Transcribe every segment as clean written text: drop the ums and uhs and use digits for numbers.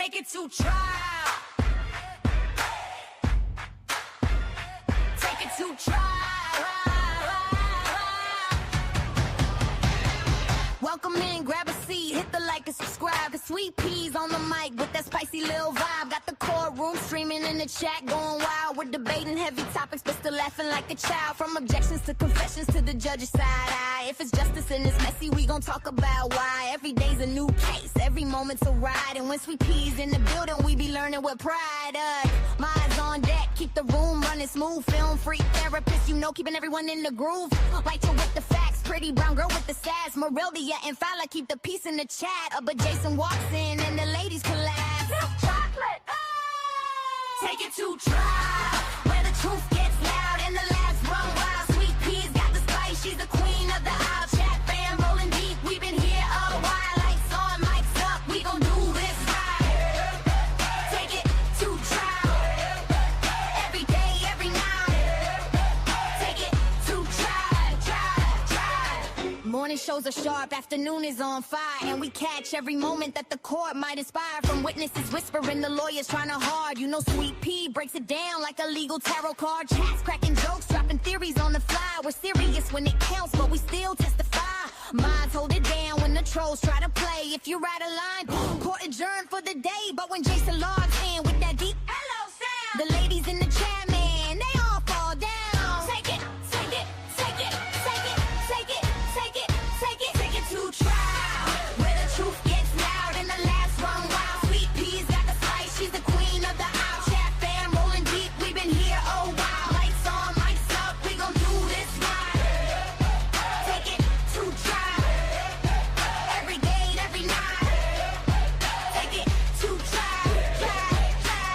Take it to trial. Take it to trial. Welcome in, grab a seat, hit the like and subscribe. The Sweet Peas on the mic with that spicy little vibe. Got the courtroom streaming in the chat, going wild. We're debating heavy topics, but still laughing like a child. From objections to confessions to the judge's side eye. If it's justice and it's messy, we gon' talk about why. Every day's a new case, every moment's a ride. And when Sweet Peas in the building, we be learning with pride. My eyes on deck, keep the room running smooth. Film freak therapist, you know, keeping everyone in the groove. Right to with the facts, pretty brown girl with the sass. Moreldia and Fowler keep the peace in the chat. But Jason walks in and the ladies collapse. Chocolate, take it to trial, where the truth gets loud and the laughs run wild. Sweet Peas got the spice, she's the queen of the aisle. Chat fam rolling deep, we've been here a while. Lights on, mics up, we gon' do this right. Take it to trial, every day, every night. Take it to trial. Morning shows are sharp, afternoon is on fire. And we catch every moment that the court might inspire. From witnesses whispering, the lawyers trying to hard. You know Sweet Pea breaks it down like a legal tarot card. Chats cracking jokes, dropping theories on the fly. We're serious when it counts, but we still testify. Minds hold it down when the trolls try to play. If you're out of line, court adjourned for the day. But when Jason logs in with that deep hello sound, the ladies in the chat, man, they all fall down. Take it, take it, take it, take it, take it, take it, take it, take it to trial, where the truth gets loud and the laughs run wild. Sweet Peas got the spice, she's the queen of the aisle. Chat fam rolling deep, we've been here a while. Lights on, mics up, we gon' do this right. Take it to trial, every day, every night. Take it to trial.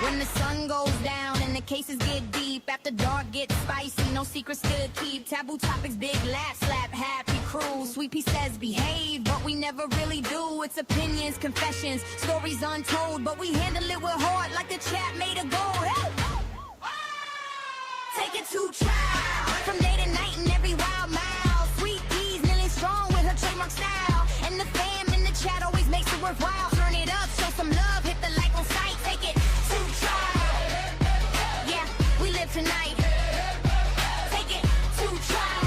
When the sun goes down and the cases get deep, after dark gets spicy, no secrets to keep. Taboo topics, big laugh, slap, happy crew. Sweet Pea says behave, but we never really do. It's opinions, confessions, stories untold, but we handle it with heart like the chat made a goal. Hey! Take it to trial, from day to night and every wild mile. Sweet Peas nearly strong with her trademark style, and the fam in the chat always makes it worthwhile. Turn it up, show some love, hit the like on sight. Take it to trial, yeah, we live tonight. Take it to trial,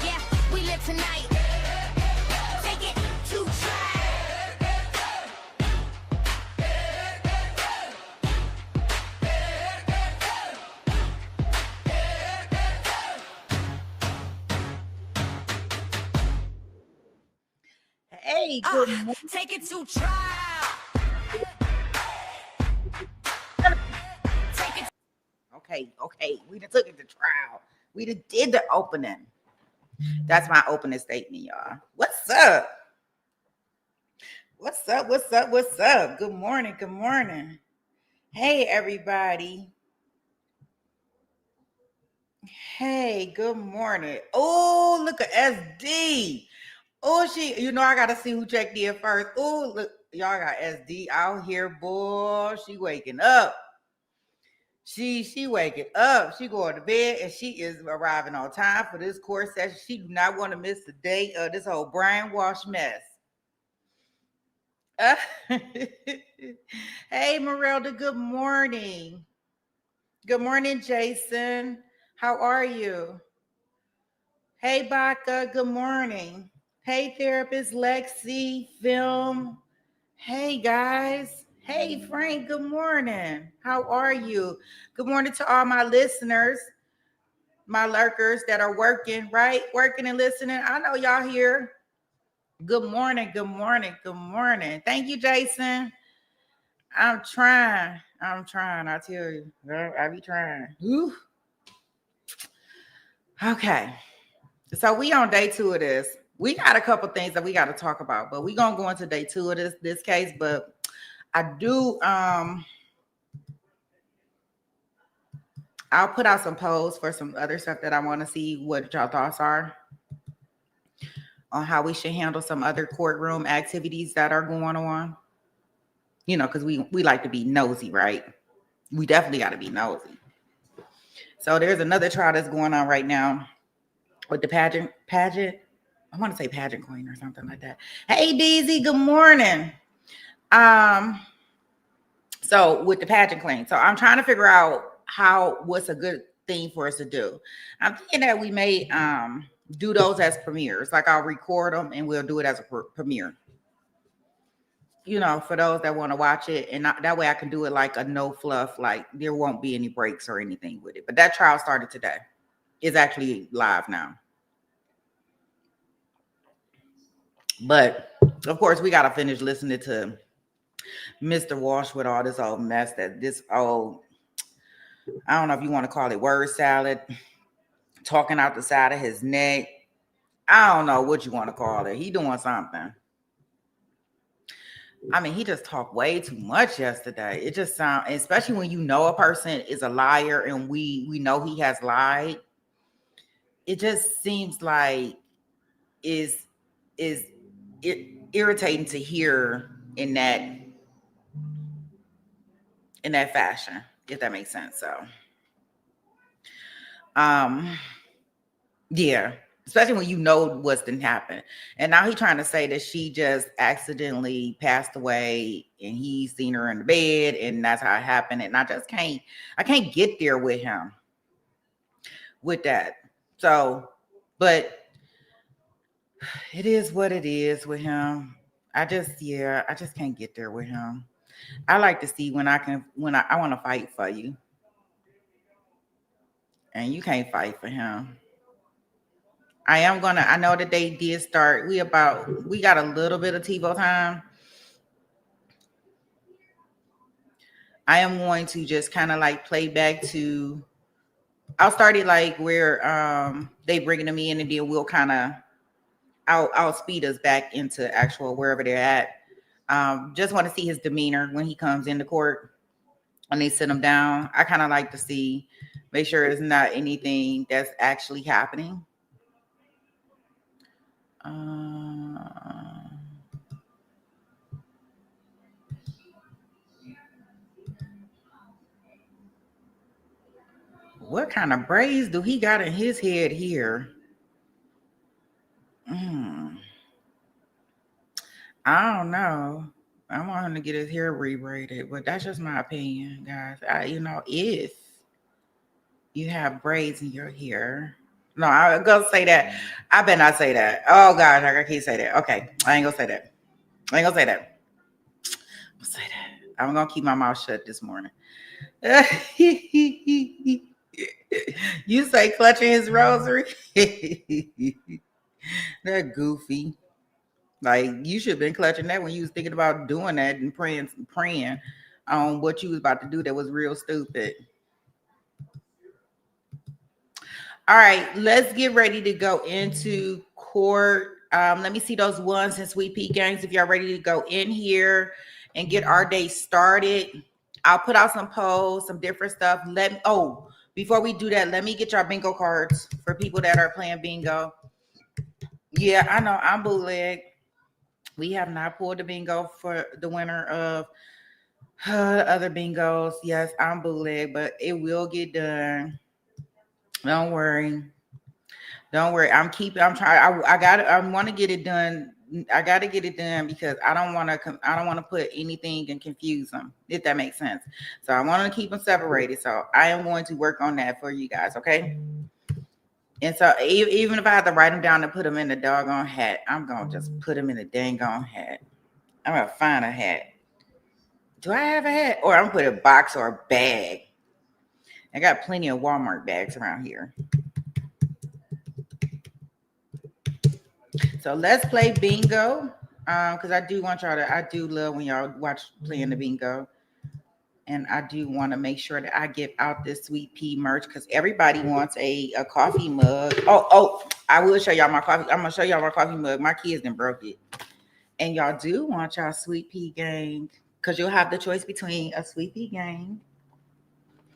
yeah, we live tonight. Take it to trial. Hey, good morning. Take it to trial. Take it. Okay. We done took it to trial. We done did the opening. That's my opening statement, y'all. What's up? What's up? What's up? What's up? Good morning. Good morning. Hey, everybody. Hey, good morning. Oh, look at SD. Oh, I gotta see who checked in first. Oh, look, y'all got SD out here, boy. She waking up. She waking up. She going to bed, and she is arriving on time for this court session. She do not want to miss the day of this whole Brian Walshe mess. Hey, Morelda, good morning. Good morning, Jason. How are you? Hey, Baca, good morning. Hey, therapist Lexi, film. Hey, guys. Hey, Frank, good morning. How are you? Good morning to all my listeners, my lurkers that are working, right? Working and listening. I know y'all here. Good morning, good morning, good morning. Thank you, Jason. I'm trying. I tell you. Girl, I be trying. Woo. Okay. So we on day 2 of this. We got a couple things that we got to talk about, but we're going to go into day 2 of this case. But I do, I'll put out some polls for some other stuff that I want to see what y'all thoughts are on how we should handle some other courtroom activities that are going on. You know, because we like to be nosy, right? We definitely got to be nosy. So there's another trial that's going on right now with the pageant. I want to say pageant queen or something like that. Hey, DZ, good morning. So with the pageant claim, so I'm trying to figure out what's a good thing for us to do. I'm thinking that we may do those as premieres. Like I'll record them and we'll do it as a premiere. You know, for those that want to watch it, and that way I can do it like a no fluff, like there won't be any breaks or anything with it. But that trial started today. It's actually live now. But of course, we got to finish listening to Mr. Walshe with all this old mess that this old, I don't know if you want to call it word salad, talking out the side of his neck. I don't know what you want to call it. He doing something. I mean, he just talked way too much yesterday. It just sounds, especially when you know a person is a liar and we know he has lied. It just seems like is irritating to hear in that fashion, if that makes sense. So, yeah, especially when you know what's didn't happen. And now he's trying to say that she just accidentally passed away and he's seen her in the bed and that's how it happened. And I can't get there with him with that. So, but it is what it is with him. I just can't get there with him. I like to see when I want to fight for you. And you can't fight for him. I know that they did start. We got a little bit of TiVo time. I am going to just kind of like play back to, I'll start it like where they bringing them in and then we'll kind of, I'll speed us back into actual wherever they're at. Just want to see his demeanor when he comes into court and they sit him down. I kind of like to see, make sure it's not anything that's actually happening. What kind of braids do he got in his head here? I don't know. I want him to get his hair rebraided, but that's just my opinion, guys. If you have braids in your hair. No, I'm gonna say that. I better not say that. Oh gosh, I can't say that. Okay, I ain't gonna say that. I'm gonna keep my mouth shut this morning. You say clutching his rosary? That goofy. Like you should have been clutching that when you was thinking about doing that and praying on what you was about to do that was real stupid. All right, let's get ready to go into court. Let me see those ones and Sweet Pea gangs. If y'all ready to go in here and get our day started, I'll put out some polls, some different stuff. Before we do that, let me get y'all bingo cards for people that are playing bingo. Yeah, I know I'm bootleg. We have not pulled the bingo for the winner of other bingos. Yes, I'm bootleg, but it will get done. Don't worry. I'm trying. I want to get it done. I got to get it done because I don't want to put anything and confuse them, if that makes sense. So I want to keep them separated. So I am going to work on that for you guys. Okay. And so even if I have to write them down and put them in the doggone hat, I'm going to just put them in the dang on hat. I'm going to find a hat. Do I have a hat? Or I'm going to put a box or a bag. I got plenty of Walmart bags around here. So let's play bingo. Because I do love when y'all watch playing the bingo. And I do want to make sure that I give out this Sweet Pea merch because everybody wants a coffee mug. Oh, I will show y'all my coffee. I'm going to show y'all my coffee mug. My kids done broke it. And y'all do want y'all Sweet Pea gang because you'll have the choice between a Sweet Pea gang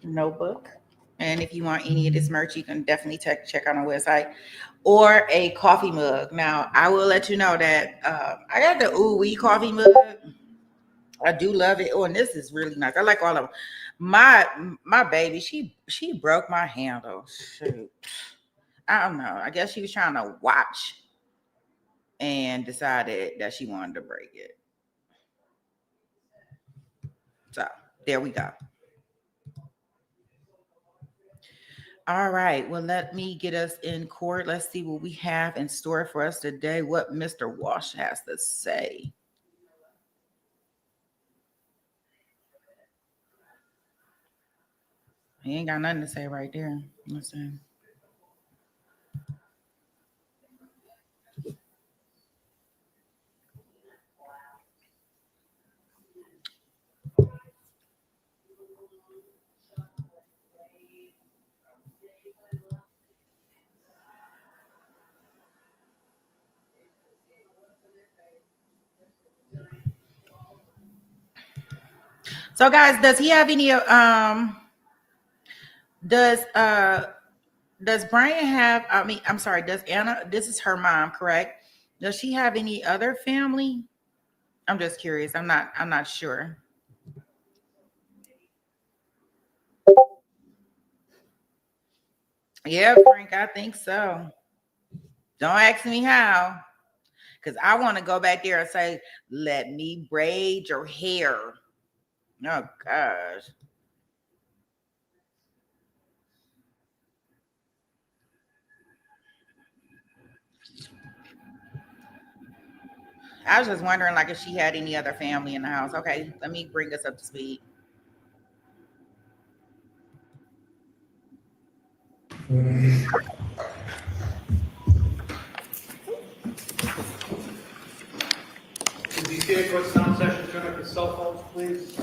notebook. And if you want any of this merch, you can definitely check out our website or a coffee mug. Now, I will let you know that I got the Ooh Wee coffee mug. I do love it. Oh, and this is really nice. I like all of them. My baby, she broke my handle. Shoot. I don't know. I guess she was trying to watch and decided that she wanted to break it. So There we go. All right, well, let me get us in court. Let's see what we have in store for us today, what Mr. Walsh has to say. He ain't got nothing to say right there. Let's see. So guys, does he have any does Brian have, I'm sorry, does Anna, this is her mom, correct? Does she have any other family? I'm just curious. I'm not sure. Yeah, Frank, I think so. Don't ask me how, because I want to go back there and say, let me braid your hair. Oh gosh. I was just wondering, like, if she had any other family in the house. Okay, let me bring us up to speed. Could you stand for sound session, turn up your cell phones, please?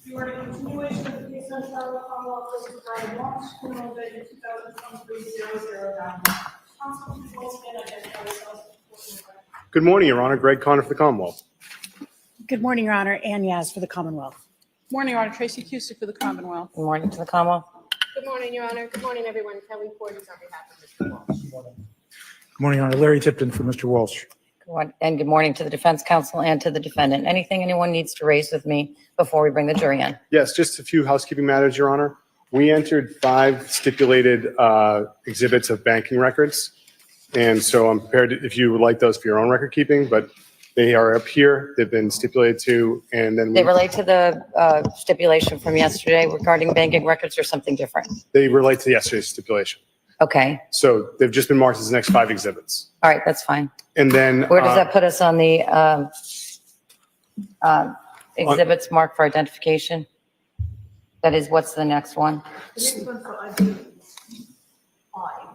You are in continuation of the case on trial of Commonwealth versus Brian Walshe, criminal indictment 2023-0091. Counsel, please once again identify yourselves. Good morning, Your Honor. Greg Conner for the Commonwealth. Good morning, Your Honor. Ann Yaz for the Commonwealth. Morning, Your Honor. Tracy Cusick for the Commonwealth. Good morning to the Commonwealth. Good morning, Your Honor. Good morning, everyone. Kelly Portis on behalf of Mr. Walsh. Good morning, Your Honor. Larry Tipton for Mr. Walsh. And good morning to the defense counsel and to the defendant. Anything anyone needs to raise with me before we bring the jury in? Yes, just a few housekeeping matters, Your Honor. We entered 5 stipulated exhibits of banking records. And so I'm prepared if you would like those for your own record keeping, but they are up here. They've been stipulated to, and then They relate to the stipulation from yesterday regarding banking records or something different? they relate to yesterday's stipulation. Okay. So they've just been marked as the next 5 exhibits. All right. That's fine. And then Where does that put us on the exhibits marked for identification? That is, what's the next one? The next one for ID is I.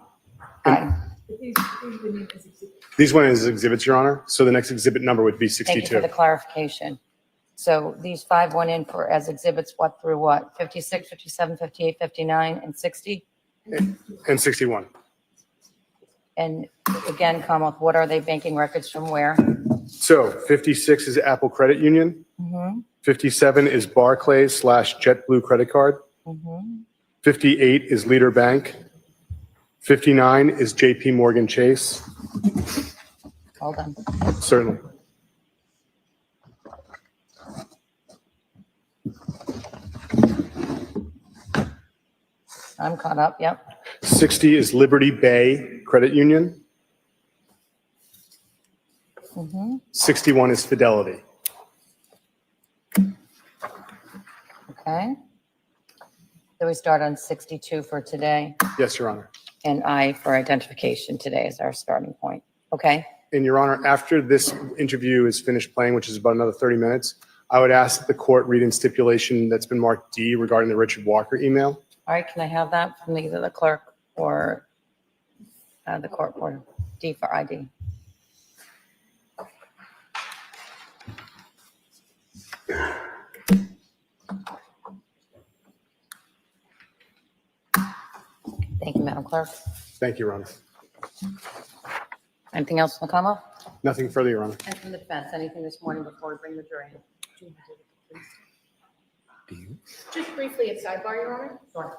Aye. These the name is exhibit. these went as exhibits, Your Honor. So the next exhibit number would be Thank you for 62. the clarification. So these 5 went in for as exhibits what through what? 56, 57, 58, 59, and 60? And 61. And again, Commonwealth, what are they banking records from where? So 56 is Apple Credit Union. Mm-hmm. 57 is Barclays / JetBlue credit card. Mm-hmm. 58 is Leader Bank. 59 is JP Morgan Chase. Hold on. Certainly. I'm caught up. Yep. 60 is Liberty Bay Credit Union. Mm-hmm. 61 is Fidelity. Okay. So we start on 62 for today, Yes, Your Honor. and I for identification today is our starting point. Okay. And Your Honor, after this interview is finished playing, which is about another 30 minutes, I would ask that the court read in stipulation that's been marked D regarding the Richard Walker email. All right. Can I have that from either the clerk or the court reporter? D for ID. Thank you, Madam Clerk. Thank you, Your Honor. Anything else from the Commonwealth? Nothing further, Your Honor. And from the defense, anything this morning before we bring the jury in? Just briefly at sidebar, Your Honor. Sure.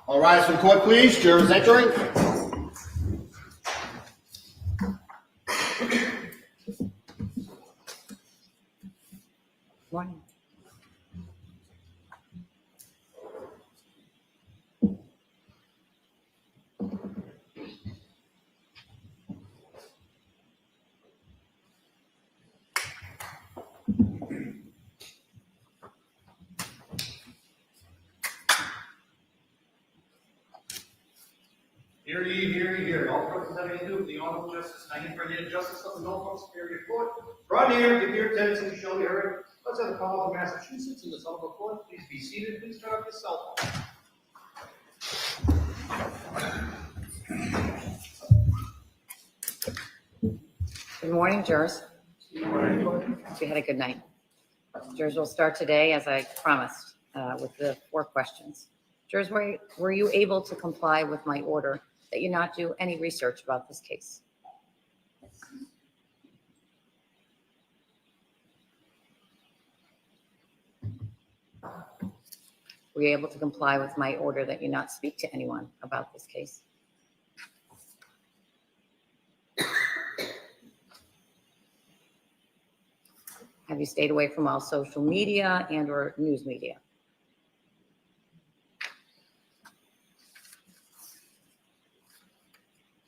All rise for the court, please. Jurors entering. Morning. Hear ye, hear ye, hear. All persons having to do with the Honorable Justice, and I hear for the justice of the Norfolk Superior Court. Draw near, give your attendance, and you shall be heard. Let's have the call of Massachusetts in this honorable court. Please be seated. Please turn off your cell phone. Good morning, jurors. Good morning. Hope you had a good night. Jurors will start today, as I promised, with the 4 questions. Jurors, were you able to comply with my order that you not do any research about this case? Were you able to comply with my order that you not speak to anyone about this case? Have you stayed away from all social media and or news media?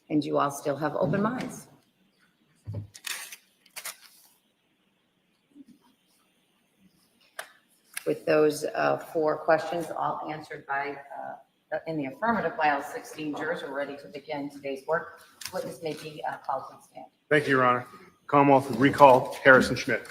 And you all still have open minds? With those 4 questions all answered by in the affirmative by all 16 jurors, we're ready to begin today's work. Witness may be called to the stand. Thank you, Your Honor. Commonwealth would recall Harrison Schmidt.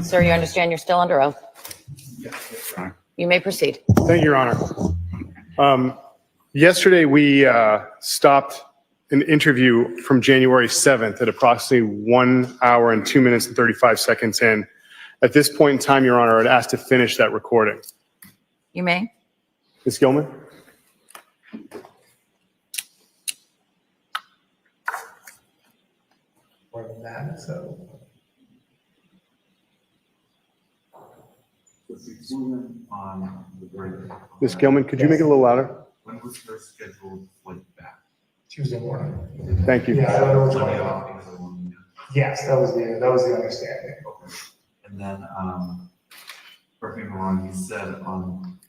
Sir, you understand you're still under oath? Yes, Your Honor. You may proceed. Thank you, Your Honor. Yesterday, we stopped an interview from January 7th at approximately 1 hour and 2 minutes and 35 seconds in. At this point in time, Your Honor, I'd ask to finish that recording. You may. Ms. Gilman? More than that, so. On the break. Ms. Gilman, could you make it a little louder? When was her scheduled flight back? Tuesday morning. Thank you. Yeah, I don't know what's Plenty going of on. things that were- Yes, that was the understanding. Okay. And then, correct me if I'm wrong, you said on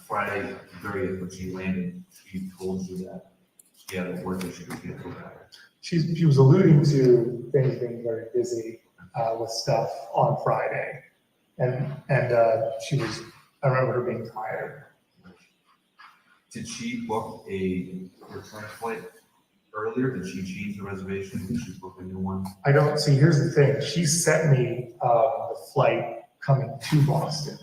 Friday, the 30th, when she landed, she told you that she had a work issue, she had to go back. She was alluding to things being very busy with stuff on Friday. And she was, I remember her being tired. Did she book a return flight earlier? Did she change the reservation? Did she book a new one? I don't see, here's the thing, she sent me the flight coming to Boston,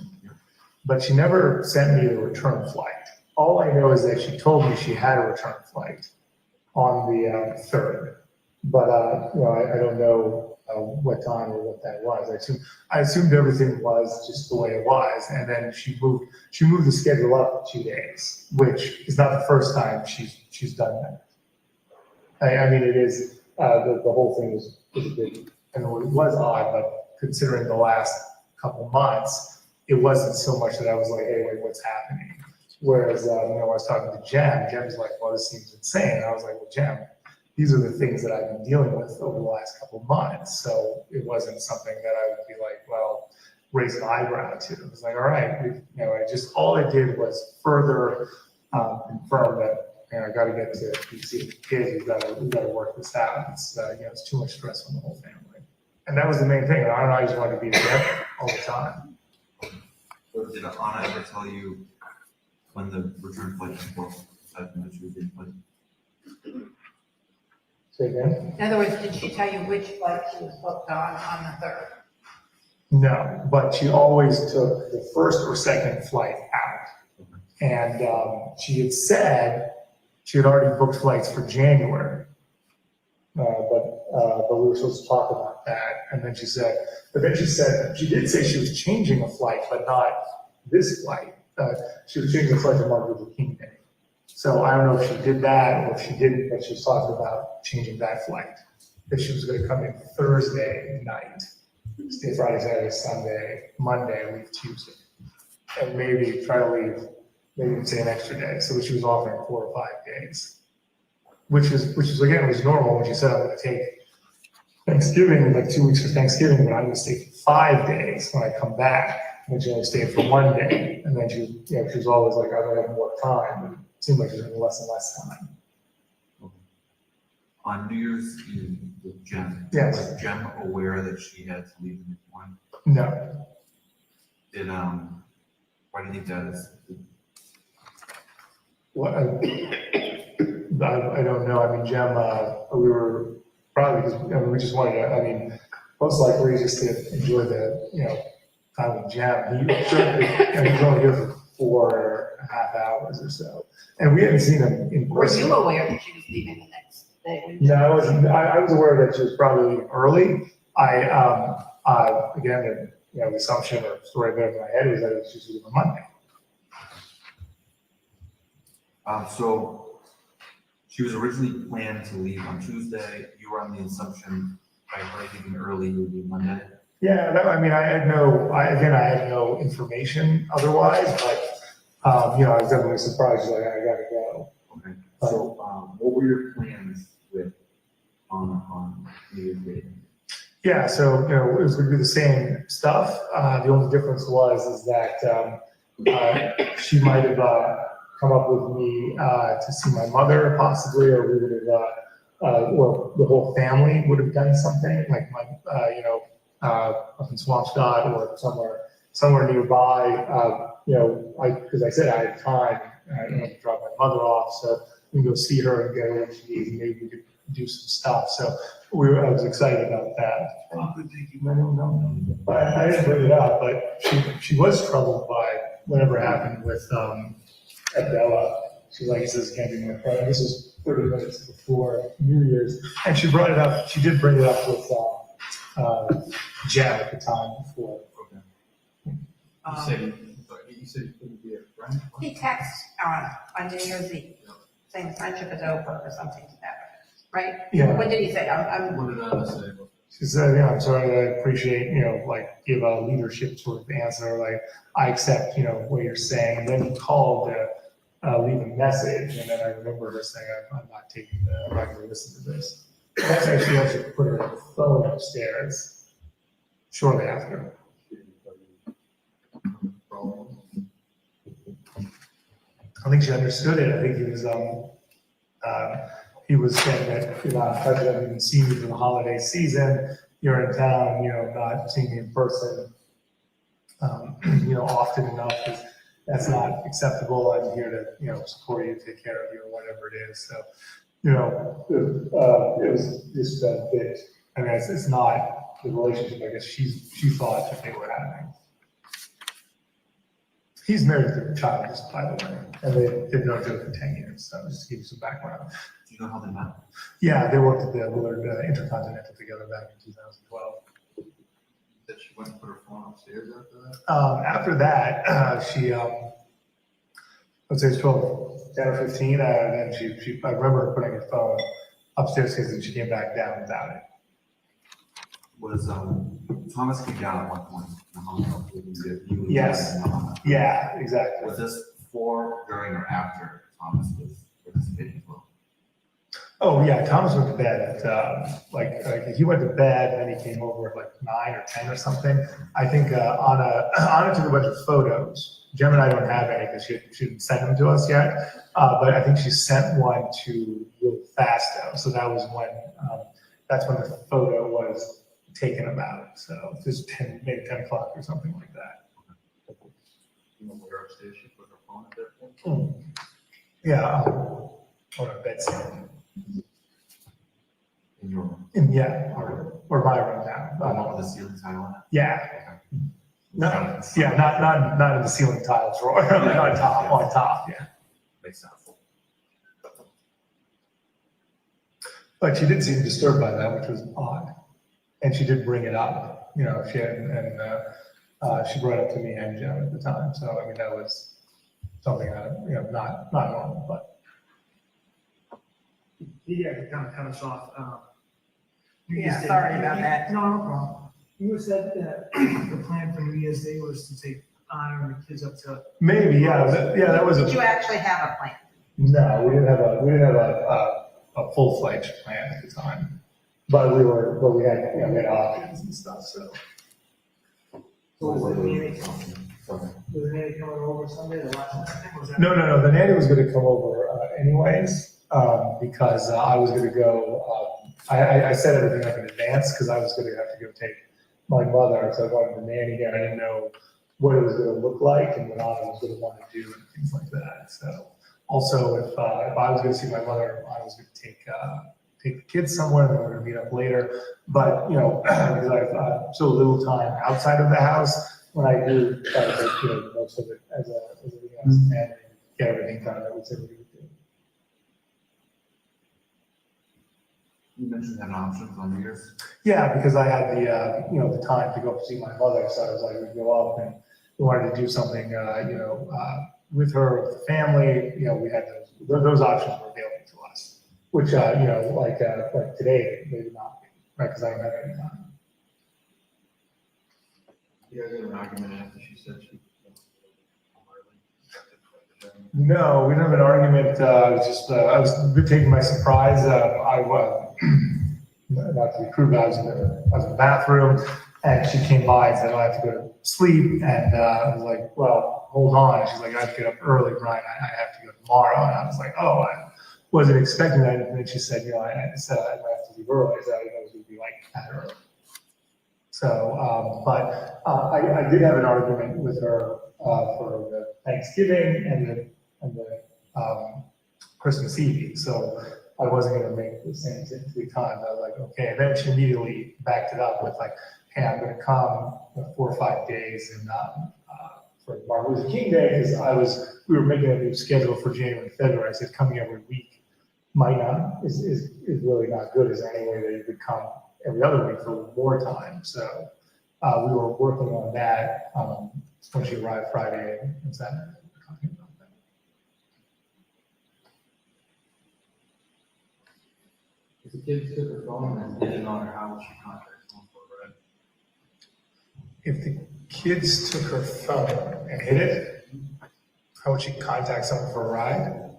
but she never sent me the return flight. All I know is that she told me she had a return flight on the 3rd, but you know, I don't know what time or what that was. I assumed everything was just the way it was, and then she moved the schedule up 2 days, which is not the first time she's done that. I mean, it is the whole thing was a bit, I know it was odd, but considering the last couple months, it wasn't so much that I was like, hey, wait, what's happening? Whereas you know, I was talking to Jem's like, well, this seems insane. And I was like, well, Jem, these are the things that I've been dealing with over the last couple of months. So it wasn't something that I would be like, well, raise an eyebrow to. It was like, all right, you know, all I did was further confirm that, you know, I got to get to PC kids. We got to work this out. It's you know, it's too much stress on the whole family, and that was the main thing. I don't know. I just wanted to be together all the time. So did Anna ever tell you when the return flight was booked, aside from the Tuesday flight? Say again? In other words, did she tell you which flight she was booked on the 3rd? No, but she always took the first or second flight out. And she had said she had already booked flights for January. but we were supposed to talk about that. And then she said, she did say she was changing a flight, but not this flight. She was changing a flight to Martin Luther King Day. So I don't know if she did that or if she didn't, but she was talking about changing that flight. That she was going to come in Thursday night, stay Friday, Saturday, Sunday, Monday, leave Tuesday. And maybe try to leave, maybe say an extra day. So she was offering 4 or 5 days, which is again, was normal when she said, I'm going to take Thanksgiving, like 2 weeks for Thanksgiving, but I'm going to stay for 5 days when I come back. And she only stayed for 1 day. And then she was always like, I don't have more time. And it seemed like she was having less and less time. On New Year's Eve with Jem, Yes. was Jem aware that she had to leave in the morning? No. Did, why do you think that is? Well, I don't know. I mean, Jem, we were probably because we just wanted to. I mean, most likely just to enjoy the time with Jem. He was only here for 4.5 hours or so, and we hadn't seen him in Were person. you aware that she was leaving the next day? No, I wasn't. I was aware that she was probably leaving early. Again, the assumption or story there in my head was that she was leaving on Monday. So she was originally planned to leave on Tuesday. You were on the assumption by her leaving early, it would be Monday. Yeah, I had no information otherwise, but I was definitely surprised. Like, I gotta go. Okay. So, what were your plans with on New Year's Day? Yeah, so it was going to be the same stuff. The only difference is that she might have come up with me to see my mother possibly, or we would have, or the whole family would have done something like my, up in Swampscott or somewhere nearby. Because I said I had time, I don't have to drop my mother off, so we can go see her and get her what she needs, and maybe we could do some stuff. So I was excited about that. I didn't bring it up, but she was troubled by whatever happened with Adela. She's like, this can't be my friend. This is 30 minutes before New Year's. And she brought it up, she did bring it up with Jen at the time before. You said you couldn't be a friend? He texts on New Year's Eve, saying friendship is over or something to that, right? Yeah. What did he say? What did I say? She said, I'm sorry, I appreciate, give a leadership sort of answer, like, I accept, what you're saying. And then he called to leave a message, and then I remember her saying, I'm not taking I'm not going to listen to this. That's actually also put her phone upstairs shortly after. I think she understood it. I think he was saying that I didn't see you for the holiday season. You're in town, not seeing me in person, often enough. That's not acceptable. I'm here to, support you, take care of you, or whatever it is. So, it was just a bit. I mean, it's not the relationship I guess she thought that they were having. He's married to a child, just by the way, and they've known each other for 10 years. So just to give you some background. Do you know how they met? Yeah, they worked at the Willard Intercontinental together back in 2012. That she went and put her phone upstairs after that? After that, she, let's say it's 10 or 15, and then I remember her putting her phone upstairs because she came back down without it. Was Thomas came down at one point? Yes. Yeah, exactly. Was this before, during, or after Thomas was participating as well? Oh yeah, Thomas went to bed at he went to bed and then he came over at like 9 or 10 or something. I think Anna took a bunch of photos. Jem and I don't have any because she didn't send them to us yet. But I think she sent one to Will Fasto. So that was when that's when the photo was taken about. So just maybe 10 o'clock or something like that. You know where upstairs she put her phone at that point? Yeah, on a bedstand. In your room? Yeah, or my room now. The one with the ceiling tile on it? Yeah. Okay. No, yeah, not in the ceiling tiles drawer, on top, yeah. Makes sense. But she did seem disturbed by that, which was odd. And she did bring it up, she brought it up to me and Jim at the time. So, I mean, that was something that, not normal, but. Yeah, to kind of cut us off. Yeah, sorry about that. No, no problem. You said that the plan for New Year's Day was to take honor the kids up to. Maybe, yeah, that was. Did you actually have a plan? No, we didn't have a full-fledged plan at the time, but we had options and stuff, so. So was the nanny coming over Sunday, the last night? Was that? No, the nanny was gonna come over anyways, because I was gonna go, I set everything up in advance, because I was gonna have to go take my mother, so I wanted the nanny here, I didn't know what it was gonna look like and what Anna was gonna want to do and things like that, so. Also, if I was gonna see my mother, I was gonna take the kids somewhere, and then we're gonna meet up later, but, because I have so little time outside of the house, when I do try to make, most of it as a and get everything done, I would say we would do. You mentioned having options on New Year's. Yeah, because I had the time to go see my mother, so I was like, we'd go up and we wanted to do something, with her, with the family, we had those options were available to us, which, like today, maybe not, right, because I don't have any time. You guys had an argument after she said she. No, we didn't have an argument. I was taken by surprise. I was, not to be crude, but I was in the bathroom and she came by and said, I have to go to sleep. And I was like, well, hold on. And she's like, I have to get up early, Brian. I have to go tomorrow. And I was like, oh, I wasn't expecting that. And then she said, I said I have to leave early. I said I didn't know it was going to be like that early. So, but I did have an argument with her for the Thanksgiving and the Christmas Eve. So I wasn't going to make the same 3 times. I was like, okay. And then she immediately backed it up with like, hey, I'm going to come 4 or 5 days and for Martin Luther King Day, because we were making a new schedule for January and February. I said coming every week is really not good. Is there any way that you could come every other week for more time? So we were working on that when she arrived Friday and Saturday. Talking about that. If the kids took her phone and did it on her, how would she contact someone for a ride? If the kids took her phone and hid it, how would she contact someone for a ride?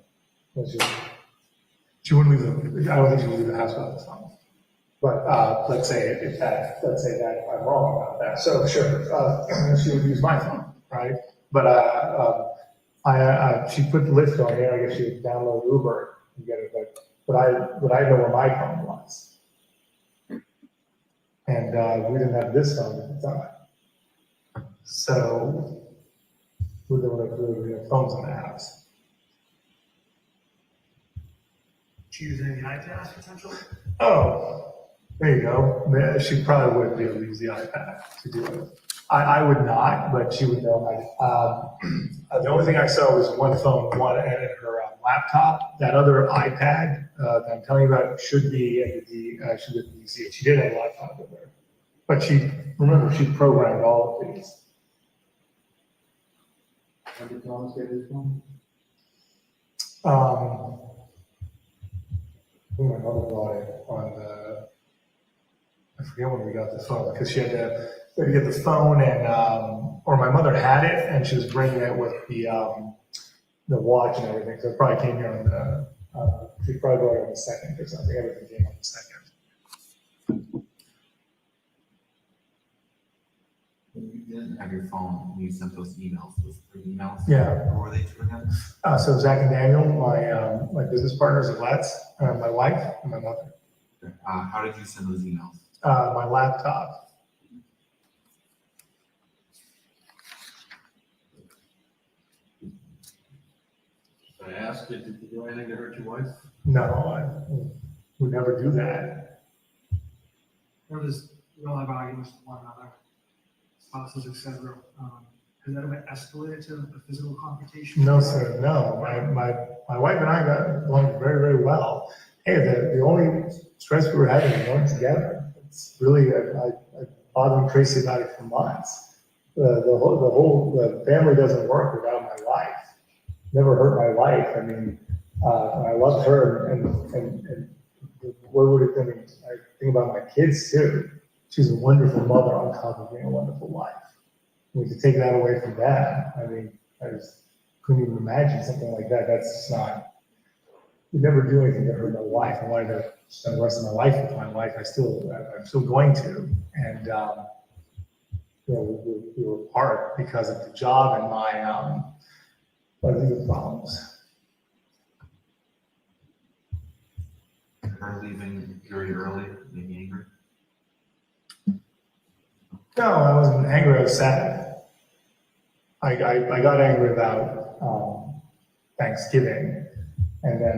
She wouldn't leave I don't think she would leave the house without the phone. But let's say that I'm wrong about that. So sure, she would use my phone, right? But she put Lyft on there. I guess she would download Uber and get it. But I know where my phone was, and we didn't have this phone at the time. So we were phones in the house. Did you use any iPads potentially? Oh, there you go. She probably would be able to use the iPad to do it. I would not, but she would know. The only thing I saw was one phone, and her laptop. That other iPad that I'm telling you about should be at the DC. She did have a laptop with her, but she programmed all of these. How did Thomas get his phone? My mother brought it on I forget when we got the phone, because she had to get the phone and, or my mother had it and she was bringing it with the watch and everything. So it probably came here on she probably brought it on the second or something. Everything came on the second. When you didn't have your phone, you sent those emails, those 3 emails. Yeah. Who were they to again? So Zach and Daniel, my business partners at Let's, my wife and my mother. Okay. How did you send those emails? My laptop. I asked, did you do anything to hurt your wife? No, I would never do that. Or does we all have arguments with one another, spouses, etc. Has that ever escalated to a physical confrontation? No, sir. No, my wife and I got along very, very well. Hey, the only stress we were having, we weren't together. It's really, I bothered Tracy about it for months. The family doesn't work without my wife. Never hurt my wife. I mean, I loved her, and what would it been? I think about my kids too. She's a wonderful mother on top of being a wonderful wife. I mean, to take that away from that, I mean, I just couldn't even imagine something like that. That's just not. Would never do anything to hurt my wife. I wanted to spend the rest of my life with my wife. I'm still going to, and you know, we were apart because of the job and my legal problems. Her leaving very early, maybe angry? No, I wasn't angry. I was sad. I got angry about Thanksgiving, and then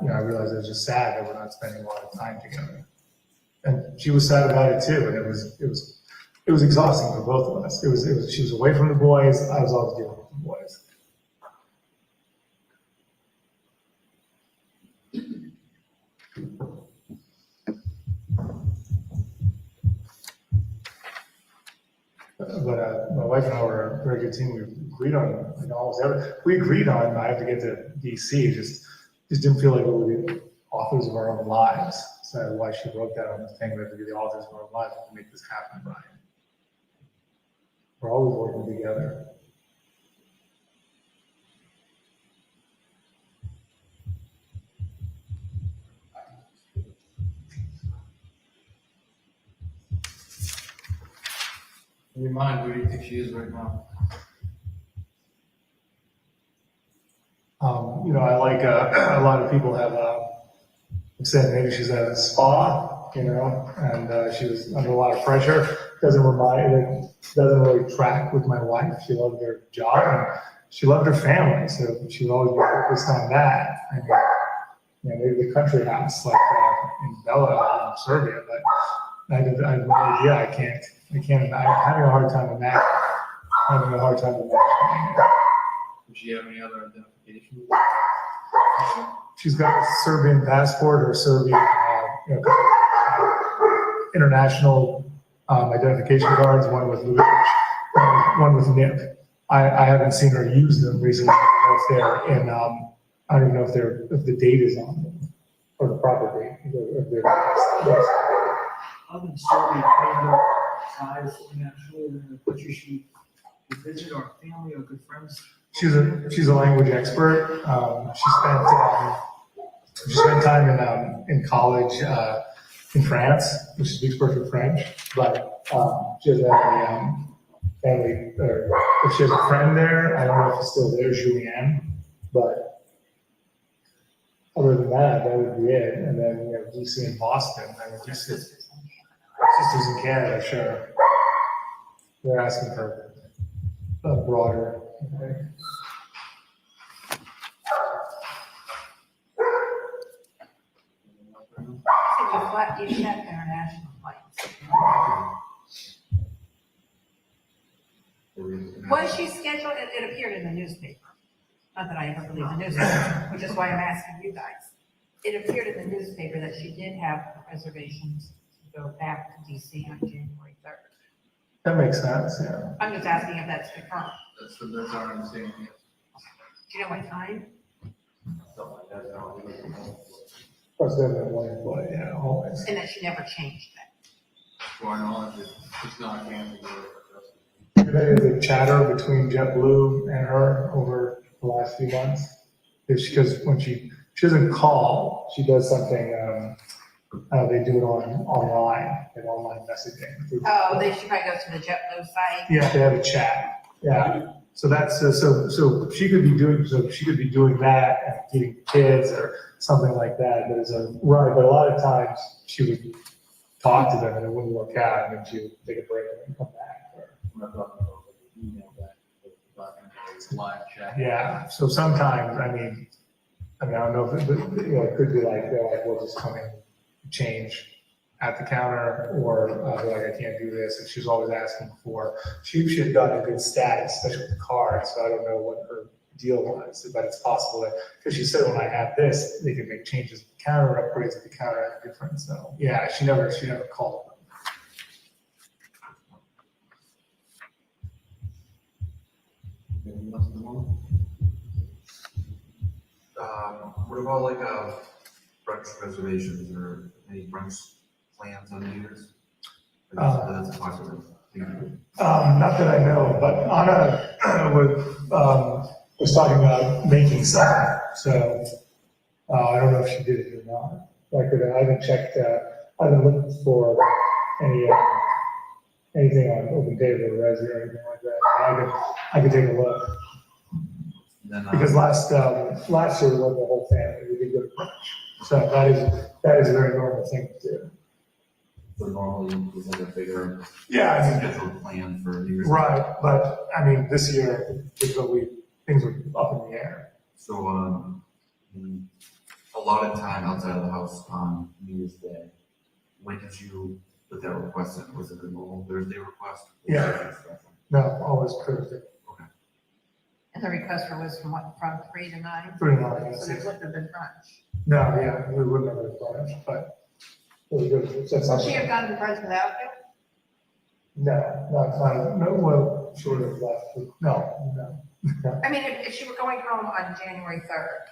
you know, I realized I was just sad that we're not spending a lot of time together. And she was sad about it too, and it was exhausting for both of us. She was away from the boys. I was always dealing with the boys. But my wife and I were a very good team. We agreed on, you know, almost everything. We agreed on I have to get to DC. Just didn't feel like we were the authors of our own lives. So that's why she wrote that on the thing. We have to be the authors of our own lives to make this happen, Brian. We're always working together. In your mind, where do you think she is right now? You know, I like a lot of people have said maybe she's at a spa, you know, and she was under a lot of pressure. Doesn't really track with my wife. She loved her job and she loved her family, so she would always be focused on that. I mean, you know, maybe the country house like in Bella in Serbia, but I have no idea. I can't. I'm having a hard time with that. Does she have any other identification? She's got a Serbian passport or Serbian, you know, international identification cards. One with one with NIP. I haven't seen her use them recently. I don't know if they're in. I don't even know if the date is on them or the proper date. Other than Serbia, any other ties internationally in the country she visit, or family or good friends? She's a language expert. She spent time in college in France, which she speaks perfect French. But she has a family, or if she has a friend there, I don't know if she's still there, Julianne. But other than that, that would be it. And then you have DC and Boston. I mean, sisters in Canada, sure. They're asking for a broader. Okay. You have international flights. Was she scheduled? It appeared in the newspaper. Not that I ever believe the newspaper, which is why I'm asking you guys. It appeared in the newspaper that she did have reservations to go back to DC on January 3rd. That makes sense, yeah. I'm just asking if that's confirmed. That's our understanding. Do you know what time? Something like that. Of course, they're the one employee, yeah, always. And that she never changed that. To our knowledge, it's not canceled. There is a chatter between JetBlue and her over the last few months. Because when she doesn't call, she does something, they do it online, like online messaging. Oh, they should probably go to the JetBlue site. Yeah, they have a chat, yeah. So that's, so she could be doing that and getting kids or something like that. There's but a lot of times she would talk to them and it wouldn't work out, and then she would take a break and then come back. Live chat. Yeah, so sometimes, I mean, I don't know if it could be like, they're like, we'll just come in, change at the counter, or they're like, I can't do this. And she's always asking for, she had gotten a good status, especially with the card. So I don't know what her deal was, but it's possible that, because she said when I have this, they can make changes to the counter, upgrades to the counter are different, so, yeah, she never called them. Anything else at the moment? What about like brunch reservations or any brunch plans on New Year's? That's a popular thing. Not that I know, but Anna was talking about making some, so I don't know if she did it or not. I haven't checked, I haven't looked for anything on Open Table or Resi or anything like that. I could take a look. Then, Because last year we went the whole family, we did go to brunch. So that is a very normal thing to do. So normally it's like a bigger scheduled plan for New Year's. Right, but I mean, this year, things were up in the air. So, a lot of time outside of the house on New Year's Day. When did you put that request in? Was it a normal Thursday request? Yeah. No, always Thursday. Okay. And the request was from what, from 3 to 9? 3 to 9, So there wouldn't have been brunch. No, yeah, we wouldn't have had brunch, but it was good. Would she have gone to brunch without you? No, well, she would have left. No. I mean, if she were going home on January 3rd,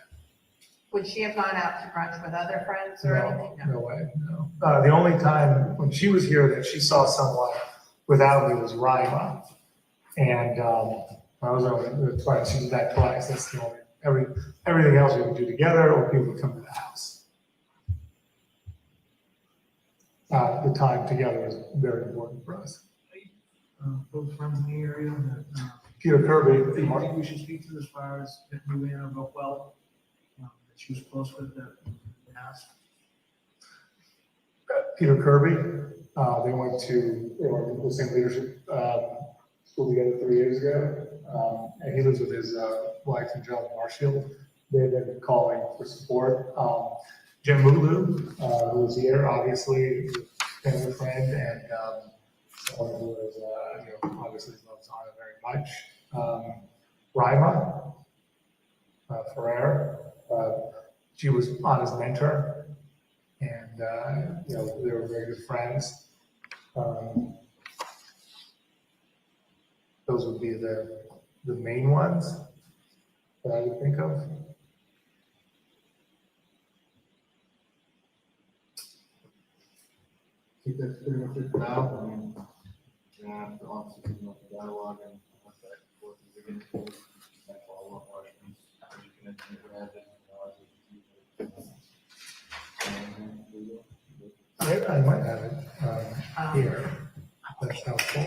would she have gone out to brunch with other friends or anything? No way, no. The only time when she was here that she saw someone without me was Rima. And I was over twice. She did that twice. That's the only, everything else we would do together or people would come to the house. The time together is very important for us. Both friends in the area that, Peter Kirby, I think we should speak to as far as that we ran about well, that she was close with that asked. Peter Kirby, they were in the same leadership school together 3 years ago. And he lives with his wife and John Marshall. They've been calling for support. Jim Mulu, who was here, obviously, is a family friend, and someone who is, obviously loves Anna very much. Rima Ferrer, she was Anna's mentor, and they were very good friends. Those would be the main ones that I would think of. I think that's pretty much it for now. I mean, the office is not the dialogue and once that work is again, follow up questions. You can grab it. I might have it here. That's helpful.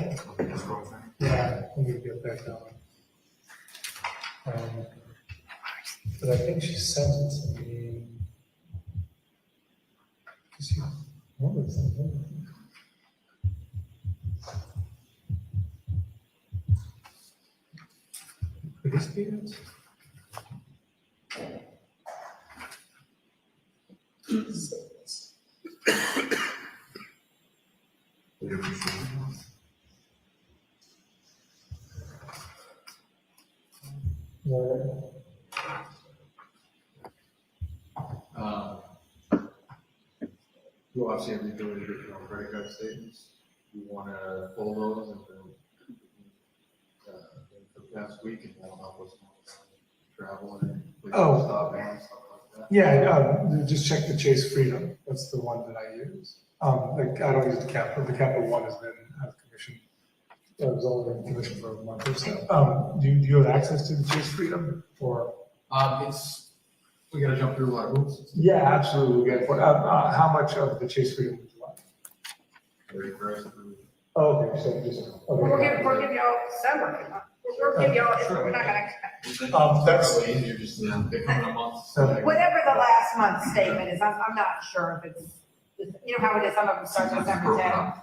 Yeah, let me get that going. But I think she sent it to me. What was that? Could this be it? You obviously have the ability to get your own credit card statements. You want to pull those and then for the past week, and that'll help us travel and stop and stuff like that. Yeah, just check the Chase Freedom. That's the one that I use. I don't use the Capital. The Capital one has been out of commission. It was only in commission for a month or so. Do you have access to the Chase Freedom or? We got to jump through a lot of hoops. Yeah, absolutely. How much of the Chase Freedom would you like? Okay, so just. Okay. We'll give y'all December. We'll give y'all, we're not gonna expect. That's easier, just pick on a month. Whatever the last month's statement is, I'm not sure if it's, you know how it is, some of them start December 10th.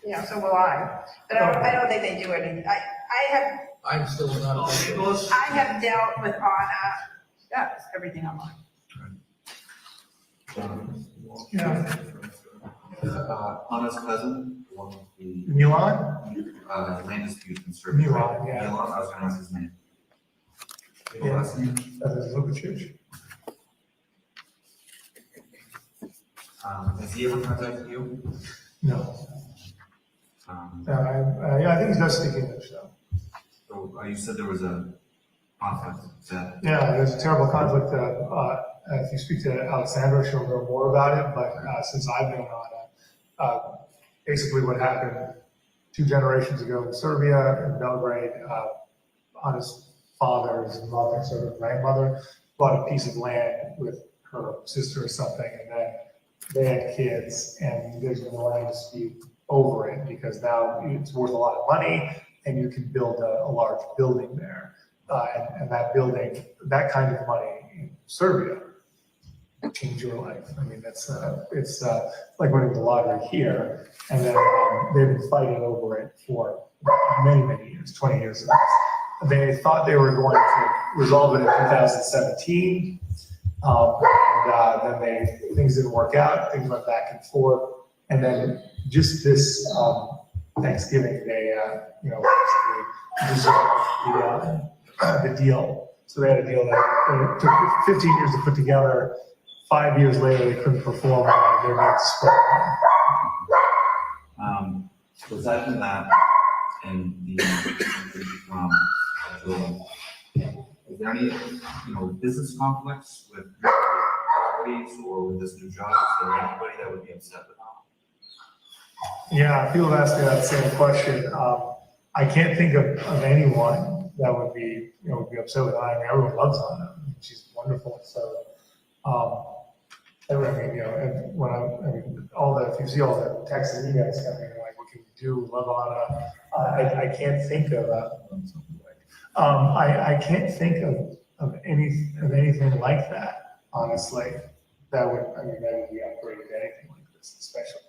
Yeah, so will I, but I don't think they do it. I'm still not. I have dealt with Anna, that's everything online. Yeah. Anna's cousin, the one with the, Milan? land dispute concern. Milan, yeah. Milan, I was gonna ask his name. Your Yeah. last name? Lubicic. Has he ever contacted you? No. Um, Yeah, I think he does speak English though. so you said there was a conflict. Is that? Yeah, there's a terrible conflict. If you speak to Alexandra, she'll know more about it. But since I've known Anna, basically what happened 2 generations ago in Serbia, in Belgrade, Anna's father's mother, sort of grandmother, bought a piece of land with her sister or something, and then they had kids, and there's been a land dispute over it because now it's worth a lot of money, and you can build a large building there. And that building, that kind of money in Serbia will change your life. I mean, it's like winning the lottery here. And then they've been fighting over it for many, many years, 20 years. They thought they were going to resolve it in 2017. Then things didn't work out. Things went back and forth. And then just this Thanksgiving, they, resolved the deal. So they had a deal that took 15 years to put together. 5 years later, they couldn't perform, and they're not split. Aside from that, and the is there any, business conflicts with properties or with this new job? Is there anybody that would be upset with that? Yeah, people ask me that same question. I can't think of anyone that would be upset with Anna. I mean, everyone loves Anna. She's wonderful. So, if you see all the texts and emails coming, like, what can we do? Love Anna. I can't think of I can't think of anything like that. Honestly, that would be upgraded to anything like this, especially.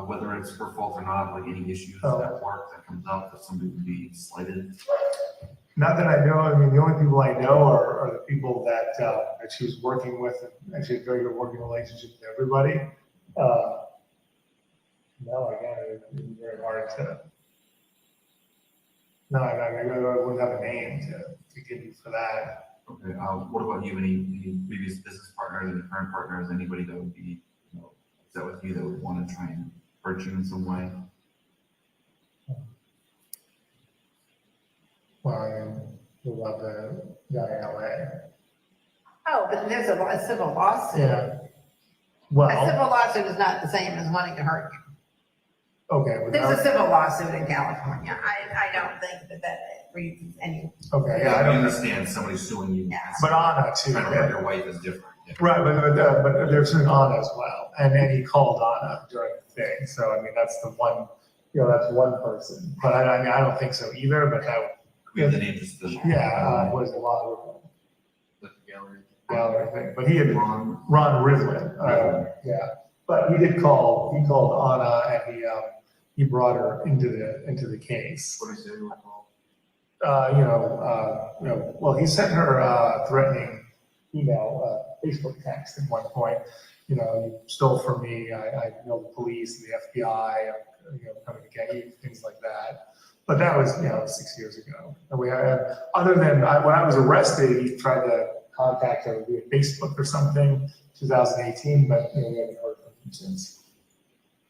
Whether it's her fault or not, like any issues at work that comes up that somebody would be slighted? Not that I know. I mean, the only people I know are the people that she was working with, and she had a very good working relationship with everybody. No, again, it would be very hard to. No, I wouldn't have a name to give you for that. Okay. What about you? Any previous business partners, any current partners, anybody that would be upset with you that would want to try and hurt you in some way? Well, I mean, we love the guy in LA. Oh, but there's a civil lawsuit. Yeah. A Well, civil lawsuit is not the same as wanting to hurt you. okay. But There's a civil lawsuit in California. I don't think that reasons any. Okay. Yeah, I I don't. understand somebody suing you. Yeah. But Anna too. Trying to hurt your wife is different. Yeah. Right, but they're suing Anna as well, and then he called Anna during the thing. So I mean, that's the one. That's one person. But I mean, I don't think so either. But that. We have the name just the. Yeah. What is the law? The Gallery thing. But he had Ron. Ron Rivlin. Yeah. But he did call. He called Anna, and he brought her into the case. What did he say you were called? Well, he sent her threatening email, Facebook text at one point. You stole from me. I know the police and the FBI. Coming to get you. Things like that. But that was 6 years ago. And we had, other than when I was arrested, he tried to contact her via Facebook or something, 2018. But we haven't heard from him since.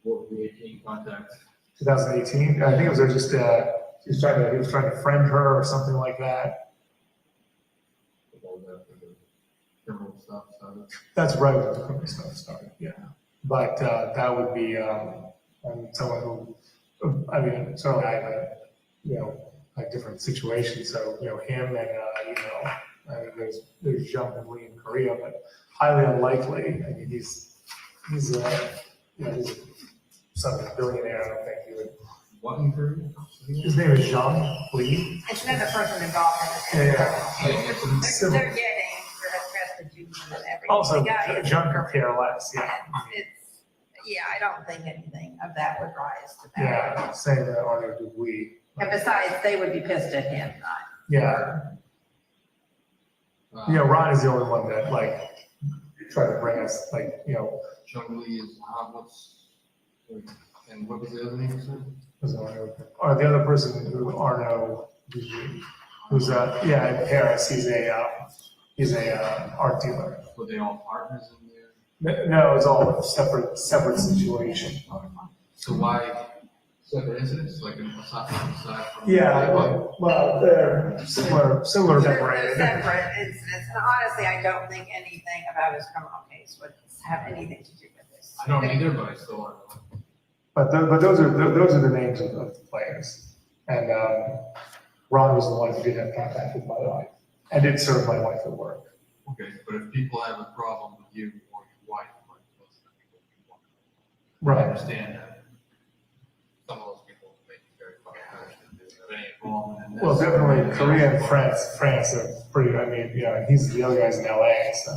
What were the 18 contacts? 2018. I think it was just he was trying to friend her or something like that. Criminal stuff started. That's right, when the criminal stuff started. Yeah, but that would be someone who. I mean, certainly I have a different situation. So him and I mean, there's Jung and Lee in Korea, but highly unlikely. I mean, he's some billionaire. I don't think he would. What in Korea? His name is Jung Lee. It's another person involved in it. Yeah. They're getting restitution and everything. Also, The guy is Jung could care less. Yeah. I don't think anything of that would rise to that. Yeah, saying that on there do we. And besides, they would be pissed at him, not. Yeah. Ron is the only one that tried to bring us Chung Lee is what's And what was the other name you said? Or the other person who Arno, who's in Paris. He's a art dealer. Were they all partners in there? No, it's all a separate situation. So why separate incidents, like aside from? Yeah, well, they're similar They're memorandum. separate incidents, and honestly, I don't think anything about his criminal case would have anything to do with this. I don't either, but I still want to know. But those are the names of the players. And Ron was the one who did have contact with my wife. I did serve my wife at work. Okay, but if people have a problem with you or your wife, like those are the people you want. Right. I understand that. Some of those people make you very far-fetched and they have any involvement in this. Well, definitely Korea and France are pretty, I mean, he's the other guy's in LA, so.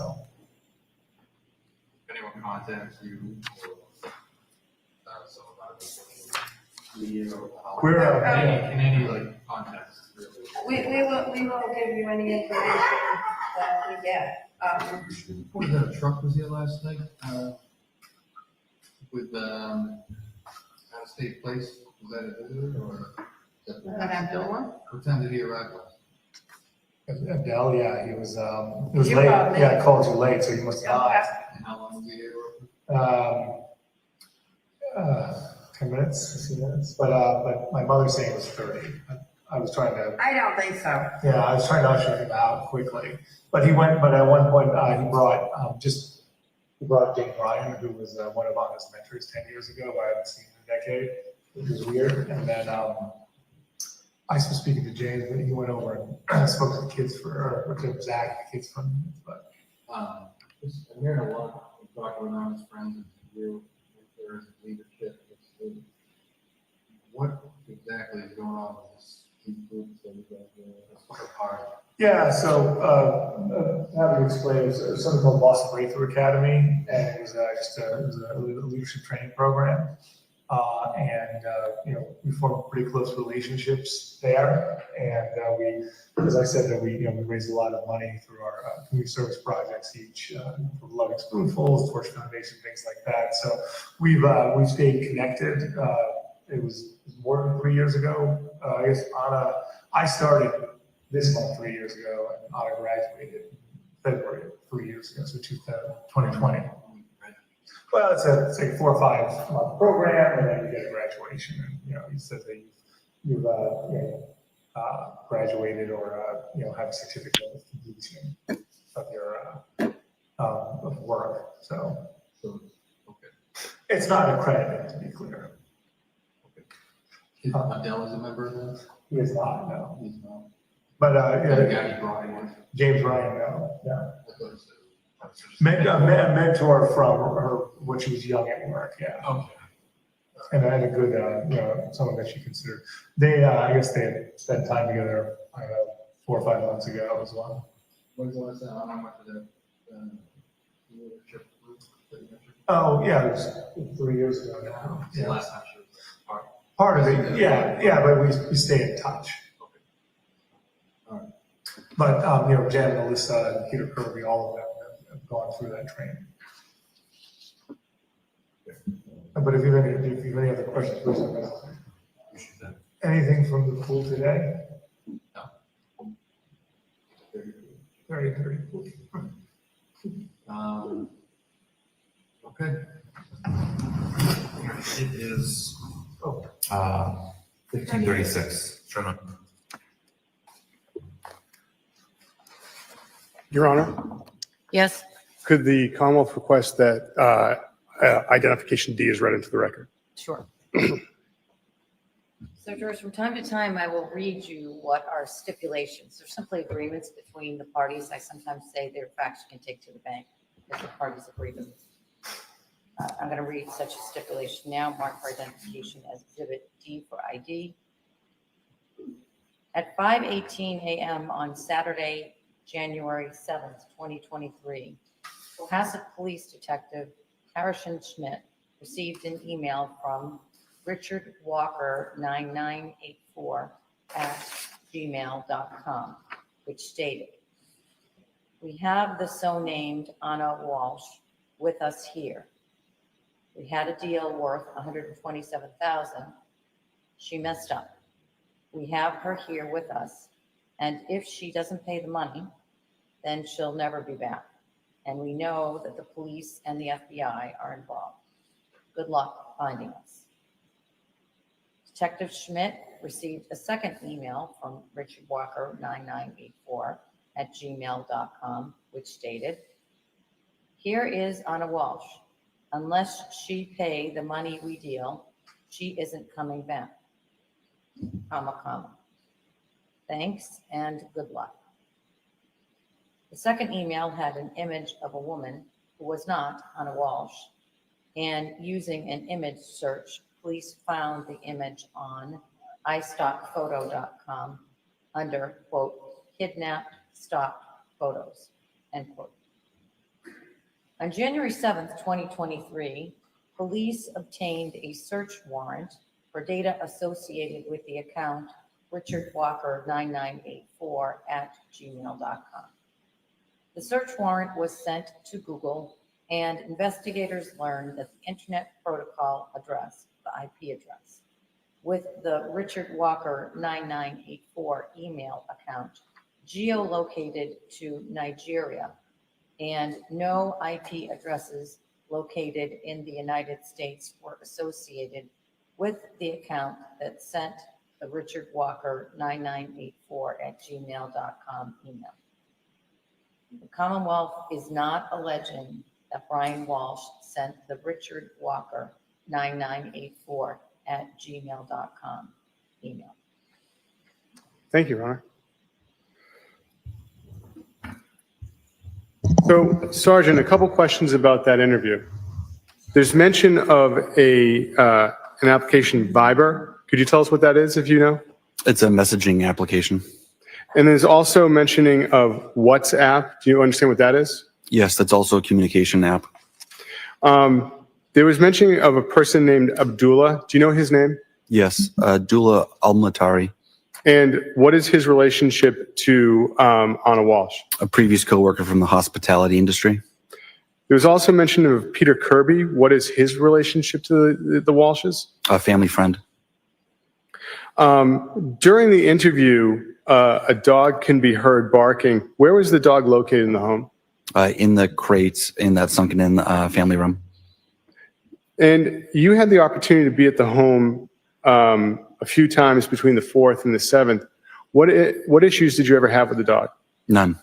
If anyone contacts you or some about it, We're, in any like context, really. We will give you any information that we get. What was that, a truck was here last night, with, out-of-state place, was that a visitor or? An Abdullah? What time did he arrive last? Abdel, yeah, he was, it was You late. called me. Yeah, I called you late, so you must have died. And how long was he here? 10 minutes, 15 minutes. But my mother's saying it was 30. I was trying to, I don't think so. yeah, I was trying to usher him out quickly. But at one point, he brought Dave Ryan, who was one of Anna's mentors 10 years ago, who I haven't seen in a decade, which was weird. And then I was speaking to James, but he went over and spoke to the kids or to Zach, the kids for minutes. But I'm hearing a lot of talking with Anna's friends and you, there's leadership. What exactly is going on with this? yeah, so how to explain, it was something called Boston Breakthrough Academy, and it was a leadership training program. We formed pretty close relationships there, and we, as I said, that we raised a lot of money through our community service projects, each from Loving Spoonfuls, Torch Foundation, things like that. So we've stayed connected. It was more than 3 years ago. I guess I started this month 3 years ago, and Anna graduated in February 3 years ago, so 2020. Well, it's a 4 or 5 month program, and then you get a graduation. And he says that you've graduated or have a certificate of completion of your of work. So okay, it's not accredited, to be clear. Adele is a member of that? He is not, no. He's not. But The guy Brian was? James Ryan, no, yeah. I thought he said. A mentor from her when she was young at work, yeah. Okay. And I had a good, someone that she considered. They, I guess they had spent time together, I don't know, 4 or 5 months ago as well. What was that? How much of that leadership group that you mentioned? Oh, yeah, it was 3 years ago now. The last time she was Part of it, yeah, but we stay in touch. Okay. All right. But, Jen, Alyssa, and Peter Kirby, all of them have gone through that training. But if you have any other questions, please. Anything from the pool today? No. Very cool. Okay. It is 15:36. Sherman. Your Honor, Yes, could the Commonwealth request that identification D is read into the record? sure. So, George, from time to time, I will read you what are stipulations. They're simply agreements between the parties. I sometimes say they're facts you can take to the bank if the parties agree to them. I'm going to read such a stipulation now, marked for identification as Exhibit D for ID. At 5:18 a.m. on Saturday, January 7th, 2023, Cohasset Police Detective Harrison Schmidt received an email from Richard Walker 9984 @gmail.com, which stated, "We have the so named Anna Walshe with us here. We had a deal worth $127,000. She messed up. We have her here with us, and if she doesn't pay the money, then she'll never be back. And we know that the police and the FBI are involved. Good luck finding us. Detective Schmidt received a second email from Richard Walker 9984@gmail.com, which stated, "Here is Anna Walsh. Unless she pay the money we deal, she isn't coming back, comma, comma. Thanks and good luck." The second email had an image of a woman who was not Anna Walsh, and using an image search, police found the image on iStockPhoto.com under, quote, "kidnapped stock photos," end quote. On January 7th, 2023, police obtained a search warrant for data associated with the account richardwalker9984@gmail.com. The search warrant was sent to Google, and investigators learned that the Internet Protocol address, the IP address, with the Richard Walker 9984 email account geolocated to Nigeria, and no IP addresses located in the United States were associated with the account that sent the Richard Walker 9984@gmail.com email. The Commonwealth is not alleging that Brian Walshe sent the Richard Walker 9984@gmail.com email. Thank you, Your Honor. So, Sergeant, a couple questions about that interview. There's mention of an application, Viber. Could you tell us what that is, if you know? It's a messaging application. And there's also mentioning of WhatsApp. Do you understand what that is? Yes, that's also a communication app. There was mentioning of a person named Abdullah. Do you know his name? Yes, Abdullah Al-Matari. And what is his relationship to Anna Walsh? A previous coworker from the hospitality industry. There was also mention of Peter Kirby. What is his relationship to the Walshes? A family friend. During the interview, a dog can be heard barking. Where was the dog located in the home? In the crates in that sunken-in family room. And you had the opportunity to be at the home a few times between the 4th and the 7th. What issues did you ever have with the dog? None.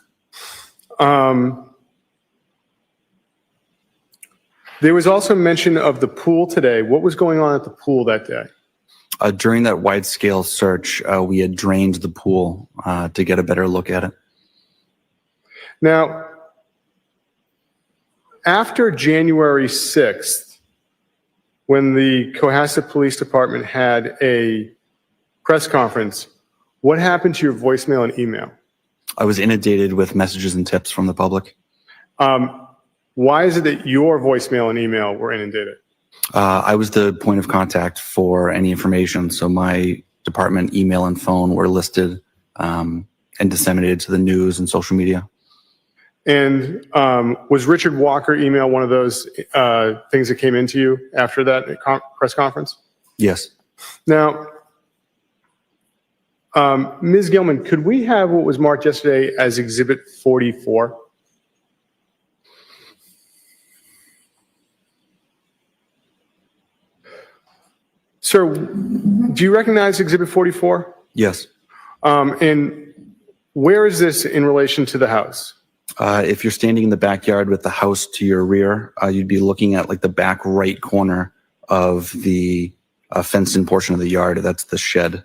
There was also mention of the pool today. What was going on at the pool that day? During that wide-scale search, we had drained the pool to get a better look at it. Now, after January 6th, when the Cohasset Police Department had a press conference, what happened to your voicemail and email? I was inundated with messages and tips from the public. Why is it that your voicemail and email were inundated? I was the point of contact for any information, so my department email and phone were listed and disseminated to the news and social media. And was Richard Walker email one of those things that came into you after that press conference? Yes. Now, Ms. Gilman, could we have what was marked yesterday as Exhibit 44? Sir, do you recognize Exhibit 44? Yes. And where is this in relation to the house? If you're standing in the backyard with the house to your rear, you'd be looking at like the back right corner of the fenced-in portion of the yard. That's the shed.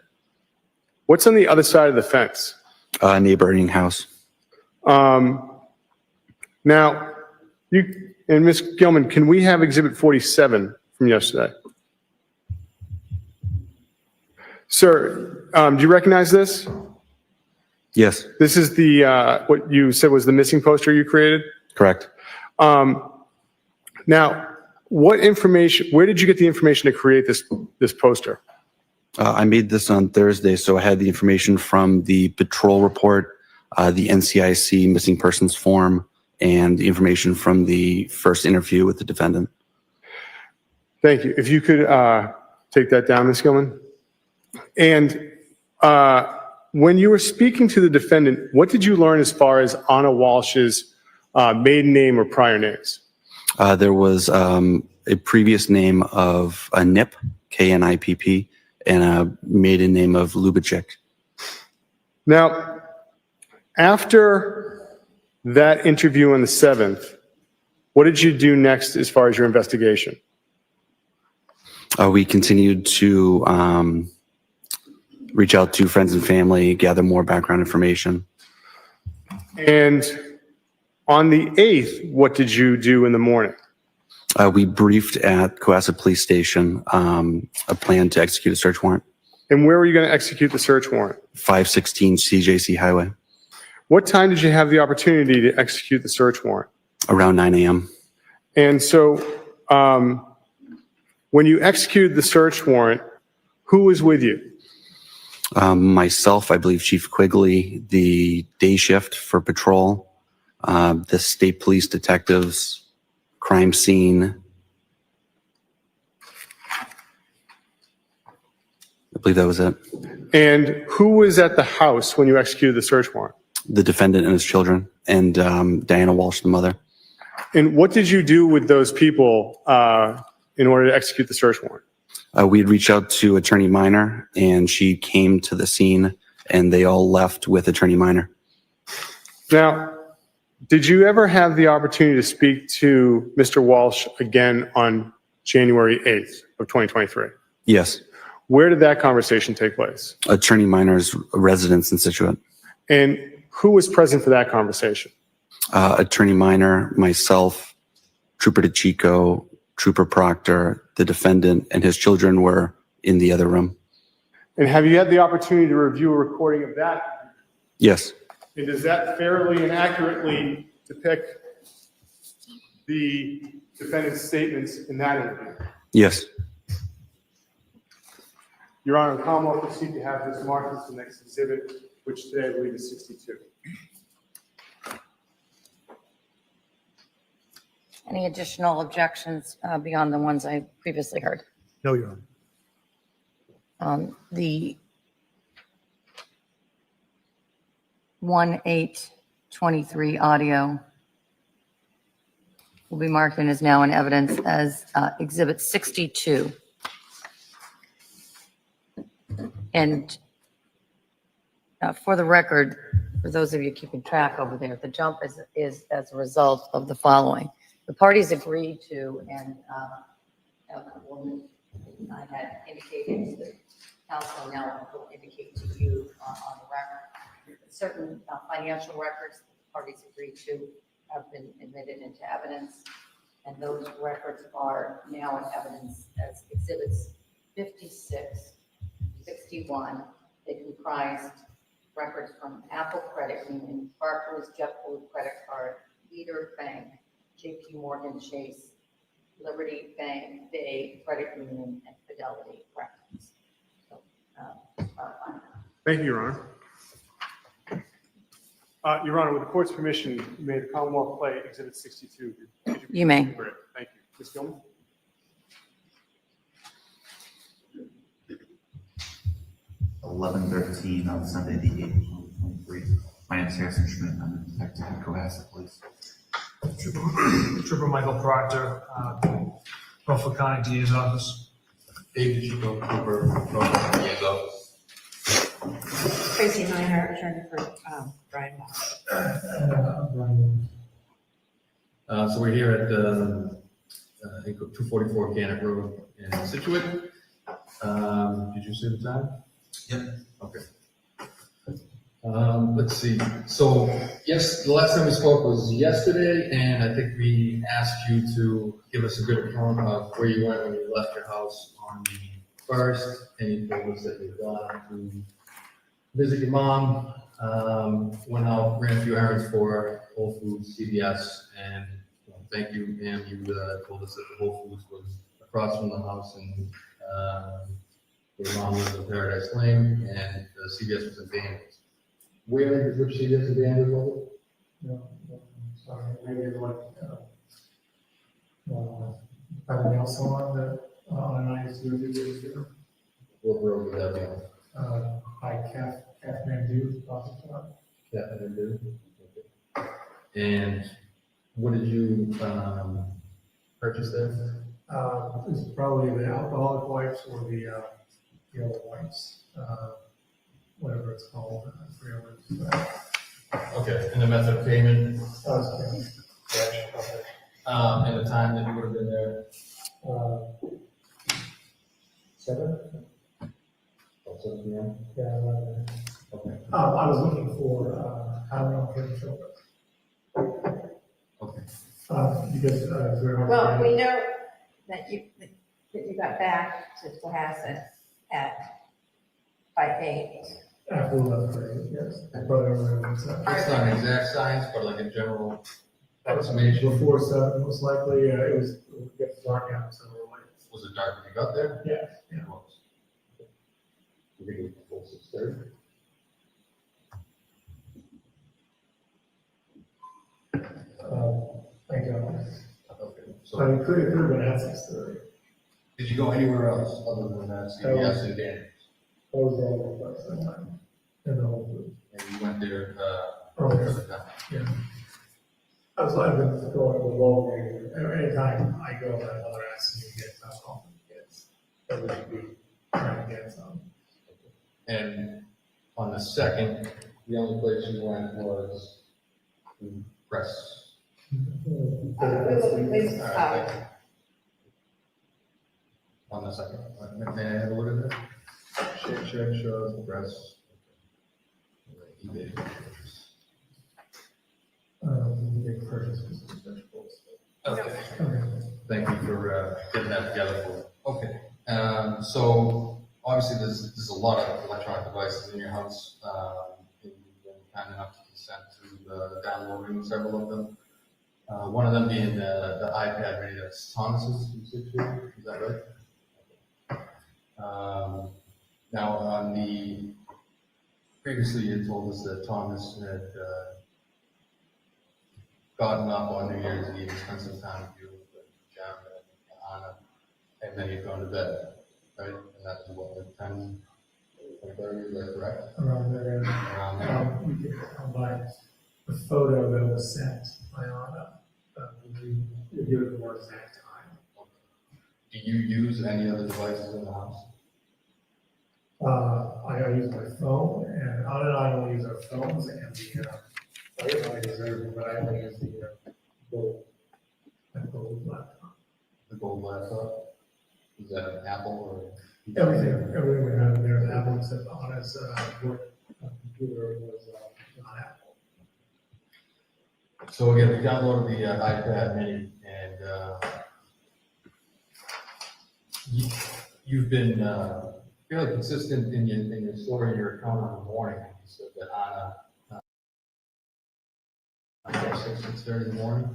What's on the other side of the fence? Neighboring house. Now, Ms. Gilman, can we have Exhibit 47 from yesterday? Sir, do you recognize this? Yes. This is the what you said was the missing poster you created? Correct. Now, what information? Where did you get the information to create this poster? I made this on Thursday, so I had the information from the patrol report, the NCIC missing persons form, and the information from the first interview with the defendant. Thank you. If you could take that down, Ms. Gilman. And when you were speaking to the defendant, what did you learn as far as Anna Walsh's maiden name or prior names? There was a previous name of a Nip, K-N-I-P-P, and a maiden name of Lubitschek. Now, after that interview on the 7th, what did you do next as far as your investigation? We continued to reach out to friends and family, gather more background information. And on the 8th, what did you do in the morning? We briefed at Cohasset Police Station a plan to execute a search warrant. And where were you going to execute the search warrant? 516 CJC Highway. What time did you have the opportunity to execute the search warrant? Around 9 a.m. And so when you executed the search warrant, who was with you? Myself, I believe Chief Quigley, the day shift for patrol, the state police detectives, crime scene. I believe that was it. And who was at the house when you executed the search warrant? The defendant and his children, and Diana Walsh, the mother. And what did you do with those people in order to execute the search warrant? We had reached out to Attorney Minor, and she came to the scene, and they all left with Attorney Minor. Now, did you ever have the opportunity to speak to Mr. Walsh again on January 8th of 2023? Yes. Where did that conversation take place? Attorney Minor's residence in Situate. And who was present for that conversation? Attorney Minor, myself, Trooper DeChico, Trooper Proctor, the defendant, and his children were in the other room. And have you had the opportunity to review a recording of that? Yes. And does that fairly and accurately depict the defendant's statements in that interview? Yes. Your Honor, the Commonwealth will proceed to have this marked as the next exhibit, which today I believe is 62. Any additional objections beyond the ones I previously heard? No, Your Honor. The 1/8/23 audio will be marked and is now in evidence as Exhibit 62. And for the record, for those of you keeping track over there, the jump is as a result of the following. The parties agreed to, and I had indicated to the council, now will indicate to you on the record, certain financial records the parties agreed to have been admitted into evidence, and those records are now in evidence as exhibits 56, 61. They comprised records from Apple Credit Union, Barclays JetBlue Credit Card, Leader Bank, JP Morgan Chase, Liberty Bank, Bay Credit Union, and Fidelity Records. So, Thank you, Your Honor. Your Honor, with the court's permission, may the Commonwealth play Exhibit 62? You may. Thank you. Ms. Gilman? (11:13) on Sunday, the 8th of 2023. My name is Harrison Schmidt. I'm a detective at Cohasset Police. Trooper Michael Proctor, Norfolk County DA's office. David Chico, Trooper, Norfolk County DA's office. Tracy Minor, attorney for Brian Walshe. So we're here at 244 Gannett Road in Situate. Did you see the time? Yep. Okay. Let's see. So yes, the last time we spoke was yesterday, and I think we asked you to give us a good account of where you went when you left your house on the 1st, and you told us that you'd gone to visit your mom, went out, ran a few errands for Whole Foods, CVS, and thank you, ma'am. You told us that the Whole Foods was across from the house, and your mom was in Paradise Lane, and the CVS was in Danvers. Where is which CVS in Danvers was it? No, sorry, maybe like by the nail salon that, on 92 What road would that be on? by Kathmandu, coffee shop. Kathmandu. And what did you, purchase there? It's probably the alcoholic wipes or the other wipes, whatever it's called. I forget what it's Okay, and the method of payment, cash. and the time that you would have been there? 7? About 7 p.m.? Yeah, 11. Okay. I was looking for, I don't know if it's over. Okay. Because, Well, we know that you got back to Cohasset by 8. after 11:30, yes. But It's not an exact science, but like a general approximation. Before 7, most likely, it gets dark out, so we're like. Was it dark when you got there? Yeah, yeah. It was. You think it was before 6:30? I don't. Okay. So So it could have been at 6:30. did you go anywhere else other than that? CVS and Danny's? That was the only place I went. And the whole group. And you went there, Oh, for yes. the time? Yeah. I've been going to Walgreens. Anytime I go, my mother asks me to get alcohol for the kids. That we should be trying to get some. And on the 2nd, the only place you went was the press. All right, thank you. On the 2nd, may I have a look at that? Shows the press. eBay purchase. Big purchases of vegetables. Okay. Thank you for getting that together for me. Okay. So obviously there's a lot of electronic devices in your house. You've been kind enough to consent to downloading several of them. One of them being the iPad mini that's Thomas's. Is that right? Now on the previously you had told us that Thomas had gotten up on New Year's Eve, spent some time with you, with Jim and Anna, and then you'd gone to bed, right? And that was what, like 10, 30, is that correct? Around there. Around there. We can combine the photo that was sent by Anna. We give it the more exact time. Do you use any other devices in the house? I use my phone, and Anna and I only use our phones and the, I don't know, I use everything, but I only use the gold laptop. The gold laptop? Is that an Apple or? Everything we have in there is Apple, except Anna's work computer was not Apple. So again, we downloaded the iPad mini, and you've been fairly consistent in your story, in your account in the morning. You said that Anna, 6:30 in the morning.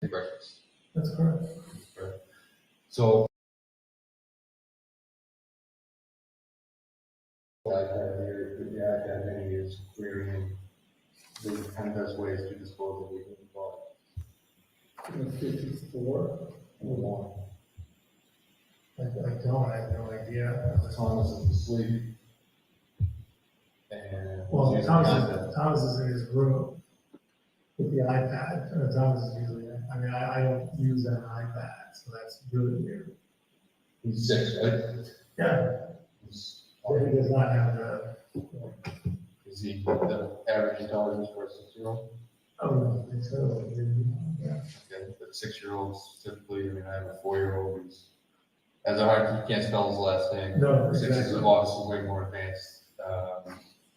Breakfast. That's correct. So the iPad mini is querying the 10 best ways to dispose of the human body. 54 or more. I don't, I have no idea. Thomas is asleep. And Well, he's using Thomas is in his room with the iPad. Thomas is usually, I mean, I don't use an iPad, so that's really weird. He's 6, right? Yeah. But he does not have the. Is he the average intelligence for a 6-year-old? Oh, no, I think so. Yeah. Okay, but 6-year-olds typically, I mean, I have a 4-year-old who's has a hard, he can't spell his last name. No, 6 is exactly. obviously way more advanced.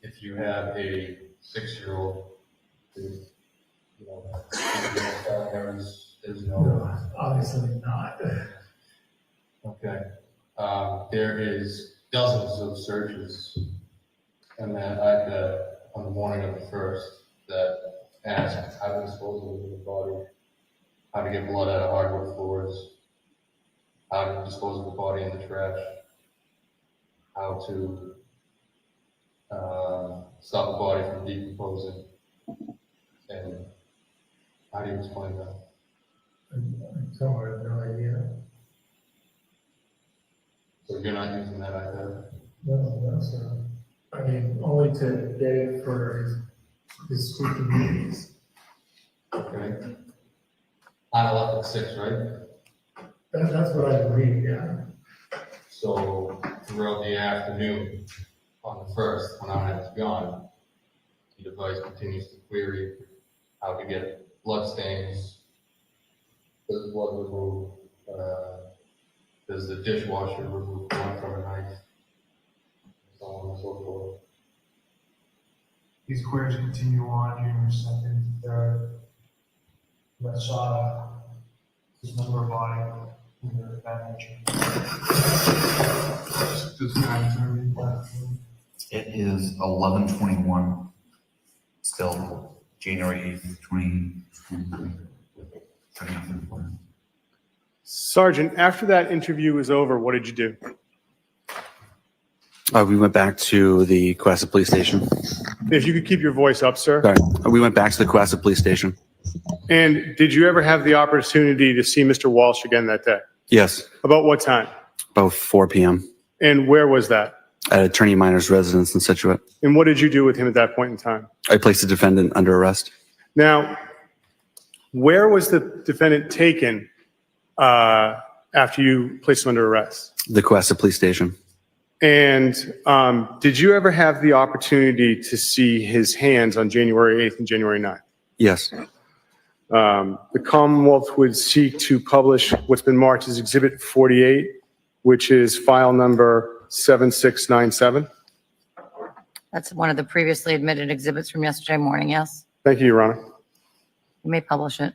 If you have a 6-year-old who, you know, spelling errors, there's No, obviously not. Okay. There is dozens of searches in that iPad on the morning of the 1st that ask how to dispose of the human body, how to get blood out of hardwood floors, how to dispose of the body in the trash, how to stop a body from decomposing, and How do you explain that? I don't have no idea. So you're not using that iPad? No, that's, I mean, only to get it for his speaking meetings. Okay. On 11/6, right? That's what I read, yeah. So throughout the afternoon on the 1st, when I was gone, the device continues to query how to get blood stains, does blood remove, does the dishwasher remove blood from a knife, so on and so forth. These queries continue on January 2nd, 3rd. Let's, his number of body, and that nature. Does that determine that? It is 11/21, still January 8th, 2023. Sergeant, after that interview was over, what did you do? We went back to the Cohasset Police Station. If you could keep your voice up, sir. Sorry. We went back to the Cohasset Police Station. And did you ever have the opportunity to see Mr. Walsh again that day? Yes, About what time? about 4 p.m. And where was that? at Attorney Minor's residence in Situate. And what did you do with him at that point in time? I placed the defendant under arrest. Now, where was the defendant taken after you placed him under arrest? The Cohasset Police Station. And did you ever have the opportunity to see his hands on January 8th and January 9th? Yes. The Commonwealth would seek to publish what's been marked as Exhibit 48, which is file number 7697. That's one of the previously admitted exhibits from yesterday morning, yes? Thank you, Your Honor. You may publish it.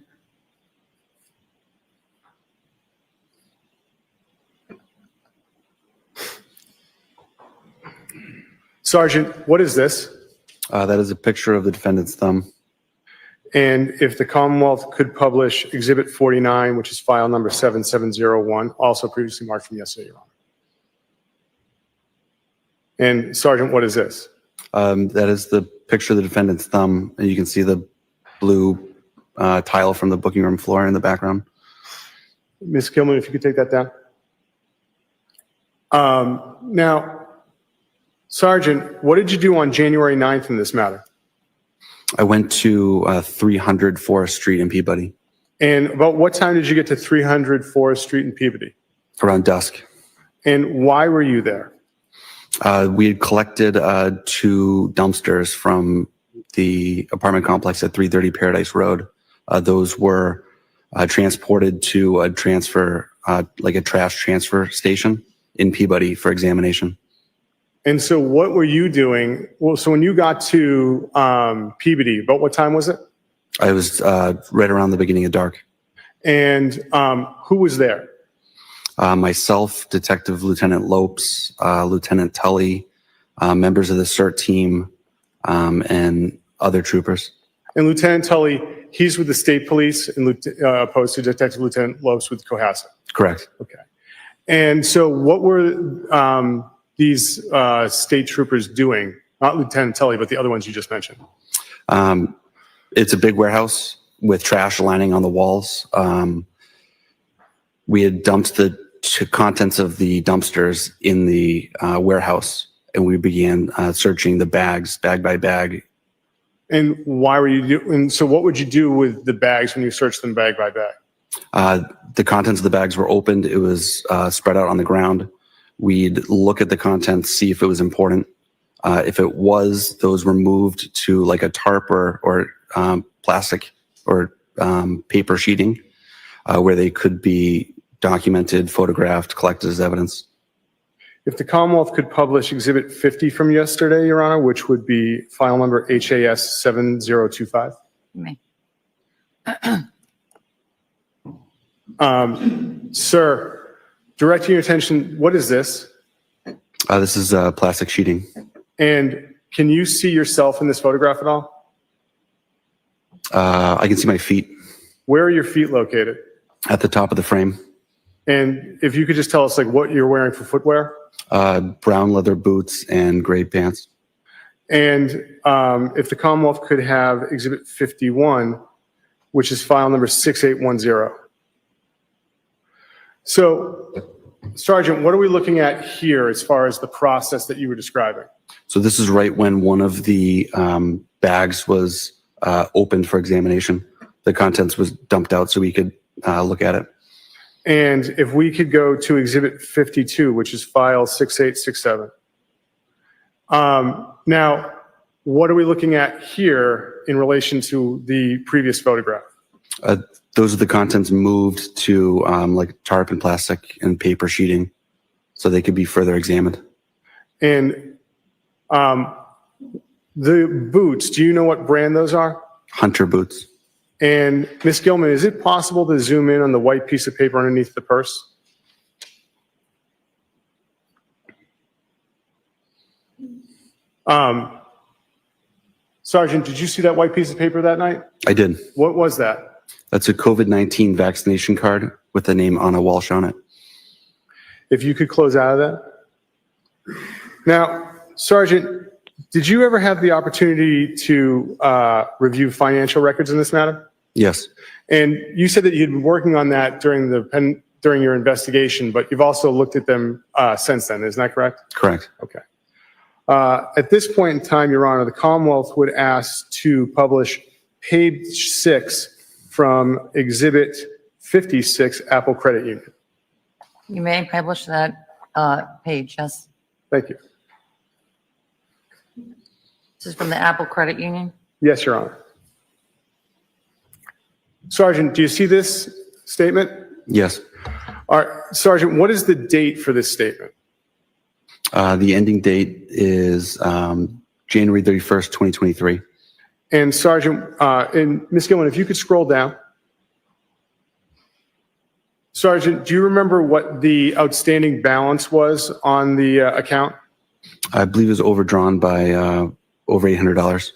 Sergeant, what is this? That is a picture of the defendant's thumb. And if the Commonwealth could publish Exhibit 49, which is file number 7701, also previously marked from yesterday, Your Honor. And Sergeant, what is this? That is the picture of the defendant's thumb, and you can see the blue tile from the booking room floor in the background. Ms. Kilman, if you could take that down. Now, Sergeant, what did you do on January 9th in this matter? I went to 300 Forest Street in Peabody. And about what time did you get to 300 Forest Street in Peabody? Around dusk. And why were you there? We had collected 2 dumpsters from the apartment complex at 330 Paradise Road. Those were transported to a transfer, like a trash transfer station in Peabody for examination. And so what were you doing? Well, so when you got to Peabody, about what time was it? I was right around the beginning of dark. And who was there? Myself, Detective Lieutenant Lopes, Lieutenant Tully, members of the CERT team, and other troopers. And Lieutenant Tully, he's with the state police and opposed to Detective Lieutenant Lopes with Cohasset. Correct. Okay. And so what were these state troopers doing? Not Lieutenant Tully, but the other ones you just mentioned. It's a big warehouse with trash lining on the walls. We had dumped the contents of the dumpsters in the warehouse, and we began searching the bags, bag by bag. And why were you doing? So what would you do with the bags when you searched them bag by bag? The contents of the bags were opened. It was spread out on the ground. We'd look at the contents, see if it was important. If it was, those were moved to like a tarp or plastic or paper sheeting where they could be documented, photographed, collected as evidence. If the Commonwealth could publish Exhibit 50 from yesterday, Your Honor, which would be file number HAS 7025. You may. Sir, directing your attention, what is this? This is plastic sheeting. And can you see yourself in this photograph at all? I can see my feet. Where are your feet located? At the top of the frame. And if you could just tell us like what you're wearing for footwear? Brown leather boots and gray pants. And if the Commonwealth could have Exhibit 51, which is file number 6810. So, Sergeant, what are we looking at here as far as the process that you were describing? So this is right when one of the bags was opened for examination. The contents was dumped out so we could look at it. And if we could go to Exhibit 52, which is file 6867. Now, what are we looking at here in relation to the previous photograph? Those are the contents moved to like tarp and plastic and paper sheeting so they could be further examined. And the boots, do you know what brand those are? Hunter boots. And Ms. Gilman, is it possible to zoom in on the white piece of paper underneath the purse? Sergeant, did you see that white piece of paper that night? I did. What was that? That's a COVID-19 vaccination card with the name Brian Walshe on it. If you could close out of that. Now, Sergeant, did you ever have the opportunity to review financial records in this matter? Yes. And you said that you'd been working on that during your investigation, but you've also looked at them since then. Isn't that correct? Correct. Okay. At this point in time, Your Honor, the Commonwealth would ask to publish page 6 from Exhibit 56, Apple Credit Union. You may publish that page, yes. Thank you. This is from the Apple Credit Union. Yes, Your Honor. Sergeant, do you see this statement? Yes. All right, Sergeant, what is the date for this statement? The ending date is January 31st, 2023. And Sergeant, and Ms. Gilman, if you could scroll down. Sergeant, do you remember what the outstanding balance was on the account? I believe it was overdrawn by over $800.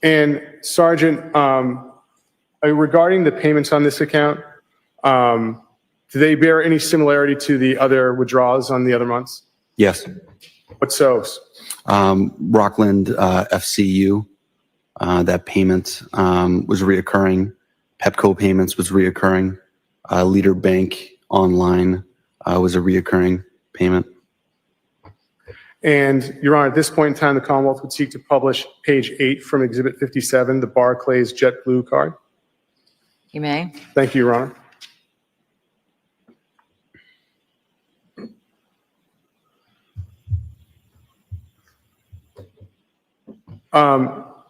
And Sergeant, regarding the payments on this account, do they bear any similarity to the other withdrawals on the other months? Yes. What's those? Rockland FCU, that payment was reoccurring. Pepco payments was reoccurring. Leader Bank Online was a reoccurring payment. And Your Honor, at this point in time, the Commonwealth would seek to publish page 8 from Exhibit 57, the Barclays JetBlue card. You may. Thank you, Your Honor.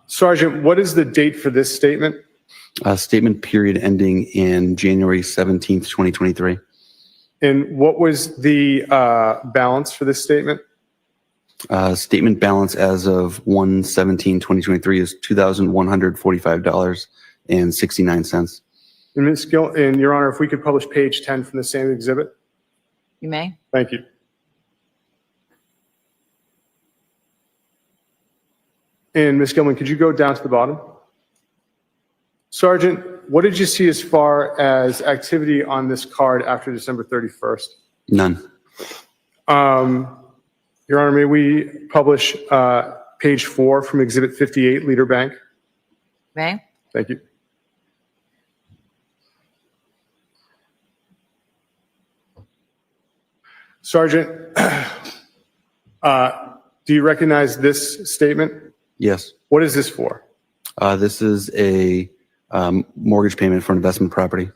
Sergeant, what is the date for this statement? Statement period ending in January 17th, 2023. And what was the balance for this statement? Statement balance as of 1/17/2023 is $2,145.69. And Ms. Gill, and Your Honor, if we could publish page 10 from the same exhibit? You may. Thank you. And Ms. Gilman, could you go down to the bottom? Sergeant, what did you see as far as activity on this card after December 31st? None. Your Honor, may we publish page 4 from Exhibit 58, Leader Bank? May. Thank you. Sergeant, do you recognize this statement? Yes. What is this for? This is a mortgage payment for investment property.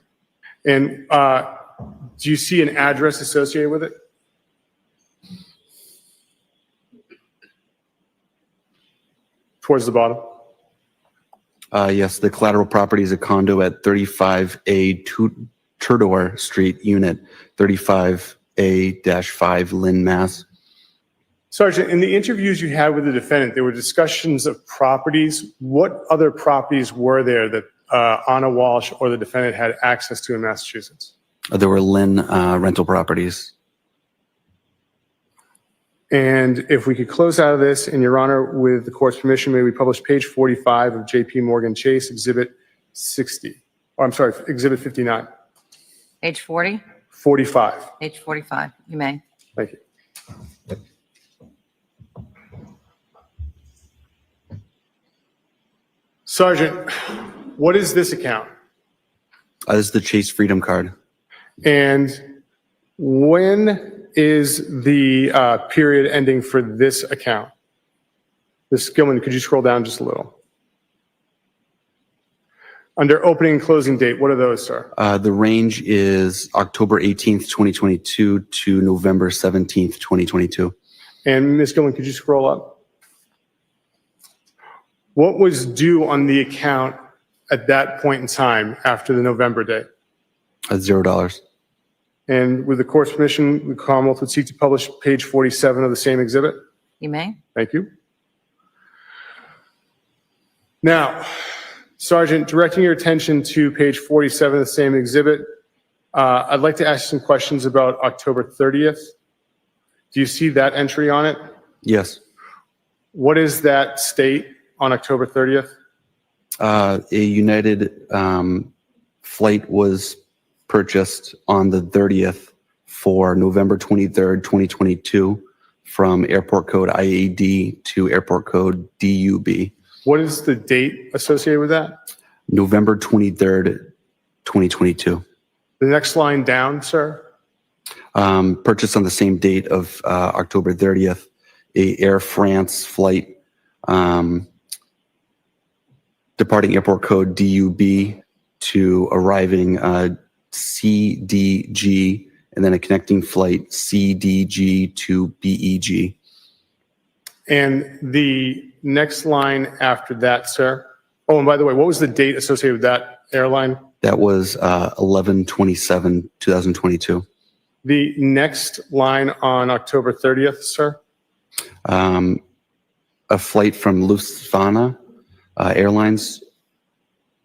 And do you see an address associated with it? Towards the bottom. Yes, the collateral property is a condo at 35A Tudor Street, Unit 35A-5, Lynn, Mass. Sergeant, in the interviews you had with the defendant, there were discussions of properties. What other properties were there that Anna Walsh or the defendant had access to in Massachusetts? There were Lynn rental properties. And if we could close out of this, in Your Honor, with the court's permission, may we publish page 45 of JP Morgan Chase, Exhibit 60. Oh, I'm sorry, Exhibit 59. Page 40? 45. Page 45. You may. Thank you. Sergeant, what is this account? This is the Chase Freedom Card. And when is the period ending for this account? Ms. Gilman, could you scroll down just a little? Under opening and closing date, what are those, sir? The range is October 18th, 2022 to November 17th, 2022. And Ms. Gilman, could you scroll up? What was due on the account at that point in time after the November date? $0. And with the court's permission, the Commonwealth would seek to publish page 47 of the same exhibit. You may. Thank you. Now, Sergeant, directing your attention to page 47 of the same exhibit, I'd like to ask you some questions about October 30th. Do you see that entry on it? Yes. What is that state on October 30th? A United flight was purchased on the 30th for November 23rd, 2022 from airport code IAD to airport code DUB. What is the date associated with that? November 23rd, 2022. The next line down, sir? Purchased on the same date of October 30th, a Air France flight departing airport code DUB to arriving CDG, and then a connecting flight CDG to BEG. And the next line after that, sir? Oh, and by the way, what was the date associated with that airline? That was 11/27/2022. The next line on October 30th, sir? A flight from Lufthansa Airlines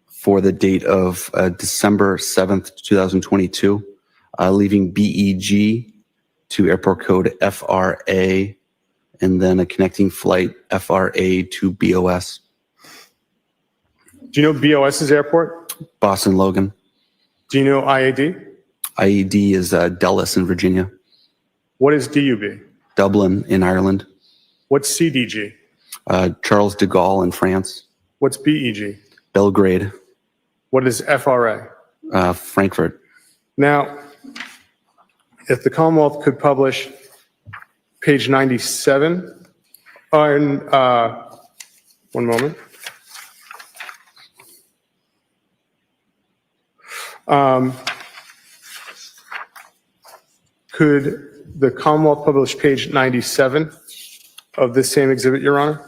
for the date of December 7th, 2022, leaving BEG to airport code FRA, and then a connecting flight FRA to BOS. Do you know BOS's airport? Boston Logan. Do you know IAD? IAD is Dulles in Virginia. What is DUB? Dublin in Ireland. What's CDG? Charles de Gaulle in France. What's BEG? Belgrade. What is FRA? Frankfurt. Now, if the Commonwealth could publish page 97 on, one moment. Could the Commonwealth publish page 97 of this same exhibit, Your Honor?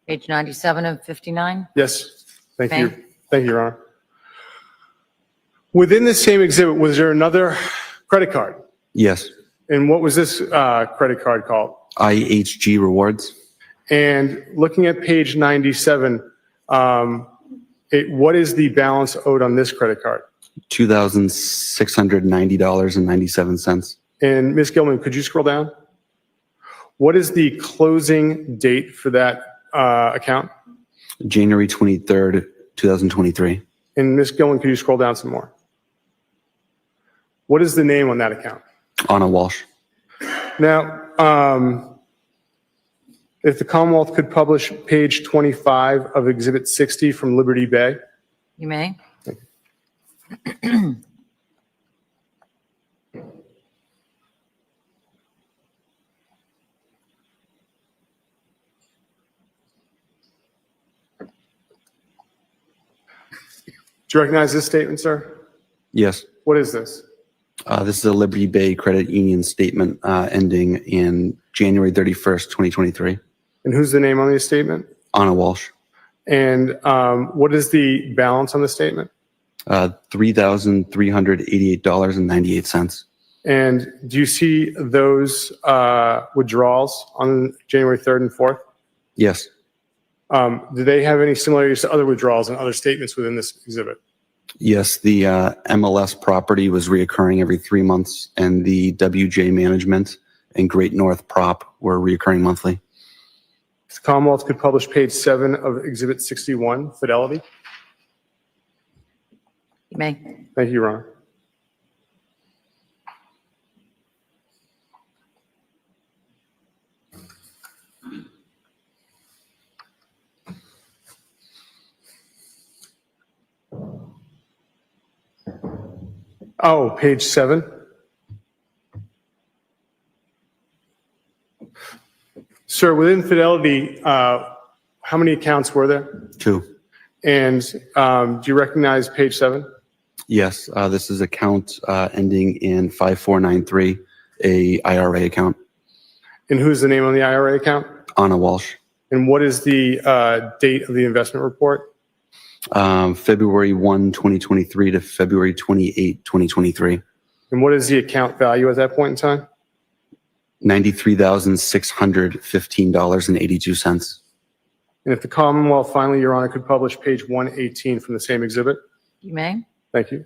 Page 97 of 59. Yes, thank May. you. Thank you, Your Honor. Within this same exhibit, was there another credit card? Yes. And what was this credit card called? IHG Rewards. And looking at page 97, what is the balance owed on this credit card? $2,690.97. And Ms. Gilman, could you scroll down? What is the closing date for that account? January 23rd, 2023. And Ms. Gilman, could you scroll down some more? What is the name on that account? Anna Walsh. Now, if the Commonwealth could publish page 25 of Exhibit 60 from Liberty Bay. You may. Do you recognize this statement, sir? Yes. What is this? This is a Liberty Bay Credit Union statement ending in January 31st, 2023. And who's the name on the statement? Anna Walsh. And what is the balance on the statement? $3,388.98. And do you see those withdrawals on January 3rd and 4th? Yes. Do they have any similarities to other withdrawals and other statements within this exhibit? Yes, the MLS property was reoccurring every 3 months, and the WJ Management and Great North Prop were reoccurring monthly. The Commonwealth could publish page 7 of Exhibit 61, Fidelity. You may. Thank you, Your Honor. Oh, page 7. Sir, within Fidelity, how many accounts were there? 2. And do you recognize page 7? Yes, this is account ending in 5493, a IRA account. And who's the name on the IRA account? Anna Walsh. And what is the date of the investment report? February 1, 2023 to February 28, 2023. And what is the account value at that point in time? $93,615.82. And if the Commonwealth finally, Your Honor, could publish page 118 from the same exhibit? You may. Thank you.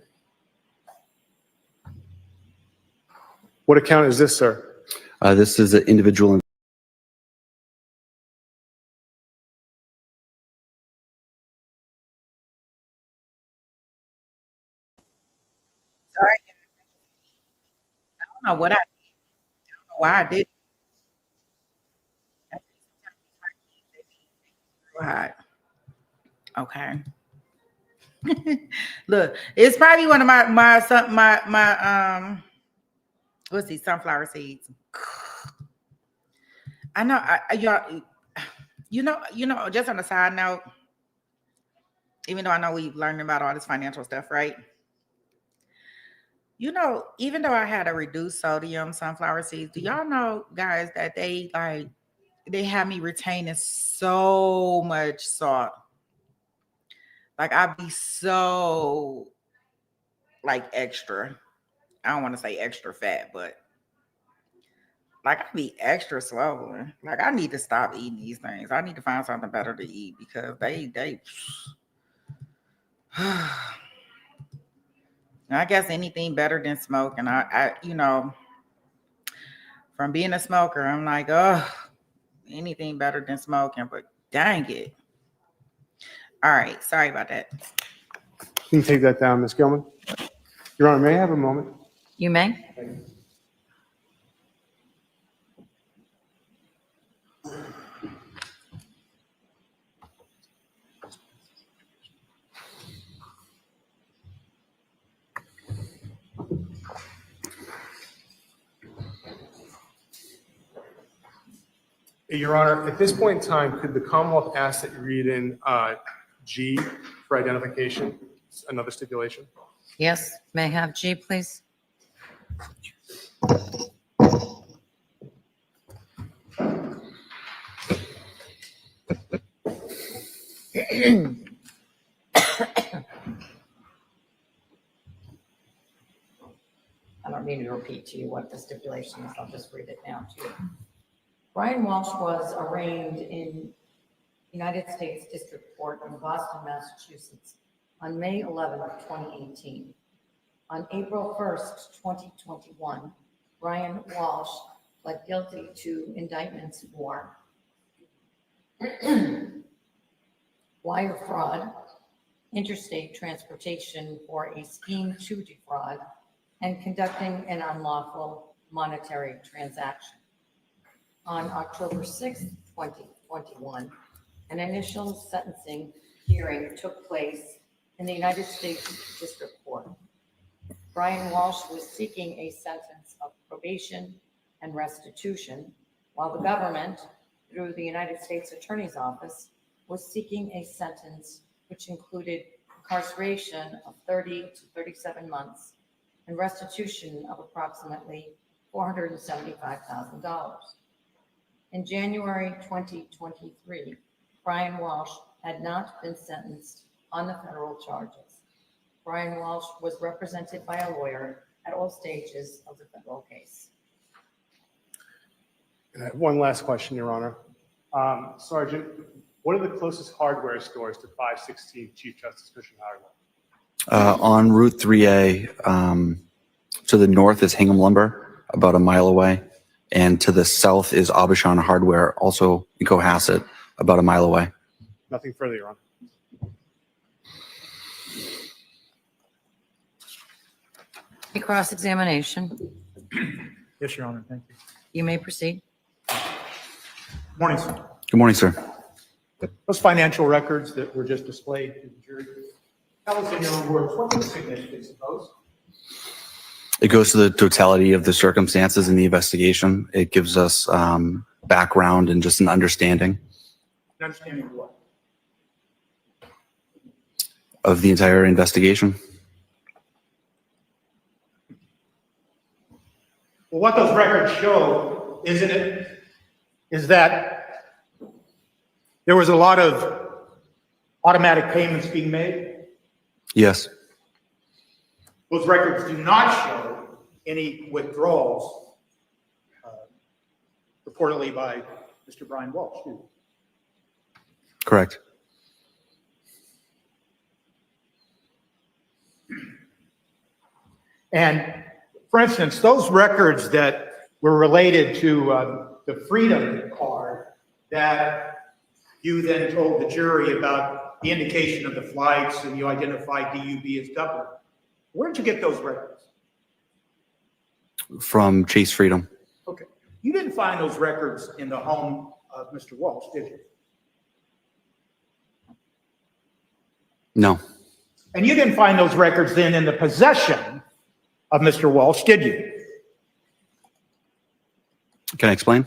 What account is this, sir? This is an individual. Sorry. I don't know what I did. I don't know why I did. Right. Okay. Look, it's probably one of my what's these sunflower seeds. I know y'all, you know, just on a side note, even though I know we've learned about all this financial stuff, right? You know, even though I had a reduced sodium sunflower seeds, do y'all know, guys, that they have me retaining so much salt? Like I'd be so like extra. I don't want to say extra fat, but like I'd be extra swollen. Like I need to stop eating these things. I need to find something better to eat because they I guess anything better than smoking. I you know, from being a smoker, I'm like, oh, anything better than smoking, but dang it. All right, sorry about that. You can take that down, Ms. Gilman. Your Honor, may I have a moment? You may. Thank you. Your Honor, at this point in time, could the Commonwealth ask that you read in G for identification, another stipulation? Yes, may I have G, please? I don't need to repeat to you what the stipulation is. I'll just read it now to you. Brian Walshe was arraigned in United States District Court in Boston, Massachusetts on May 11, 2018. On April 1st, 2021, Brian Walshe pled guilty to indictments for wire fraud, interstate transportation for a scheme to defraud, and conducting an unlawful monetary transaction. On October 6, 2021, an initial sentencing hearing took place in the United States District Court. Brian Walshe was seeking a sentence of probation and restitution, while the government, through the United States Attorney's Office, was seeking a sentence which included incarceration of 30 to 37 months and restitution of approximately $475,000. In January 2023, Brian Walshe had not been sentenced on the federal charges. Brian Walshe was represented by a lawyer at all stages of the federal case. And I have one last question, Your Honor. Sergeant, what are the closest hardware stores to 516 Chief Justice Cushing Highway? On Route 3A, to the north is Hingham Lumber, about a mile away. And to the south is Abishan Hardware, also in Cohasset, about a mile away. Nothing further, Your Honor. Cross-examination. Yes, Your Honor, thank you. You may proceed. Morning, sir. Good morning, sir. Those financial records that were just displayed to the jury, tell us in your own words, what was the significance of those? It goes to the totality of the circumstances in the investigation. It gives us background and just an understanding An understanding of what? of the entire investigation. Well, what those records show, isn't it, is that there was a lot of automatic payments being made. Yes, Those records do not show any withdrawals reportedly by Mr. Brian Walshe, do they? correct. And for instance, those records that were related to the Freedom card that you then told the jury about the indication of the flights and you identified DUB as Dublin, where did you get those records? From Chase Freedom. Okay. You didn't find those records in the home of Mr. Walshe, did you? No, And you didn't find those records then in the possession of Mr. Walshe, did you? can I explain?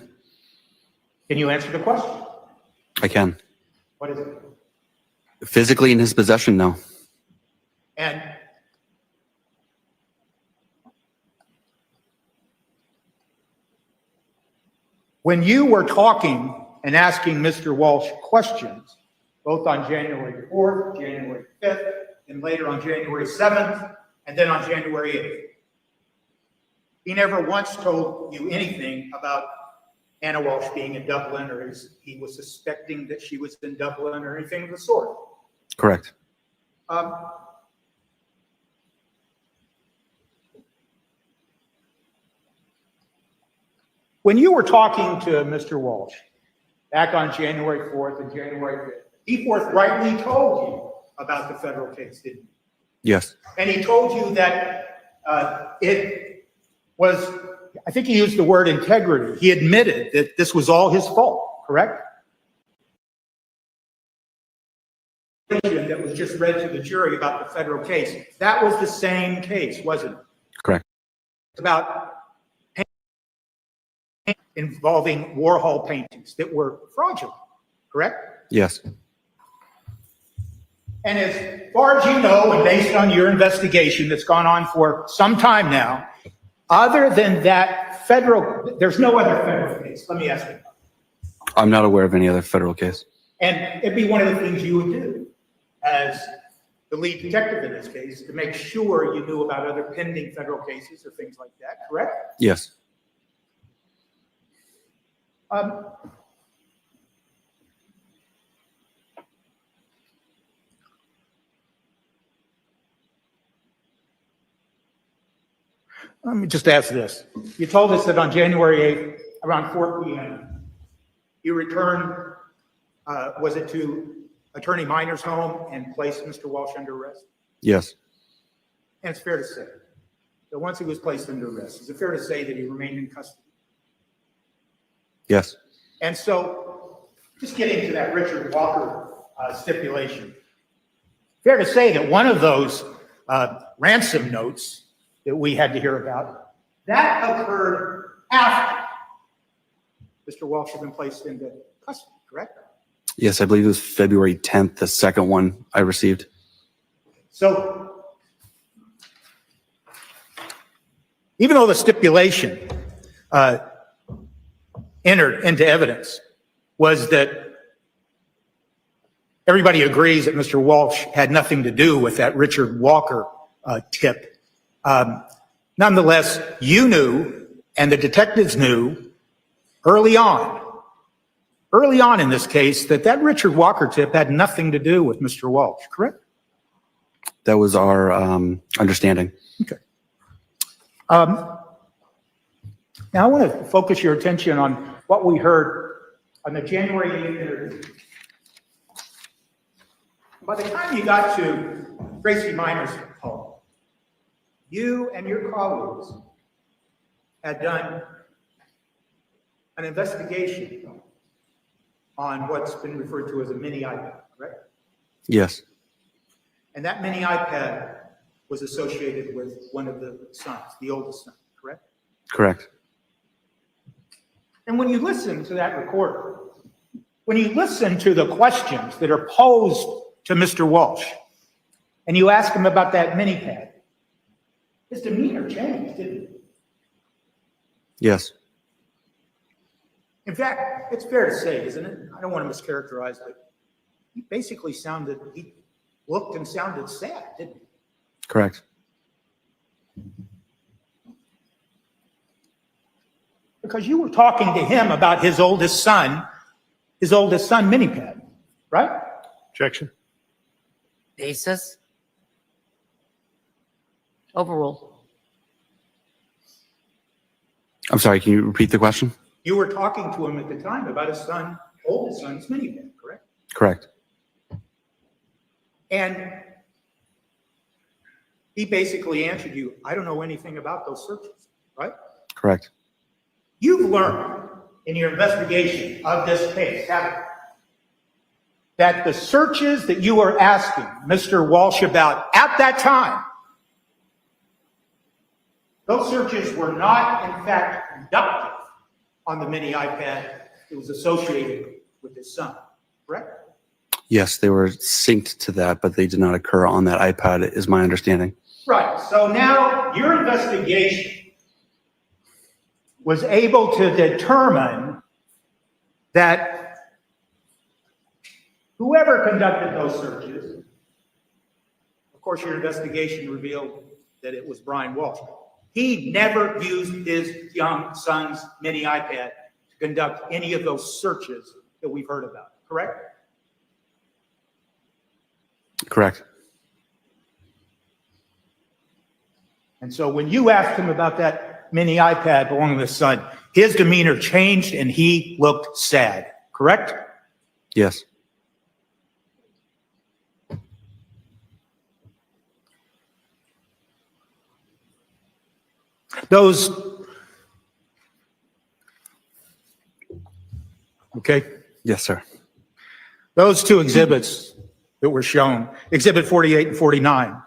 Can you answer the question? I can. What is it? Physically in his possession, no. And when you were talking and asking Mr. Walshe questions, both on January 4th, January 5th, and later on January 7th, and then on January 8th, he never once told you anything about Anna Walshe being in Dublin, or he was suspecting that she was in Dublin, or anything of the sort. Correct. When you were talking to Mr. Walshe back on January 4th and January 5th, he forthrightly told you about the federal case, didn't he? Yes, And he told you that it was, I think he used the word integrity. He admitted that this was all his fault, correct? That was just read to the jury about the federal case. That was the same case, wasn't it? correct. About involving Warhol paintings that were fraudulent, correct? Yes, And as far as you know, and based on your investigation that's gone on for some time now, other than that federal, there's no other federal case. Let me ask you. I'm not aware of any other federal case. And it'd be one of the things you would do as the lead detective in this case to make sure you knew about other pending federal cases or things like that, correct? Yes, Let me just ask this. You told us that on January 8th, around 4 p.m., you returned, was it to Attorney Minor's home and placed Mr. Walshe under arrest? yes, And it's fair to say that once he was placed under arrest, is it fair to say that he remained in custody? yes, And so, just getting to that Richard Walker stipulation, fair to say that one of those ransom notes that we had to hear about, that occurred after Mr. Walshe had been placed into custody, correct? yes. I believe it was February 10th, the second one I received. So, even though the stipulation entered into evidence was that everybody agrees that Mr. Walshe had nothing to do with that Richard Walker tip, nonetheless, you knew and the detectives knew early on in this case, that Richard Walker tip had nothing to do with Mr. Walshe, correct? That was our understanding. Okay. Now I want to focus your attention on what we heard on the January 8th interview. By the time you got to Tracy Minor's home, you and your colleagues had done an investigation on what's been referred to as a mini iPad, correct? Yes, And that mini iPad was associated with one of the sons, the oldest son, correct? Correct. And when you listen to that recording, when you listen to the questions that are posed to Mr. Walsh, and you ask him about that mini pad, his demeanor changed, didn't it? Yes. In fact, it's fair to say, isn't it? I don't want to mischaracterize, but he looked and sounded sad, didn't he? Correct. Because you were talking to him about his oldest son mini pad, right? Objection. Basis? Overruled. I'm sorry, can you repeat the question? You were talking to him at the time about his oldest son's mini pad, correct? Correct. And he basically answered you, I don't know anything about those searches, right? Correct. You've learned in your investigation of this case, haven't you, that the searches that you were asking Mr. Walsh about at that time, those searches were not, in fact, conducted on the mini iPad that was associated with his son, correct? Yes, they were synced to that, but they did not occur on that iPad, is my understanding. Right. So now your investigation was able to determine that whoever conducted those searches, of course, your investigation revealed that it was Brian Walshe. He never used his young son's mini iPad to conduct any of those searches that we've heard about, correct? Correct. And so when you asked him about that mini iPad belonging to his son, his demeanor changed and he looked sad, correct? Yes. Those, okay? Yes, sir. Those two exhibits that were shown, Exhibit 48 and 49,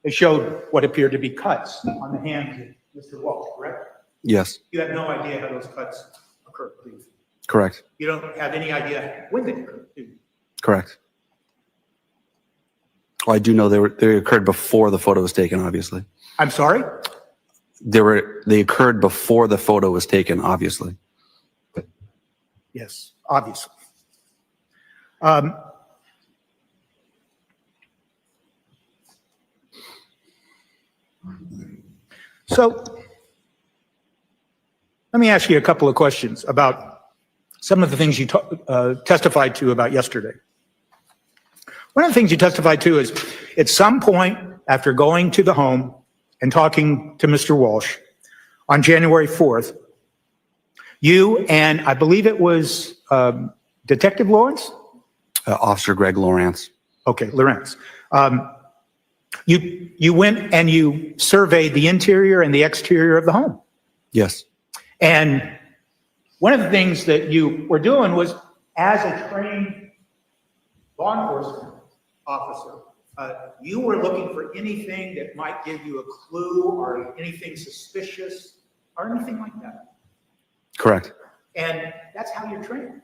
they showed what appeared to be cuts on the hands of Mr. Walsh, correct? Yes. You have no idea how those cuts occurred, please. Correct. You don't have any idea when they occurred, do you? Correct. Well, I do know they occurred before the photo was taken, obviously. I'm sorry? They occurred before the photo was taken, obviously. Yes, obviously. So let me ask you a couple of questions about some of the things you testified to about yesterday. One of the things you testified to is at some point after going to the home and talking to Mr. Walsh on January 4th, you and I believe it was Detective Lawrence? Officer Greg Lawrence. Okay, Lawrence. You went and you surveyed the interior and the exterior of the home. Yes. And one of the things that you were doing was, as a trained law enforcement officer, you were looking for anything that might give you a clue or anything suspicious or anything like that. Correct. And that's how you're trained.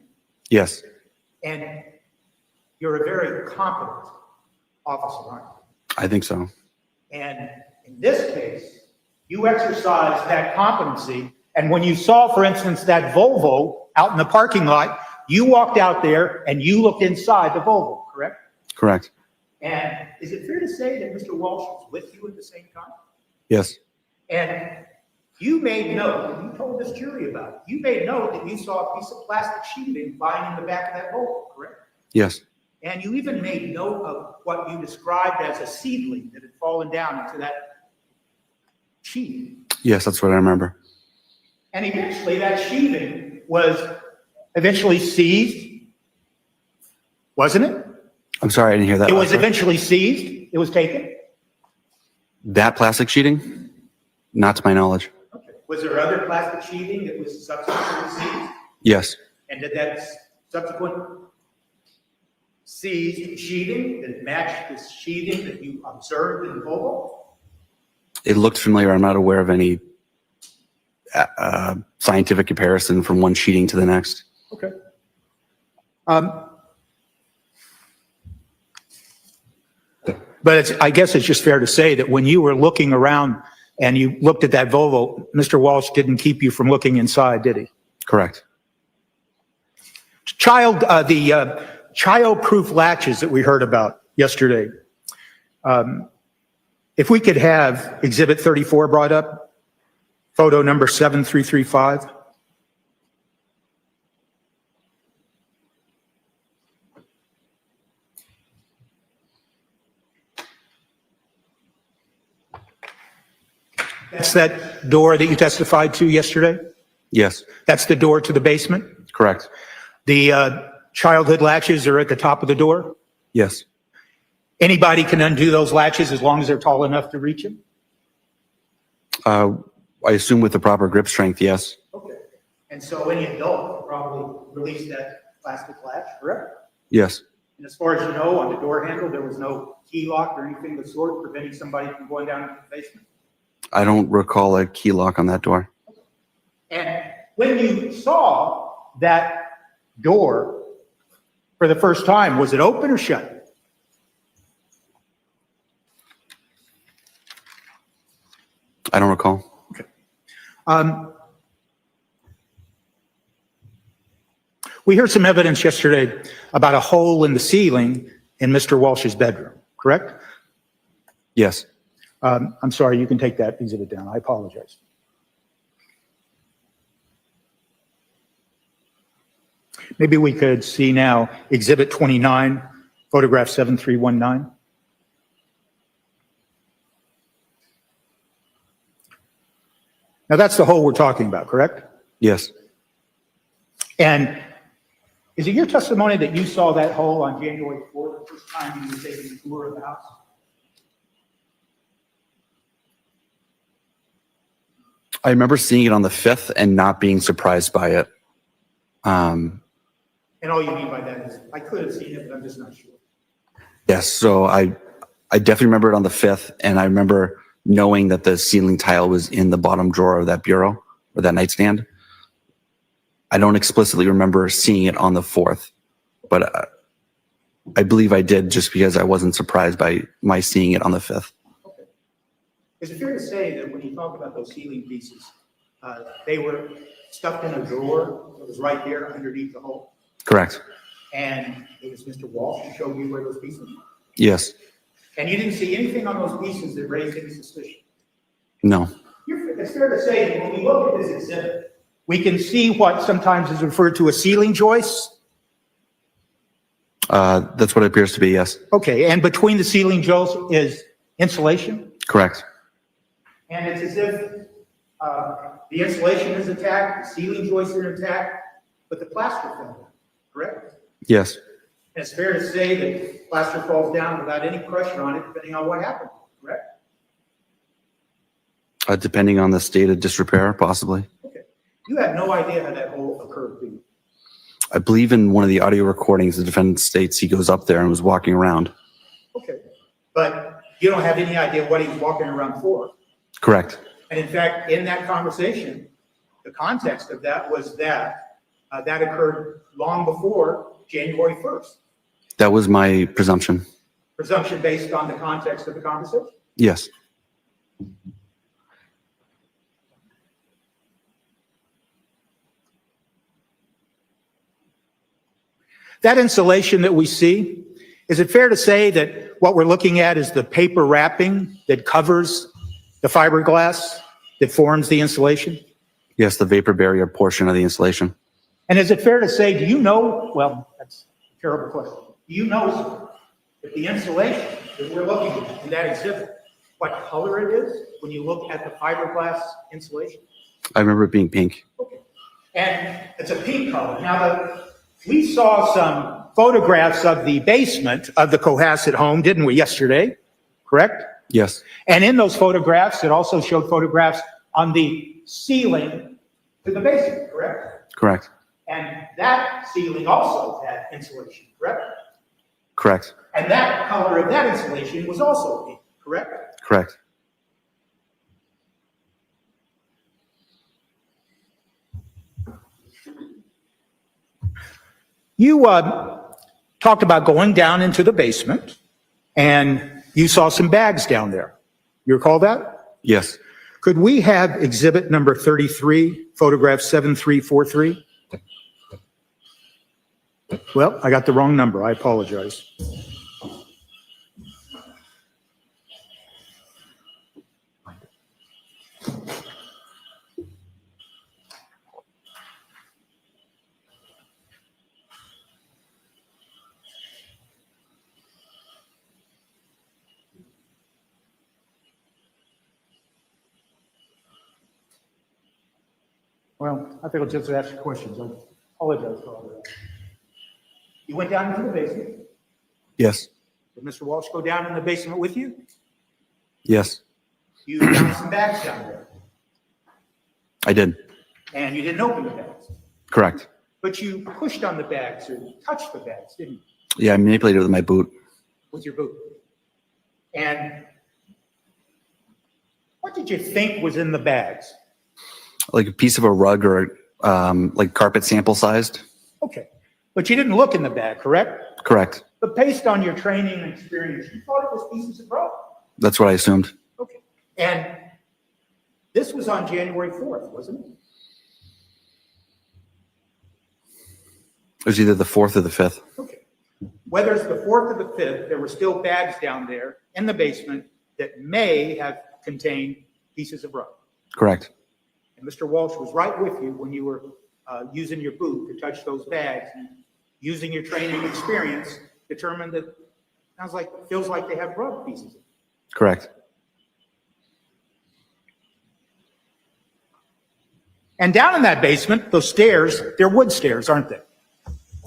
Yes. And you're a very competent officer, aren't you? I think so. And in this case, you exercised that competency. And when you saw, for instance, that Volvo out in the parking lot, you walked out there and you looked inside the Volvo, correct? Correct. And is it fair to say that Mr. Walsh was with you at the same time? Yes. And you made note, and you told this jury about it, you made note that you saw a piece of plastic sheeting lying in the back of that Volvo, correct? Yes. And you even made note of what you described as a seedling that had fallen down into that sheathing. Yes, that's what I remember. And eventually that sheathing was eventually seized, wasn't it? I'm sorry, I didn't hear that. It was eventually seized. It was taken. That plastic sheeting? Not to my knowledge. Okay. Was there other plastic sheathing that was subsequently seized? Yes. And did that subsequent sees sheathing that matched the sheathing that you observed in the photo? It looked familiar. I'm not aware of any scientific comparison from one sheeting to the next. Okay. But I guess it's just fair to say that when you were looking around and you looked at that Volvo, Mr. Walsh didn't keep you from looking inside, did he? Correct. The child-proof latches that we heard about yesterday. If we could have Exhibit 34 brought up, photo number 7335. That's that door that you testified to yesterday? Yes. That's the door to the basement? Correct. The childhood latches are at the top of the door? Yes. Anybody can undo those latches as long as they're tall enough to reach them? I assume with the proper grip strength, yes. Okay. And so any adult could probably release that plastic latch, correct? Yes. And as far as you know, on the door handle, there was no key lock or anything of the sort preventing somebody from going down into the basement? I don't recall a key lock on that door. And when you saw that door for the first time, was it open or shut? I don't recall. Okay. We heard some evidence yesterday about a hole in the ceiling in Mr. Walsh's bedroom, correct? Yes. I'm sorry, you can take that exhibit down. I apologize. Maybe we could see now Exhibit 29, photograph 7319. Now that's the hole we're talking about, correct? Yes. And is it your testimony that you saw that hole on January 4th, the first time you were taking a tour of the house? I remember seeing it on the 5th and not being surprised by it. And all you mean by that is, I could have seen it, but I'm just not sure. Yes, so I definitely remember it on the 5th, and I remember knowing that the ceiling tile was in the bottom drawer of that bureau or that nightstand. I don't explicitly remember seeing it on the 4th, but I believe I did just because I wasn't surprised by my seeing it on the 5th. Okay. Is it fair to say that when you talk about those ceiling pieces, they were stuffed in a drawer that was right there underneath the hole? Correct. And it was Mr. Walsh who showed you where those pieces were? Yes. And you didn't see anything on those pieces that raised any suspicion? No. It's fair to say that when we look at this exhibit, we can see what sometimes is referred to as ceiling joists. That's what it appears to be, yes. Okay, and between the ceiling joists is insulation? Correct. And it's as if the insulation is intact, the ceiling joists are intact, but the plaster fell down, correct? Yes. And it's fair to say that plaster falls down without any pressure on it, depending on what happened, correct? Depending on the state of disrepair, possibly. Okay. You have no idea how that hole occurred, do you? I believe in one of the audio recordings, the defendant states he goes up there and was walking around. Okay. But you don't have any idea what he was walking around for? Correct. And in fact, in that conversation, the context of that was that that occurred long before January 1st. That was my presumption. Presumption based on the context of the conversation? Yes. That insulation that we see, is it fair to say that what we're looking at is the paper wrapping that covers the fiberglass that forms the insulation? Yes, the vapor barrier portion of the insulation. And is it fair to say, do you know, well, that's a terrible question. Do you know, sir, that the insulation that we're looking at in that exhibit, what color it is when you look at the fiberglass insulation? I remember it being pink. Okay. And it's a pink color. Now, we saw some photographs of the basement of the Cohasset home, didn't we, yesterday? Correct? Yes. And in those photographs, it also showed photographs on the ceiling to the basement, correct? Correct. And that ceiling also had insulation, correct? Correct. And that color of that insulation was also pink, correct? Correct. You talked about going down into the basement, and you saw some bags down there. You recall that? Yes. Could we have exhibit number 33, photograph 7343? Well, I got the wrong number. I apologize. Well, I think I'll just ask you questions. I apologize for all that. You went down into the basement. Yes. Did Mr. Walshe go down in the basement with you? Yes. You found some bags down there, I did. and you didn't open the bags. Correct. But you pushed on the bags or touched the bags, didn't you? Yeah, I manipulated it with my boot. With your boot. And what did you think was in the bags? Like a piece of a rug or like carpet sample sized. Okay. But you didn't look in the bag, correct? Correct. But based on your training and experience, you thought it was pieces of rug. That's what I assumed. Okay. And this was on January 4th, wasn't it? It was either the 4th or the 5th. Okay. Whether it's the 4th or the 5th, there were still bags down there in the basement that may have contained pieces of rug. Correct. And Mr. Walshe was right with you when you were using your boot to touch those bags, and using your training and experience, determined that feels like they have rug pieces. Correct. And down in that basement, those stairs, they're wood stairs, aren't they?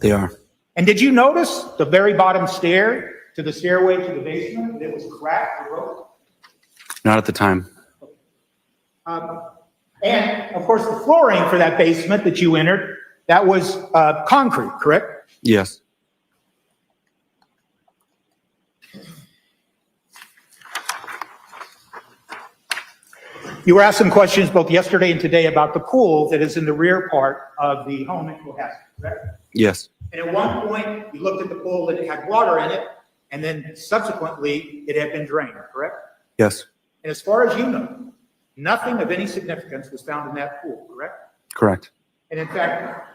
They are. And did you notice the very bottom stair to the stairway to the basement? It was cracked or broken? Not at the time. And of course, the flooring for that basement that you entered, that was concrete, correct? Yes. You were asked some questions both yesterday and today about the pool that is in the rear part of the home in Cohasset, correct? Yes. And at one point, you looked at the pool and it had water in it, and then subsequently, it had been drained, correct? Yes. And as far as you know, nothing of any significance was found in that pool, correct? Correct. And in fact,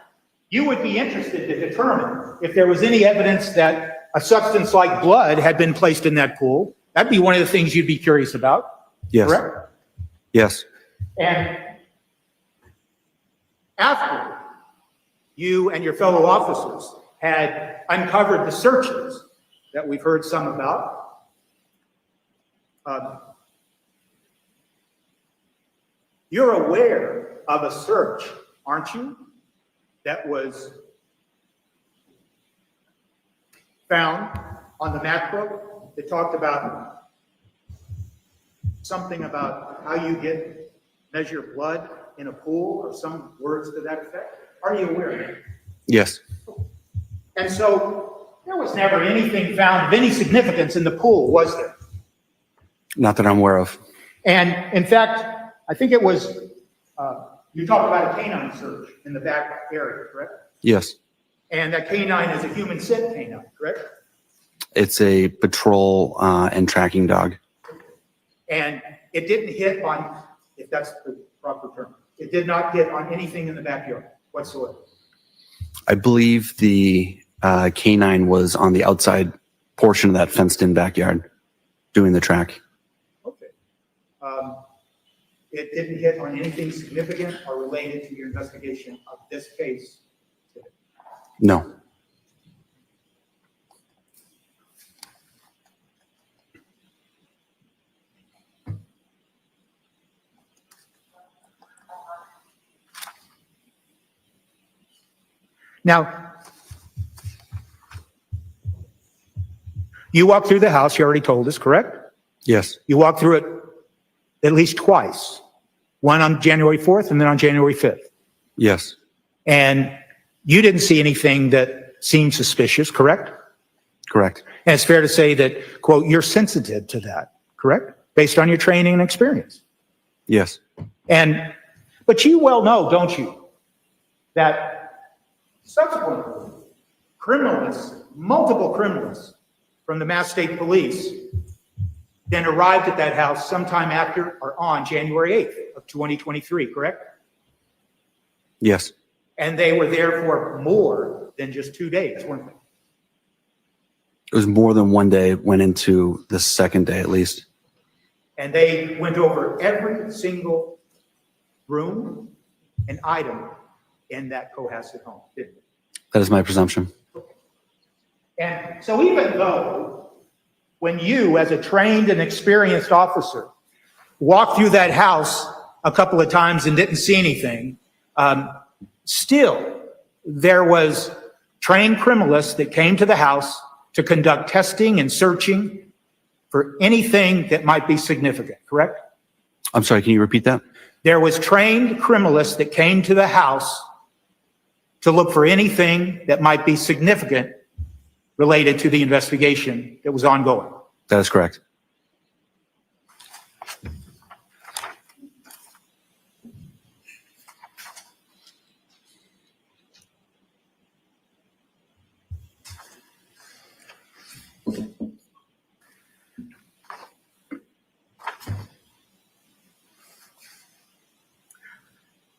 you would be interested to determine if there was any evidence that a substance like blood had been placed in that pool. That'd be one of the things you'd be curious about, Yes. correct? Yes. And after you and your fellow officers had uncovered the searches that we've heard some about, you're aware of a search, aren't you, that was found on the map book that talked about something about how you measure blood in a pool, or some words to that effect? Are you aware of it? Yes. And so there was never anything found of any significance in the pool, was there? Not that I'm aware of. And in fact, I think it was, you talked about a canine search in the back area, correct? Yes. And that canine is a human scent canine, correct? It's a patrol and tracking dog. And it didn't hit on, if that's the proper term, it did not hit on anything in the backyard whatsoever. I believe the canine was on the outside portion of that fenced-in backyard doing the track. Okay. It didn't hit on anything significant or related to your investigation of this case today? No. Now, you walked through the house, you already told us, correct? Yes. You walked through it at least twice, one on January 4th and then on January 5th. Yes. And you didn't see anything that seemed suspicious, correct? Correct. And it's fair to say that, quote, you're sensitive to that, correct? Based on your training and experience. Yes. But you well know, don't you, that subsequently, multiple criminals from the Mass State Police then arrived at that house sometime after or on January 8th of 2023, correct? Yes. And they were there for more than just 2 days, weren't they? It was more than one day, went into the second day at least. And they went over every single room and item in that Cohasset home, didn't they? That is my presumption. And so even though when you, as a trained and experienced officer, walked through that house a couple of times and didn't see anything, still there was trained criminalists that came to the house to conduct testing and searching for anything that might be significant, correct? I'm sorry, can you repeat that? There was trained criminalists that came to the house to look for anything that might be significant related to the investigation that was ongoing. That is correct.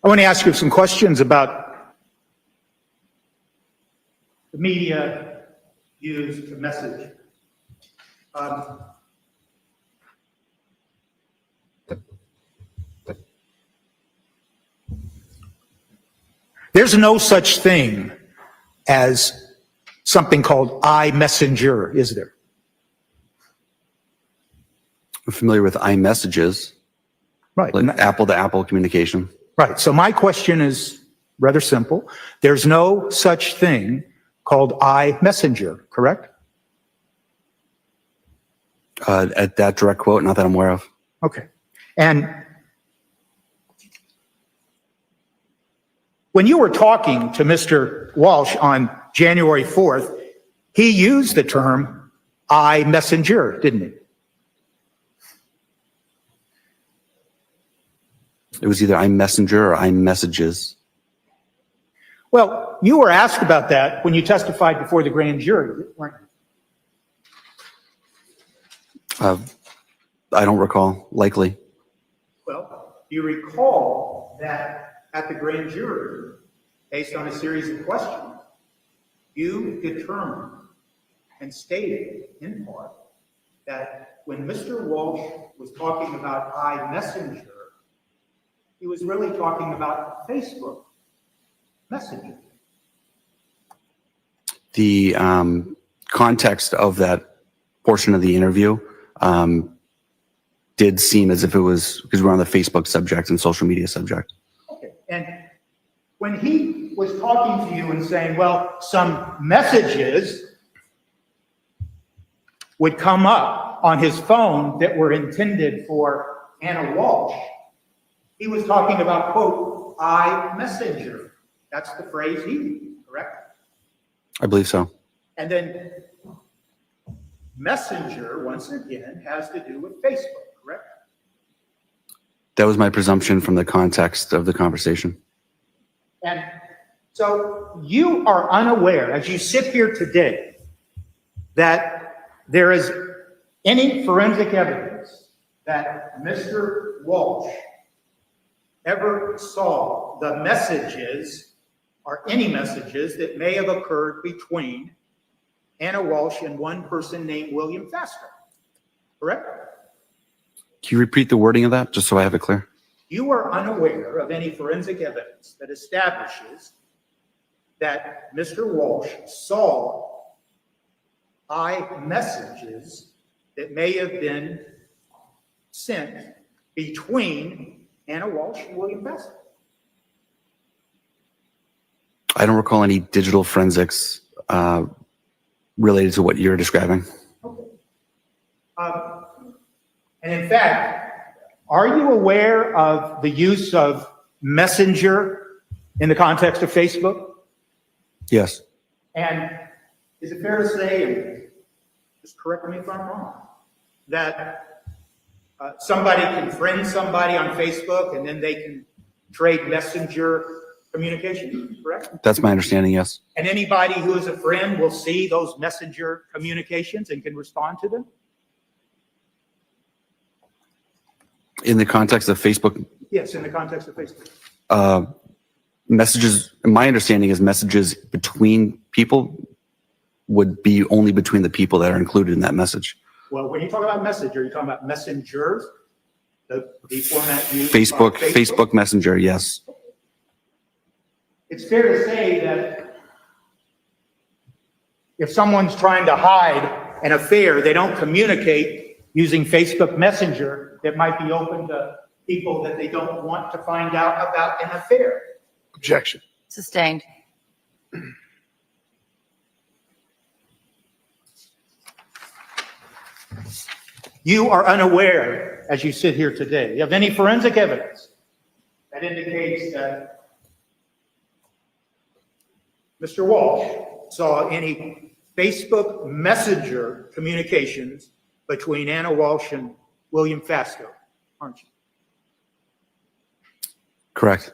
I want to ask you some questions about the media used to message. There's no such thing as something called iMessenger, is there? I'm familiar with iMessages. Right. Like Apple-to-Apple communication. Right. So my question is rather simple. There's no such thing called iMessenger, correct? At that direct quote, not that I'm aware of. Okay. And when you were talking to Mr. Walsh on January 4th, he used the term iMessenger, didn't he? It was either iMessenger or iMessages. Well, you were asked about that when you testified before the grand jury, weren't you? I don't recall, likely. Well, you recall that at the grand jury, based on a series of questions, you determined and stated in part that when Mr. Walsh was talking about iMessenger, he was really talking about Facebook Messenger. The context of that portion of the interview did seem as if it was, because we're on the Facebook subject and social media subject. Okay. And when he was talking to you and saying, well, some messages would come up on his phone that were intended for Anna Walsh, he was talking about, quote, iMessenger. That's the phrase he used, correct? I believe so. And then Messenger, once again, has to do with Facebook, correct? That was my presumption from the context of the conversation. And so you are unaware, as you sit here today, that there is any forensic evidence that Mr. Walsh ever saw the messages or any messages that may have occurred between Anna Walsh and one person named William Faster, correct? Can you repeat the wording of that, just so I have it clear? You are unaware of any forensic evidence that establishes that Mr. Walsh saw iMessages that may have been sent between Anna Walsh and William Faster. I don't recall any digital forensics related to what you're describing. Okay. And in fact, are you aware of the use of Messenger in the context of Facebook? Yes. And is it fair to say, just correct me if I'm wrong, that somebody can friend somebody on Facebook and then they can trade messenger communication, correct? That's my understanding, yes. And anybody who is a friend will see those messenger communications and can respond to them? In the context of Facebook, Yes, in the context of Facebook. messages, my understanding is messages between people would be only between the people that are included in that message. Well, when you talk about message, are you talking about messengers? The format used Facebook, by Facebook Messenger, yes. It's fair to say that if someone's trying to hide an affair, they don't communicate using Facebook Messenger that might be open to people that they don't want to find out about an affair. Objection. Sustained. You are unaware, as you sit here today, of any forensic evidence that indicates that Mr. Walsh saw any Facebook Messenger communications between Anna Walsh and William Fasco, aren't you? Correct.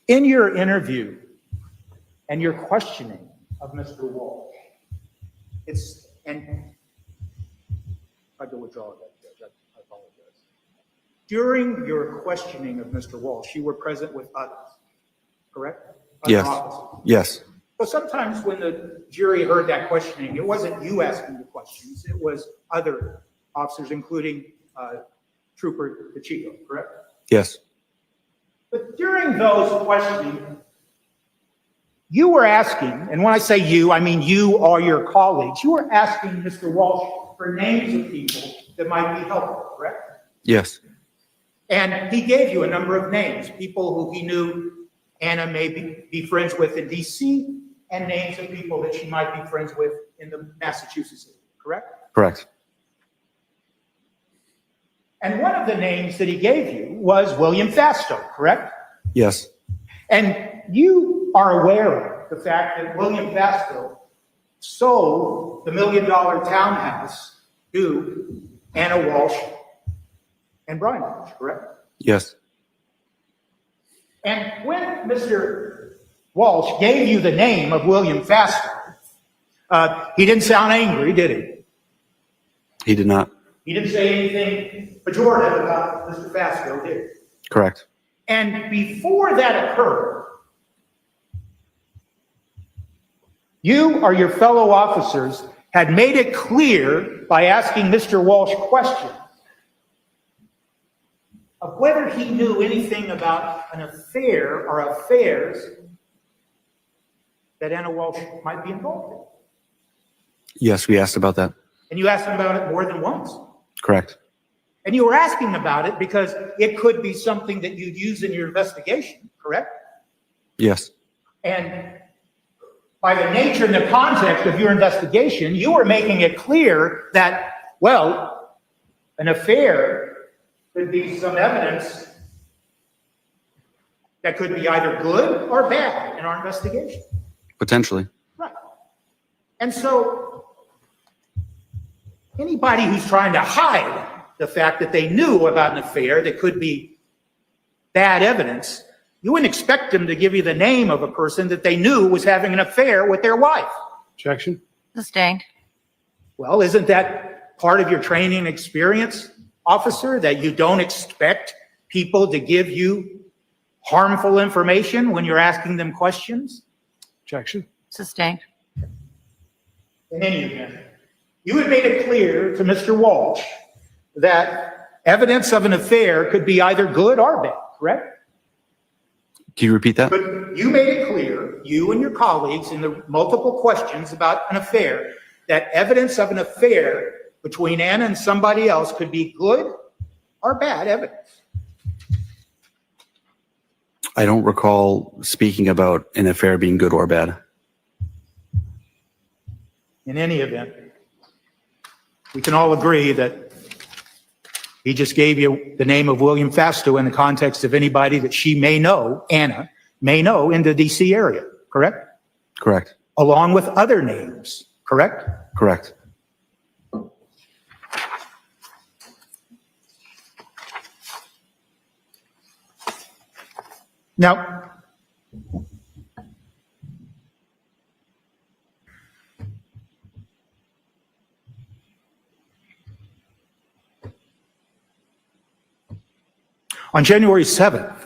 In your interview and your questioning of Mr. Walsh, and I can withdraw that, Judge, I apologize. During your questioning of Mr. Walsh, you were present with others, correct? Other Yes. officers. Yes. So sometimes when the jury heard that questioning, it wasn't you asking the questions, it was other officers, including Trooper Pacheco, correct? Yes. But during those questioning, you were asking, and when I say you, I mean you or your colleagues, you were asking Mr. Walsh for names of people that might be helpful, correct? Yes. And he gave you a number of names, people who he knew Anna may be friends with in DC, and names of people that she might be friends with in the Massachusetts area, correct? Correct. And one of the names that he gave you was William Fasco, correct? Yes. And you are aware of the fact that William Fasco sold the $1 million townhouse to Anna Walsh and Brian Walsh, correct? Yes. And when Mr. Walsh gave you the name of William Fasco, he didn't sound angry, did he? He did not. He didn't say anything pejorative about Mr. Fasco, did he? Correct. And before that occurred, you or your fellow officers had made it clear by asking Mr. Walsh questions of whether he knew anything about an affair or affairs that Anna Walsh might be involved in. Yes, we asked about that. And you asked him about it more than once. Correct. And you were asking about it because it could be something that you'd use in your investigation, correct? Yes. And by the nature and the context of your investigation, you were making it clear that, well, an affair could be some evidence that could be either good or bad in our investigation. Potentially. Right. And so anybody who's trying to hide the fact that they knew about an affair that could be bad evidence, you wouldn't expect them to give you the name of a person that they knew was having an affair with their wife. Objection. Sustained. Well, isn't that part of your training and experience, officer, that you don't expect people to give you harmful information when you're asking them questions? Objection. Sustained. In any event, you had made it clear to Mr. Walsh that evidence of an affair could be either good or bad, correct? Can you repeat that? But you made it clear, you and your colleagues, in the multiple questions about an affair, that evidence of an affair between Anna and somebody else could be good or bad evidence. I don't recall speaking about an affair being good or bad. In any event, we can all agree that He just gave you the name of William Fastow in the context of anybody that she may know, Anna, may know in the DC area, correct? Correct. Along with other names, correct? Correct. Now, on January 7th,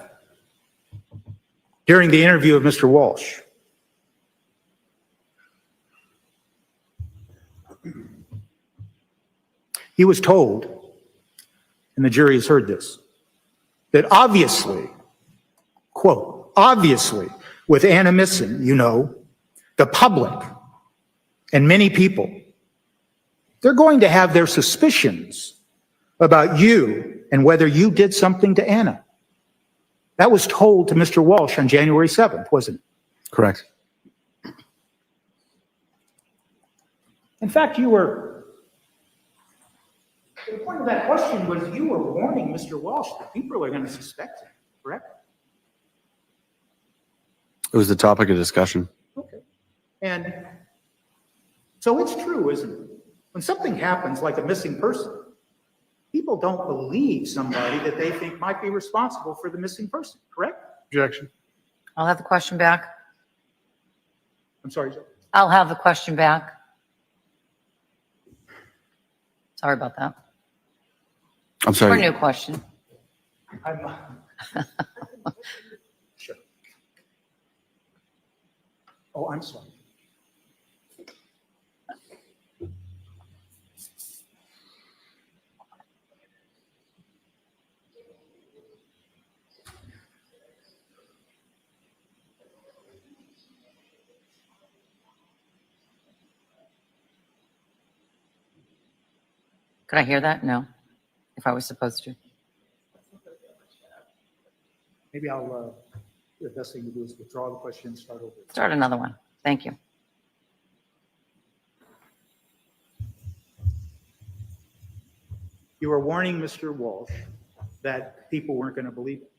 during the interview of Mr. Walsh, he was told, and the jury has heard this, that obviously, quote, obviously, with Anna missing, you know, the public and many people, they're going to have their suspicions about you and whether you did something to Anna. That was told to Mr. Walsh on January 7th, wasn't it? Correct. In fact, you were, the point of that question was you were warning Mr. Walsh that people are going to suspect him, correct? It was the topic of discussion. Okay. And so it's true, isn't it? When something happens like a missing person, people don't believe somebody that they think might be responsible for the missing person, correct? Objection. I'll have the question back. I'm sorry, Joe. I'll have the question back. Sorry about that. I'm Or sorry. new question. Sure. Oh, I'm sorry. Could I hear that? No, if I was supposed to. Maybe I'll, the best thing to do is withdraw the question and start over. Start another one. Thank you. You were warning Mr. Walsh that people weren't going to believe it.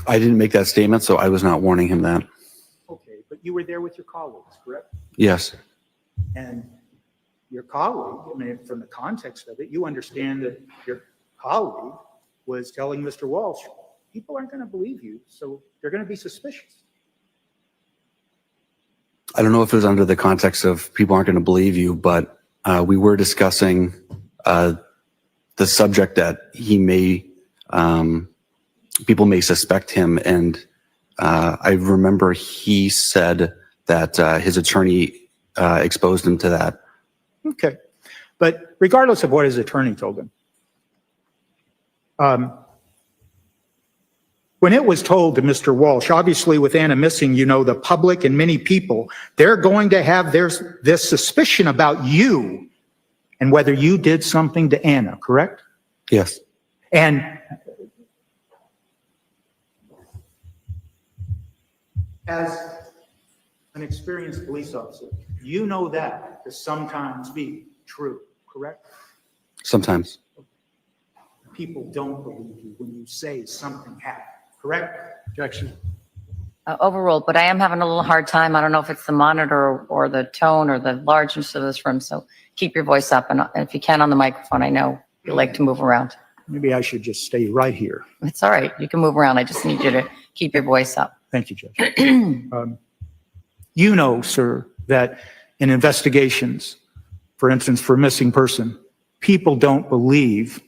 I didn't make that statement, so I was not warning him that. Okay, but you were there with your colleagues, correct? Yes. And your colleague, I mean, from the context of it, you understand that your colleague was telling Mr. Walsh, people aren't going to believe you, so they're going to be suspicious. I don't know if it was under the context of people aren't going to believe you, but we were discussing the subject that he may, people may suspect him. And I remember he said that his attorney exposed him to that. Okay. But regardless of what his attorney told him, when it was told to Mr. Walsh, obviously with Anna missing, you know, the public and many people, they're going to have this suspicion about you and whether you did something to Anna, correct? Yes. And as an experienced police officer, you know that to sometimes be true, correct? Sometimes. People don't believe you when you say something happened, correct? Objection. Overruled, but I am having a little hard time. I don't know if it's the monitor or the tone or the largeness of this room. So keep your voice up. And if you can on the microphone, I know you like to move around. Maybe I should just stay right here. It's all right. You can move around. I just need you to keep your voice up. Thank you, Judge. You know, sir, that in investigations, for instance, for a missing person, people don't believe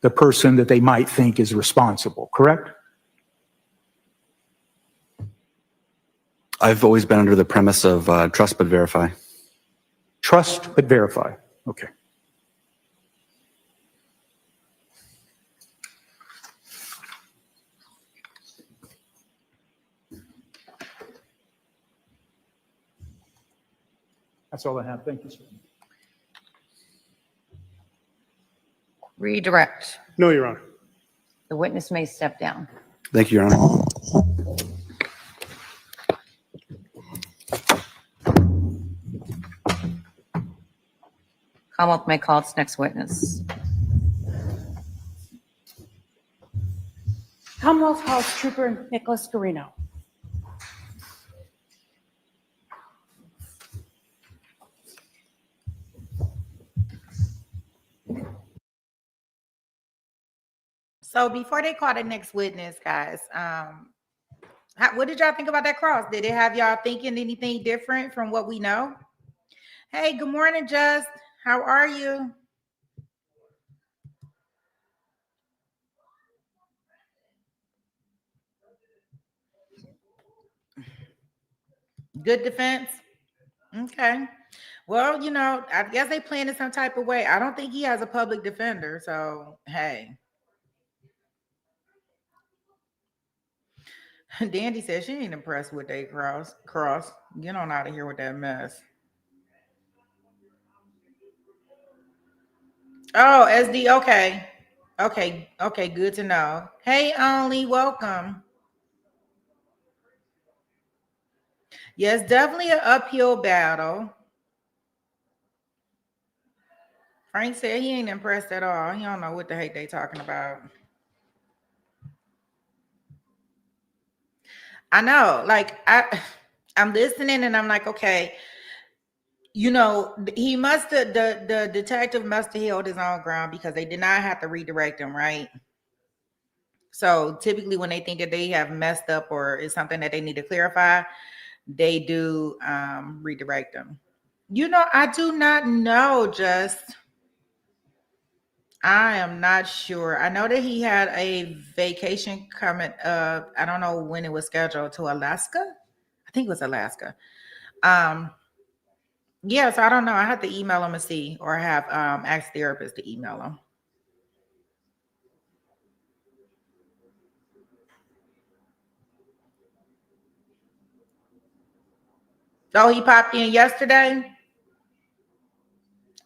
the person that they might think is responsible, correct? I've always been under the premise of trust but verify. Trust but verify. Okay. That's all I have. Thank you, sir. Redirect. No, Your Honor. The witness may step down. Thank you, Your Honor. Commonwealth may call its next witness. Commonwealth calls Trooper Nicholas Garino. So before they call the next witness, guys, what did y'all think about that cross? Did it have y'all thinking anything different from what we know? Hey, good morning, Just. How are you? Good defense. Okay. Well, you know, I guess they plan in some type of way. I don't think he has a public defender. So, hey. Dandy said she ain't impressed with they cross. Get on out of here with that mess. Oh, SD. Okay. Okay. Good to know. Hey, Only, welcome. Yes, definitely an uphill battle. Frank said he ain't impressed at all. He don't know what the heck they talking about. I know, like I'm listening and I'm like, okay, you know, he must have the detective must have held his own ground because they did not have to redirect him, right? So typically when they think that they have messed up or is something that they need to clarify, they do redirect them. You know, I do not know, I am not sure. I know that he had a vacation coming up. I don't know when it was scheduled, to Alaska. I think it was Alaska. Yeah, so I don't know. I have to email him and see, or have asked therapist to email him. Oh, he popped in yesterday.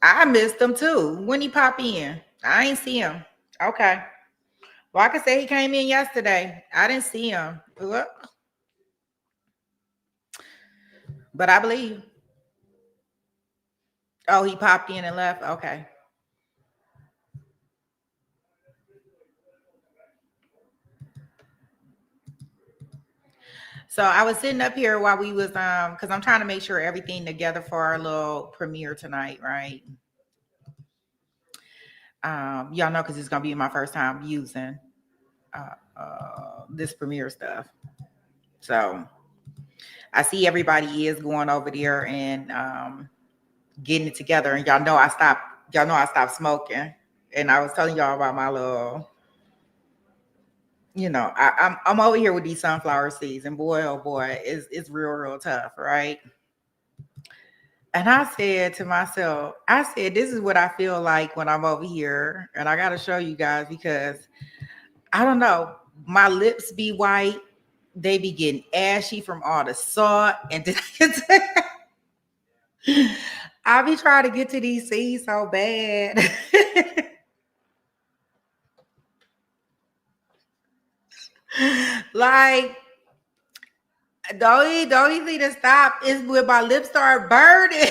I missed him too. When he pop in, I ain't see him. Okay. Well, I can say he came in yesterday. I didn't see him. But I believe. Oh, he popped in and left. Okay. So I was sitting up here while we was because I'm trying to make sure everything together for our little premiere tonight, right? Y'all know because it's gonna be my first time using this premiere stuff. So I see everybody is going over there and getting it together, and y'all know I stopped smoking, and I was telling y'all about my little, you know, I'm over here with these sunflower seeds, and boy, oh boy, it's real tough, right? And I said to myself, this is what I feel like when I'm over here, and I got to show you guys because I don't know, my lips be white, they be getting ashy from all the salt, and then I be trying to get to these seeds so bad. Like, the only thing that stopped is when my lips start burning.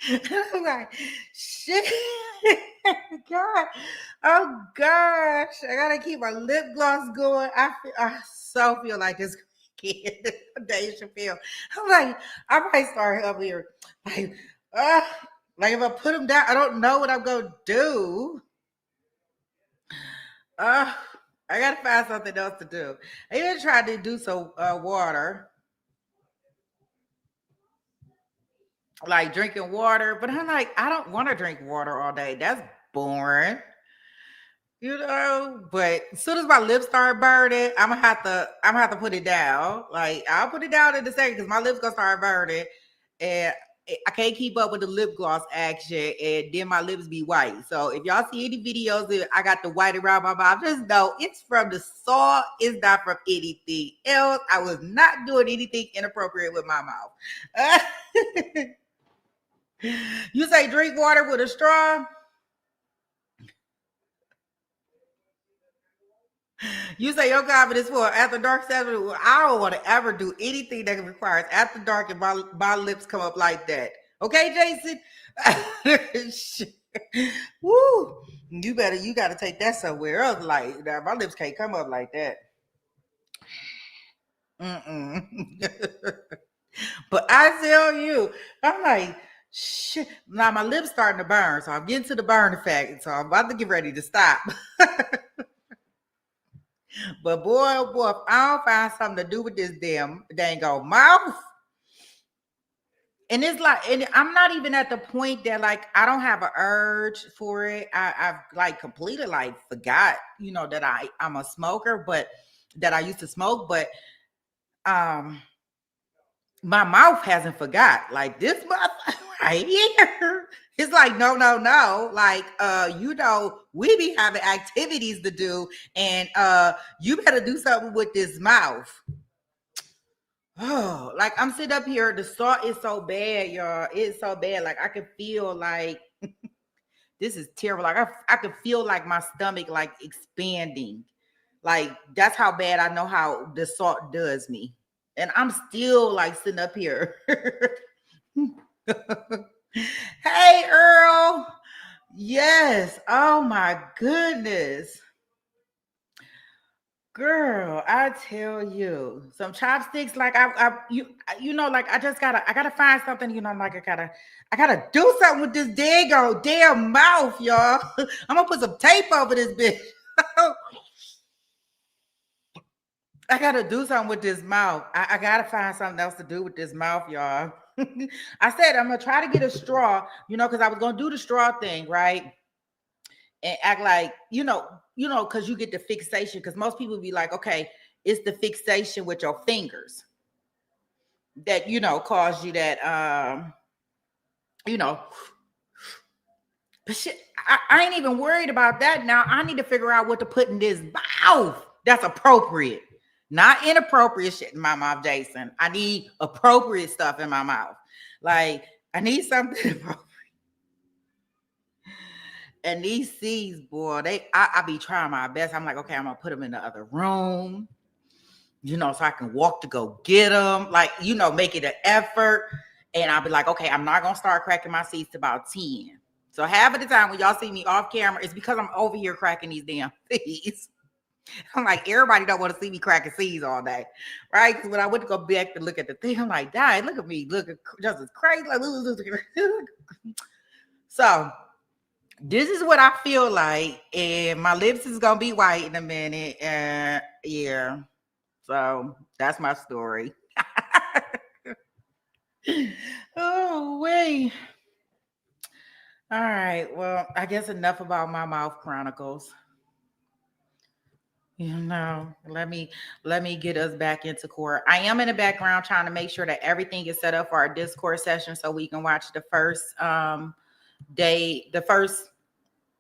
I'm like, shit. God. Oh gosh. I gotta keep my lip gloss going. I so feel like this kid. Dave Chappelle. I'm like, I might start up here. Like if I put them down, I don't know what I'm gonna do. I gotta find something else to do. I even tried to do some water, like drinking water, but I'm like, I don't want to drink water all day. That's boring, you know. But as soon as my lips start burning, I'm gonna have to put it down. Like, I'll put it down in a second because my lips gonna start burning, and I can't keep up with the lip gloss action, and then my lips be white. So if y'all see any videos that I got the white around my mouth, just know it's from the salt. It's not from anything else. I was not doing anything inappropriate with my mouth. You say drink water with a straw? You say your confidence for after dark session? Well, I don't want to ever do anything that requires after dark and my lips come up like that. Okay, Jason? Shit. Woo. You gotta take that somewhere else. Like, nah, my lips can't come up like that. But I tell you, I'm like, shit. Now my lips starting to burn, so I'm getting to the burn effect. So I'm about to get ready to stop. But boy, oh boy, if I don't find something to do with this damn dang old mouth. And it's like, and I'm not even at the point that like I don't have an urge for it. I've like completely like forgot, that I'm a smoker, but that I used to smoke, but my mouth hasn't forgot. Like this mouth right here. It's like, no. Like, we be having activities to do, and you better do something with this mouth. Oh, like I'm sitting up here. The salt is so bad, y'all. It's so bad. Like I can feel like this is terrible. Like I can feel like my stomach like expanding. Like that's how bad I know how the salt does me. And I'm still like sitting up here. Hey, Earl. Yes. Oh my goodness. Girl, I tell you, some chopsticks. Like like I gotta find something. Like I gotta do something with this damn mouth, y'all. I'm gonna put some tape over this bitch. I gotta do something with this mouth. I gotta find something else to do with this mouth, y'all. I said I'm gonna try to get a straw, because I was gonna do the straw thing, right? And act like, because you get the fixation, because most people be like, okay, it's the fixation with your fingers that, cause you that, but shit, I ain't even worried about that now. I need to figure out what to put in this mouth that's appropriate. Not inappropriate shit in my mouth, Jason. I need appropriate stuff in my mouth. Like, I need something appropriate. And these seeds, boy, I be trying my best. I'm like, okay, I'm gonna put them in the other room, so I can walk to go get them. Like, make it an effort. And I'll be like, okay, I'm not gonna start cracking my seeds to about 10. So half of the time when y'all see me off camera, it's because I'm over here cracking these damn seeds. I'm like, everybody don't want to see me cracking seeds all day, right? Because when I went to go back to look at the thing, I'm like, Dad, look at me, look at just as crazy. Like, so this is what I feel like, and my lips is gonna be white in a minute. Yeah, so that's my story. Oh wait. All right. Well, I guess enough about my mouth chronicles. Let me get us back into court. I am in the background trying to make sure that everything is set up for our Discord session so we can watch the first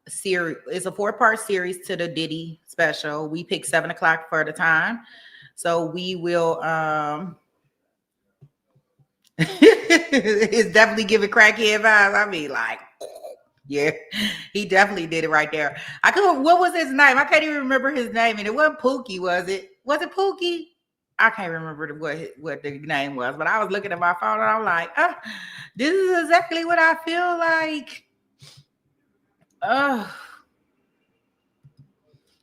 series. It's a 4-part series to the Diddy special. We picked 7:00 for the time. So we will it's definitely giving crackhead vibes. I mean, like, yeah, he definitely did it right there. What was his name? I can't even remember his name. And it wasn't Pookie, was it? Was it Pookie? I can't remember what the name was, but I was looking at my phone and I'm like, this is exactly what I feel like.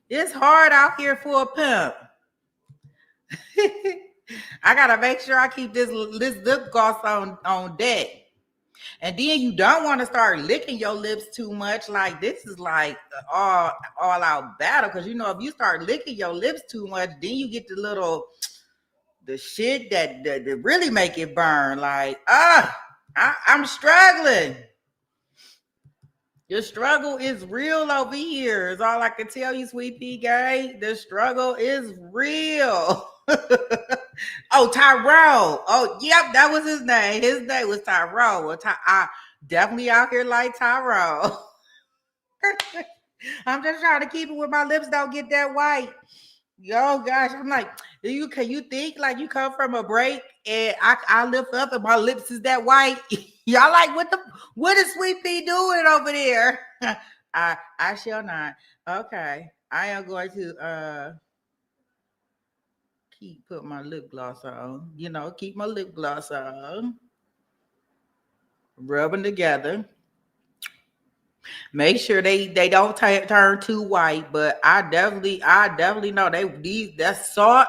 It's hard out here for a pimp. I gotta make sure I keep this lip gloss on deck. And then you don't want to start licking your lips too much. Like, this is like all out battle. Because, if you start licking your lips too much, then you get the shit that really make it burn. Like, I'm struggling. Your struggle is real over here. Is all I can tell you, Sweet Pea Gang. The struggle is real. Oh, Tyrone. Oh, yep, that was his name. His name was Tyrone. Well, I definitely out here like Tyrone. I'm just trying to keep it where my lips don't get that white. Yo, gosh, I'm like, can you think like you come from a break and I lift up and my lips is that white? Y'all like, what is Sweet Pea doing over there? I shall not. Okay, I am going to put my lip gloss on. Keep my lip gloss on. Rub them together. Make sure they don't turn too white, but I definitely know that's salt.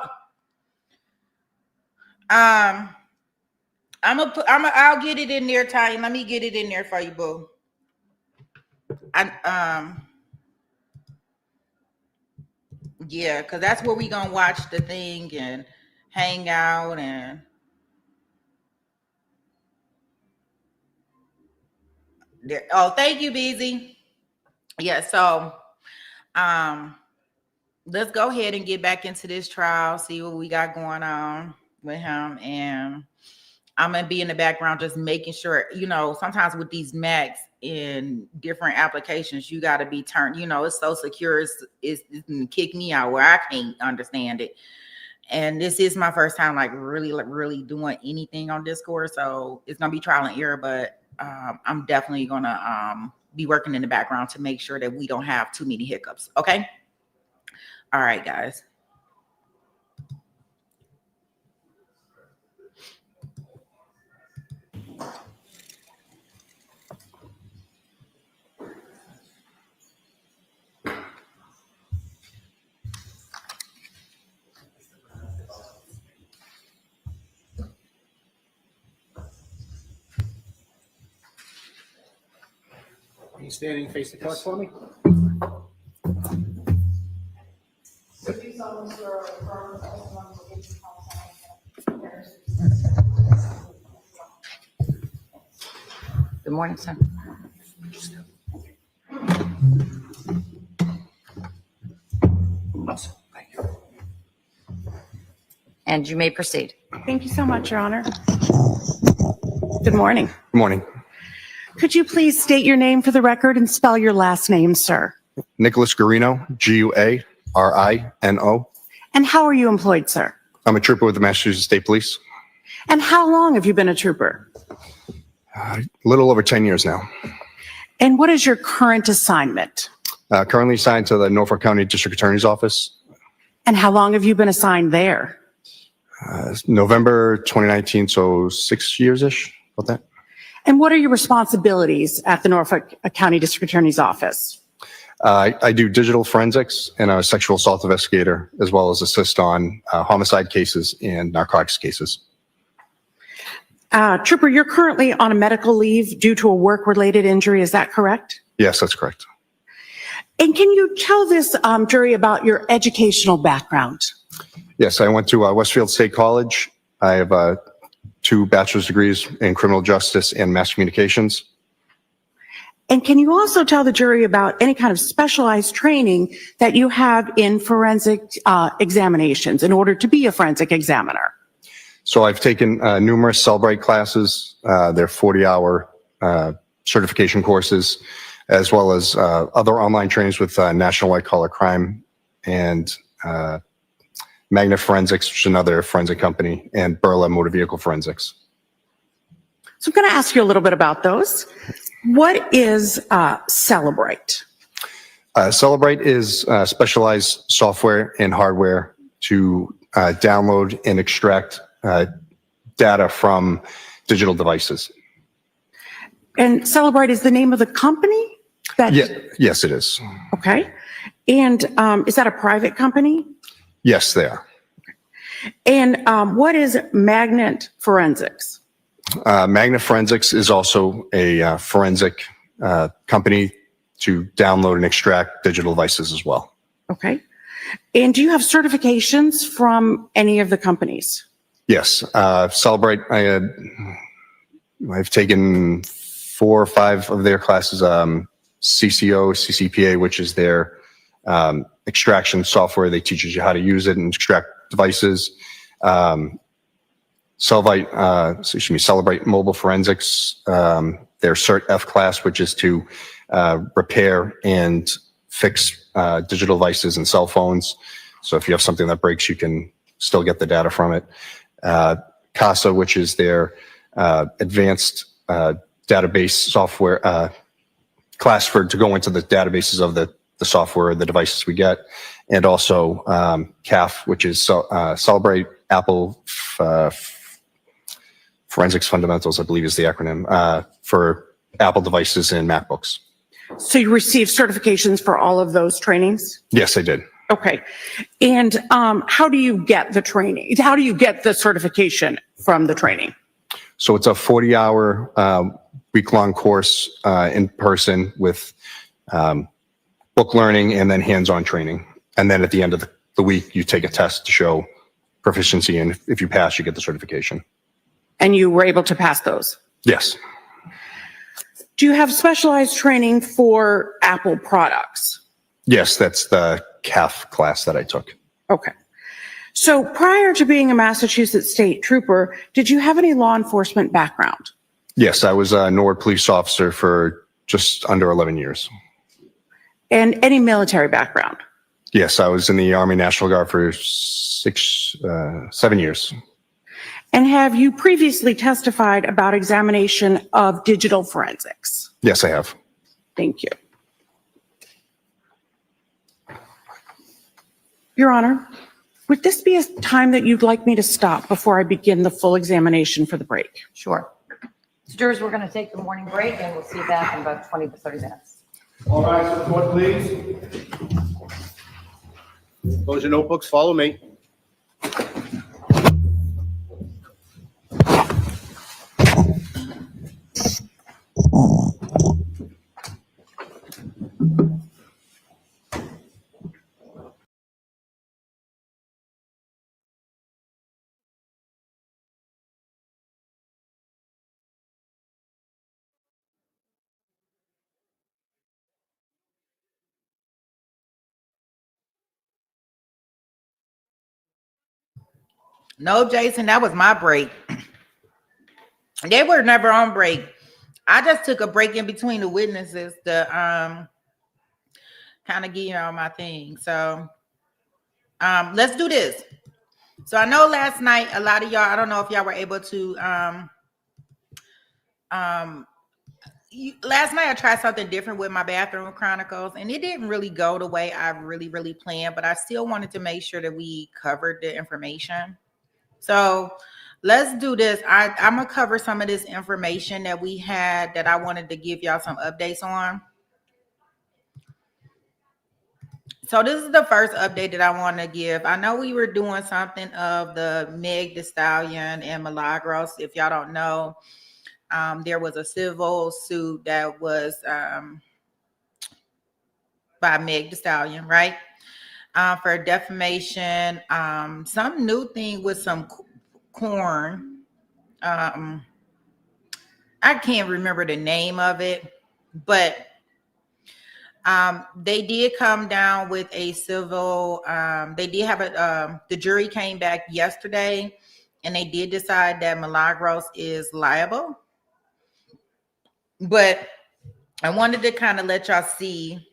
I'll get it in there, Ty. Let me get it in there for you, boo. Yeah, because that's where we gonna watch the thing and hang out and there. Oh, thank you, Busy. Yeah, so let's go ahead and get back into this trial, see what we got going on with him, and I'm gonna be in the background just making sure, sometimes with these Macs in different applications, you gotta be turned, it's so secure, it's kick me out where I can't understand it. And this is my first time really doing anything on Discord, so it's gonna be trial and error, but I'm definitely gonna be working in the background to make sure that we don't have too many hiccups. Okay. All right, guys. Are you standing face the clock for me? Good morning, sir. And you may proceed. Thank you so much, Your Honor. Good morning. Good morning. Could you please state your name for the record and spell your last name, sir? Nicholas Guarino, Guarino. And how are you employed, sir? I'm a trooper with the Massachusetts State Police. And how long have you been a trooper? A little over 10 years now. And what is your current assignment? Currently assigned to the Norfolk County District Attorney's Office. And how long have you been assigned there? November 2019, so 6 years-ish, about that. And what are your responsibilities at the Norfolk County District Attorney's Office? I do digital forensics and I'm a sexual assault investigator, as well as assist on homicide cases and narcotics cases. Trooper, you're currently on a medical leave due to a work-related injury. Is that correct? Yes, that's correct. And can you tell this jury about your educational background? Yes, I went to Westfield State College. I have 2 bachelor's degrees in criminal justice and mass communications. And can you also tell the jury about any kind of specialized training that you have in forensic examinations in order to be a forensic examiner? So I've taken numerous Cellbrite classes. They're 40-hour certification courses, as well as other online trainings with National White Collar Crime and Magna Forensics, which is another forensic company, and Burla Motor Vehicle Forensics. So I'm going to ask you a little bit about those. What is Cellbrite? Cellbrite is specialized software and hardware to download and extract data from digital devices. And Cellbrite is the name of the company? Yes, it is. Okay. And is that a private company? Yes, they are. And what is Magnet Forensics? Magna Forensics is also a forensic company to download and extract digital devices as well. Okay. And do you have certifications from any of the companies? Yes. Cellbrite, I've taken 4 or 5 of their classes, CCO, CCPA, which is their extraction software. They teaches you how to use it and extract devices. Cellbrite Mobile Forensics, their Cert F class, which is to repair and fix digital devices and cell phones. So if you have something that breaks, you can still get the data from it. CASA, which is their advanced database software class to go into the databases of the software, the devices we get. And also CAF, which is Cellbrite Apple Forensics Fundamentals, I believe is the acronym, for Apple devices and MacBooks. So you received certifications for all of those trainings? Yes, I did. Okay. And how do you get the training? How do you get the certification from the training? So it's a 40-hour week-long course in person with book learning and then hands-on training. And then at the end of the week, you take a test to show proficiency, and if you pass, you get the certification. And you were able to pass those? Yes. Do you have specialized training for Apple products? Yes, that's the CAF class that I took. Okay. So prior to being a Massachusetts State Trooper, did you have any law enforcement background? Yes, I was a Norwood police officer for just under 11 years. And any military background? Yes, I was in the Army National Guard for 7 years. And have you previously testified about examination of digital forensics? Yes, I have. Thank you. Your Honor, would this be a time that you'd like me to stop before I begin the full examination for the break? Sure. So jurors, we're going to take the morning break and we'll see you back in about 20 to 30 minutes. All right, so the court, please. Close your notebooks, follow me. No, Jason, that was my break. They were never on break. I just took a break in between the witnesses to kind of get you know my thing. So let's do this. So I know last night a lot of y'all, I don't know if y'all were able to last night I tried something different with my bathroom chronicles, and it didn't really go the way I really planned, but I still wanted to make sure that we covered the information. So let's do this. I'm gonna cover some of this information that we had that I wanted to give y'all some updates on. So this is the first update that I want to give. I know we were doing something of the Meg Thee Stallion and Milagros. If y'all don't know, there was a civil suit that was by Meg Thee Stallion, right? For defamation, some new thing with some corn. I can't remember the name of it, but they did come down with a civil, they did have the jury came back yesterday and they did decide that Milagros is liable. But I wanted to kind of let y'all see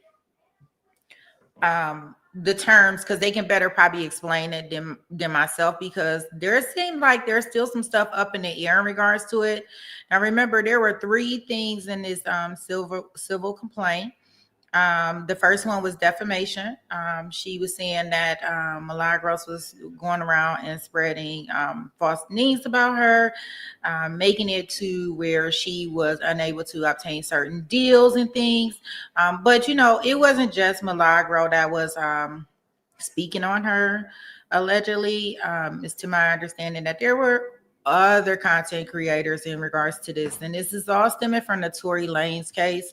the terms, because they can better probably explain it than myself, because there seemed like there's still some stuff up in the air in regards to it. Now remember, there were 3 things in this civil complaint. The first one was defamation. She was saying that Milagros was going around and spreading false news about her, making it to where she was unable to obtain certain deals and things. But, you know, it wasn't just Milagro that was speaking on her, allegedly. It's to my understanding that there were other content creators in regards to this. And this is all stemming from the Tory Lanez case.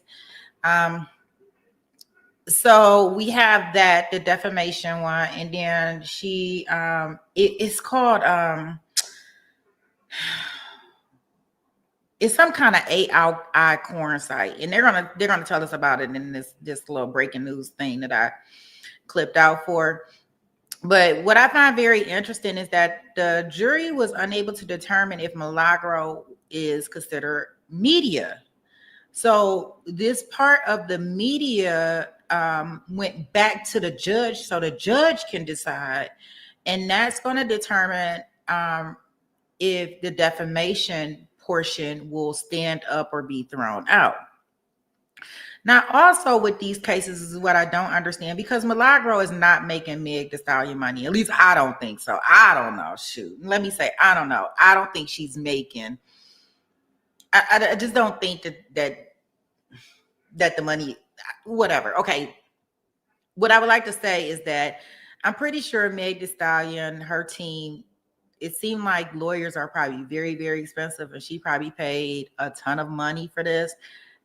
So we have that, the defamation one, and then she it's called it's some kind of AI corn site, and they're gonna tell us about it in this little breaking news thing that I clipped out for. But what I find very interesting is that the jury was unable to determine if Milagro is considered media. So this part of the media went back to the judge, so the judge can decide, and that's going to determine if the defamation portion will stand up or be thrown out. Now, also with these cases is what I don't understand, because Milagro is not making Meg Thee Stallion money. At least I don't think so. I don't know. Shoot, let me say I don't know. I don't think she's making I just don't think that the money, whatever. Okay. What I would like to say is that I'm pretty sure Meg Thee Stallion, her team, it seemed like lawyers are probably very, very expensive, and she probably paid a ton of money for this.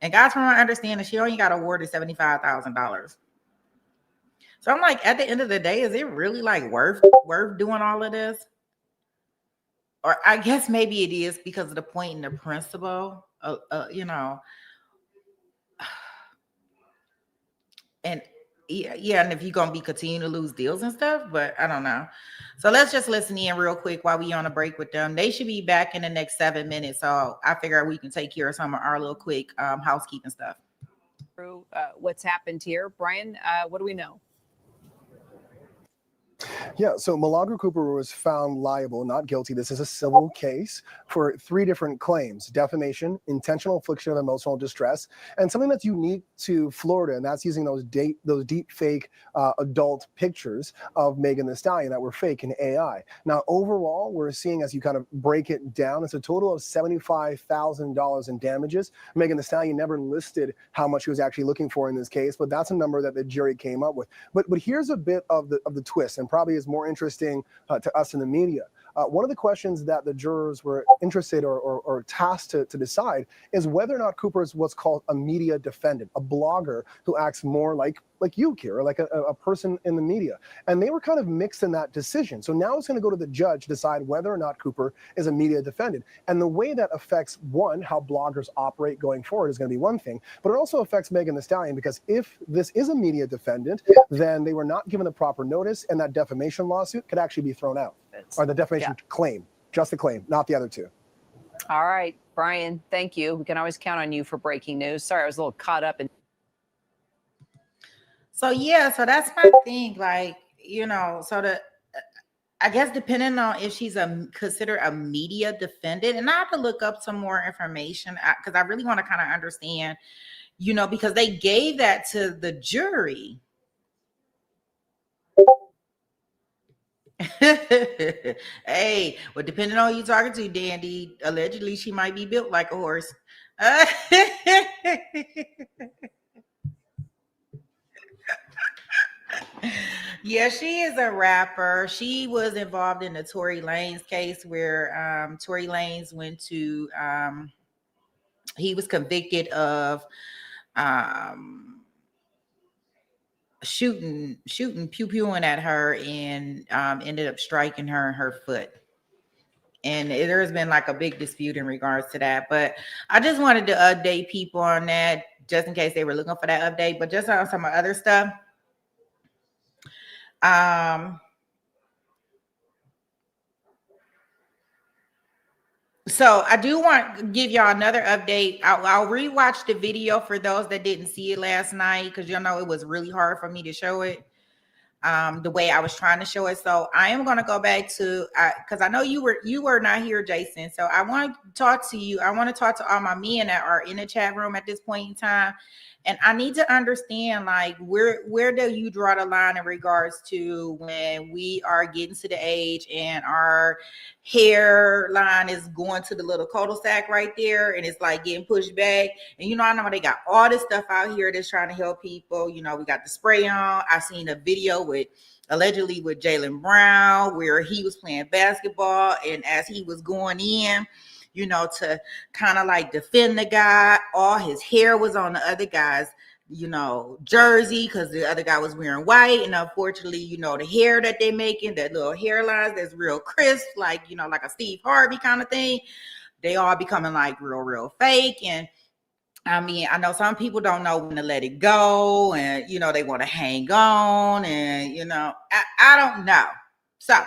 And guys, from what I understand, that she only got awarded $75,000. So I'm like, at the end of the day, is it really like worth doing all of this? Or I guess maybe it is because of the point and the principle, you know. And yeah, and if you're gonna be continuing to lose deals and stuff, but I don't know. So let's just listen in real quick while we on a break with them. They should be back in the next 7 minutes. So I figure we can take care of some of our little quick housekeeping stuff. What's happened here, Brian? What do we know? Yeah, so Milagro Cooper was found liable, not guilty. This is a civil case for 3 different claims: defamation, intentional infliction of emotional distress, and something that's unique to Florida, and that's using those deep fake adult pictures of Megan Thee Stallion that were fake in AI. Now, overall, we're seeing, as you kind of break it down, it's a total of $75,000 in damages. Megan Thee Stallion never listed how much she was actually looking for in this case, but that's a number that the jury came up with. But here's a bit of the twist, and probably is more interesting to us in the media. One of the questions that the jurors were interested or tasked to decide is whether or not Cooper is what's called a media defendant, a blogger who acts more like you, Kira, like a person in the media. And they were kind of mixed in that decision. So now it's going to go to the judge to decide whether or not Cooper is a media defendant. And the way that affects, one, how bloggers operate going forward is going to be one thing, but it also affects Megan Thee Stallion, because if this is a media defendant, then they were not given the proper notice, and that defamation lawsuit could actually be thrown out. Or the defamation claim, just the claim, not the other two. All right, Brian, thank you. We can always count on you for breaking news. Sorry, I was a little caught up in. So yeah, so that's my thing. Like, you know, so I guess depending on if she's considered a media defendant, and I have to look up some more information because I really want to kind of understand, you know, because they gave that to the jury. Hey, well, depending on who you're talking to, Dandy, allegedly she might be built like a horse. Yeah, she is a rapper. She was involved in the Tory Lanez case where Tory Lanez went to, he was convicted of shooting pew-pewing at her and ended up striking her in her foot. And there has been like a big dispute in regards to that. But I just wanted to update people on that just in case they were looking for that update. But just on some other stuff. So I do want to give y'all another update. I'll rewatch the video for those that didn't see it last night, because you know it was really hard for me to show it the way I was trying to show it. So I am going to go back to, because I know you were not here, Jason. So I want to talk to you. I want to talk to all my men that are in the chat room at this point in time. And I need to understand, like, where do you draw the line in regards to when we are getting to the age and our hairline is going to the little cul-de-sac right there, and it's like getting pushed back. And you know, I know they got all this stuff out here that's trying to help people. You know, we got the spray on. I seen a video allegedly with Jaylen Brown where he was playing basketball, and as he was going in, you know, to kind of like defend the guy, all his hair was on the other guy's, you know, jersey, because the other guy was wearing white. And unfortunately, you know, the hair that they're making, that little hairlines that's real crisp, like, you know, like a Steve Harvey kind of thing, they all becoming like real fake. And I mean, I know some people don't know when to let it go, and, you know, they want to hang on, and, you know, I don't know. So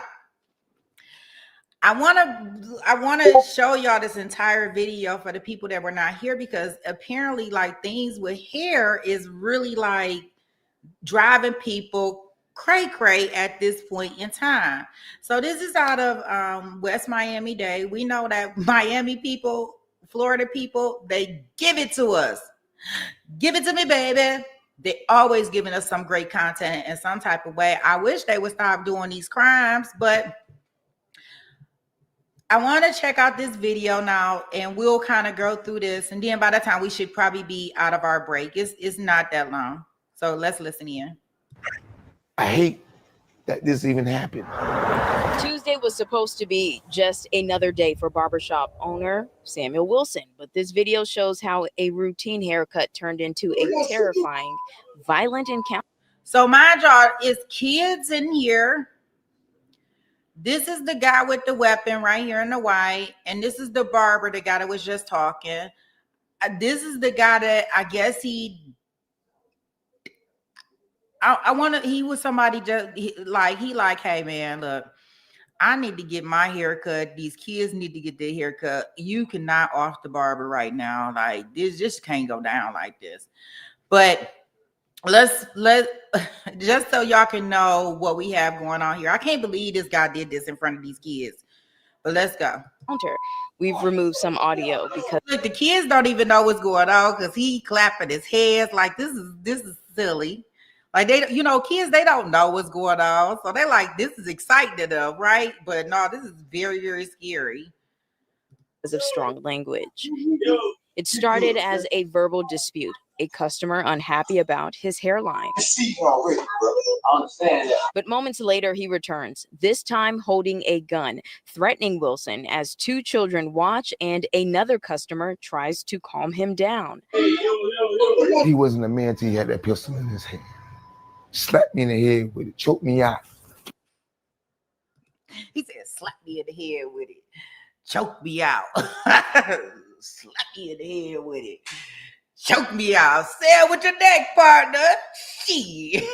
I want to show y'all this entire video for the people that were not here, because apparently, like, things with hair is really like driving people cray at this point in time. So this is out of West Miami-Dade. We know that Miami people, Florida people, they give it to us. Give it to me, baby. They always giving us some great content in some type of way. I wish they would stop doing these crimes, but I want to check out this video now, and we'll kind of go through this, and then by the time we should probably be out of our break. It's not that long, so let's listen in. I hate that this even happened. Tuesday was supposed to be just another day for barbershop owner Samuel Wilson, but this video shows how a routine haircut turned into a terrifying, violent encounter. So mind y'all, it's kids in here. This is the guy with the weapon right here in the white, and this is the barber, the guy that was just talking. This is the guy that I guess he was somebody just like, hey man, look, I need to get my haircut. These kids need to get their haircut. You cannot off the barber right now. Like, this just can't go down like this. But let's just so y'all can know what we have going on here. I can't believe this guy did this in front of these kids. But let's go. We've removed some audio because look, the kids don't even know what's going on because he clapping his hands like this is silly. Like, they, you know, kids, they don't know what's going on. So they're like, this is exciting enough, right? But no, this is very, very scary. Because of strong language. It started as a verbal dispute, a customer unhappy about his hairline. I see you already, brother. I understand that. But moments later, he returns, this time holding a gun, threatening Wilson as two children watch and another customer tries to calm him down. He wasn't a man till he had that pistol in his hand. Slapped me in the head with it, choked me out. He said, slap me in the head with it, choke me out. Slap me in the head with it, choke me out. Say it with your neck, partner. Shit.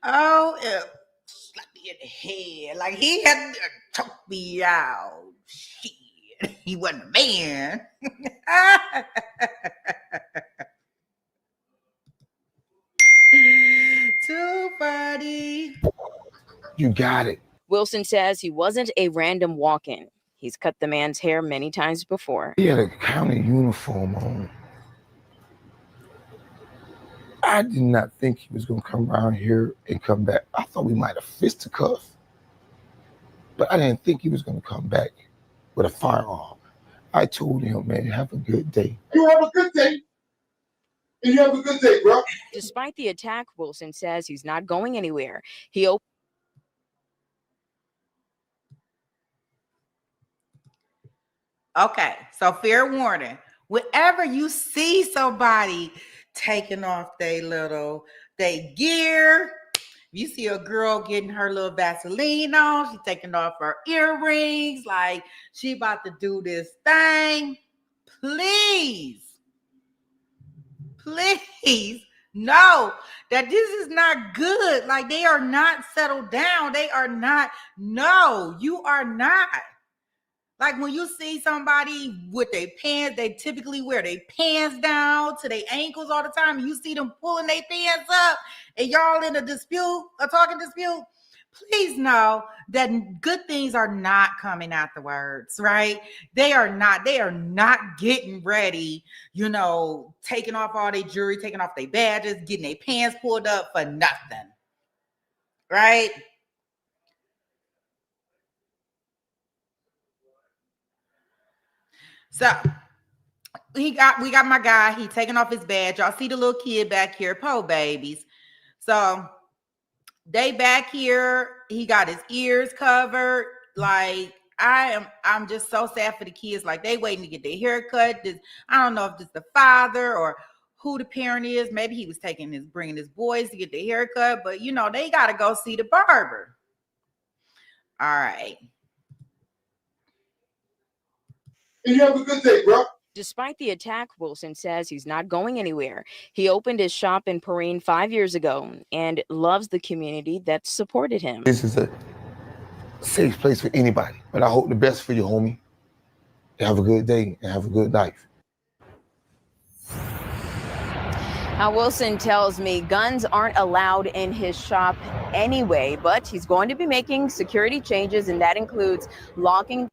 Oh, yeah. Slap me in the head. Like, he had to choke me out. Shit. He wasn't a man. Too funny. You got it. Wilson says he wasn't a random walk-in. He's cut the man's hair many times before. He had a county uniform on. I did not think he was going to come around here and come back. I thought we might have fisticuffed, but I didn't think he was going to come back with a firearm. I told him, man, have a good day. You have a good day. And you have a good day, bro. Despite the attack, Wilson says he's not going anywhere. He Okay, so fair warning. Whenever you see somebody taking off their gear, you see a girl getting her little Vaseline on, she's taking off her earrings, like she about to do this thing, please know that this is not good. Like, they are not settled down. They are not. No, you are not. Like, when you see somebody with their pants, they typically wear their pants down to their ankles all the time. And you see them pulling their pants up and y'all in a dispute, a talking dispute. Please know that good things are not coming afterwards, right? They are not getting ready, you know, taking off all their jewelry, taking off their badges, getting their pants pulled up for nothing, right? So we got my guy, he taking off his badge. Y'all see the little kid back here, po babies. So they back here, he got his ears covered. Like, I'm just so sad for the kids. Like, they waiting to get their hair cut. I don't know if it's the father or who the parent is. Maybe he was bringing his boys to get their hair cut, but you know, they got to go see the barber. All right. You have a good day, bro. Despite the attack, Wilson says he's not going anywhere. He opened his shop in Perrine 5 years ago and loves the community that supported him. This is a safe place for anybody, but I hope the best for you, homie. Have a good day and have a good life. Now, Wilson tells me guns aren't allowed in his shop anyway, but he's going to be making security changes, and that includes locking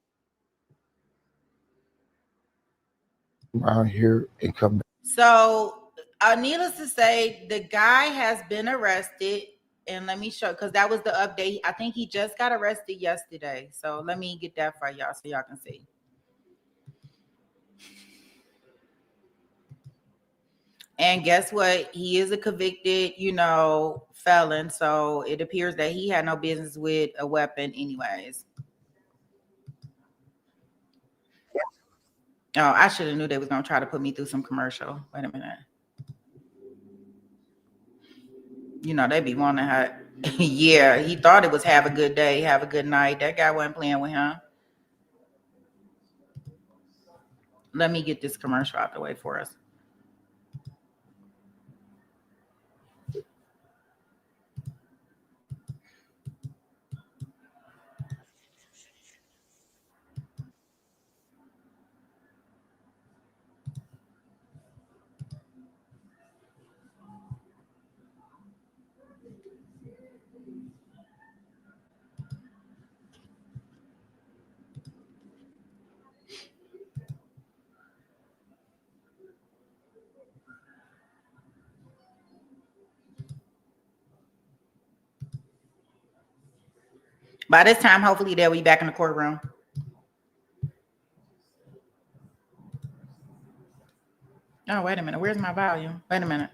around here and come back. So, needless to say, the guy has been arrested. And let me show, because that was the update. I think he just got arrested yesterday. So let me get that for y'all so y'all can see. And guess what? He is a convicted, felon. So it appears that he had no business with a weapon anyways. Oh, I should have knew they was going to try to put me through some commercial. Wait a minute. They be wanting to have, yeah, he thought it was have a good day, have a good night. That guy wasn't playing with him. Let me get this commercial out the way for us. By this time, hopefully they'll be back in the courtroom. Oh, wait a minute. Where's my volume? Wait a minute.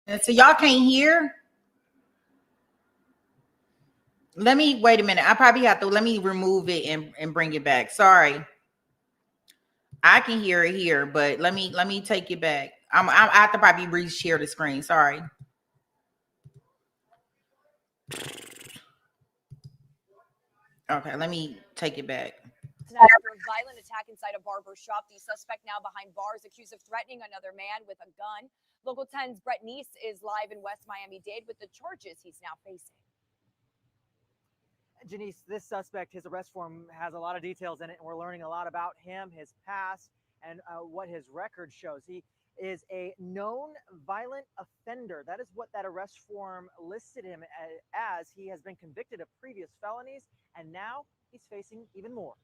And so y'all can't hear? Let me, wait a minute. I probably have to, let me remove it and bring it back. Sorry. I can hear it here, but let me take it back. I have to probably re-share the screen. Sorry. Okay, let me take it back. After a violent attack inside a barber shop, the suspect now behind bars accused of threatening another man with a gun. Local 10's Brett Neese is live in West Miami-Dade with the charges he's now facing. Janice, this suspect, his arrest form has a lot of details in it, and we're learning a lot about him, his past, and what his record shows. He is a known violent offender. That is what that arrest form listed him as. He has been convicted of previous felonies, and now he's facing even more.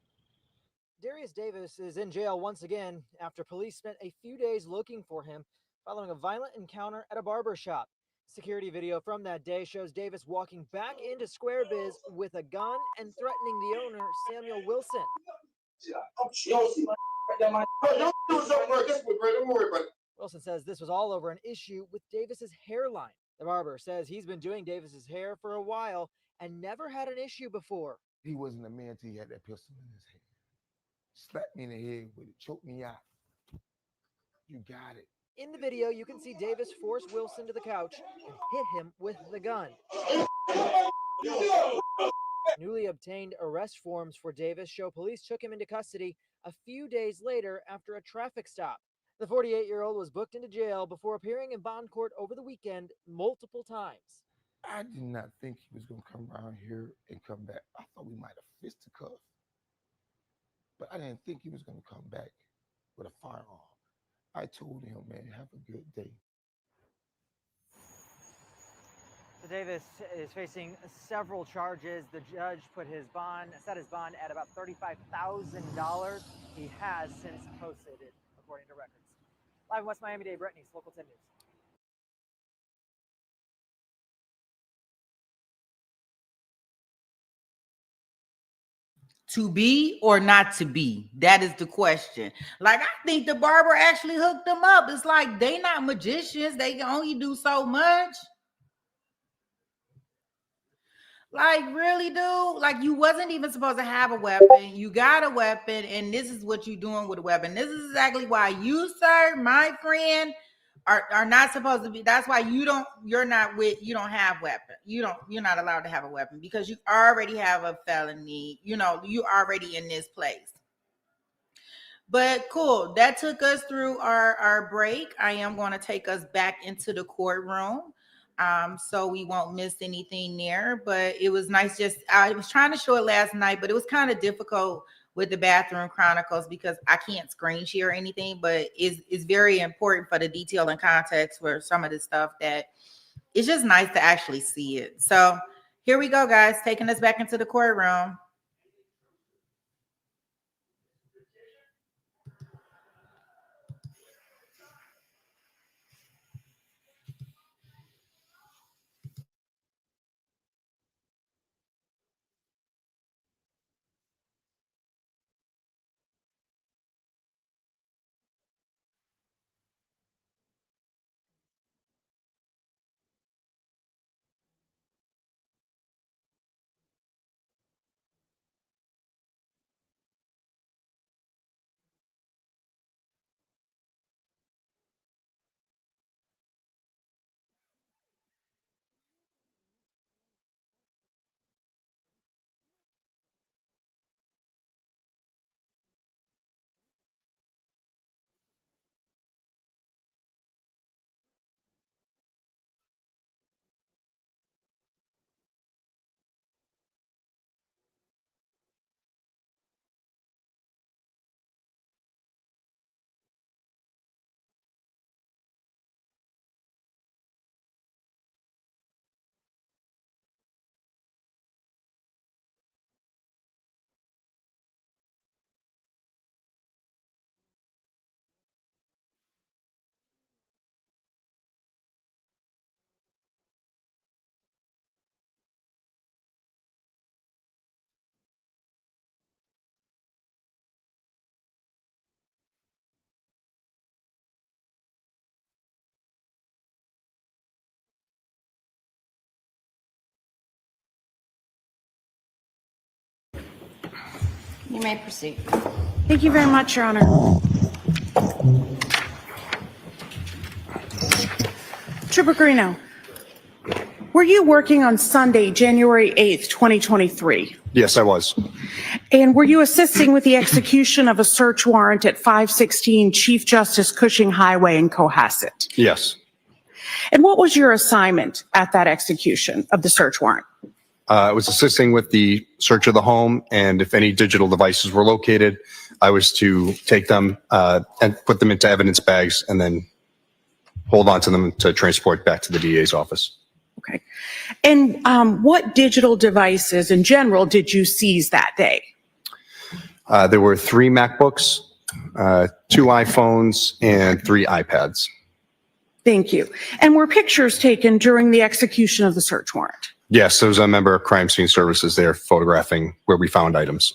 Darius Davis is in jail once again after police spent a few days looking for him following a violent encounter at a barber shop. Security video from that day shows Davis walking back into Square Biz with a gun and threatening the owner, Samuel Wilson. Wilson says this was all over an issue with Davis's hairline. The barber says he's been doing Davis's hair for a while and never had an issue before. He wasn't a man till he had that pistol in his hand. Slapped me in the head with it, choked me out. You got it. In the video, you can see Davis force Wilson to the couch and hit him with the gun. Newly obtained arrest forms for Davis show police took him into custody a few days later after a traffic stop. The 48-year-old was booked into jail before appearing in bond court over the weekend multiple times. I did not think he was going to come around here and come back. I thought we might have fisticuffed, but I didn't think he was going to come back with a firearm. I told him, man, have a good day. So Davis is facing several charges. The judge set his bond at about $35,000. He has since posted it, according to records. Live in West Miami-Dade, Brett Neese, Local 10 News. To be or not to be? That is the question. Like, I think the barber actually hooked them up. It's like they not magicians. They can only do so much. Like, really, dude? Like, you wasn't even supposed to have a weapon. You got a weapon, and this is what you're doing with a weapon. This is exactly why you, sir, my friend, are not supposed to be. That's why you don't have weapon. You're not allowed to have a weapon because you already have a felony. You already in this place. But cool. That took us through our break. I am going to take us back into the courtroom. So we won't miss anything there. But it was nice. I was trying to show it last night, but it was kind of difficult with the bathroom chronicles because I can't screen share anything, but it's very important for the detail and context for some of the stuff that it's just nice to actually see it. So here we go, guys, taking us back into the courtroom. You may proceed. Thank you very much, Your Honor. Trooper Greeno, were you working on Sunday, January 8th, 2023? Yes, I was. And were you assisting with the execution of a search warrant at 516 Chief Justice Cushing Highway in Cohasset? Yes. And what was your assignment at that execution of the search warrant? I was assisting with the search of the home, and if any digital devices were located, I was to take them and put them into evidence bags and then hold on to them to transport back to the DA's office. Okay. And what digital devices in general did you seize that day? There were 3 MacBooks, 2 iPhones, and 3 iPads. Thank you. And were pictures taken during the execution of the search warrant? Yes, there was a member of Crime Scene Services there photographing where we found items.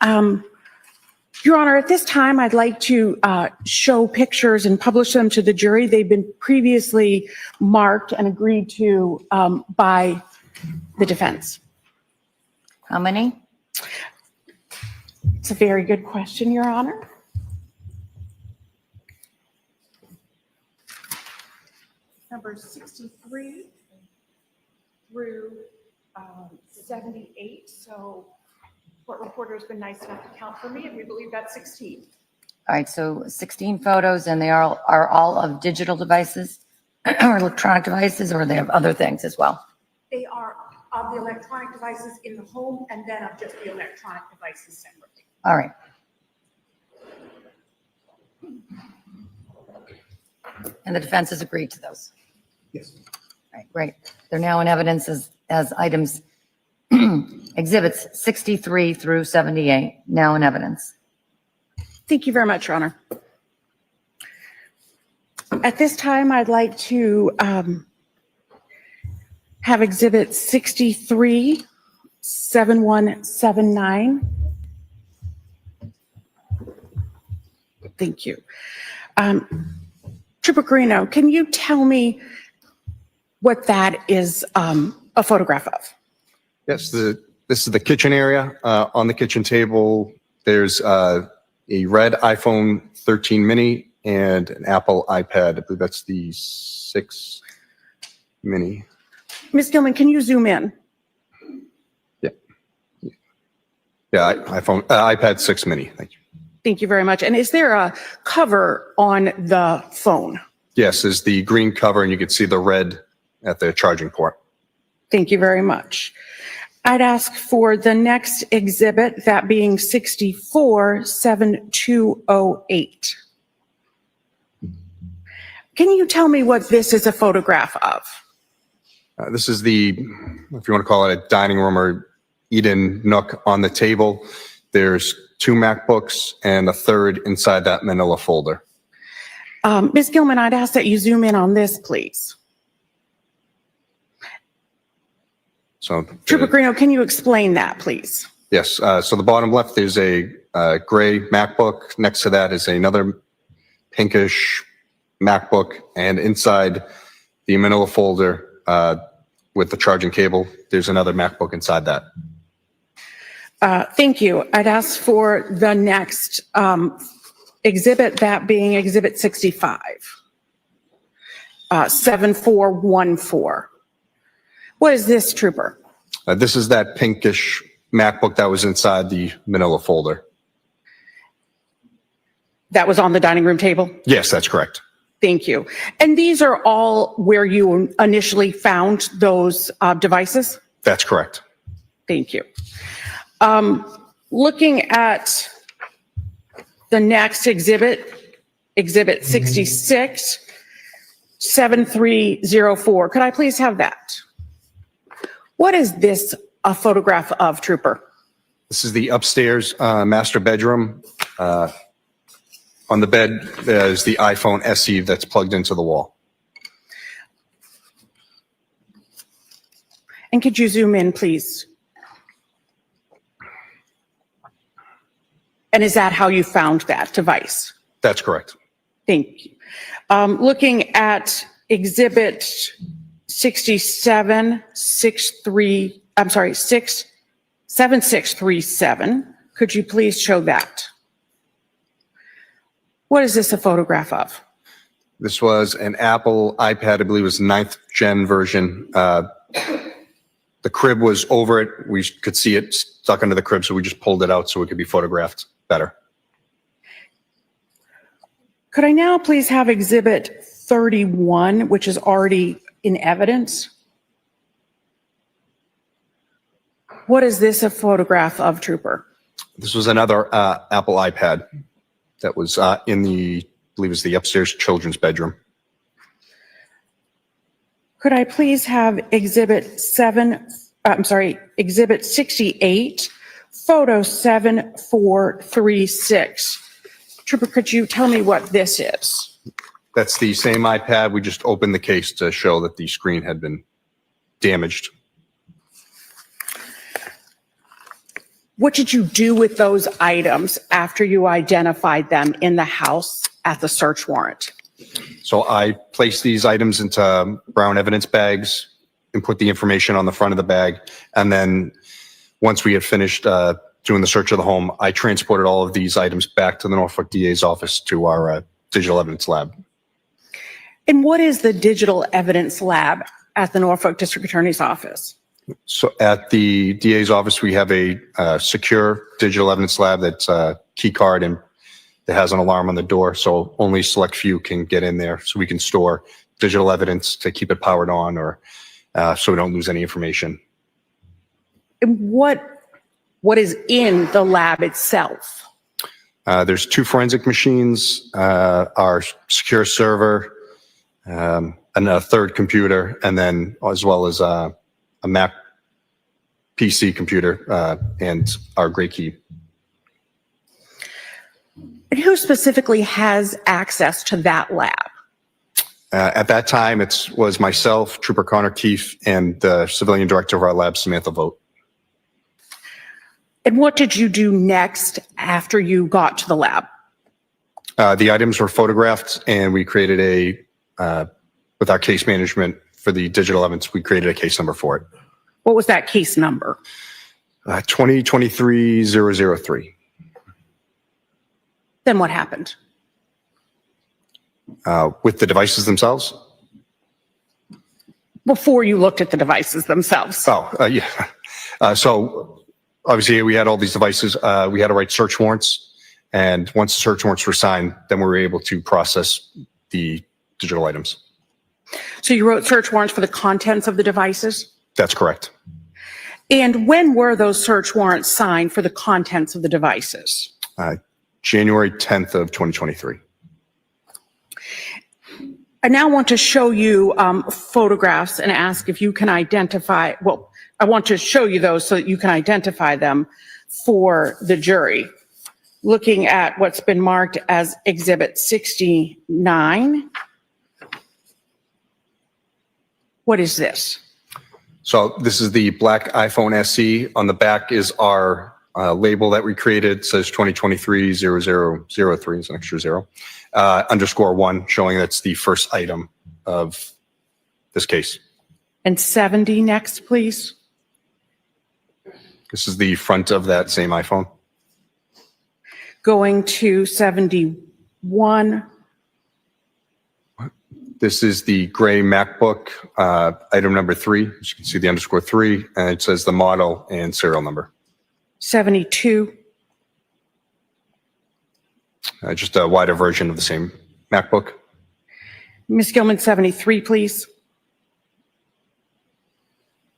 Your Honor, at this time, I'd like to show pictures and publish them to the jury. They've been previously marked and agreed to by the defense. How many? It's a very good question, Your Honor. Number 63 through 78. So court reporter has been nice enough to count for me, and we believe that's 16. All right, so 16 photos, and they are all of digital devices? or electronic devices, or they have other things as well? They are of the electronic devices in the home and then of just the electronic devices separately. All right. And the defense has agreed to those? Yes. All right, great. They're now in evidence as items, exhibits 63 through 78, now in evidence. Thank you very much, Your Honor. At this time, I'd like to have exhibit 63, 7179. Thank you. Trooper Carino, can you tell me what that is a photograph of? Yes, this is the kitchen area. On the kitchen table, there's a red iPhone 13 mini and an Apple iPad. I believe that's the 6 mini. Ms. Gilman, can you zoom in? Yeah, iPad 6 mini. Thank you. Thank you very much. And is there a cover on the phone? Yes, there's the green cover, and you can see the red at the charging port. Thank you very much. I'd ask for the next exhibit, that being 64, 7208. Can you tell me what this is a photograph of? This is the, if you want to call it a dining room or eat-in nook on the table. There's 2 MacBooks and a third inside that manila folder. Ms. Gilman, I'd ask that you zoom in on this, please. So, Trooper Carino, can you explain that, please? yes, so the bottom left, there's a gray MacBook. Next to that is another pinkish MacBook, and inside the manila folder with the charging cable, there's another MacBook inside that. Thank you. I'd ask for the next exhibit, that being exhibit 65, 7414. What is this, Trooper? This is that pinkish MacBook that was inside the manila folder. That was on the dining room table? Yes, that's correct. Thank you. And these are all where you initially found those devices? That's correct. Thank you. Looking at the next exhibit, exhibit 66, 7304. Could I please have that? What is this a photograph of, Trooper? This is the upstairs master bedroom. On the bed, there's the iPhone SE that's plugged into the wall. And could you zoom in, please? And is that how you found that device? That's correct. Thank you. Looking at exhibit 7637, could you please show that? What is this a photograph of? This was an Apple iPad, I believe it was 9th gen version. The crib was over it. We could see it stuck under the crib, so we just pulled it out so it could be photographed better. Could I now please have exhibit 31, which is already in evidence? What is this a photograph of, Trooper? This was another Apple iPad that was in the, I believe it was the upstairs children's bedroom. Could I please have exhibit 68, photo 7436. Trooper, could you tell me what this is? That's the same iPad. We just opened the case to show that the screen had been damaged. What did you do with those items after you identified them in the house at the search warrant? So I placed these items into brown evidence bags and put the information on the front of the bag. And then once we had finished doing the search of the home, I transported all of these items back to the Norfolk DA's office to our digital evidence lab. And what is the digital evidence lab at the Norfolk District Attorney's office? So at the DA's office, we have a secure digital evidence lab that's a key card and that has an alarm on the door. So only select few can get in there. So we can store digital evidence to keep it powered on or so we don't lose any information. And what is in the lab itself? There's 2 forensic machines, our secure server, and a 3rd computer, and then as well as a Mac PC computer and our gray key. And who specifically has access to that lab? At that time, it was myself, Trooper Connor Keefe, and the civilian director of our lab, Samantha Vogt. And what did you do next after you got to the lab? The items were photographed, and we created with our case management for the digital evidence, we created a case number for it. What was that case number? 2023-003. Then what happened? With the devices themselves? Before you looked at the devices themselves. Yeah. So obviously we had all these devices. We had to write search warrants. And once the search warrants were signed, then we were able to process the digital items. So you wrote search warrants for the contents of the devices? That's correct. And when were those search warrants signed for the contents of the devices? January 10th of 2023. I now want to show you photographs and ask if you can identify, well, I want to show you those so that you can identify them for the jury. Looking at what's been marked as Exhibit 69. What is this? So this is the black iPhone SE. On the back is our label that we created. It says 2023-0003, it's an extra 0, _1, showing that's the first item of this case. And 70 next, please. This is the front of that same iPhone. Going to 71. This is the gray MacBook, item number 3. As you can see the _3, and it says the model and serial number. 72. Just a wider version of the same MacBook. Ms. Gilman, 73, please.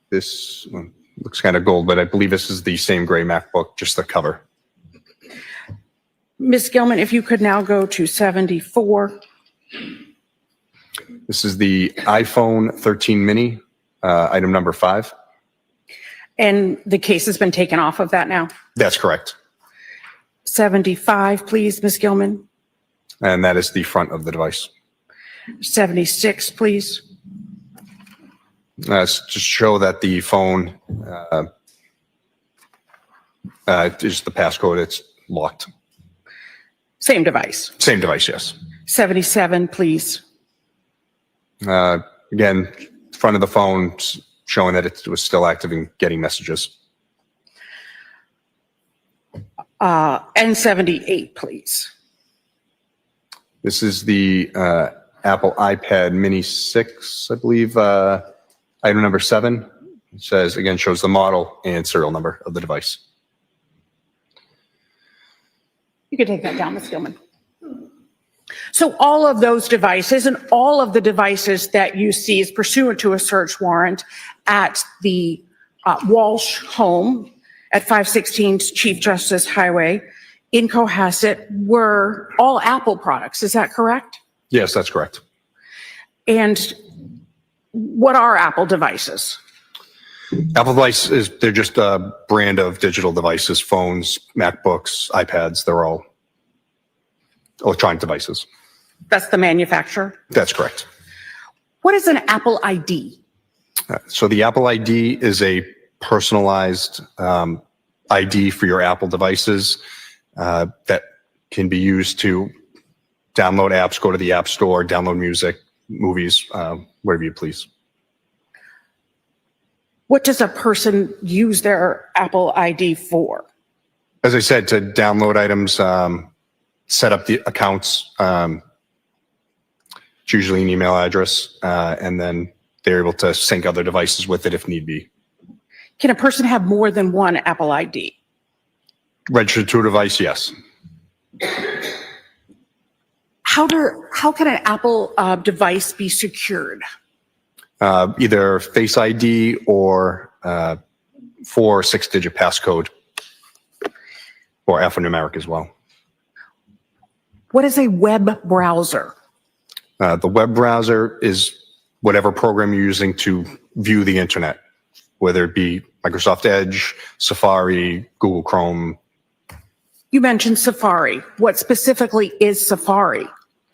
This one looks kind of gold, but I believe this is the same gray MacBook, just the cover. Ms. Gilman, if you could now go to 74. This is the iPhone 13 mini, item number 5. And the case has been taken off of that now? That's correct. 75, please, Ms. Gilman. And that is the front of the device. 76, please. Just show that the phone is the passcode, it's locked. Same device. Same device, yes. 77, please. Again, front of the phone showing that it was still active and getting messages. And 78, please. This is the Apple iPad Mini 6, I believe, item number 7. It says, again, shows the model and serial number of the device. You can take that down, Ms. Gilman. So all of those devices and all of the devices that you see is pursuant to a search warrant at the Walshe home at 516 Chief Justice Highway in Cohasset were all Apple products. Is that correct? Yes, that's correct. And what are Apple devices? Apple devices, they're just a brand of digital devices, phones, MacBooks, iPads, they're all electronic devices. That's the manufacturer? That's correct. What is an Apple ID? So the Apple ID is a personalized ID for your Apple devices that can be used to download apps, go to the App Store, download music, movies, whatever you please. What does a person use their Apple ID for? As I said, to download items, set up the accounts, it's usually an email address, and then they're able to sync other devices with it if need be. Can a person have more than one Apple ID? Registered to a device, yes. How can an Apple device be secured? Either Face ID or 4 or 6-digit passcode, or alphanumeric as well. What is a web browser? The web browser is whatever program you're using to view the internet, whether it be Microsoft Edge, Safari, Google Chrome. You mentioned Safari. What specifically is Safari?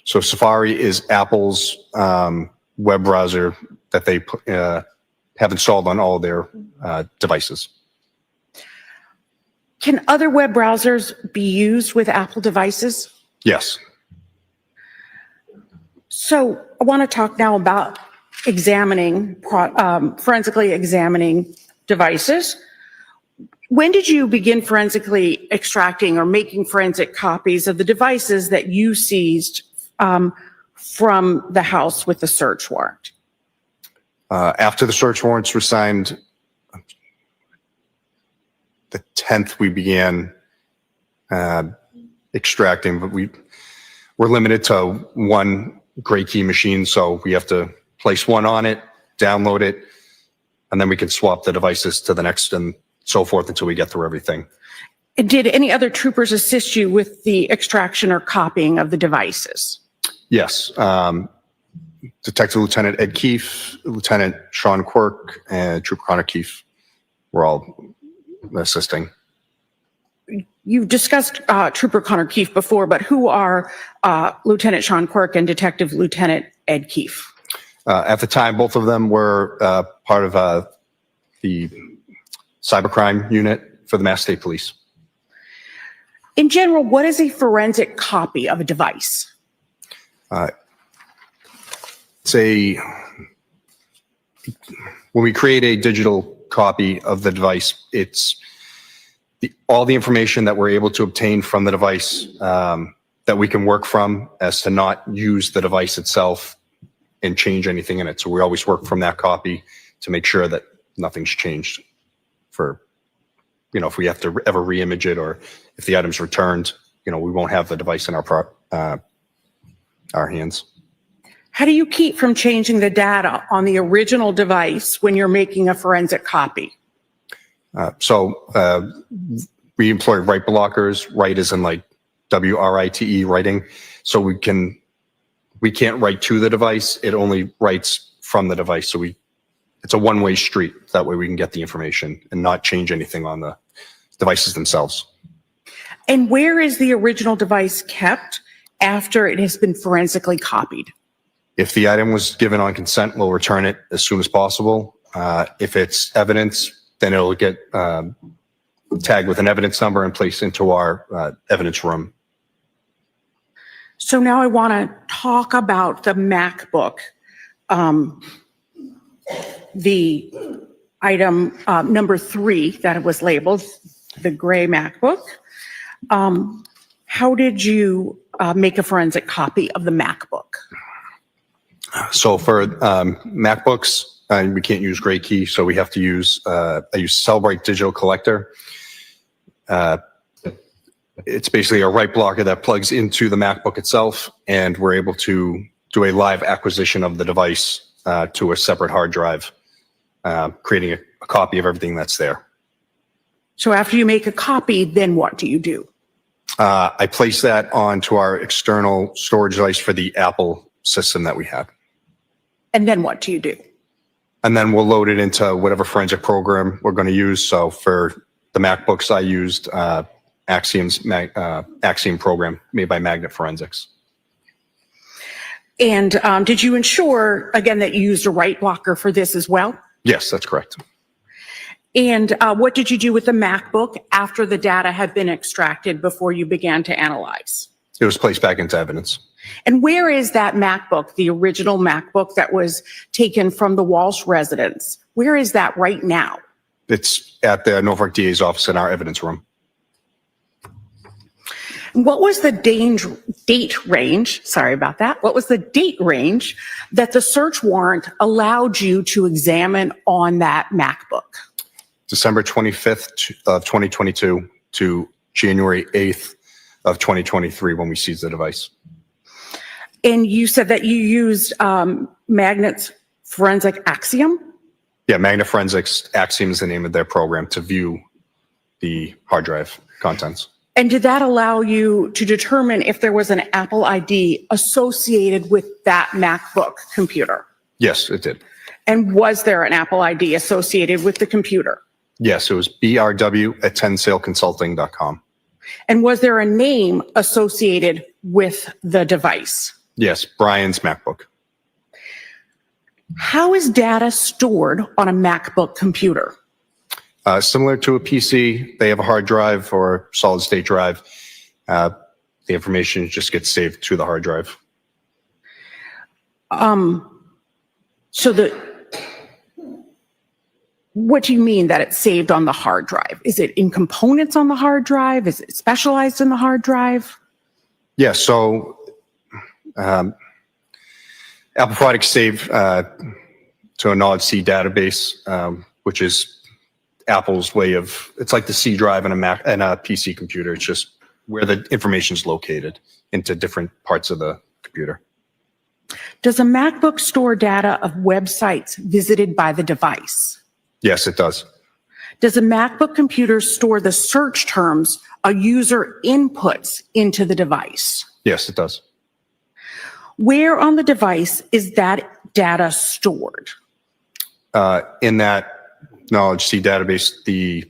So Safari is Apple's web browser that they have installed on all their devices. Can other web browsers be used with Apple devices? Yes. So I want to talk now about forensically examining devices. When did you begin forensically extracting or making forensic copies of the devices that you seized from the house with the search warrant? After the search warrants were signed, the 10th we began extracting, but we're limited to one gray key machine, so we have to place one on it, download it, and then we can swap the devices to the next and so forth until we get through everything. And did any other troopers assist you with the extraction or copying of the devices? Yes. Detective Lieutenant Ed Keefe, Lieutenant Sean Quirk, and Trooper Connor Keefe were all assisting. You've discussed Trooper Connor Keefe before, but who are Lieutenant Sean Quirk and Detective Lieutenant Ed Keefe? At the time, both of them were part of the cybercrime unit for the Mass State Police. In general, what is a forensic copy of a device? When we create a digital copy of the device, it's all the information that we're able to obtain from the device that we can work from, as to not use the device itself and change anything in it. So we always work from that copy to make sure that nothing's changed for, if we have to ever re-image it, or if the item's returned, we won't have the device in our hands. How do you keep from changing the data on the original device when you're making a forensic copy? We employ write blockers. Write is in like WRITE, writing. So we can't write to the device. It only writes from the device. So it's a one-way street. That way we can get the information and not change anything on the devices themselves. And where is the original device kept after it has been forensically copied? If the item was given on consent, we'll return it as soon as possible. If it's evidence, then it'll get tagged with an evidence number and placed into our evidence room. So now I want to talk about the MacBook, the item number 3 that was labeled, the gray MacBook. How did you make a forensic copy of the MacBook? So for MacBooks, we can't use gray key, so we have to use, I use Cellbrite Digital Collector. It's basically a write blocker that plugs into the MacBook itself, and we're able to do a live acquisition of the device to a separate hard drive, creating a copy of everything that's there. So after you make a copy, then what do you do? I place that onto our external storage device for the Apple system that we have. And then what do you do? And then we'll load it into whatever forensic program we're going to use. So for the MacBooks, I used Axiom program made by Magnet Forensics. And did you ensure, again, that you used a write blocker for this as well? Yes, that's correct. And what did you do with the MacBook after the data had been extracted before you began to analyze? It was placed back into evidence. And where is that MacBook, the original MacBook that was taken from the Walshe residence? Where is that right now? It's at the Norfolk DA's office in our evidence room. What was the date range? Sorry about that. What was the date range that the search warrant allowed you to examine on that MacBook? December 25th of 2022 to January 8th of 2023 when we seized the device. And you said that you used Magnet's forensic axiom? Yeah, Magna Forensics Axiom is the name of their program to view the hard drive contents. And did that allow you to determine if there was an Apple ID associated with that MacBook computer? Yes, it did. And was there an Apple ID associated with the computer? Yes, it was brw@10saleconsulting.com. And was there a name associated with the device? Yes, Brian's MacBook. How is data stored on a MacBook computer? Similar to a PC, they have a hard drive or solid state drive. The information just gets saved to the hard drive. What do you mean that it's saved on the hard drive? Is it in components on the hard drive? Is it specialized in the hard drive? Yeah, so Apple products save to a knowledge C database, which is Apple's way of, it's like the C drive in a Mac and a PC computer. It's just where the information is located into different parts of the computer. Does a MacBook store data of websites visited by the device? Yes, it does. Does a MacBook computer store the search terms a user inputs into the device? Yes, it does. Where on the device is that data stored? In that knowledge C database, the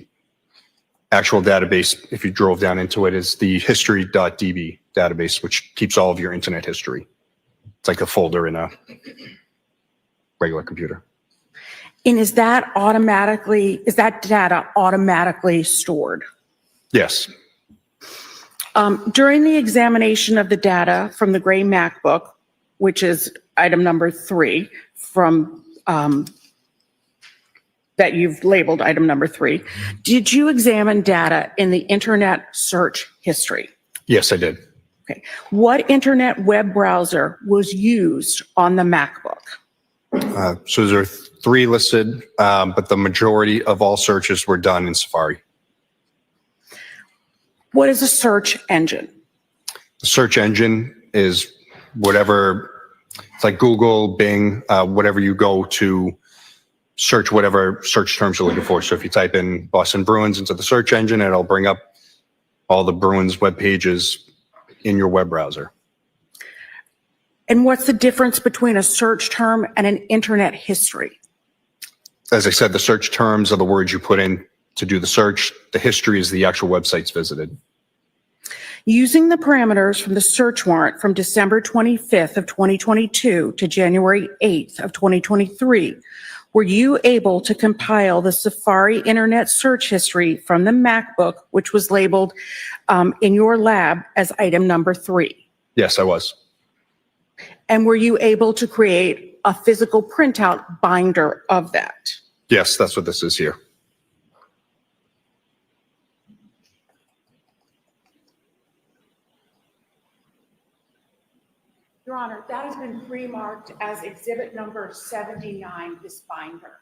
actual database, if you drove down into it, is the history.db database, which keeps all of your internet history. It's like a folder in a regular computer. And is that data automatically stored? Yes. During the examination of the data from the gray MacBook, which is item number 3 from that you've labeled item number 3, did you examine data in the internet search history? Yes, I did. Okay. What internet web browser was used on the MacBook? So there are 3 listed, but the majority of all searches were done in Safari. What is a search engine? The search engine is whatever, it's like Google, Bing, whatever you go to search whatever search terms you're looking for. So if you type in Boston Bruins into the search engine, it'll bring up all the Bruins web pages in your web browser. And what's the difference between a search term and an internet history? As I said, the search terms are the words you put in to do the search. The history is the actual websites visited. Using the parameters from the search warrant from December 25th of 2022 to January 8th of 2023, were you able to compile the Safari internet search history from the MacBook, which was labeled in your lab as item number 3? Yes, I was. And were you able to create a physical printout binder of that? Yes, that's what this is here. Your Honor, that has been pre-marked as exhibit number 79, this binder.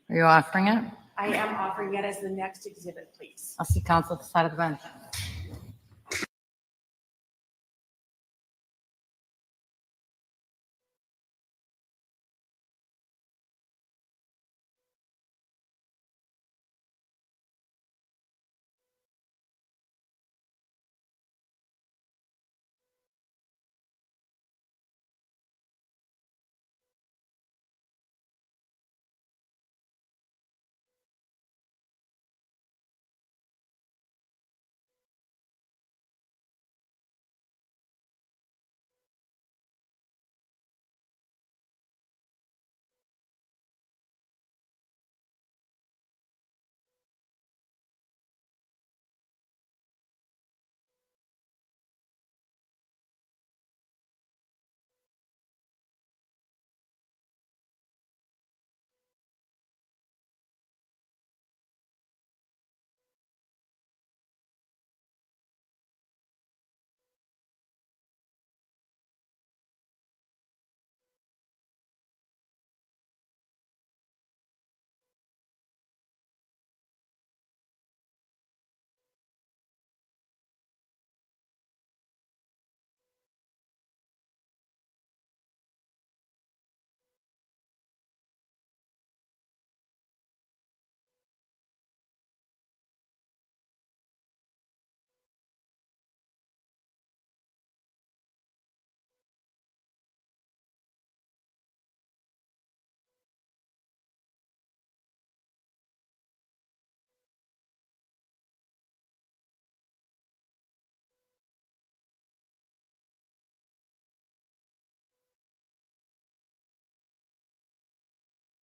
Are you offering it? I am offering it as the next exhibit, please. I'll see counsel at the side of the bench.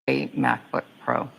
MacBook Pro.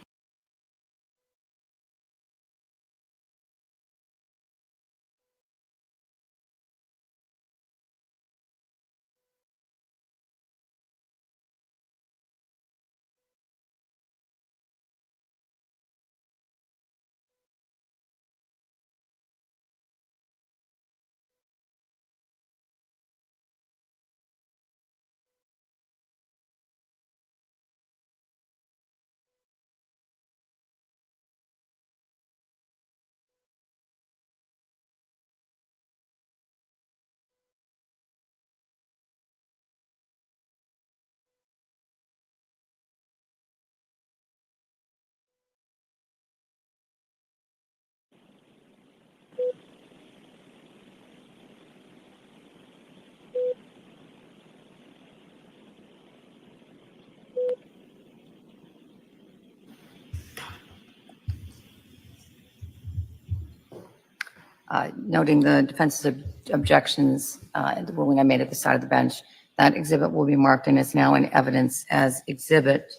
Noting the defense's objections and the ruling I made at the side of the bench, that exhibit will be marked and is now in evidence as Exhibit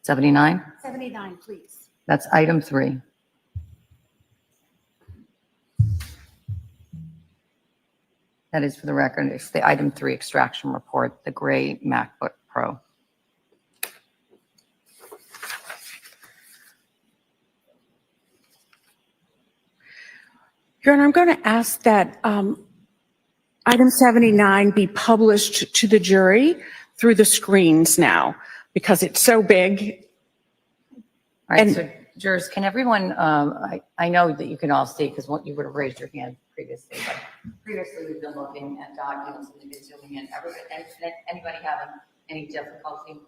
79. 79, please. That's item 3. That is for the record. It's the item 3 extraction report, the gray MacBook Pro. Your Honor, I'm going to ask that item 79 be published to the jury through the screens now because it's so big. All right, And- so jurors, can everyone, I know that you can all see because you would have raised your hand previously, but previously we've been looking at documents and we've been zooming in. Anybody having any difficulty?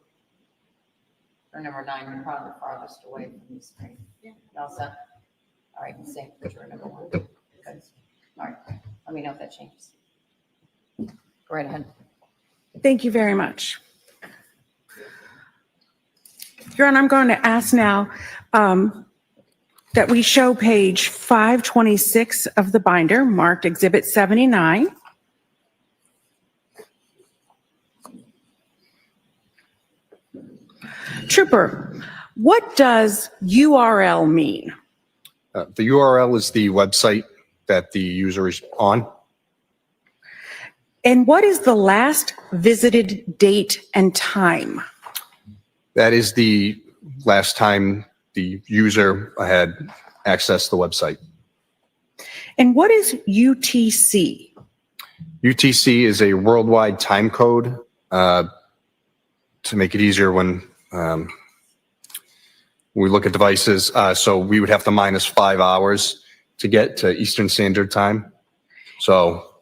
Or number 9, you're probably the farthest away from the screen. Yeah. All set? All right, and same for juror number 1. Good. All right, let me know if that changes. Go right ahead. Thank you very much. Your Honor, I'm going to ask now that we show page 526 of the binder, marked Exhibit 79. Trooper, what does URL mean? The URL is the website that the user is on. And what is the last visited date and time? That is the last time the user had accessed the website. And what is UTC? UTC is a worldwide time code to make it easier when we look at devices. So we would have to minus 5 hours to get to Eastern Standard Time. So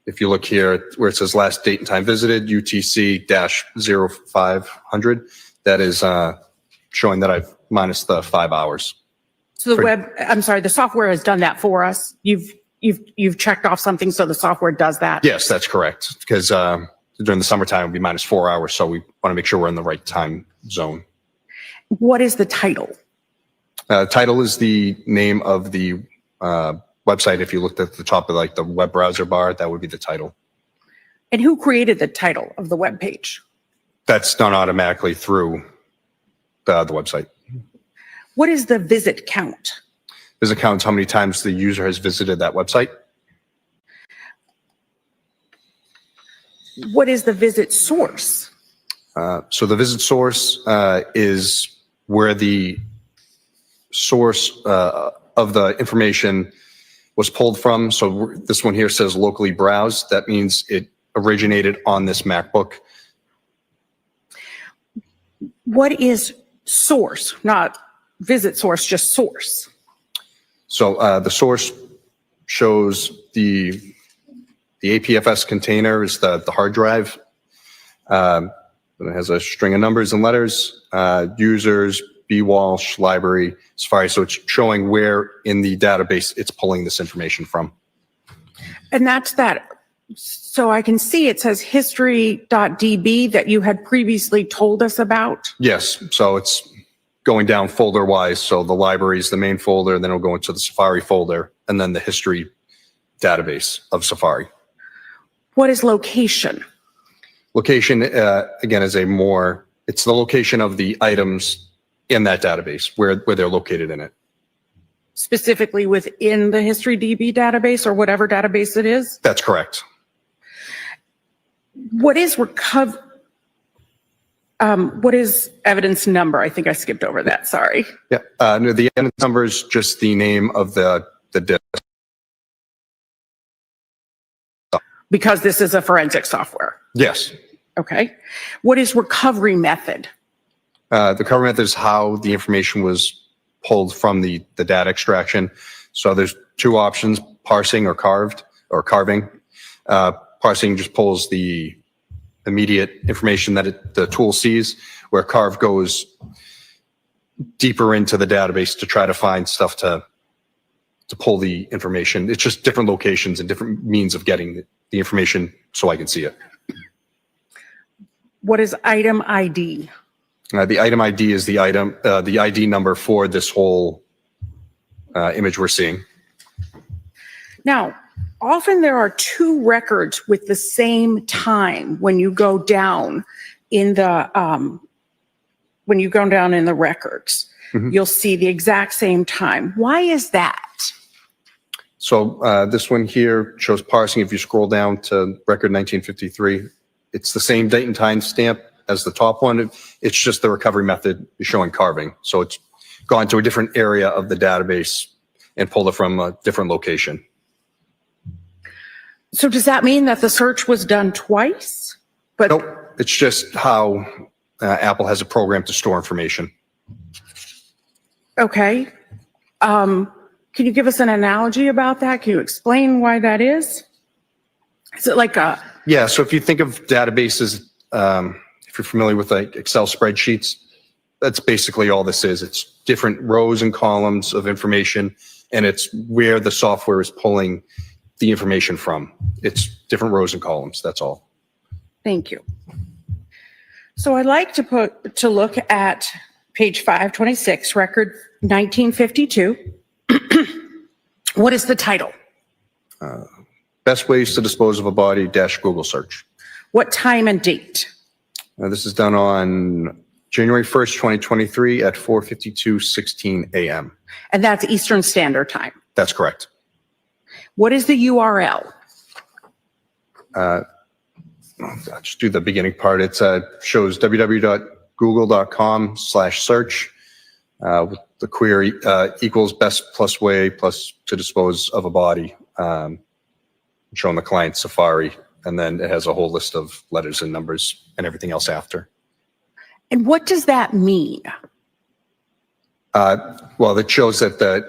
if you look here where it says last date and time visited, UTC-0500, that is showing that I've minus the 5 hours. So the software has done that for us. You've checked off something, so the software does that. Yes, that's correct. Because during the summertime, it would be minus 4 hours. So we want to make sure we're in the right time zone. What is the title? Title is the name of the website. If you looked at the top of like the web browser bar, that would be the title. And who created the title of the web page? That's done automatically through the website. What is the visit count? Visit counts how many times the user has visited that website. What is the visit source? So the visit source is where the source of the information was pulled from. So this one here says locally browsed. That means it originated on this MacBook. What is source? Not visit source, just source. So the source shows the APFS container is the hard drive. It has a string of numbers and letters, users, B. Walshe, library, Safari. So it's showing where in the database it's pulling this information from. And that's that. So I can see it says history.db that you had previously told us about. Yes, so it's going down folder wise. So the library is the main folder, then it'll go into the Safari folder, and then the history database of Safari. What is location? Location, again, is It's the location of the items in that database, where they're located in it. Specifically within the HistoryDB database or whatever database it is? That's correct. What is what is evidence number? I think I skipped over that, sorry. Yeah, no, the evidence number is just the name of the disk. Because this is a forensic software. Yes. Okay. What is recovery method? The recovery method is how the information was pulled from the data extraction. So there's two options, parsing or carving. Parsing just pulls the immediate information that the tool sees, where carve goes deeper into the database to try to find stuff to pull the information. It's just different locations and different means of getting the information so I can see it. What is item ID? The item ID is the ID number for this whole image we're seeing. Now, often there are two records with the same time when you go down in the records. Mhm. You'll see the exact same time. Why is that? So this one here shows parsing. If you scroll down to record 1953, it's the same date and time stamp as the top one. It's just the recovery method is showing carving. So it's gone to a different area of the database and pulled it from a different location. So does that mean that the search was done twice? But Nope, it's just how Apple has a program to store information. okay. Can you give us an analogy about that? Can you explain why that is? Is it like a Yeah, so if you think of databases, if you're familiar with like Excel spreadsheets, that's basically all this is. It's different rows and columns of information, and it's where the software is pulling the information from. It's different rows and columns, that's all. Thank you. So I'd like to look at page 526, record 1952. What is the title? Best ways to dispose of a body - Google search. What time and date? This is done on January 1st, 2023 at 4:52:16 a.m. And that's Eastern Standard Time. That's correct. What is the URL? I'll just do the beginning part. It shows www.google.com/search with the query equals best plus way plus to dispose of a body, showing the client Safari, and then it has a whole list of letters and numbers and everything else after. And what does that mean? Well, it shows that the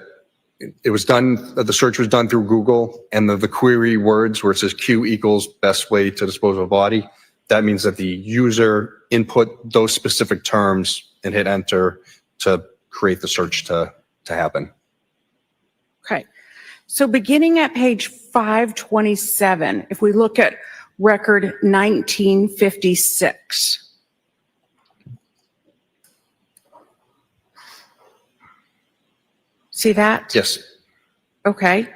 search was done through Google, and the query words where it says Q equals best way to dispose of a body, that means that the user input those specific terms and hit enter to create the search to happen. Okay. So beginning at page 527, if we look at record 1956. See that? Yes. Okay.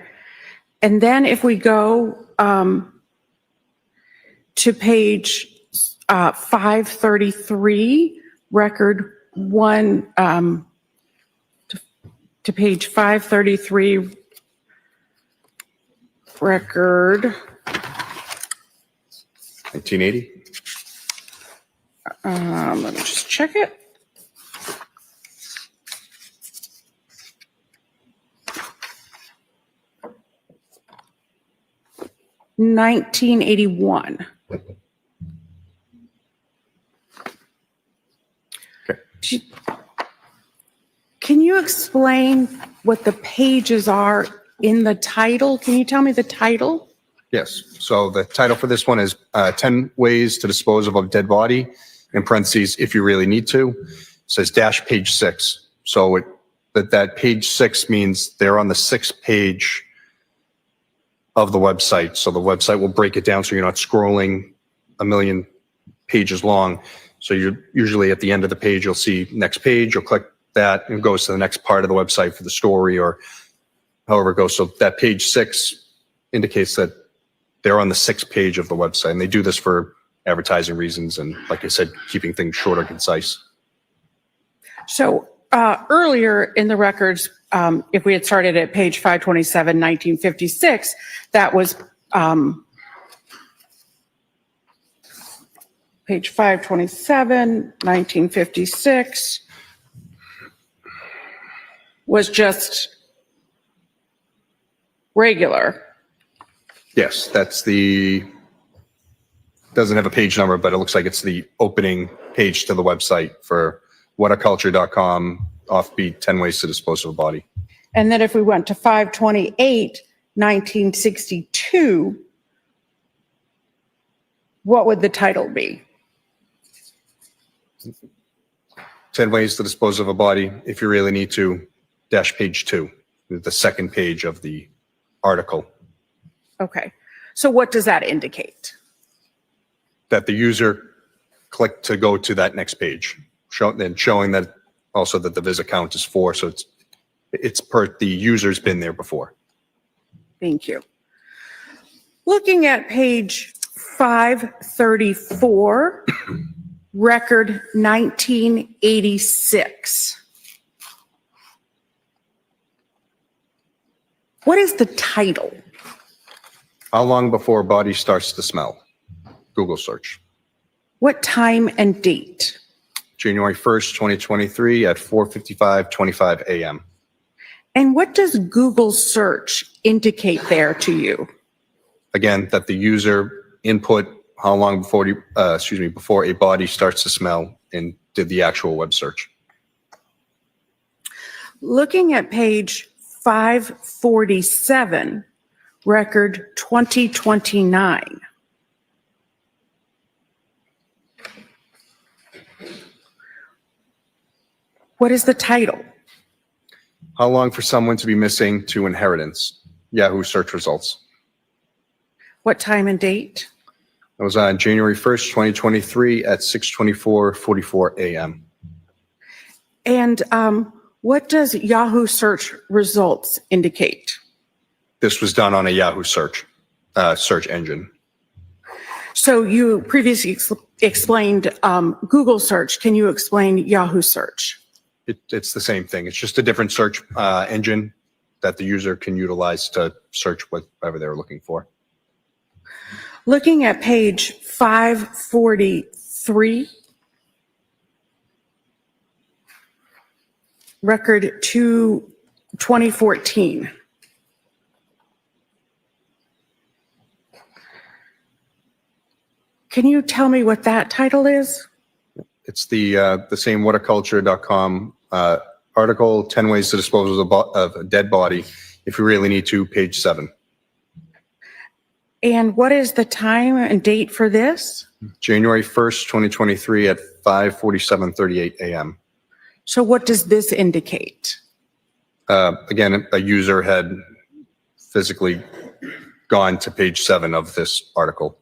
And then if we go to page 533, record one, to page 533, record 1980. Let me just check it. $1981. Okay. Can you explain what the pages are in the title? Can you tell me the title? Yes. So the title for this one is 10 ways to dispose of a dead body, in parentheses, if you really need to. It says -page 6. So that page 6 means they're on the 6th page of the website. So the website will break it down so you're not scrolling a million pages long. So you're usually at the end of the page, you'll see next page, you'll click that and it goes to the next part of the website for the story or however it goes. So that page 6 indicates that they're on the 6th page of the website, and they do this for advertising reasons, and like I said, keeping things short and concise. So earlier in the records, if we had started at page 527, 1956, that was page 527, 1956 was just regular. Yes, that's doesn't have a page number, but it looks like it's the opening page to the website for whataculture.com, offbeat 10 ways to dispose of a body. And then if we went to 528, 1962, what would the title be? 10 ways to dispose of a body, if you really need to, dash page 2, the second page of the article. Okay. So what does that indicate? That the user clicked to go to that next page, showing that also that the visit count is 4, so it's per the user's been there before. Thank you. Looking at page 534, record 1986. What is the title? How long before a body starts to smell? Google search. What time and date? January 1st, 2023 at 4:55:25 a.m. And what does Google search indicate there to you? Again, that the user input how long before before a body starts to smell and did the actual web search. Looking at page 547, record 2029. What is the title? How long for someone to be missing to inheritance? Yahoo search results. What time and date? That was on January 1st, 2023 at 6:24:44 a.m. And what does Yahoo search results indicate? This was done on a Yahoo search engine. So you previously explained Google search. Can you explain Yahoo search? It's the same thing. It's just a different search engine that the user can utilize to search whatever they're looking for. Looking at page 543, record 2014. Can you tell me what that title is? It's the same whataculture.com article, 10 ways to dispose of a dead body if you really need to, page 7. And what is the time and date for this? January 1st, 2023 at 5:47:38 a.m. So what does this indicate? Again, a user had physically gone to page 7 of this article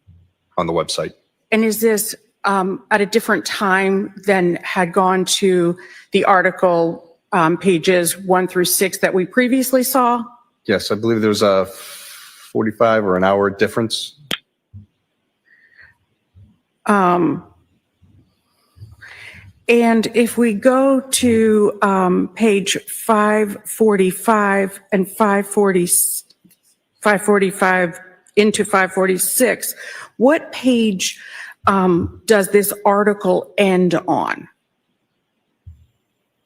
on the website. And is this at a different time than had gone to the article pages 1 through 6 that we previously saw? Yes, I believe there's a 45 or an hour difference. And if we go to page 545 and 545 into 546, what page does this article end on?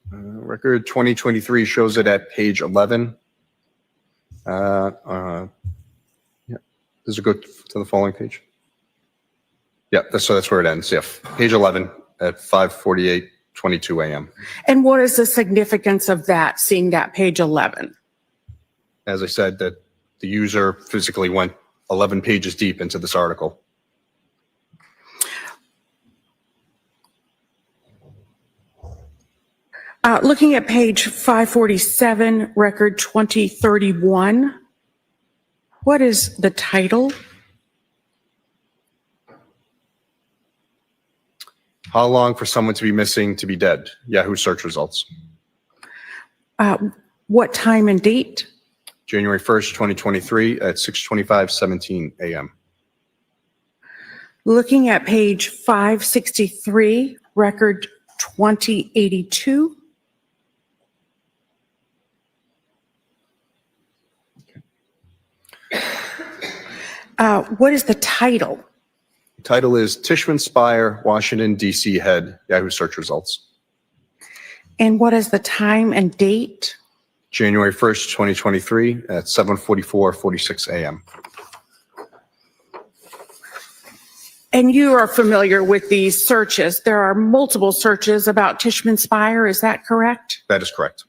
Record 2023 shows it at page 11. Does it go to the following page? Yeah, that's where it ends. Yeah, page 11 at 5:48:22 a.m. And what is the significance of that, seeing that page 11? As I said, that the user physically went 11 pages deep into this article. Looking at page 547, record 2031, what is the title? How long for someone to be missing to be dead? Yahoo search results. What time and date? January 1st, 2023 at 6:25:17 a.m. Looking at page 563, record 2082. What is the title? Title is Tishman Spire, Washington, D.C. Head, Yahoo search results. And what is the time and date? January 1st, 2023 at 7:46 a.m. And you are familiar with these searches. There are multiple searches about Tishman Spire, is that correct? That is correct.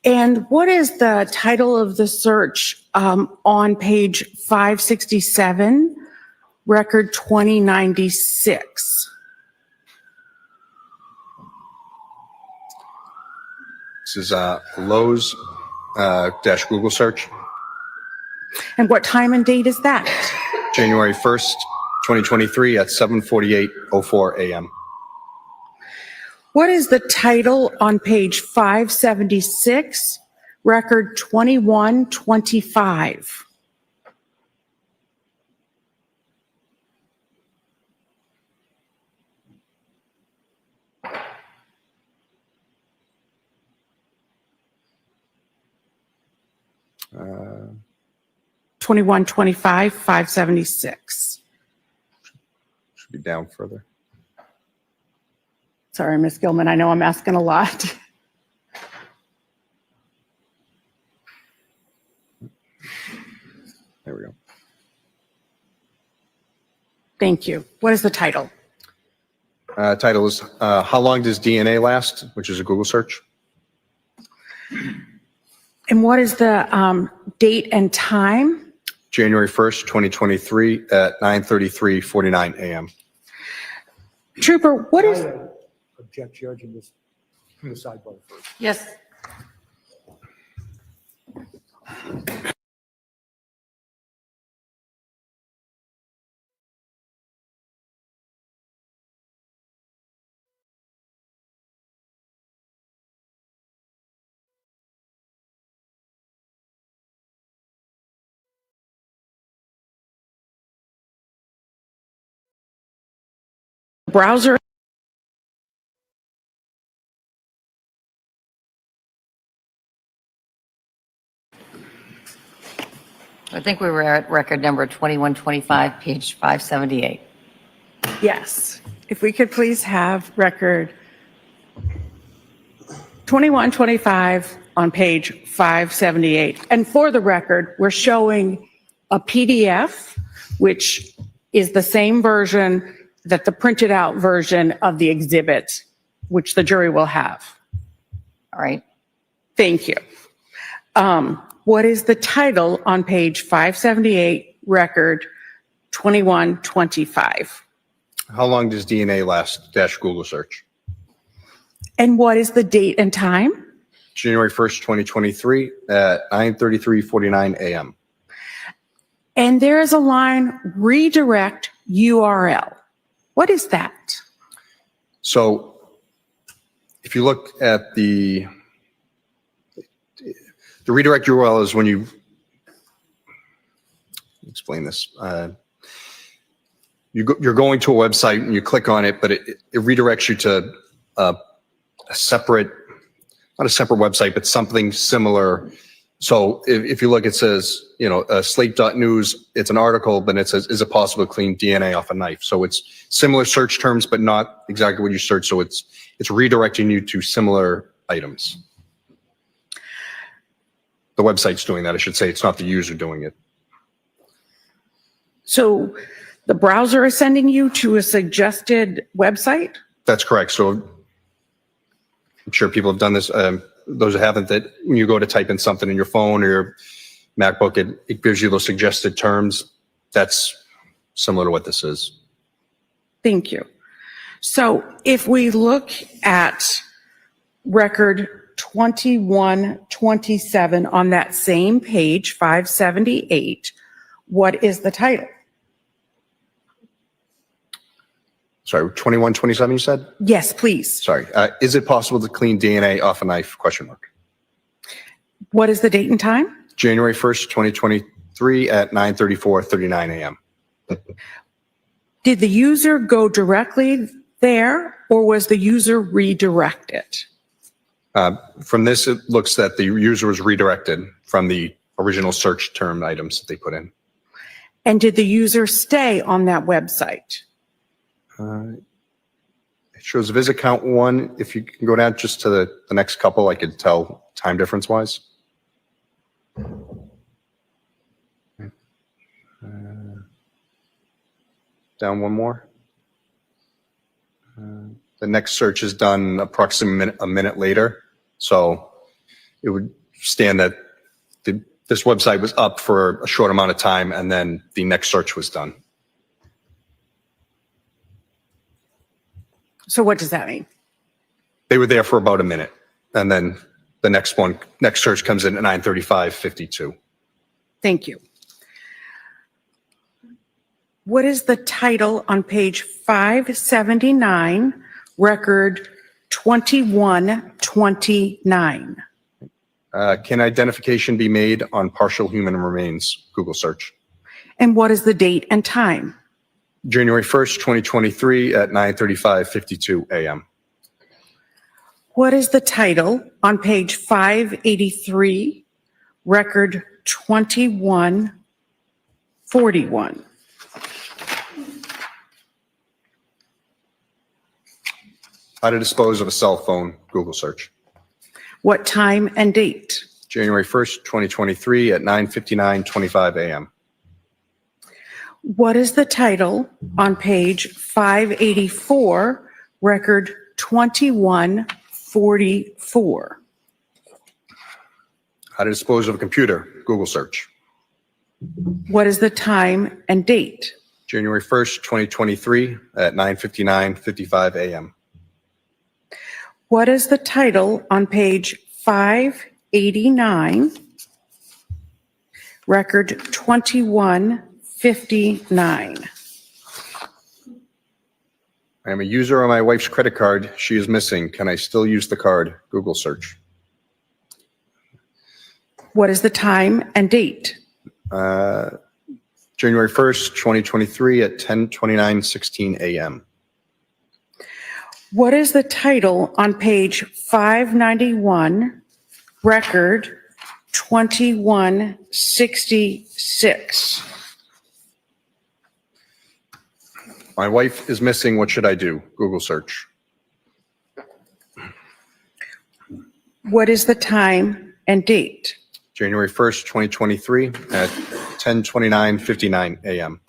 And what is the title of the search on page 567, record 2096? This is Lowe's dash Google search. And what time and date is that? January 1st, 2023 at 7:48:04 a.m. What is the title on page 576, record 2125? Uh, 2125, 576. should be down further. Sorry, Ms. Gilman, I know I'm asking a lot. There we go. Thank you. What is the title? Title is How Long Does DNA Last? Which is a Google search. And what is the date and time? January 1st, 2023 at 9:33:49 a.m. Trooper, what is... Object, Judge, in this from the sidebar first. Yes. Browser? I think we were at record number 2125, page 578. Yes. If we could please have record 2125 on page 578. And for the record, we're showing a PDF, which is the same version that the printed out version of the exhibit, which the jury will have. All right. Thank you. What is the title on page 578, record 2125? How long does DNA last? Dash Google search. And what is the date and time? January 1st, 2023 at 9:33:49 a.m. And there is a line, redirect URL. What is that? So if you look at the redirect URL is when you explain this. You're going to a website and you click on it, but it redirects you to a separate, not a separate website, but something similar. So if you look, it says, slate.news, it's an article, but it says, is it possible to clean DNA off a knife? So it's similar search terms, but not exactly what you search. So it's redirecting you to similar items. The website's doing that, I should say. It's not the user doing it. So the browser is sending you to a suggested website? That's correct. So I'm sure people have done this. Those who haven't, that when you go to type in something in your phone or your MacBook, it gives you those suggested terms. That's similar to what this is. Thank you. So if we look at record 2127 on that same page, 578, what is the title? Sorry, 2127 you said? Yes, please. Sorry. Is it possible to clean DNA off a knife? ? What is the date and time? January 1st, 2023 at 9:34:39 a.m. Did the user go directly there or was the user redirected? From this, it looks that the user was redirected from the original search term items that they put in. And did the user stay on that website? It shows visit count 1. If you can go down just to the next couple, I could tell time difference wise. Down one more. The next search is done approximately a minute later. So it would stand that this website was up for a short amount of time and then the next search was done. So what does that mean? They were there for about a minute and then the next search comes in at 9:35:52. Thank you. What is the title on page 579, record 2129? Can identification be made on partial human remains? Google search. And what is the date and time? January 1st, 2023 at 9:35:52 a.m. What is the title on page 583, record 2141? How to dispose of a cell phone? Google search. What time and date? January 1st, 2023 at 9:59:25 a.m. What is the title on page 584, record 2144? How to dispose of a computer? Google search. What is the time and date? January 1st, 2023 at 9:59:55 a.m. What is the title on page 589, record 2159? I am a user on my wife's credit card. She is missing. Can I still use the card? Google search. What is the time and date? January 1st, 2023 at 10:29:16 a.m. What is the title on page 591, record 2166? My wife is missing. What should I do? Google search. What is the time and date? January 1st, 2023 at 10:29:59 a.m.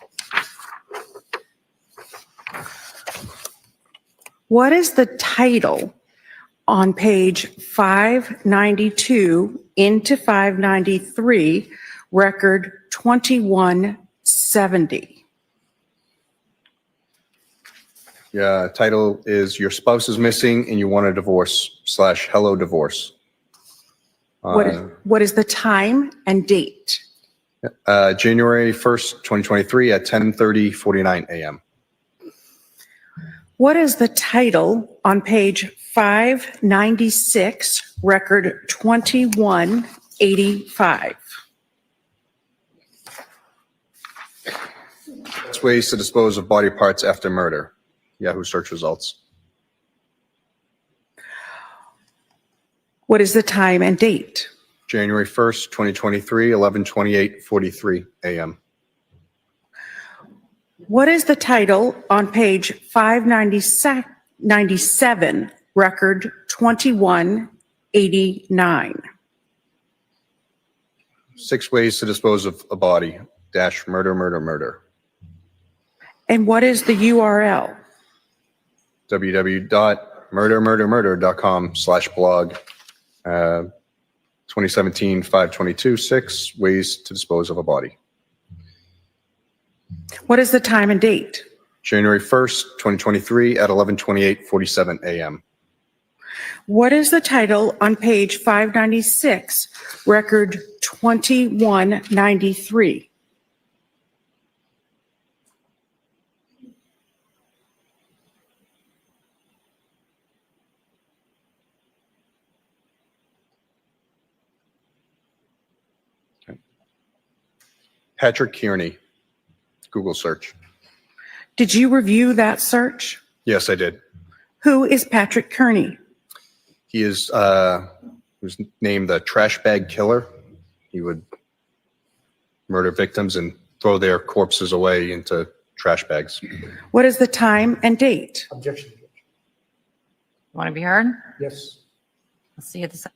What is the title on page 592 into 593, record 2170? Yeah, title is Your Spouse is Missing and You Want a Divorce / Hello Divorce. What is the time and date? January 1st, 2023 at 10:30:49 a.m. What is the title on page 596, record 2185? It's ways to dispose of body parts after murder. Yahoo search results. What is the time and date? January 1st, 2023, 11:28:43 a.m. What is the title on page 597, record 2189? 6 ways to dispose of a body - murder, murder, murder. And what is the URL? www.murdermurdermurder.com/blog. 2017 522 6 ways to dispose of a body. What is the time and date? January 1st, 2023 at 11:28:47 a.m. What is the title on page 596, record 2193? Patrick Kearney, Google search. Did you review that search? Yes, I did. Who is Patrick Kearney? He is was named the trash bag killer. He would murder victims and throw their corpses away into trash bags. What is the time and date? Objection. Want to be heard? Yes. Let's see at the.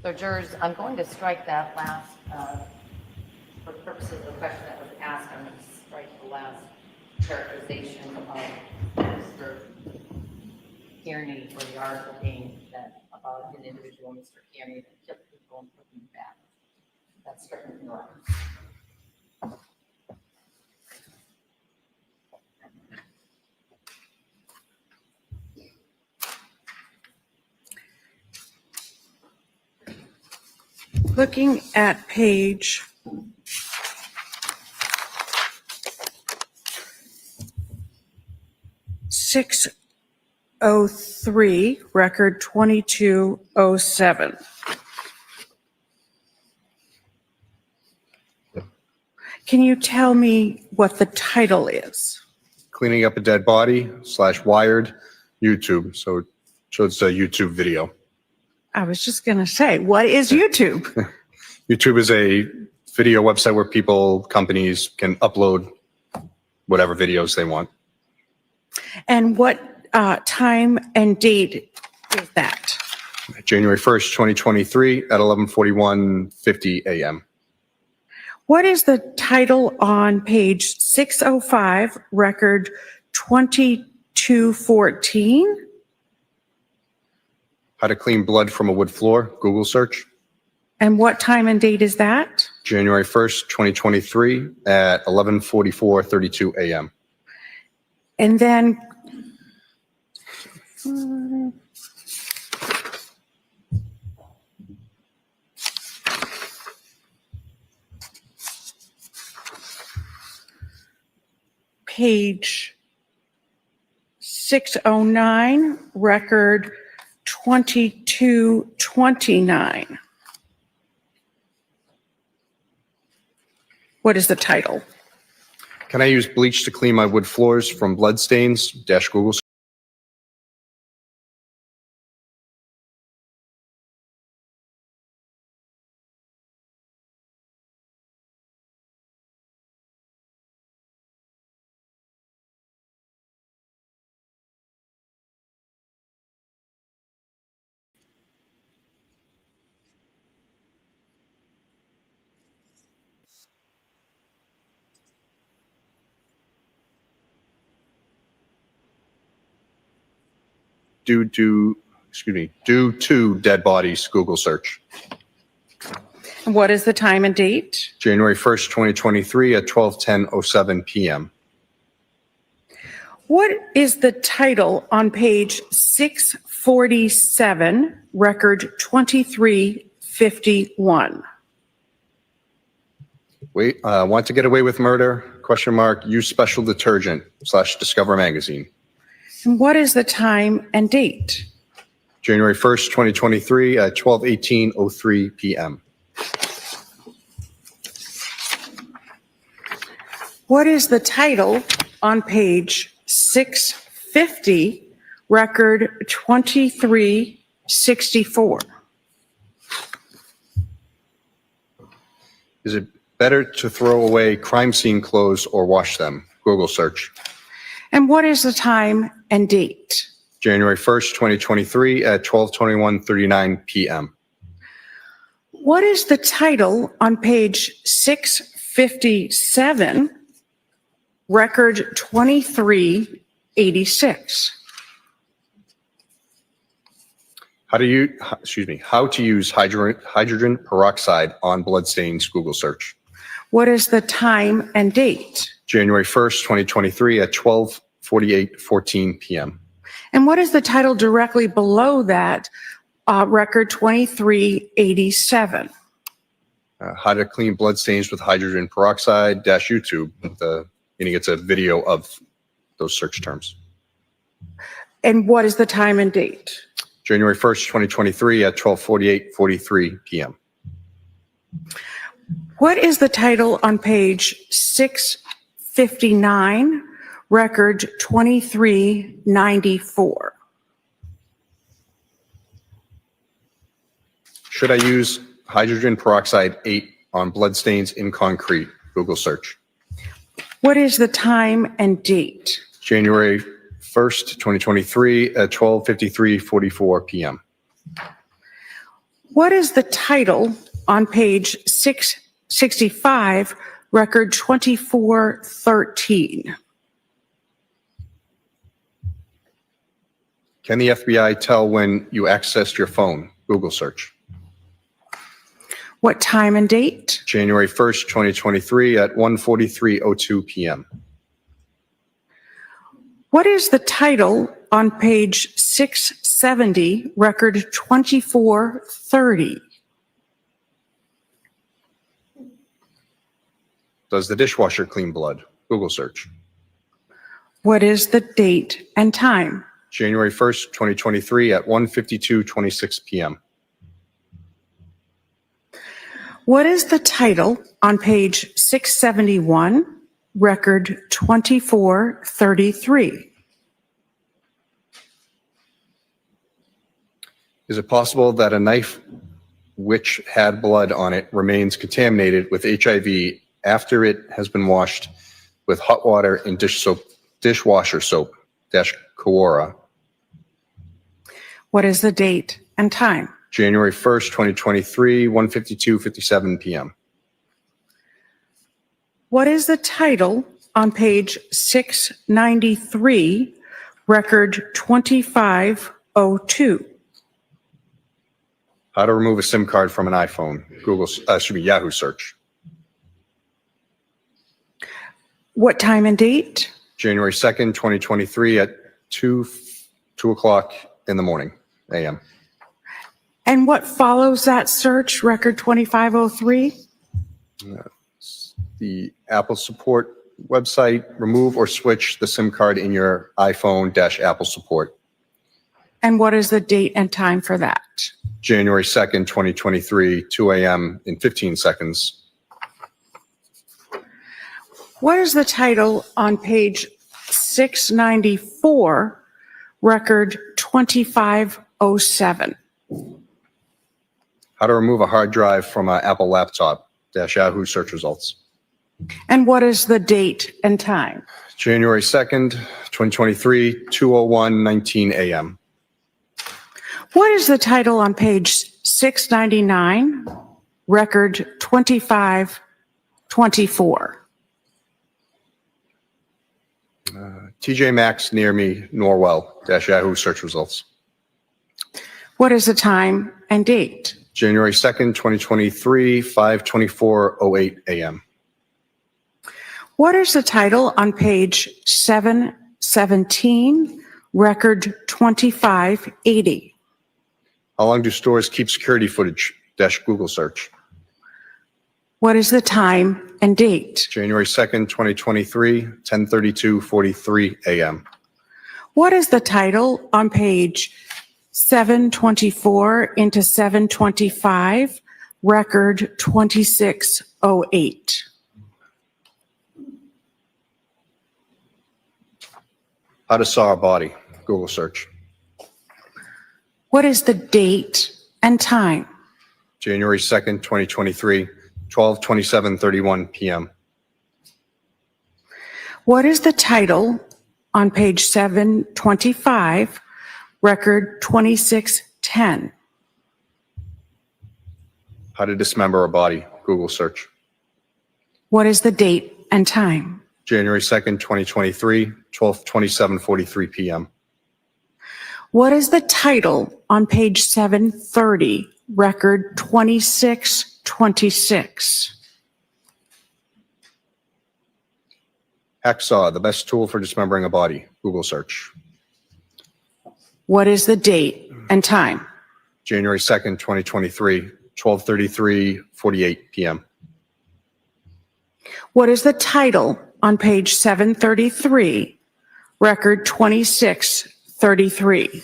So jurors, I'm going to strike that last, for purposes of the question that was asked, I'm going to strike the last characterization of Mr. Kearney or the article being that about an individual, Mr. Kearney, that killed people and put them back. That's stricken from the record. Looking at page 603, record 2207. Can you tell me what the title is? Cleaning up a dead body / Wired YouTube. So it shows a YouTube video. I was just going to say, what is YouTube? YouTube is a video website where companies can upload whatever videos they want. And what time and date is that? January 1st, 2023 at 11:41:50 a.m. What is the title on page 605, record 2214? How to clean blood from a wood floor, Google search. And what time and date is that? January 1st, 2023 at 11:44:32 a.m. And then page 609, record 2229. What is the title? Can I use bleach to clean my wood floors from blood stains? Google. Due to dead bodies, Google search. And what is the time and date? January 1st, 2023 at 12:10:07 p.m. What is the title on page 647, record 2351? Want to get away with murder? Question mark. Use special detergent / Discover magazine. And what is the time and date? January 1st, 2023 at 12:18:03 p.m. What is the title on page 650, record 2364? Is it better to throw away crime scene clothes or wash them? Google search. And what is the time and date? January 1st, 2023 at 12:21:39 p.m. What is the title on page 657, record 2386? How to use hydrogen peroxide on bloodstains, Google search. What is the time and date? January 1st, 2023 at 12:48:14 p.m. And what is the title directly below that, record 2387? How to clean bloodstains with hydrogen peroxide - YouTube. Meaning it's a video of those search terms. And what is the time and date? January 1st, 2023 at 12:48:43 p.m. What is the title on page 659, record 2394? Should I use hydrogen peroxide 8 on bloodstains in concrete? Google search. What is the time and date? January 1st, 2023 at 12:53:44 p.m. What is the title on page 665, record 2413? Can the FBI tell when you accessed your phone? Google search. What time and date? January 1st, 2023 at 1:43:02 p.m. What is the title on page 670, record 2430? Does the dishwasher clean blood? Google search. What is the date and time? January 1st, 2023 at 1:52:26 p.m. What is the title on page 671, record 2433? Is it possible that a knife which had blood on it remains contaminated with HIV after it has been washed with hot water and dishwasher soap - Quora? What is the date and time? January 1st, 2023, 1:52:57 p.m. What is the title on page 693, record 2502? How to remove a SIM card from an iPhone. Yahoo search. What time and date? January 2nd, 2023 at 2 o'clock in the morning, a.m. And what follows that search, record 2503? The Apple support website, remove or switch the SIM card in your iPhone - Apple support. And what is the date and time for that? January 2nd, 2023, 2 a.m. in 15 seconds. What is the title on page 694, record 2507? How to remove a hard drive from an Apple laptop - Yahoo search results. And what is the date and time? January 2nd, 2023, 2:01:19 a.m. What is the title on page 699, record 2524? TJ Maxx near me, Norwell - Yahoo search results. What is the time and date? January 2nd, 2023, 5:24:08 a.m. What is the title on page 717, record 2580? How long do stores keep security footage - Google search. What is the time and date? January 2nd, 2023, 10:32:43 a.m. What is the title on page 724 into 725, record 2608? How to saw a body - Google search. What is the date and time? January 2nd, 2023, 12:27:31 p.m. What is the title on page 725, record 2610? How to dismember a body - Google search. What is the date and time? January 2nd, 2023, 12:27:43 p.m. What is the title on page 730, record 2626? Hacksaw, the best tool for dismembering a body - Google search. What is the date and time? January 2nd, 2023, 12:33:48 p.m. What is the title on page 733, record 2633?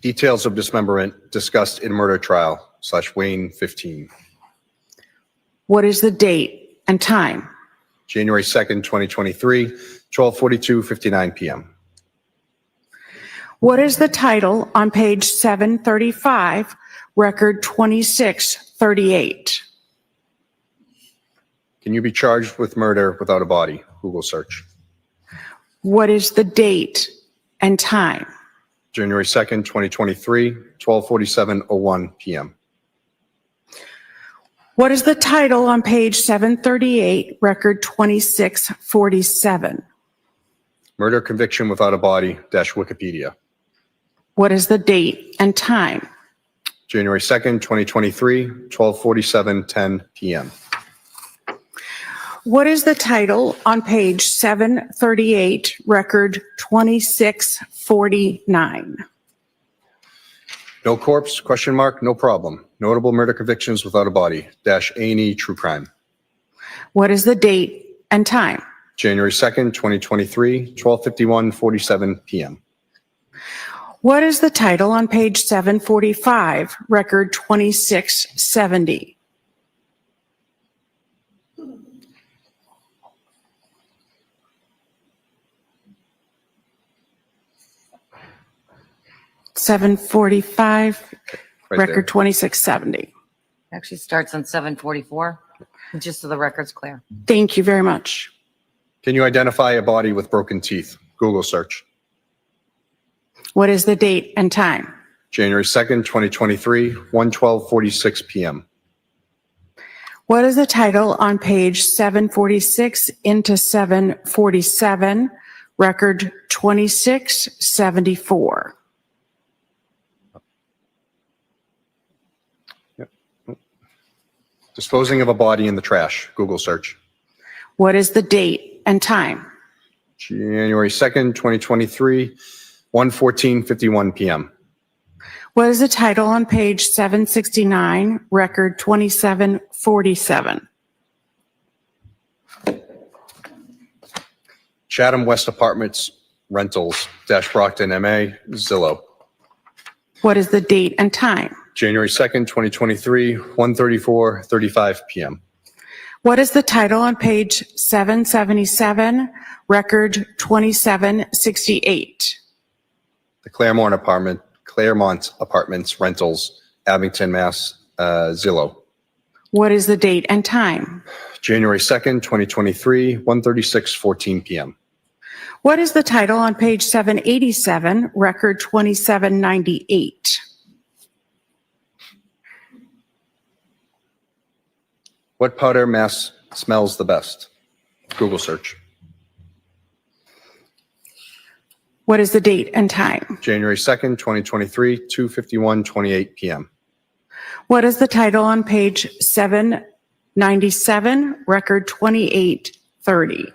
Details of dismemberment discussed in murder trial / Wayne 15. What is the date and time? January 2nd, 2023, 12:42:59 p.m. What is the title on page 735, record 2638? Can you be charged with murder without a body - Google search. What is the date and time? January 2nd, 2023, 12:47:01 p.m. What is the title on page 738, record 2647? Murder conviction without a body - Wikipedia. What is the date and time? January 2nd, 2023, 12:47:10 p.m. What is the title on page 738, record 2649? No corpse ? No problem. Notable murder convictions without a body - A&E True Crime. What is the date and time? January 2nd, 2023, 12:51:47 p.m. What is the title on page 745, record 2670? $745, Right record there. 2670. Actually starts on 7:44, just so the record's clear. Thank you very much. Can you identify a body with broken teeth? Google search. What is the date and time? January 2nd, 2023, 1:12:46 p.m. What is the title on page 746 into 747, record 2674? Disposing of a body in the trash, Google search. What is the date and time? January 2nd, 2023, 1:14:51 p.m. What is the title on page 769, record 2747? Chatham West Apartments Rentals, Brockton, MA, Zillow. What is the date and time? January 2nd, 2023, 1:34:35 p.m. What is the title on page 777, record 2768? The Claremont Apartments Rentals, Abington, Mass, Zillow. What is the date and time? January 2nd, 2023, 1:36:14 p.m. What is the title on page 787, record 2798? What powder mask smells the best? Google search. What is the date and time? January 2nd, 2023, 2:51:28 p.m. What is the title on page 797, record 2830?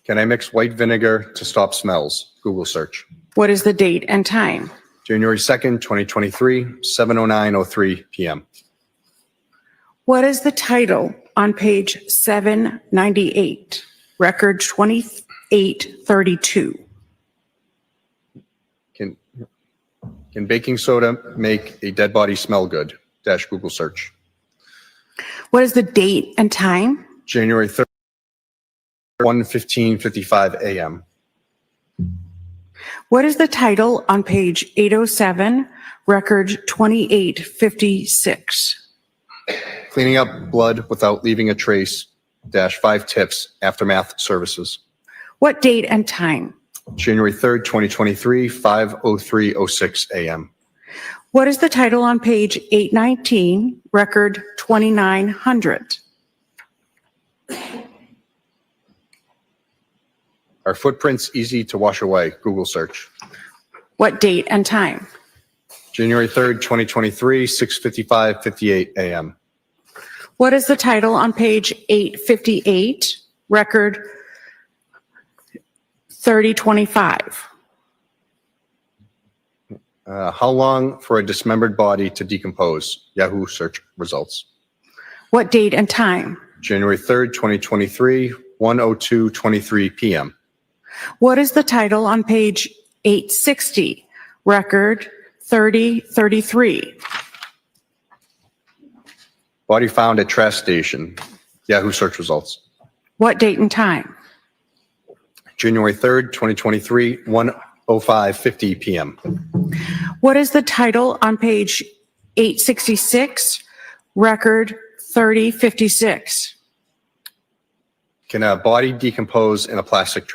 Can I mix white vinegar to stop smells? Google search. What is the date and time? January 2nd, 2023, 7:09:03 p.m. What is the title on page 798, record 2832? Can baking soda make a dead body smell good? Google search. What is the date and time? January 3rd, 1:15:55 a.m. What is the title on page 807, record 2856? Cleaning up blood without leaving a trace, 5 tips, aftermath services. What date and time? January 3rd, 2023, 5:03:06 a.m. What is the title on page 819, record 2900? Are footprints easy to wash away? Google search. What date and time? January 3rd, 2023, 6:55:58 a.m. What is the title on page 858, record 3025? How long for a dismembered body to decompose? Yahoo search results. What date and time? January 3rd, 2023, 1:02:23 p.m. What is the title on page 860, record 3033? Body found at trash station. Yahoo search results. What date and time? January 3rd, 2023, 1:05:50 p.m. What is the title on page 866, record 3056? Can a body decompose in a plastic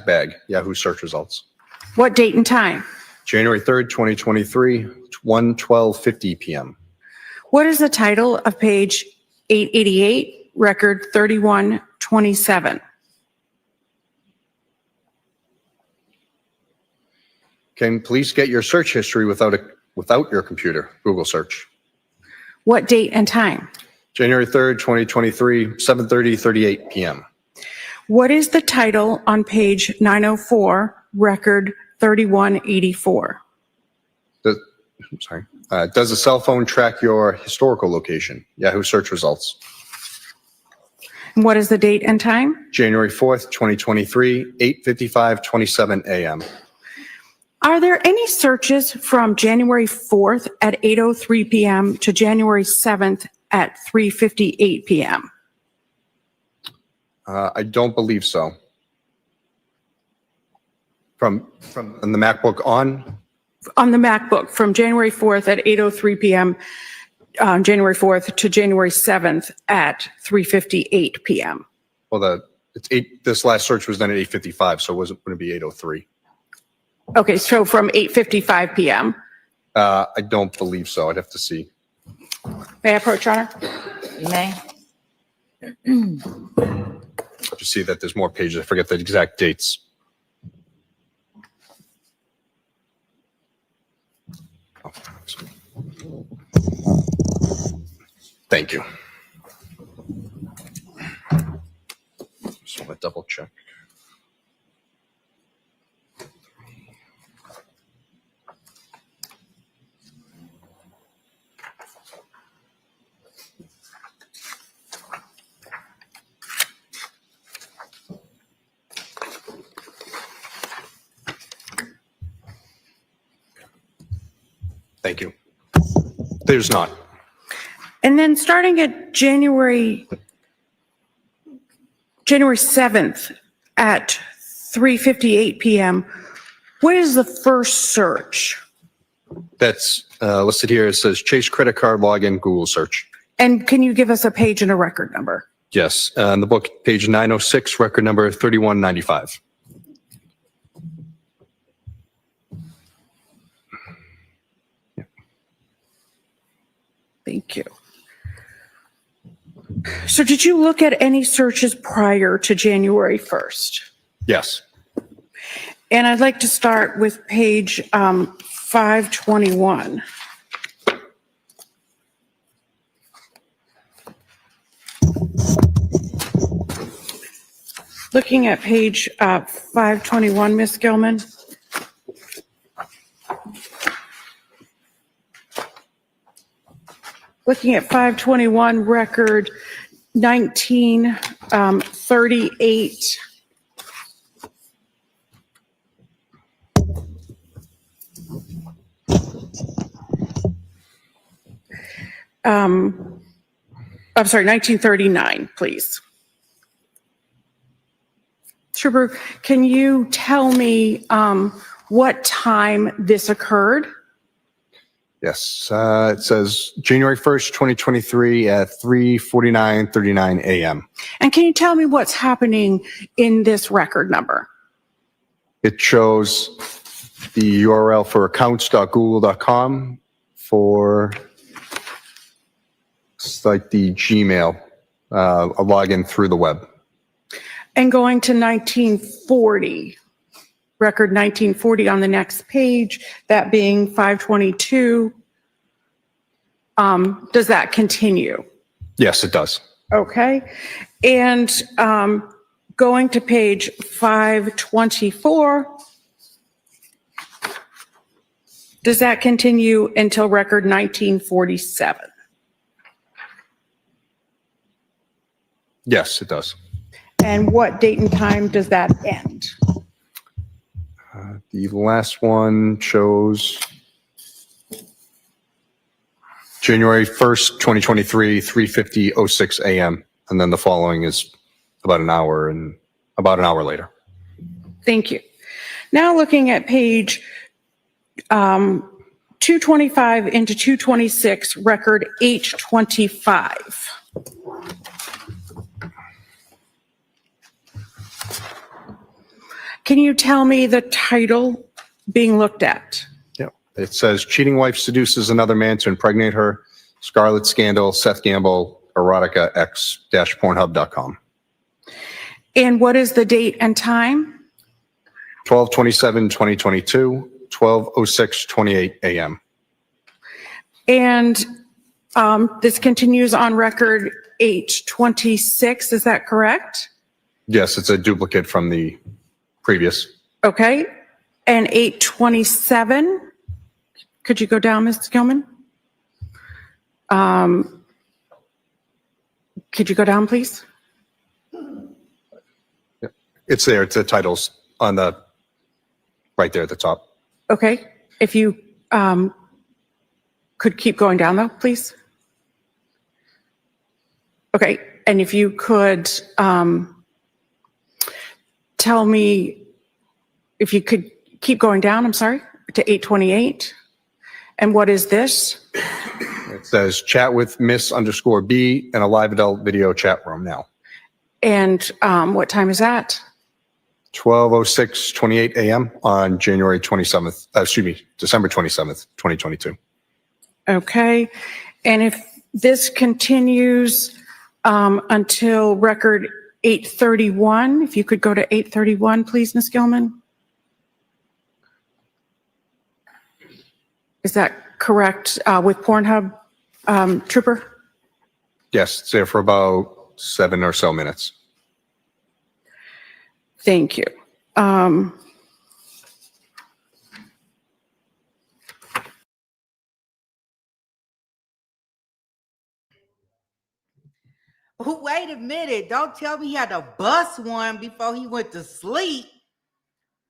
bag? Yahoo search results. What date and time? January 3rd, 2023, 1:12:50 p.m. What is the title of page 888, record 3127? Can police get your search history without your computer? Google search. What date and time? January 3rd, 2023, 7:38 p.m. What is the title on page 904, record 3184? Does a cell phone track your historical location? Yahoo search results. What is the date and time? January 4th, 2023, 8:55:27 a.m. Are there any searches from January 4th at 8:03 p.m. to January 7th at 3:58 p.m.? I don't believe so. From the MacBook on? On the MacBook, from January 4th at 8:03 p.m., January 4th to January 7th at 3:58 p.m. Well, this last search was done at 8:55, so it wasn't going to be 8:03. Okay, so from 8:55 p.m. I don't believe so. I'd have to see. May I approach, Your Honor? You may. You see that there's more pages. I forget the exact dates. Thank you. Just want to double check. Thank you. There's not. And then starting at January 7th at 3:58 p.m., what is the first search? That's listed here. It says Chase credit card login Google search. And can you give us a page and a record number? Yes. In the book, page 906, record number 3195. Thank you. So did you look at any searches prior to January 1st? Yes. And I'd like to start with page 521. Looking at page 521, Ms. Gilman. Looking at 521, record 1938. I'm sorry, 1939, please. Trooper, can you tell me what time this occurred? Yes. It says January 1st, 2023 at 3:49:39 a.m. And can you tell me what's happening in this record number? It shows the URL for accounts.google.com for it's like the Gmail, a login through the web. And going to 1940, record 1940 on the next page, that being 522. Does that continue? Yes, it does. Okay. And going to page 524, does that continue until record 1947? Yes, it does. And what date and time does that end? The last one shows January 1st, 2023, 3:50:06 a.m. And then the following is about an hour later. Thank you. Now looking at page 225 into 226, record H25. Can you tell me the title being looked at? Yep. It says cheating wife seduces another man to impregnate her. Scarlet scandal, Seth Gamble, erotica x-pornhub.com. And what is the date and time? 12/27/2022, 12:06:28 a.m. And this continues on record H26, is that correct? Yes, it's a duplicate from the previous. Okay. And 827, could you go down, Ms. Gilman? Could you go down, please? It's there. It's the titles on the right there at the top. Okay. If you could keep going down though, please. Okay. And if you could tell me, if you could keep going down, I'm sorry, to 828. And what is this? It says chat with Miss_B in a live adult video chat room now. And what time is that? 12:06:28 a.m. on January 27th, December 27th, 2022. Okay. And if This continues until record 831. If you could go to 831, please, Ms. Gilman. Is that correct with Pornhub, Trooper? Yes, it's there for about 7 or so minutes. Thank you. Wait a minute. Don't tell me he had to bust one before he went to sleep.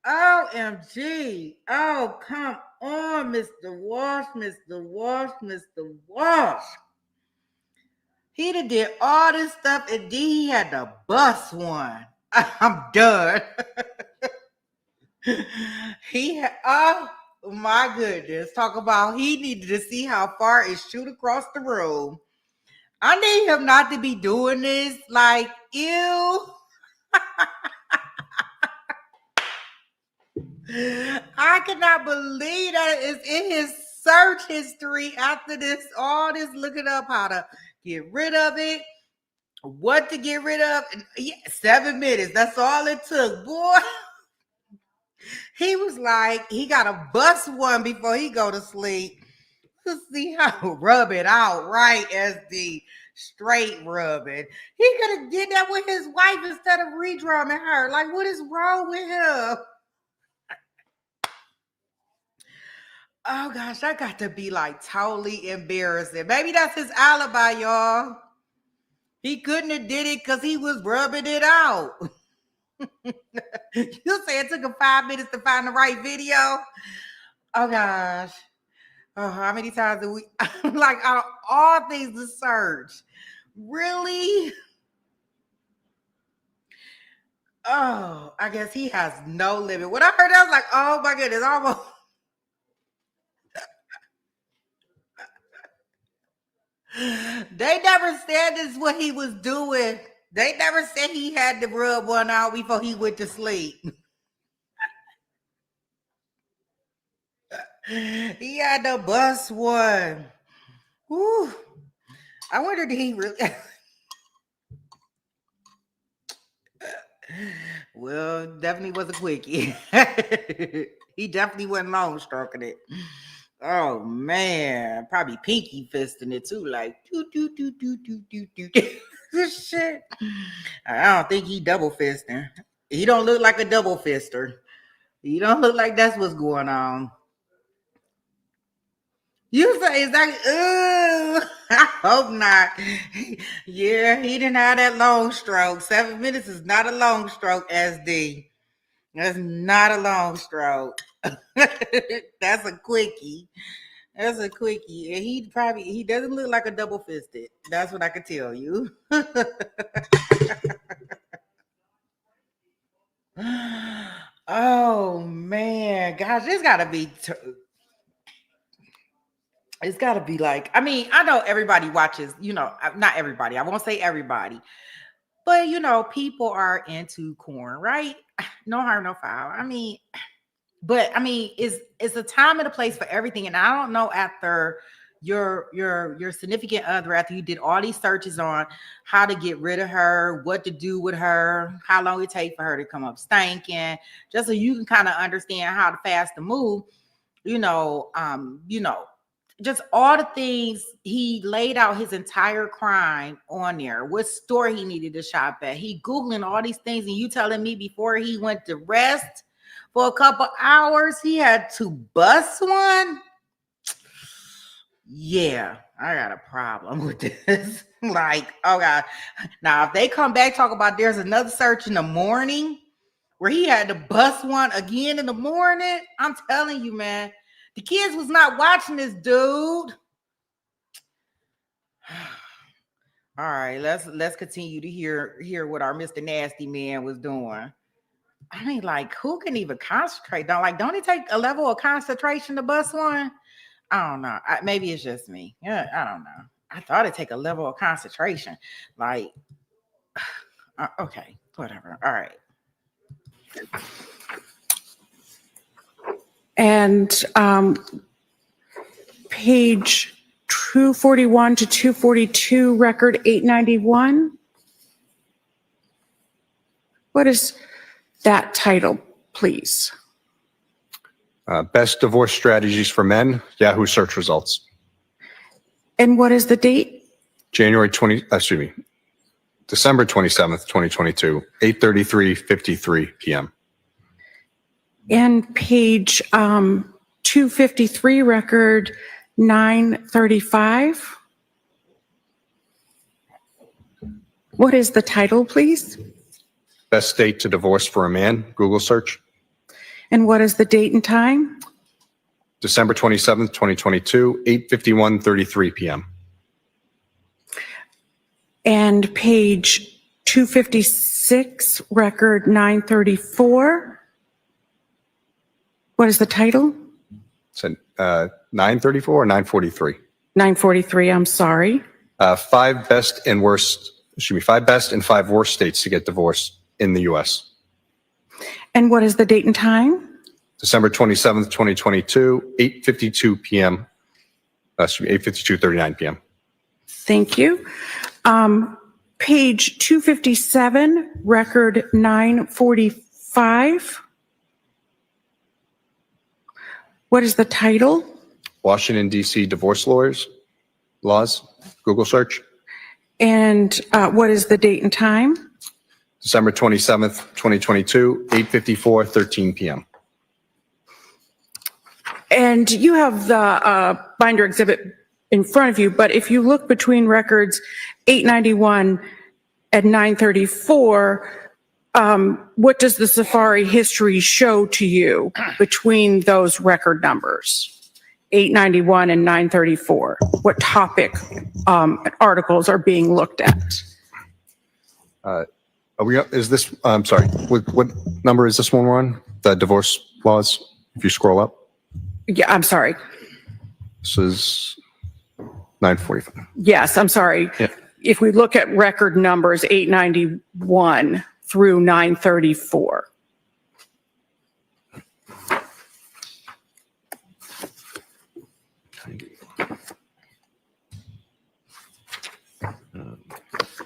OMG. Oh, come on, Mr. Walshe, Mr. Walshe, Mr. Walshe. He done did all this stuff and then he had to bust one. I'm done. Oh my goodness. Talk about he needed to see how far it shoot across the room. I need him not to be doing this. Like, ew. I cannot believe that it's in his search history after this, all this looking up how to get rid of it, what to get rid of. Yeah, 7 minutes. That's all it took, boy. He was like, he got to bust one before he go to sleep to see how to rub it out, right, as the straight rubbing. He could have did that with his wife instead of redrumming her. Like, what is wrong with him? Oh gosh, that got to be like totally embarrassing. Maybe that's his alibi, y'all. He couldn't have did it because he was rubbing it out. You say it took him 5 minutes to find the right video? Oh gosh. Oh, how many times did we like out of all things to search? Really? Oh, I guess he has no limit. When I heard that, I was like, oh my goodness, almost. They never said this is what he was doing. They never said he had to rub one out before he went to sleep. He had to bust one. Whew. I wonder did he really... Well, definitely was a quickie. He definitely wasn't long stroking it. Oh man, probably pinky fisting it too, like do. This shit. I don't think he double fisting. He don't look like a double fister. He don't look like that's what's going on. You say is that? I hope not. Yeah, he didn't have that long stroke. 7 minutes is not a long stroke, SD. That's not a long stroke. That's a quickie. That's a quickie. And he doesn't look like a double fisted. That's what I can tell you. Oh man, gosh, it's gotta be like, I mean, I know everybody watches, not everybody, I won't say everybody, but people are into corn, right? No harm, no foul. I mean, but I mean, it's a time and a place for everything. And I don't know, after your significant other, after you did all these searches on how to get rid of her, what to do with her, how long it take for her to come up stinking, just so you can kind of understand how fast to move, just all the things. He laid out his entire crime on there, what store he needed to shop at. He Googling all these things, and you telling me before he went to rest for a couple hours, he had to bust one? Yeah, I got a problem with this. Like, oh God. Now, if they come back, talk about there's another search in the morning where he had to bust one again in the morning, I'm telling you, man, the kids was not watching this, dude. All right, let's continue to hear what our Mr. Nasty Man was doing. I mean, like, who can even concentrate? Don't it take a level of concentration to bust one? I don't know. Maybe it's just me. Yeah, I don't know. I thought it'd take a level of concentration. Like, okay, whatever. All right. And page 241 to 242, record 891. What is that title, please? Best divorce strategies for men, Yahoo search results. And what is the date? December 27th, 2022, 8:33:53 p.m. And page 253, record 935. What is the title, please? Best date to divorce for a man, Google search. And what is the date and time? December 27th, 2022, 8:51:33 p.m. And page 256, record 934. What is the title? It's 934 or 943? 943, I'm sorry. Five best and 5 worst states to get divorced in the U.S. And what is the date and time? December 27th, 2022, 8:52 p.m. 8:52:39 p.m. Thank you. Page 257, record 945. What is the title? Washington, D.C. divorce laws, Google search. And what is the date and time? December 27th, 2022, 8:54:13 p.m. And you have the binder exhibit in front of you, but if you look between records 891 and 934, what does the Safari history show to you between those record numbers, 891 and 934? What topic articles are being looked at? I'm sorry, what number is this one we're on? The divorce laws, if you scroll up? Yeah, I'm sorry. This is 945. Yes, I'm sorry. Yeah. If we look at record numbers 891 through 934.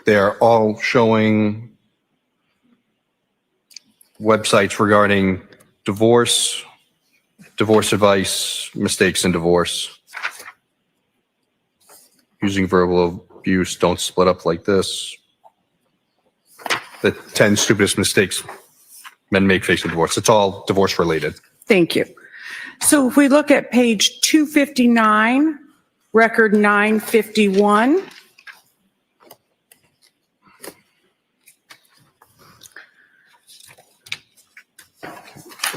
They're all showing websites regarding divorce advice, mistakes in divorce, using verbal abuse, don't split up like this, the 10 stupidest mistakes men make facing divorce. It's all divorce related. Thank you. So if we look at page 259, record 951.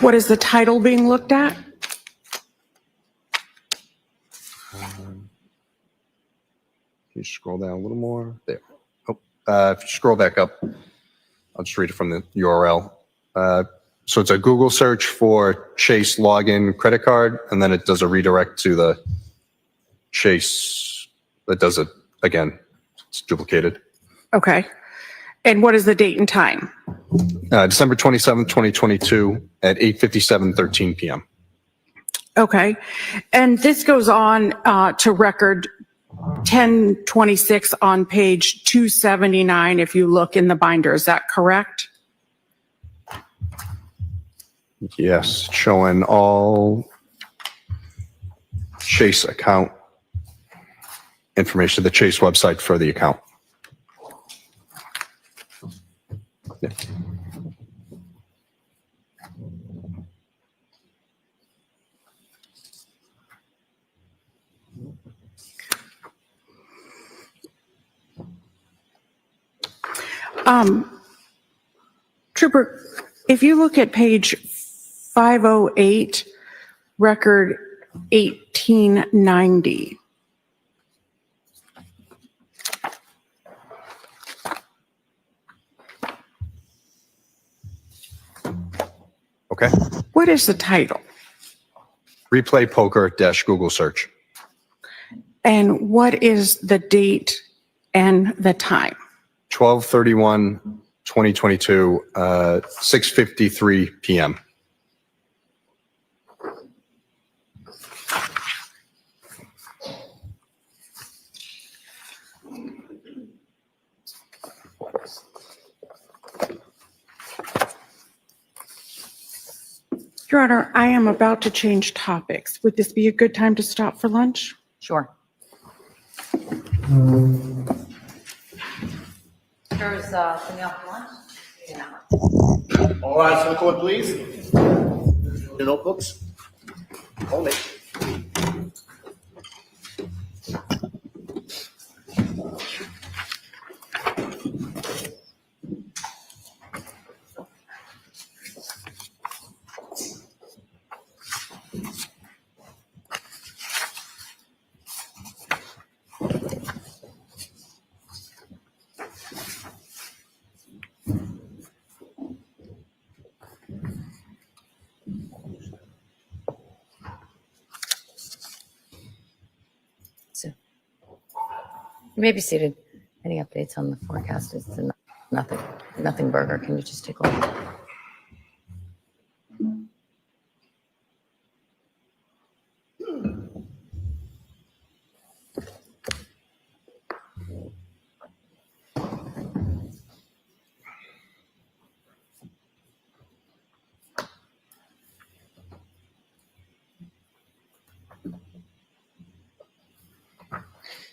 What is the title being looked at? Can you scroll down a little more? There. Oh, if you scroll back up, I'll just read it from the URL. So it's a Google search for Chase login credit card, and then it does a redirect to the Chase that does it again. It's duplicated. Okay. And what is the date and time? December 27th, 2022 at 8:57:13 p.m. Okay. And this goes on to record 1026 on page 279 if you look in the binder. Is that correct? Yes, showing all Chase account information, the Chase website for the account. Yeah. Trooper, if you look at page 508, record 1890. Okay. What is the title? Replay poker - Google search. And what is the date and the time? 12/31/2022, 6:53 p.m. Your Honor, I am about to change topics. Would this be a good time to stop for lunch? Sure. Jurors, can you off lunch? Yeah. All rise to the court, please. Your notebooks. Hold it. So, you may be seated. Any updates on the forecast? It's the nothing burger. Can you just take a look?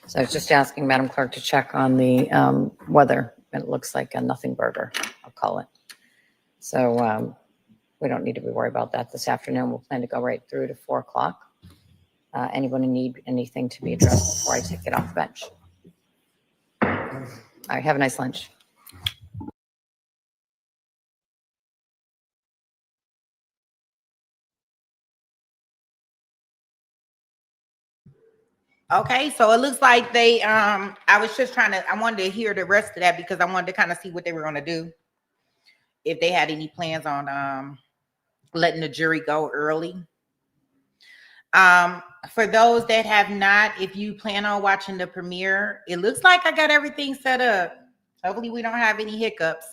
So I was just asking Madam Clerk to check on the weather. It looks like a nothing burger, I'll call it. So we don't need to be worried about that this afternoon. We'll plan to go right through to 4 o'clock. Anyone need anything to be addressed before I take it off the bench? All right, have a nice lunch. Okay, so it looks like they, I was just I wanted to hear the rest of that because I wanted to kind of see what they were going to do. If they had any plans on letting the jury go early. For those that have not, if you plan on watching the premiere, it looks like I got everything set up. Hopefully we don't have any hiccups.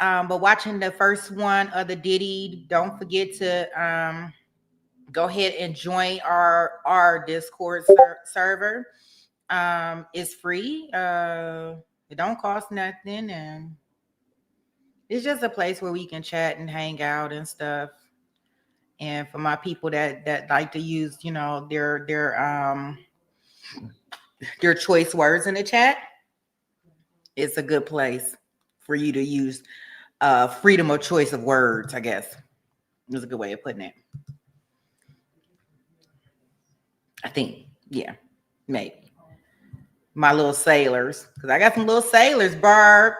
But watching the first one of the Diddy, don't forget to go ahead and join our Discord server. It's free. It don't cost nothing, and it's just a place where we can chat and hang out and stuff. And for my people that like to use, you know, their choice words in the chat, it's a good place for you to use freedom of choice of words, I guess. Is a good way of putting it. I think, yeah, maybe. My little sailors, because I got some little sailors, Barb.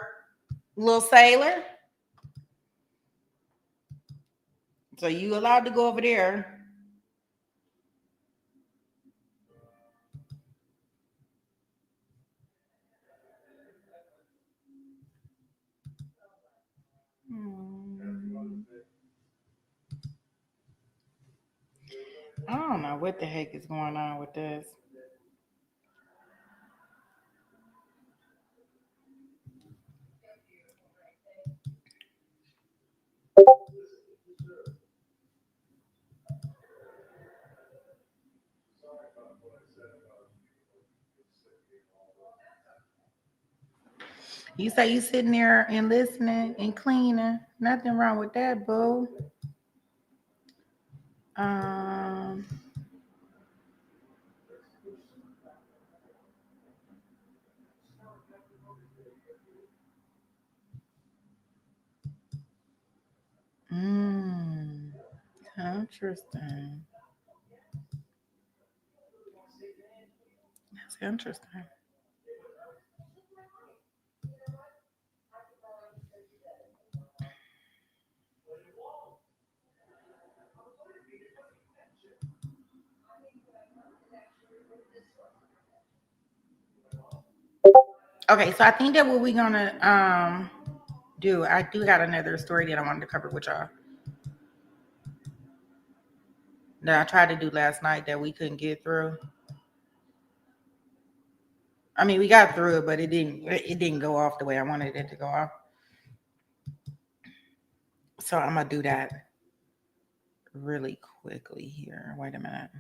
Little sailor. So you allowed to go over there. I don't know what the heck is going on with this. You say you sitting there and listening and cleaning. Nothing wrong with that, boo. Interesting. That's interesting. Okay, so I think that what we're gonna do, I do got another story that I wanted to cover with y'all. That I tried to do last night that we couldn't get through. I mean, we got through it, but it didn't go off the way I wanted it to go off. So I'm gonna do that really quickly here. Wait a minute.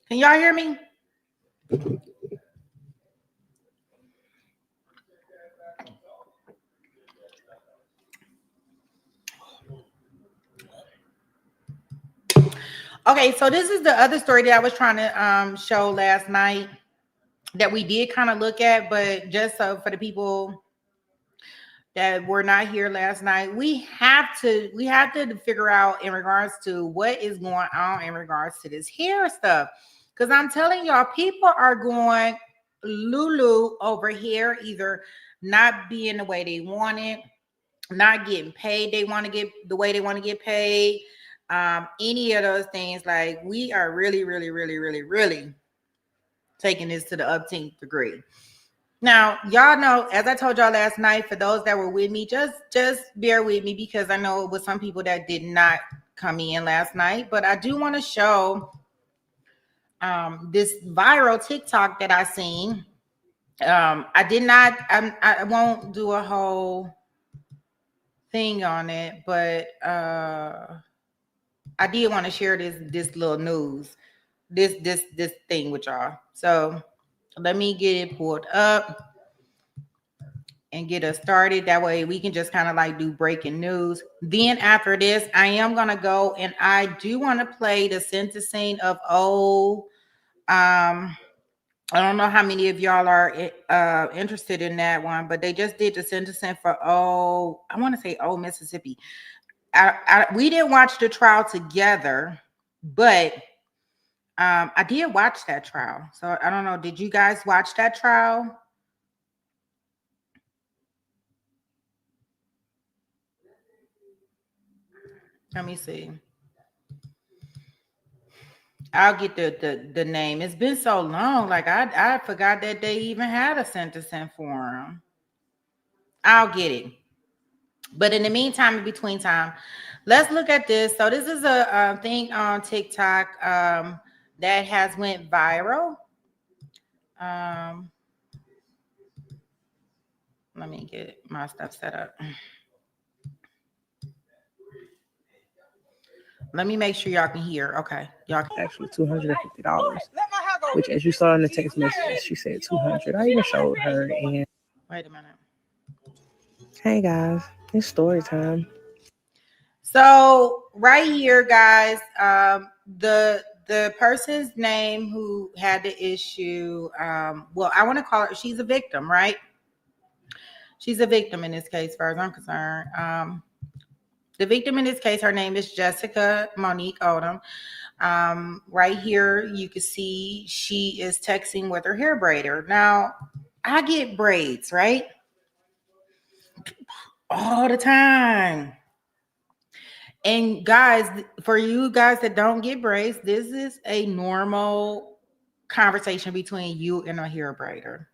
Can y'all hear me? Okay, so this is the other story that I was trying to show last night that we did kind of look at, but just so for the people that were not here last night, we have to figure out in regards to what is going on in regards to this hair stuff. Because I'm telling y'all, people are going lulu over here, either not being the way they want it, not getting paid they want to get the way they want to get paid, any of those things. Like, we are really taking this to the upteenth degree. Now, y'all know, as I told y'all last night, for those that were with me, just bear with me, because I know it was some people that did not come in last night. But I do want to show this viral TikTok that I seen. I won't do a whole thing on it, but I did want to share this little news, this thing with y'all. So let me get it pulled up and get us started. That way we can just kind of like do breaking news. Then after this, I am gonna go and I do want to play the sentencing of I don't know how many of y'all are interested in that one, but they just did the sentencing for I want to say Mississippi. We didn't watch the trial together, but I did watch that trial. So I don't know. Did you guys watch that trial? Let me see. I'll get the name. It's been so long. Like I forgot that they even had a sentencing forum. I'll get it. But in the meantime, in between time, let's look at this. So this is a thing on TikTok that has went viral. Let me get my stuff set up. Let me make sure y'all can hear. Okay, y'all can. Actually $250, which, as you saw in the text message, she said 200. I even showed her. And wait a minute. Hey guys, it's story time. So right here, guys, the person's name who had the issue, well, I want to call her, she's a victim, right? She's a victim in this case, as far as I'm concerned. The victim in this case, her name is Jessica Monique Odom. Right here, you can see she is texting with her hair braider. Now, I get braids, right? All the time. And guys, for you guys that don't get braids, this is a normal conversation between you and a hair braider.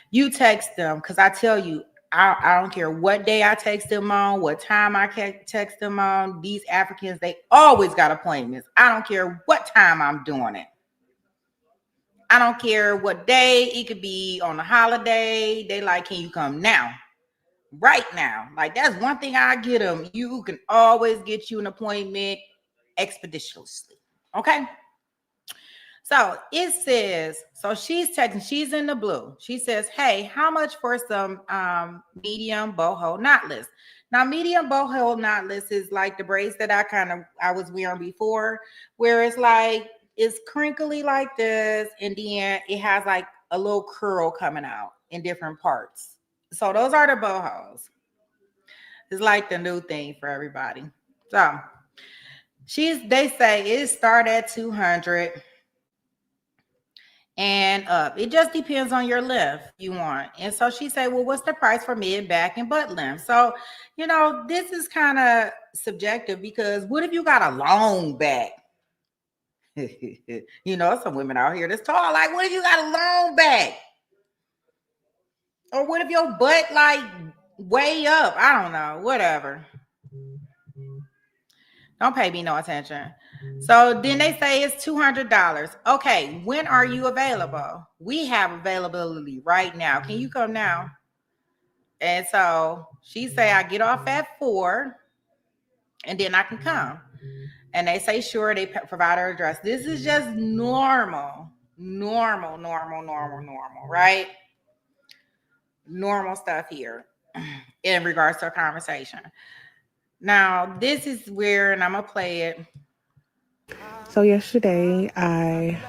You text them, because I tell you, I don't care what day I text them on, what time I text them on. These Africans, they always got appointments. I don't care what time I'm doing it. I don't care what day. It could be on a holiday. They like, can you come now? Right now. Like, that's one thing I get them. You can always get you an appointment expeditiously. Okay? So it says, so she's texting, she's in the blue. She says, hey, how much for some medium boho knotless? Now, medium boho knotless is like the braids that I was wearing before, where it's like, it's crinkly like this, and then it has like a little curl coming out in different parts. So those are the bohos. It's like the new thing for everybody. So they say it start at 200 and up. It just depends on your length you want. And so she said, well, what's the price for mid, back, and butt length? So, you know, this is kind of subjective, because what if you got a long back? You know, some women out here that's tall. Like, what if you got a long back? Or what if your butt like way up? I don't know. Whatever. Don't pay me no attention. So then they say it's $200. Okay, when are you available? We have availability right now. Can you come now? And so she say, I get off at 4. and then I can come. And they say, sure, they provide her address. This is just normal, right? Normal stuff here in regards to a conversation. Now, this is where, and I'm going to play it. So yesterday, I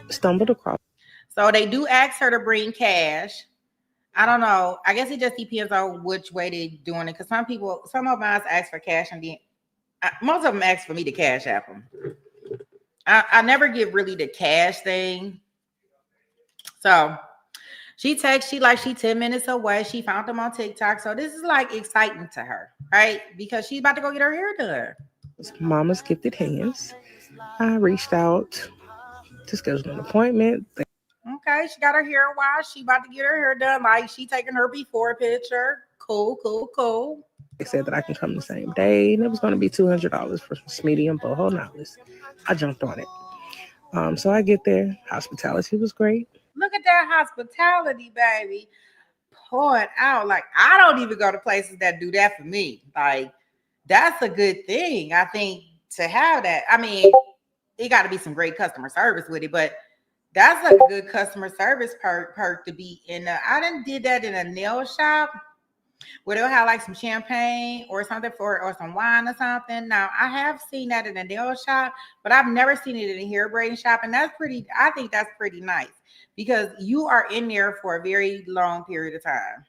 stumbled across. So they do ask her to bring cash. I don't know. I guess it just depends on which way they're doing it. Because some of us ask for cash, and then most of them ask for me to cash app them. I never get really the cash thing. So she texts, she 10 minutes away. She found them on TikTok. So this is like exciting to her, right? Because she's about to go get her hair done. Mama's Gifted Hands. I reached out to schedule an appointment. Okay, she got her hair washed. She about to get her hair done. Like she taking her before picture. Cool. They said that I can come the same day, and it was going to be $200 for some medium boho knotless. I jumped on it. So I get there. Hospitality was great. Look at that hospitality, baby. Pour it out. Like, I don't even go to places that do that for me. Like, that's a good thing. I think to have that. I mean, it got to be some great customer service with it, but that's a good customer service perk to be in. I done did that in a nail shop where they'll have like some champagne or something or some wine or something. Now, I have seen that in a nail shop, but I've never seen it in a hair braiding shop. And I think that's pretty nice because you are in there for a very long period of time.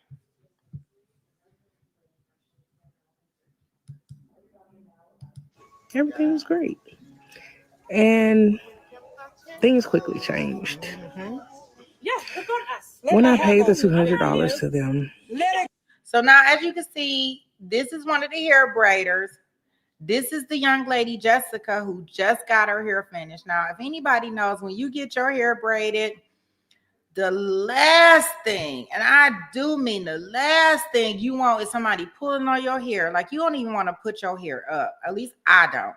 Everything was great. And things quickly changed. Mm-hmm. When I paid the $200 to them. So now, as you can see, this is one of the hair braiders. This is the young lady, Jessica, who just got her hair finished. Now, if anybody knows, when you get your hair braided, the last thing, and I do mean the last thing you want is somebody pulling on your hair. Like, you don't even want to put your hair up. At least I don't.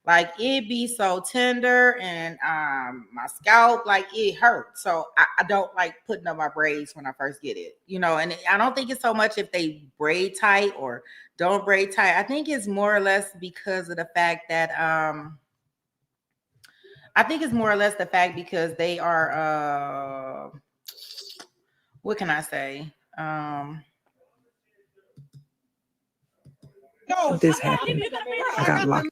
Like, it be so tender and my scalp, like, it hurts. So I don't like putting up my braids when I first get it, you know. And I don't think it's so much if they braid tight or don't braid tight. I think it's more or less because of the fact that because they are what can I say? This happened. I got locked.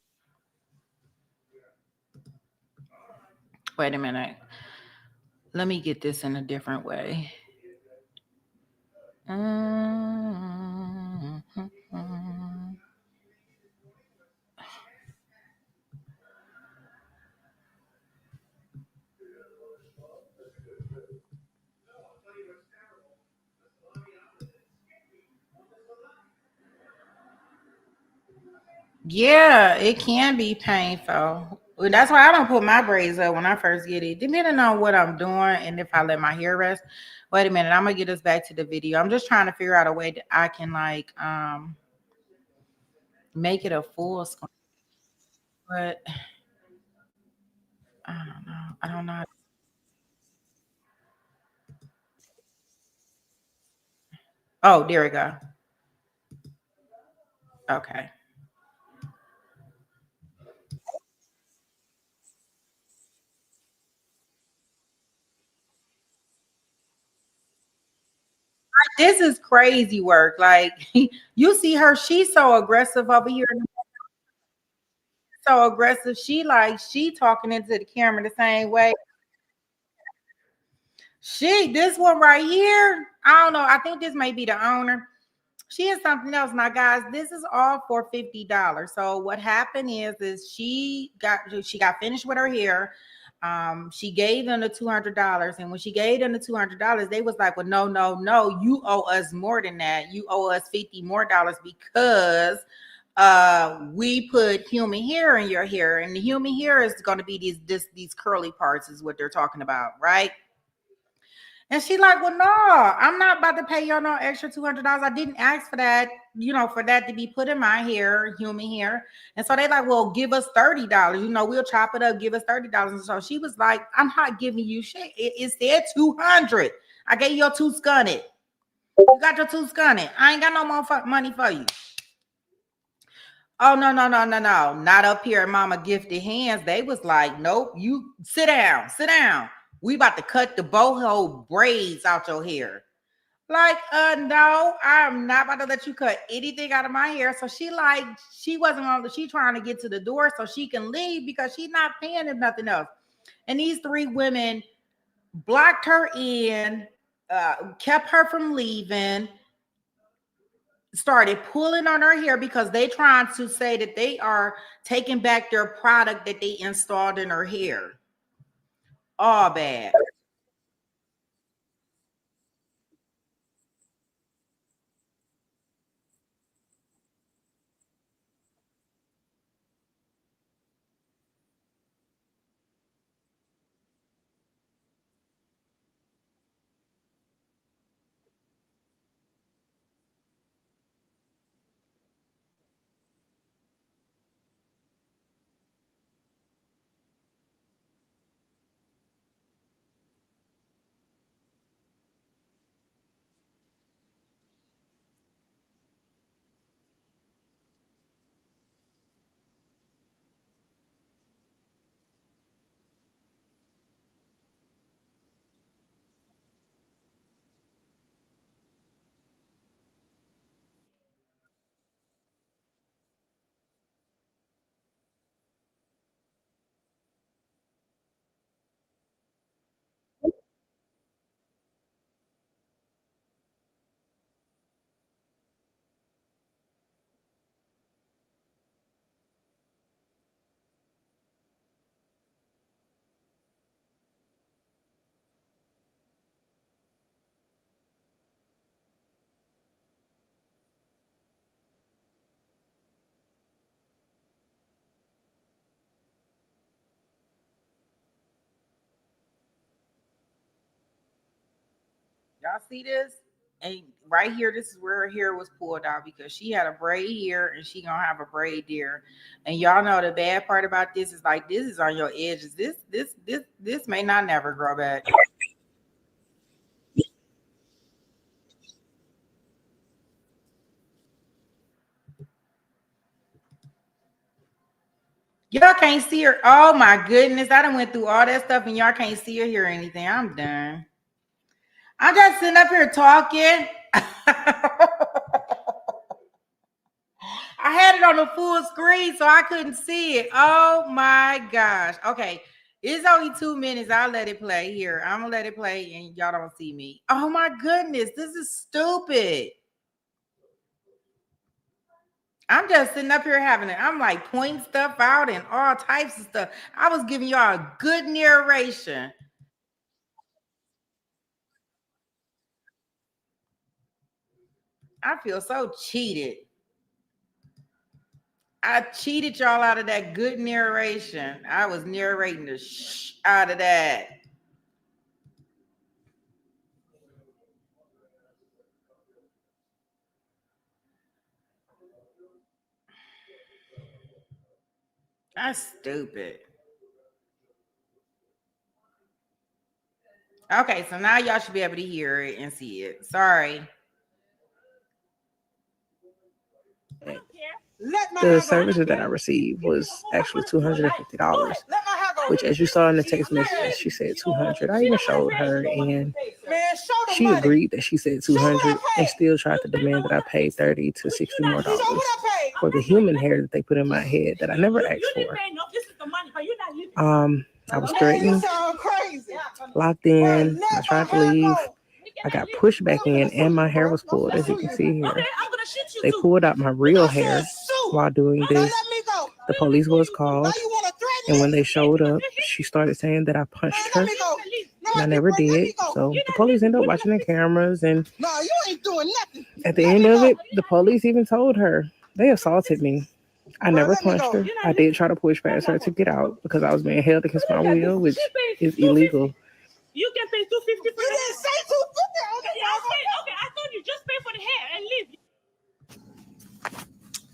Wait a minute. Let me get this in a different way. Yeah, it can be painful. Well, that's why I don't put my braids up when I first get it, depending on what I'm doing and if I let my hair rest. Wait a minute, I'm gonna get us back to the video. I'm just trying to figure out a way that I can like make it a full screen. But I don't know. Oh, there we go. Okay. This is crazy work. Like, you see her, she's so aggressive over here. So aggressive. She talking into the camera the same way. This one right here, I don't know. I think this may be the owner. She is something else. Now, guys, this is all for $50. So what happened is she got finished with her hair. She gave them the $200, and when she gave them the $200, they was like, well, no, you owe us more than that. You owe us $50 more because we put human hair in your hair, and the human hair is going to be these curly parts is what they're talking about, right? And she like, well, no, I'm not about to pay y'all no extra $200. I didn't ask for that, for that to be put in my hair, human hair. And so they like, well, give us $30. We'll chop it up, give us $30. And so she was like, I'm not giving you shit. It said $200. I gave you your two scunted. You got your two scunted. I ain't got no more money for you. Oh, no, no, no, no, no. Not up here at Mama Gifted Hands. They was like, nope, you sit down, sit down. We about to cut the boho braids out your hair. Like, no, I'm not about to let you cut anything out of my hair. So she wasn't on, she trying to get to the door so she can leave because she's not paying him nothing else. And these three women blocked her in, kept her from leaving, started pulling on her hair because they trying to say that they are taking back their product that they installed in her hair. All bad. Y'all see this? And right here, this is where her hair was pulled out because she had a braid here and she gonna have a braid there. And y'all know the bad part about this is like this is on your edges. This may not never grow back. Y'all can't see her. Oh my goodness. I done went through all that stuff and y'all can't see or hear anything. I'm done. I'm just sitting up here talking. I had it on the full screen so I couldn't see it. Oh my gosh. Okay. It's only 2 minutes. I'll let it play here. I'm gonna let it play and y'all don't see me. Oh my goodness. This is stupid. I'm just sitting up here having it. I'm like pointing stuff out and all types of stuff. I was giving y'all a good narration. I feel so cheated. I cheated y'all out of that good narration. I was narrating the out of that. That's stupid. Okay, so now y'all should be able to hear it and see it. Sorry. The services that I received was actually $250, which, as you saw in the text message, she said 200. I even showed her, and she agreed that she said 200 and still tried to demand that I pay 30 to 60 more dollars for the human hair that they put in my head that I never asked for. I was threatened, locked in. I tried to leave. I got pushed back in, and my hair was pulled, as you can see here. They pulled out my real hair while doing this. The police was called, and when they showed up, she started saying that I punched her, and I never did. So the police ended up watching the cameras, and at the end of it, the police even told her they assaulted me. I never punched her. I did try to push past her to get out because I was being held against my will, which is illegal. You can pay $250 for You didn't say $250. Okay, I thought you just pay for the hair and leave.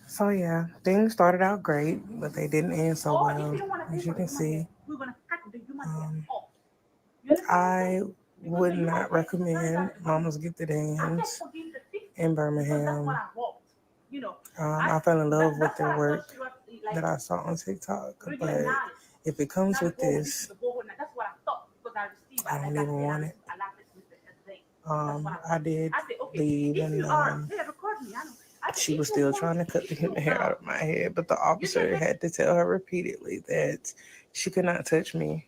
So yeah, things started out great, but they didn't end so well, as you can see. I would not recommend Mama's Gifted Hands in Birmingham you know. I fell in love with their work that I saw on TikTok, but if it comes with this, I don't even want it. I did leave, and she was still trying to cut the human hair out of my head, but the officer had to tell her repeatedly that she could not touch me,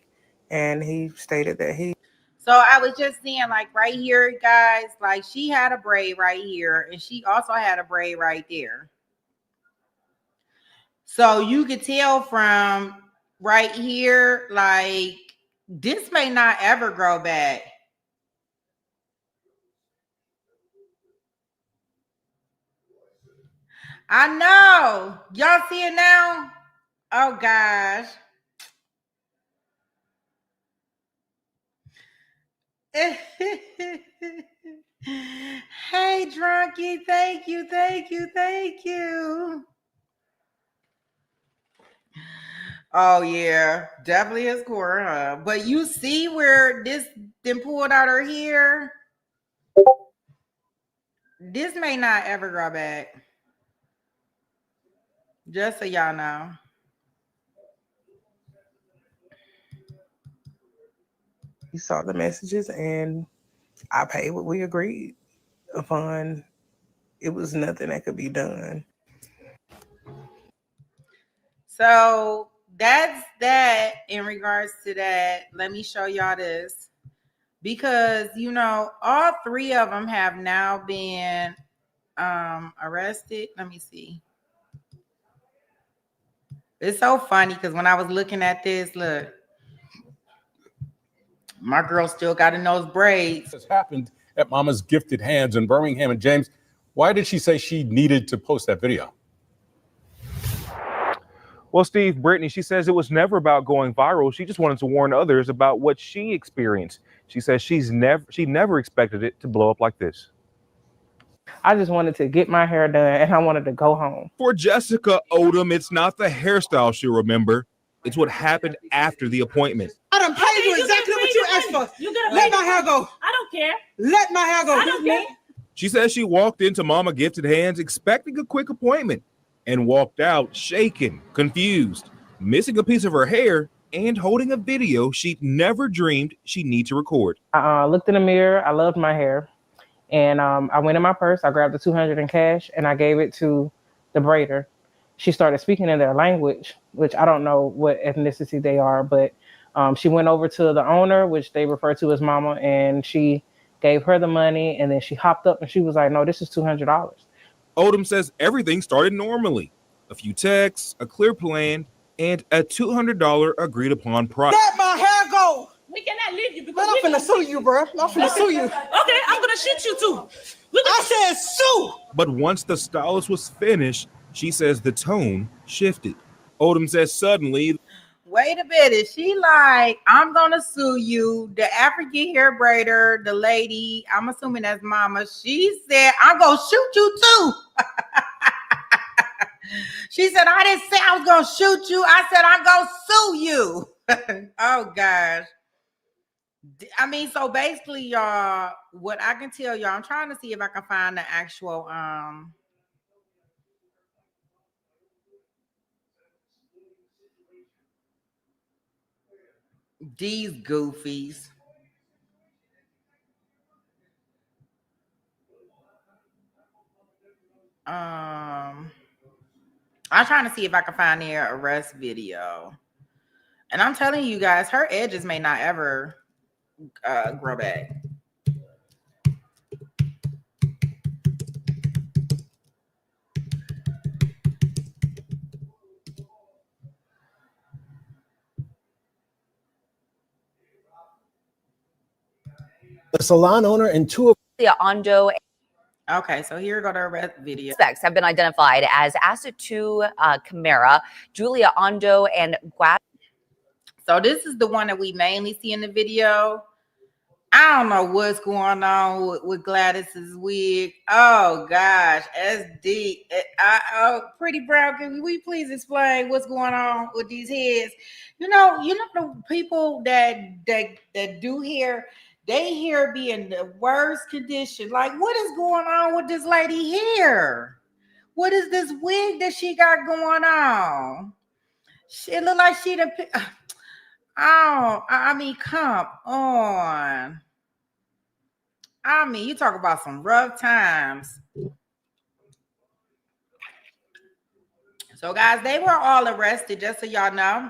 and he stated that he. So I was just saying, like right here, guys, like she had a braid right here, and she also had a braid right there. So you could tell from right here, like this may not ever grow back. I know. Y'all see it now? Oh gosh. Hey, Drunky. Thank you, thank you, thank you. Oh yeah, definitely his core, huh? But you see where this then pulled out her hair? This may not ever grow back. Just so y'all know. He saw the messages, and I paid what we agreed upon. It was nothing that could be done. So that's that in regards to that. Let me show y'all this. Because, you know, all three of them have now been arrested. Let me see. It's so funny because when I was looking at this, look, my girl still got in those braids. This happened at Mama's Gifted Hands in Birmingham. And James, why did she say she needed to post that video? Well, Steve, Brittany, she says it was never about going viral. She just wanted to warn others about what she experienced. She says she never expected it to blow up like this. I just wanted to get my hair done, and I wanted to go home. For Jessica Odom, it's not the hairstyle she'll remember. It's what happened after the appointment. I done paid you exactly what you asked for. Let my hair go. I don't care. Let my hair go. I don't care. She says she walked into Mama Gifted Hands expecting a quick appointment and walked out shaken, confused, missing a piece of her hair and holding a video she'd never dreamed she'd need to record. I looked in the mirror. I loved my hair. And I went in my purse. I grabbed the $200 in cash, and I gave it to the braider. She started speaking in their language, which I don't know what ethnicity they are, but she went over to the owner, which they refer to as Mama, and she gave her the money, and then she hopped up and she was like, no, this is $200. Odom says everything started normally. A few texts, a clear plan, and a $200 agreed upon price. Let my hair go. We cannot leave you because I'm finna sue you, bro. I'm finna sue you. Okay, I'm gonna shoot you too. I said sue. But once the stylist was finished, she says the tone shifted. Odom says suddenly, wait a minute. She like, I'm gonna sue you. The African hair braider, the lady, I'm assuming that's Mama. She said, I'm gonna shoot you too. She said, I didn't say I was gonna shoot you. I said, I'm gonna sue you. Oh gosh. I mean, so basically, y'all, what I can tell y'all, I'm trying to see if I can find the actual these goofies. I'm trying to see if I can find their arrest video. And I'm telling you guys, her edges may not ever grow back. The salon owner and two of Ondo. Okay, so here go the arrest video. Suspects have been identified as Asitu Camara, Julia Ondo, and Guad. So this is the one that we mainly see in the video. I don't know what's going on with Gladys's wig. Oh gosh, SD. Pretty Brown, can we please explain what's going on with these heads? You know the people that do hair, they hair be in the worst condition. Like, what is going on with this lady hair? What is this wig that she got going on? It look like she done. Oh, I mean, come on. I mean, you talk about some rough times. So, guys, they were all arrested, just so y'all know.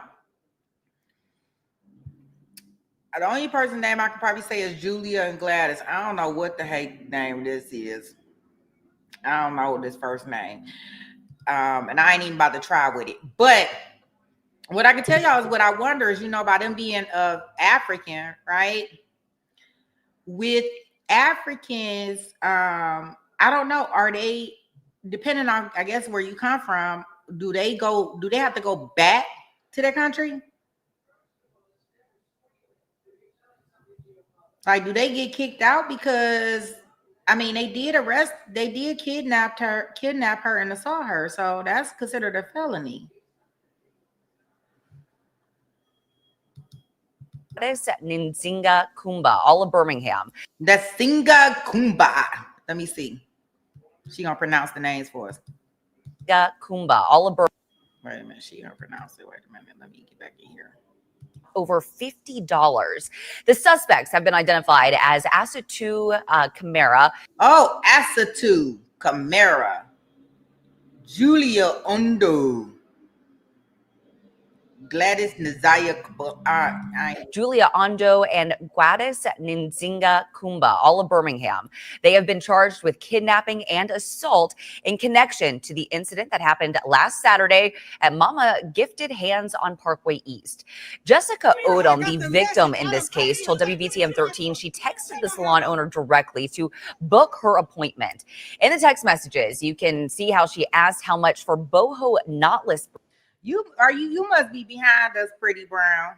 The only person name I can probably say is Julia and Gladys. I don't know what the heck name this is. I don't know this first name. And I ain't even about to try with it. But what I can tell y'all is what I wonder is, about them being African, right? With Africans, I don't know. Are they, depending on, I guess, where you come from, do they have to go back to their country? Like, do they get kicked out? Because, I mean, they did kidnap her and assault her. So that's considered a felony. Gladys Nzinga Kumba, all of Birmingham. That's Singa Kumba. Let me see. She gonna pronounce the names for us. Kumba, all of Birmingham. Wait a minute, she gonna pronounce it. Wait a minute, let me get back in here. Over $50. The suspects have been identified as Asatu Camara. Oh, Asatu Camara. Julia Ondo. Gladys Nazaya, Julia Ondo and Gladys Nzinga Kumba, all of Birmingham. They have been charged with kidnapping and assault in connection to the incident that happened last Saturday at Mama Gifted Hands on Parkway East. Jessica Odom, the victim in this case, told WBTM 13 she texted the salon owner directly to book her appointment. In the text messages, you can see how she asked how much for boho knotless. You must be behind us, Pretty Brown.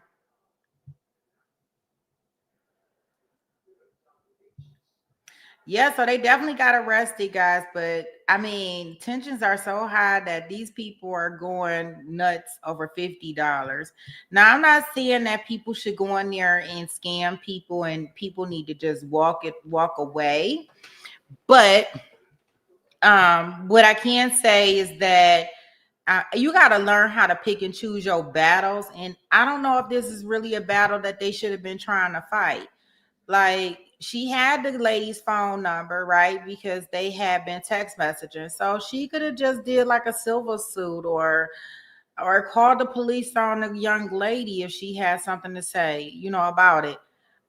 Yeah, so they definitely got arrested, guys. But I mean, tensions are so high that these people are going nuts over $50. Now, I'm not saying that people should go in there and scam people, and people need to just walk away. But what I can say is that you got to learn how to pick and choose your battles. And I don't know if this is really a battle that they should have been trying to fight. Like, she had the lady's phone number, right? Because they had been text messaging. So she could have just did like a silver suit or called the police on the young lady if she had something to say, about it.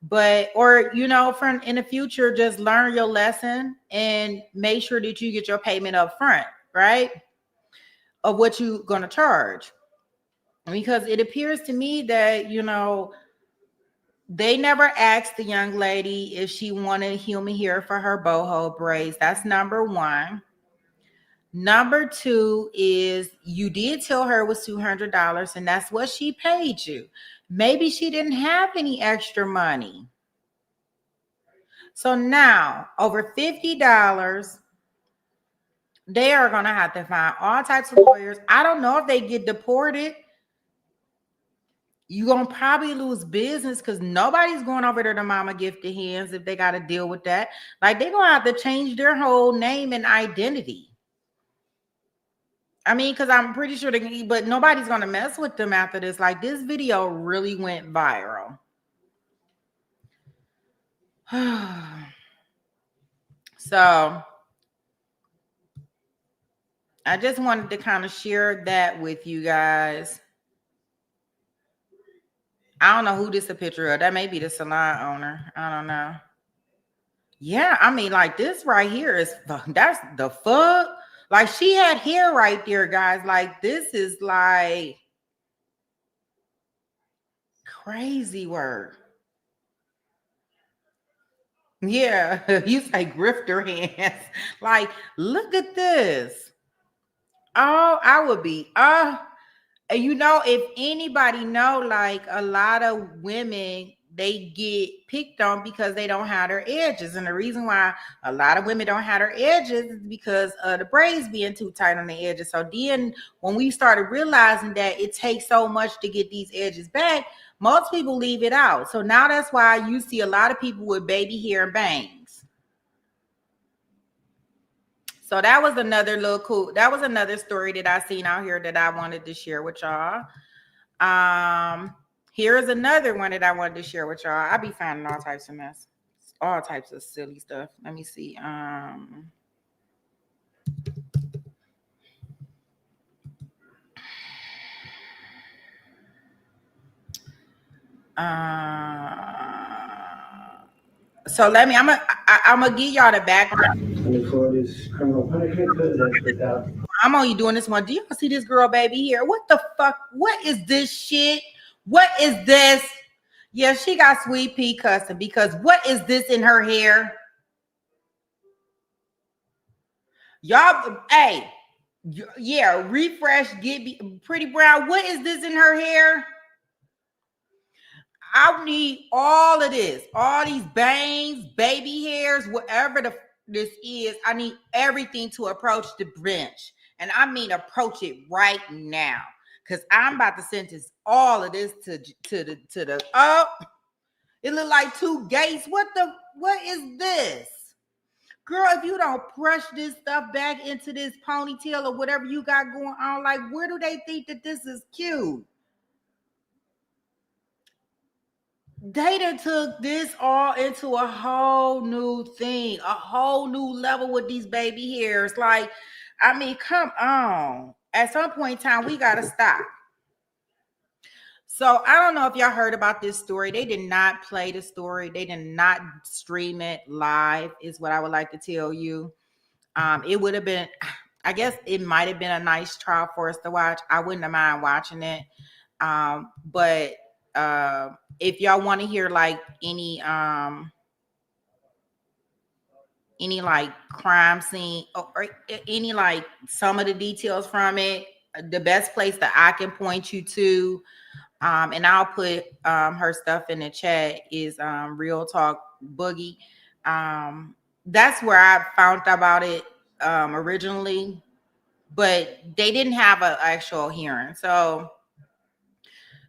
But, or, from in the future, just learn your lesson and make sure that you get your payment up front, right? Of what you're going to charge. Because it appears to me that, they never asked the young lady if she wanted human hair for her boho braids. That's number one. Number two is you did tell her it was $200 and that's what she paid you. Maybe she didn't have any extra money. So now over $50, they are going to have to find all types of lawyers. I don't know if they get deported. You're going to probably lose business because nobody's going over there to Mama Gifted Hands if they got to deal with that. Like, they're going to have to change their whole name and identity. I mean, because I'm pretty sure but nobody's going to mess with them after this. Like, this video really went viral. So, I just wanted to kind of share that with you guys. I don't know who this is a picture of. That may be the salon owner. I don't know. Yeah, I mean, like, this right here that's the fuck. Like, she had hair right there, guys. Like, this is like crazy work. Yeah, you say grifter hands. Like, look at this. Oh, I would be and if anybody know, like, a lot of women, they get picked on because they don't have their edges. And the reason why a lot of women don't have their edges is because of the braids being too tight on the edges. So then when we started realizing that it takes so much to get these edges back, most people leave it out. So now that's why you see a lot of people with baby hair bangs. So that was another little cool. That was another story that I seen out here that I wanted to share with y'all. Here's another one that I wanted to share with y'all. I be finding all types of mess, all types of silly stuff. Let me see. So let me. I'm gonna give y'all the background. I'm only doing this one. Do y'all see this girl baby here? What the fuck? What is this shit? What is this? Yeah, she got Sweet Pea cussing because what is this in her hair? Y'all, hey, yeah, refresh, get Pretty Brown. What is this in her hair? I need all of this, all these bangs, baby hairs, whatever this is. I need everything to approach the bench. And I mean approach it right now. Because I'm about to sentence all of this to the oh, it look like two gates. What is this? Girl, if you don't brush this stuff back into this ponytail or whatever you got going on, like where do they think that this is cute? They done took this all into a whole new thing, a whole new level with these baby hairs. Like, I mean, come on. At some point in time, we got to stop. So I don't know if y'all heard about this story. They did not play the story. They did not stream it live, is what I would like to tell you. It would have been, I guess it might have been a nice trial for us to watch. I wouldn't have mind watching it. But if y'all want to hear like any like crime scene or any like some of the details from it, the best place that I can point you to, and I'll put her stuff in the chat, is Real Talk Boogie. That's where I found out about it originally, but they didn't have an actual hearing. So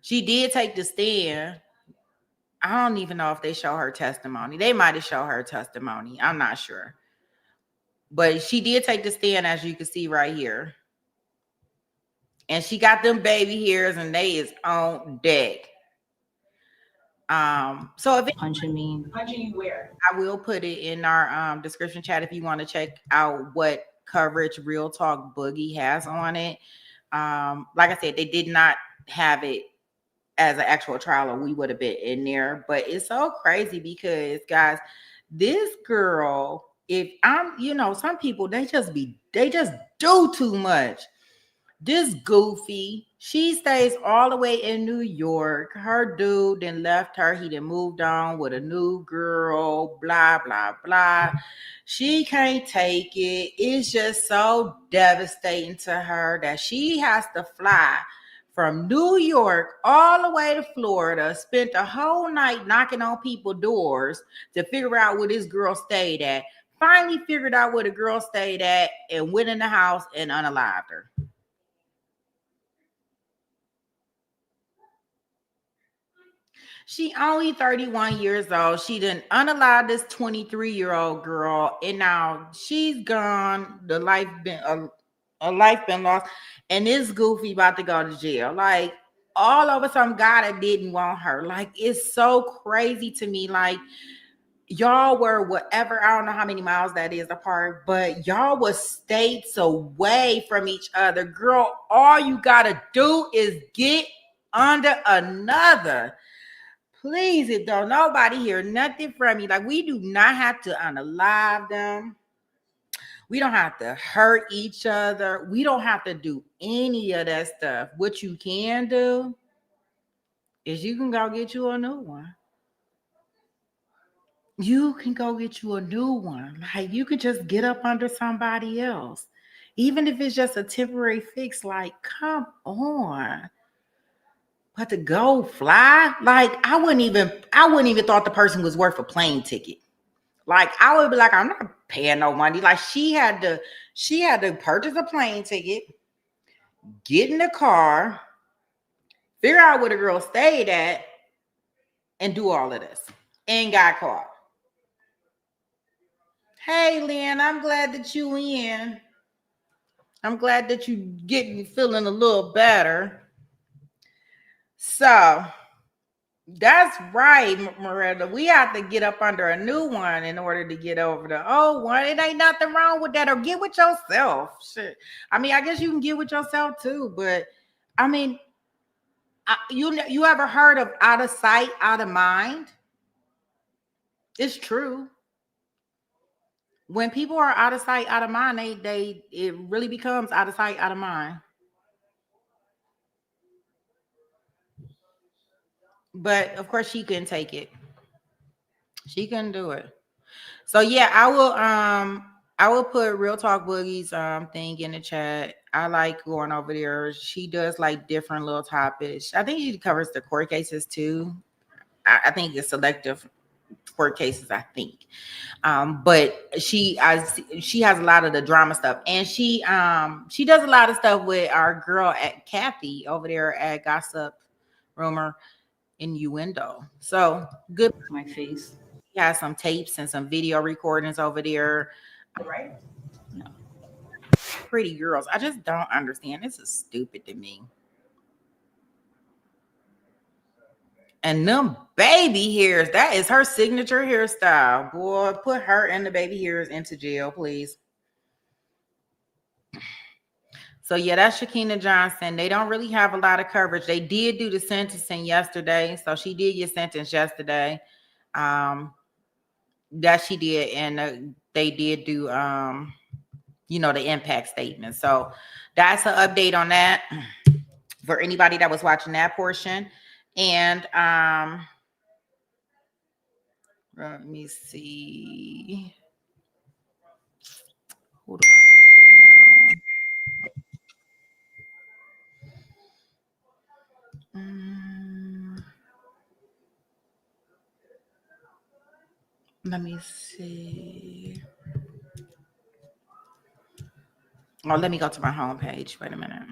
she did take the stand. I don't even know if they show her testimony. They might have shown her testimony. I'm not sure. But she did take the stand, as you can see right here. And she got them baby hairs and they is on deck. So if punching you where? I will put it in our description chat if you want to check out what coverage Real Talk Boogie has on it. Like I said, they did not have it as an actual trial, or we would have been in there. But it's so crazy because, guys, this girl, if I'm, some people, they just do too much. This goofy, she stays all the way in New York. Her dude then left her. He then moved on with a new girl, blah, blah, blah. She can't take it. It's just so devastating to her that she has to fly from New York all the way to Florida, spent the whole night knocking on people's doors to figure out where this girl stayed at. Finally figured out where the girl stayed at and went in the house and unalived her. She only 31 years old. She didn't unalive this 23-year-old girl, and now she's gone. The life been a life been lost, and this goofy about to go to jail. Like all over some guy that didn't want her. Like it's so crazy to me. Like y'all were whatever. I don't know how many miles that is apart, but y'all was states away from each other. Girl, all you gotta do is get under another. Please, it don't nobody hear nothing from you. Like we do not have to unalive them. We don't have to hurt each other. We don't have to do any of that stuff. What you can do is you can go get you a new one. You can go get you a new one. Like you can just get up under somebody else. Even if it's just a temporary fix, like come on. But to go fly, like I wouldn't even thought the person was worth a plane ticket. Like I would be like, I'm not paying no money. Like she had to purchase a plane ticket, get in the car, figure out where the girl stayed at, and do all of this. And got caught. Hey, Lynn, I'm glad that you in. I'm glad that you feeling a little better. So that's right, Miranda. We have to get up under a new one in order to get over the old one. It ain't nothing wrong with that. Or get with yourself. Shit. I mean, I guess you can get with yourself too, but I mean, you ever heard of out of sight, out of mind? It's true. When people are out of sight, out of mind, it really becomes out of sight, out of mind. But of course, she couldn't take it. She couldn't do it. So yeah, I will put Real Talk Boogie's thing in the chat. I like going over there. She does like different little topics. I think she covers the court cases too. I think it's selective court cases, I think. But she has a lot of the drama stuff, and she does a lot of stuff with our girl at Kathy over there at Gossip Rumor Innuendo. So good. My face. He has some tapes and some video recordings over there. Right? No. Pretty girls. I just don't understand. This is stupid to me. And them baby hairs, that is her signature hairstyle. Boy, put her and the baby hairs into jail, please. So yeah, that's Shakina Johnson. They don't really have a lot of coverage. They did do the sentencing yesterday. So she did get sentenced yesterday. That she did, and they did do the impact statement. So that's an update on that for anybody that was watching that portion. And let me see, who do I want to do now? Let me see. Oh, let me go to my homepage. Wait a minute.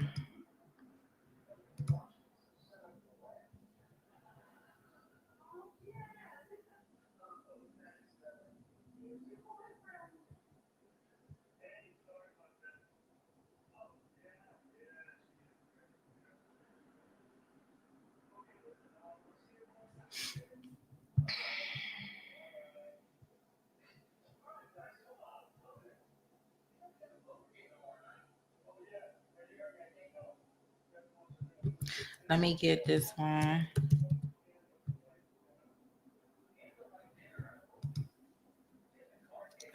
Let me get this one.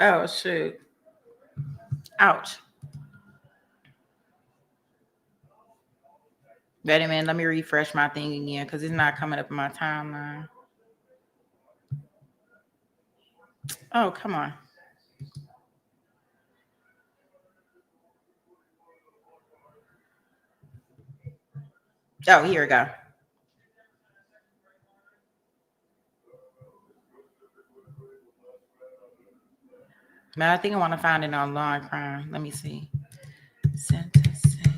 Oh, shoot. Ouch. Wait a minute. Let me refresh my thing again because it's not coming up in my timeline. Oh, come on. Oh, here we go. Man, I think I want to find it on Law and Crime. Let me see. Sentencing.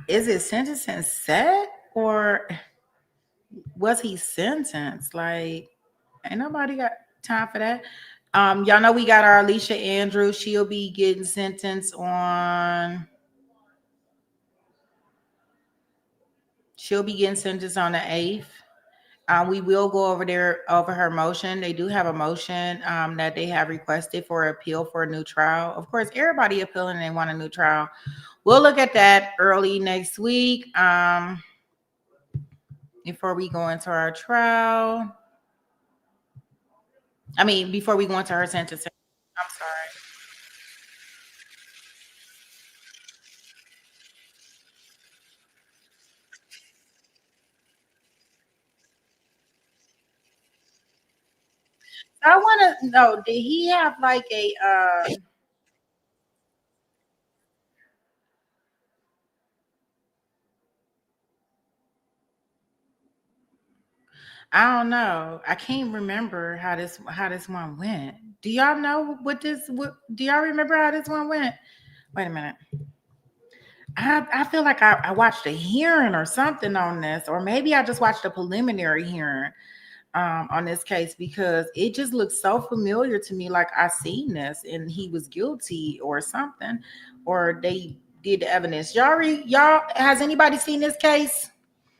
Is it sentencing set or was he sentenced? Like, ain't nobody got time for that. Y'all know we got our Alicia Andrews. She'll be getting sentenced on. She'll be getting sentenced on the 8th. We will go over her motion. They do have a motion that they have requested for appeal for a new trial. Of course, everybody appealing and they want a new trial. We'll look at that early next week before we go into our trial. I mean, before we go into her sentencing. I'm sorry. I want to know, did he have like a I don't know. I can't remember how this one went. Do y'all know what do y'all remember how this one went? Wait a minute. I feel like I watched a hearing or something on this, or maybe I just watched a preliminary hearing on this case, because it just looks so familiar to me, like I seen this and he was guilty or something, or they did the evidence. Y'all, has anybody seen this case?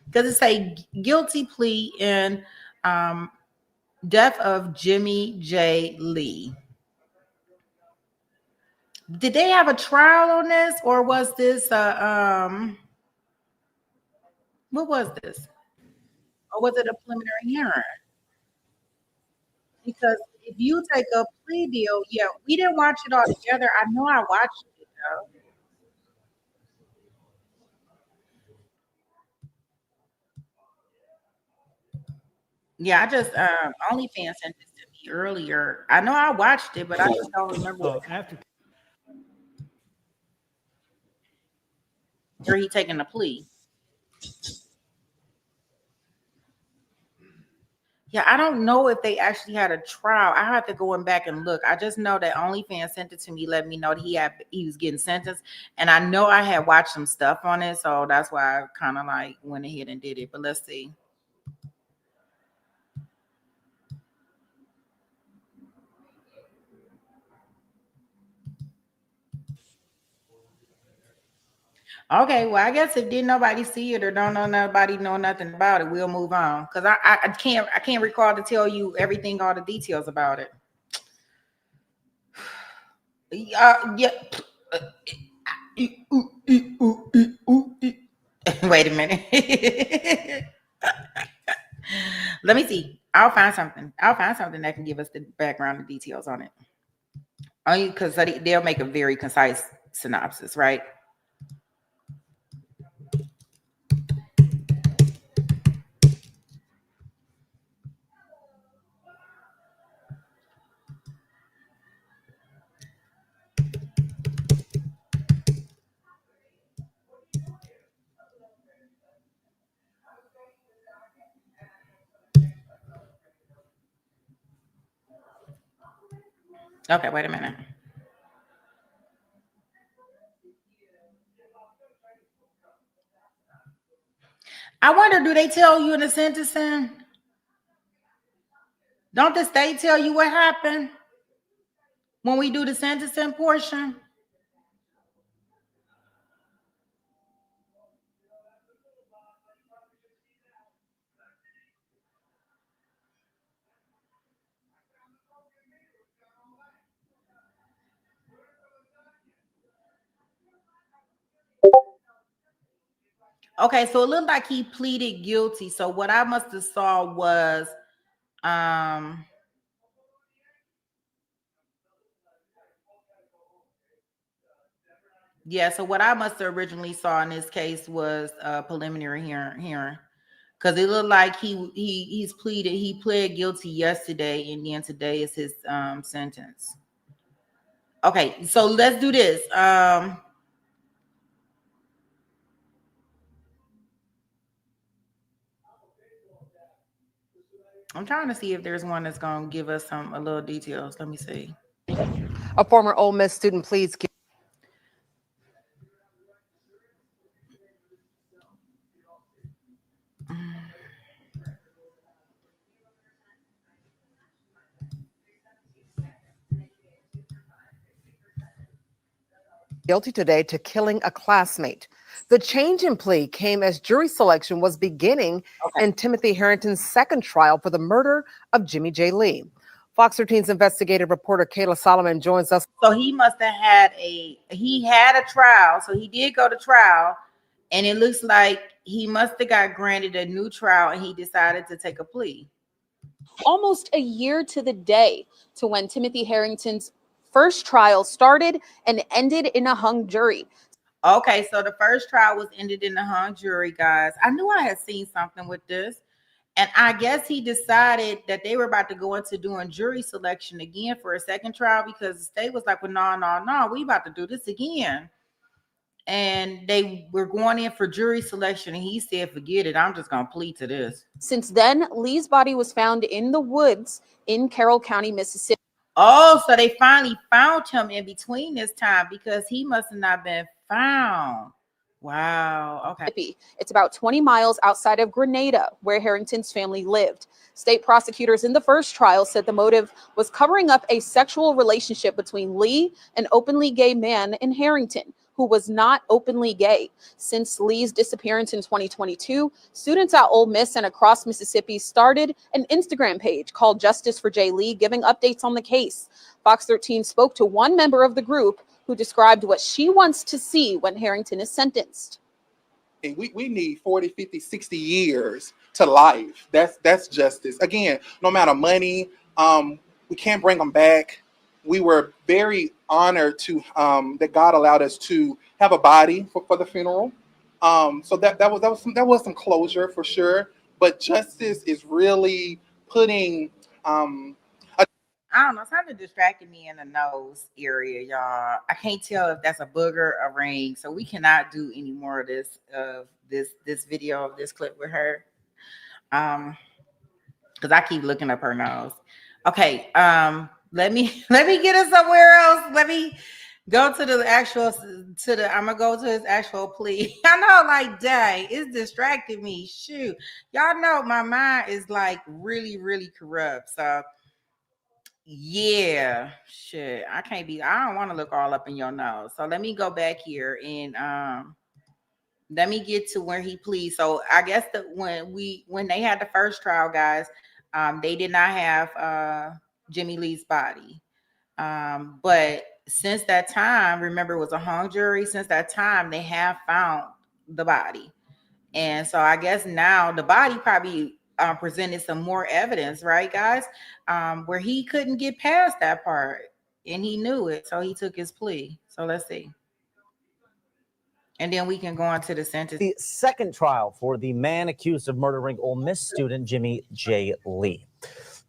Because it's a guilty plea in death of Jimmy J. Lee. Did they have a trial on this, or was this what was this? Or was it a preliminary hearing? Because if you take a plea deal, yeah, we didn't watch it all together. I know I watched it though. Yeah, I just OnlyFans sent this to me earlier. I know I watched it, but I just don't remember what After or he taking a plea. Yeah, I don't know if they actually had a trial. I have to go in back and look. I just know that OnlyFans sent it to me, let me know that he was getting sentenced, and I know I had watched some stuff on it, so that's why I kind of like went ahead and did it. But let's see. Okay, well, I guess if didn't nobody see it or don't know nobody know nothing about it, we'll move on. Cause I can't recall to tell you everything, all the details about it. Yeah. Wait a minute. Let me see. I'll find something. That can give us the background and details on it. Only because they'll make a very concise synopsis, right? Okay, wait a minute. I wonder, do they tell you in the sentencing? Don't the state tell you what happened when we do the sentencing portion? Okay, so it looked like he pleaded guilty. So what I must have saw was yeah, so what I must have originally saw in this case was a preliminary hearing. Because it looked like he pled guilty yesterday, and then today is his sentence. Okay, so let's do this. I'm trying to see if there's one that's gonna give us a little details. Let me see. A former Ole Miss student pleads guilty today to killing a classmate. The change in plea came as jury selection was beginning in Timothy Harrington's second trial for the murder of Jimmy J. Lee. Fox 13's investigative reporter Kayla Solomon joins us. So he must have had a trial. So he did go to trial, and it looks like he must have got granted a new trial, and he decided to take a plea. Almost a year to the day to when Timothy Harrington's first trial started and ended in a hung jury. Okay, so the first trial was ended in a hung jury, guys. I knew I had seen something with this. And I guess he decided that they were about to go into doing jury selection again for a second trial, because the state was like, well, no, we about to do this again. And they were going in for jury selection, and he said, forget it, I'm just going to plead to this. Since then, Lee's body was found in the woods in Carroll County, Mississippi. Oh, so they finally found him in between this time, because he must have not been found Wow. Okay. It's about 20 miles outside of Grenada, where Harrington's family lived. State prosecutors in the first trial said the motive was covering up a sexual relationship between Lee, an openly gay man, and Harrington, who was not openly gay. Since Lee's disappearance in 2022, students at Ole Miss and across Mississippi started an Instagram page called Justice for Jay Lee, giving updates on the case. Fox 13 spoke to one member of the group who described what she wants to see when Harrington is sentenced. We need 40, 50, 60 years to life. That's justice. Again, no amount of money, we can't bring them back. We were very honored to that God allowed us to have a body for the funeral. So that was some closure for sure. But justice is really putting I don't know, something distracted me in the nose area, y'all. I can't tell if that's a booger or a ring, so we cannot do any more of this video of this clip with her. Because I keep looking up her nose. Okay, let me get it somewhere else. Let me go to the actual I'm gonna go to his actual plea. I know, like, dang, it's distracted me. Shoot, y'all know my mind is like really, really corrupt. So yeah, shit. I don't want to look all up in your nose. So let me go back here and let me get to where he pleads. So I guess that when they had the first trial, guys, they did not have Jimmy Lee's body. But since that time, remember, it was a hung jury. Since that time, they have found the body. And so I guess now the body probably presented some more evidence, right, guys? Where he couldn't get past that part, and he knew it, so he took his plea. So let's see. And then we can go on to the sentence. The second trial for the man accused of murdering Ole Miss student Jimmy J. Lee.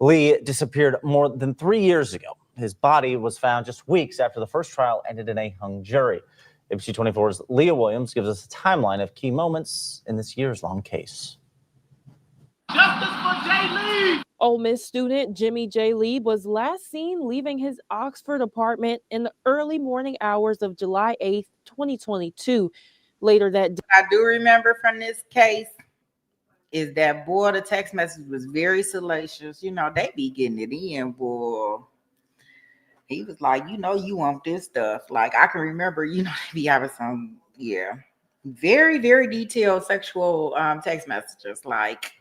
Lee disappeared more than 3 years ago. His body was found just weeks after the first trial ended in a hung jury. ABC 24's Leah Williams gives us a timeline of key moments in this years-long case. Justice for Jay Lee! Ole Miss student Jimmy J. Lee was last seen leaving his Oxford apartment in the early morning hours of July 8th, 2022. Later that day, I do remember from this case is that, boy, the text message was very salacious. You know, they be getting it in, boy. He was like, you know, you want this stuff. Like, I can remember, you know, they be having some, yeah, very, very detailed sexual text messages. Like,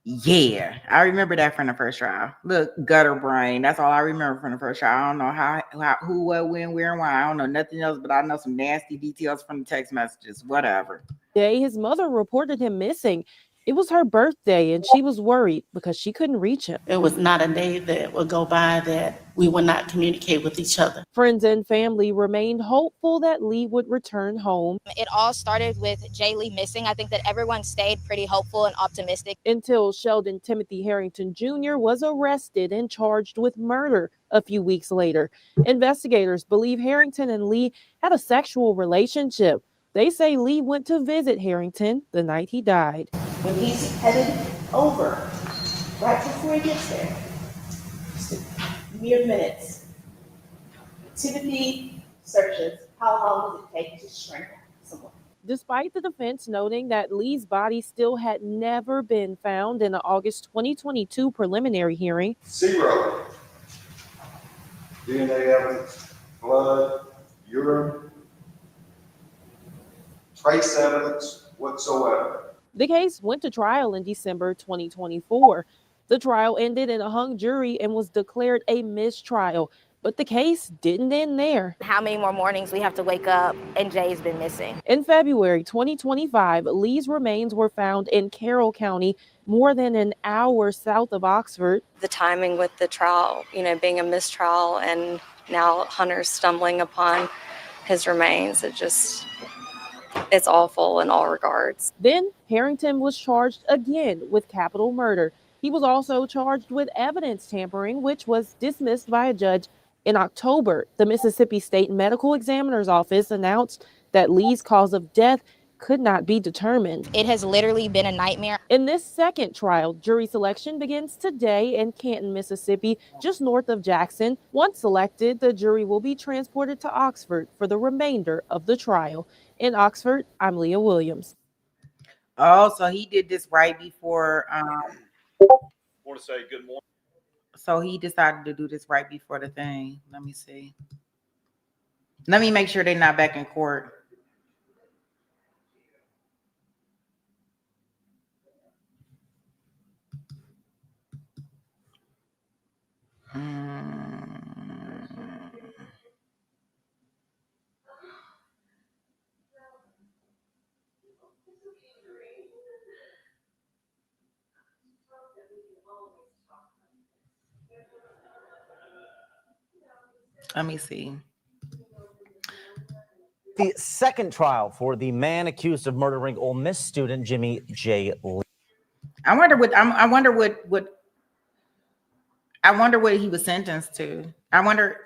yeah, I remember that from the first trial. Look, gutter brain. That's all I remember from the first trial. I don't know how who, what, when, where, and why. I don't know nothing else, but I know some nasty details from the text messages. Whatever. his mother reported him missing. It was her birthday, and she was worried because she couldn't reach him. It was not a day that would go by that we would not communicate with each other. Friends and family remained hopeful that Lee would return home. It all started with Jay Lee missing. I think that everyone stayed pretty hopeful and optimistic. Until Sheldon Timothy Harrington Jr. was arrested and charged with murder a few weeks later. Investigators believe Harrington and Lee had a sexual relationship. They say Lee went to visit Harrington the night he died. When he's headed over, right before he gets there, just mere minutes, Timothy searches how long does it take to shrink someone. Despite the defense noting that Lee's body still had never been found in the August 2022 preliminary hearing. 0 DNA evidence, blood, urine, trace evidence whatsoever. The case went to trial in December 2024. The trial ended in a hung jury and was declared a mistrial, but the case didn't end there. How many more mornings we have to wake up and Jay's been missing? In February 2025, Lee's remains were found in Carroll County, more than an hour south of Oxford. The timing with the trial, you know, being a mistrial and now Hunter's stumbling upon his remains, it's awful in all regards. Then Harrington was charged again with capital murder. He was also charged with evidence tampering, which was dismissed by a judge in October. The Mississippi State Medical Examiner's Office announced that Lee's cause of death could not be determined. It has literally been a nightmare. In this second trial, jury selection begins today in Canton, Mississippi, just north of Jackson. Once selected, the jury will be transported to Oxford for the remainder of the trial. In Oxford, I'm Leah Williams. Oh, so he did this right before. Want to say good morning. So he decided to do this right before the thing. Let me see. Let me make sure they're not back in court. Let me see. The second trial for the man accused of murdering Ole Miss student Jimmy J. Lee. I wonder what he was sentenced to. I wonder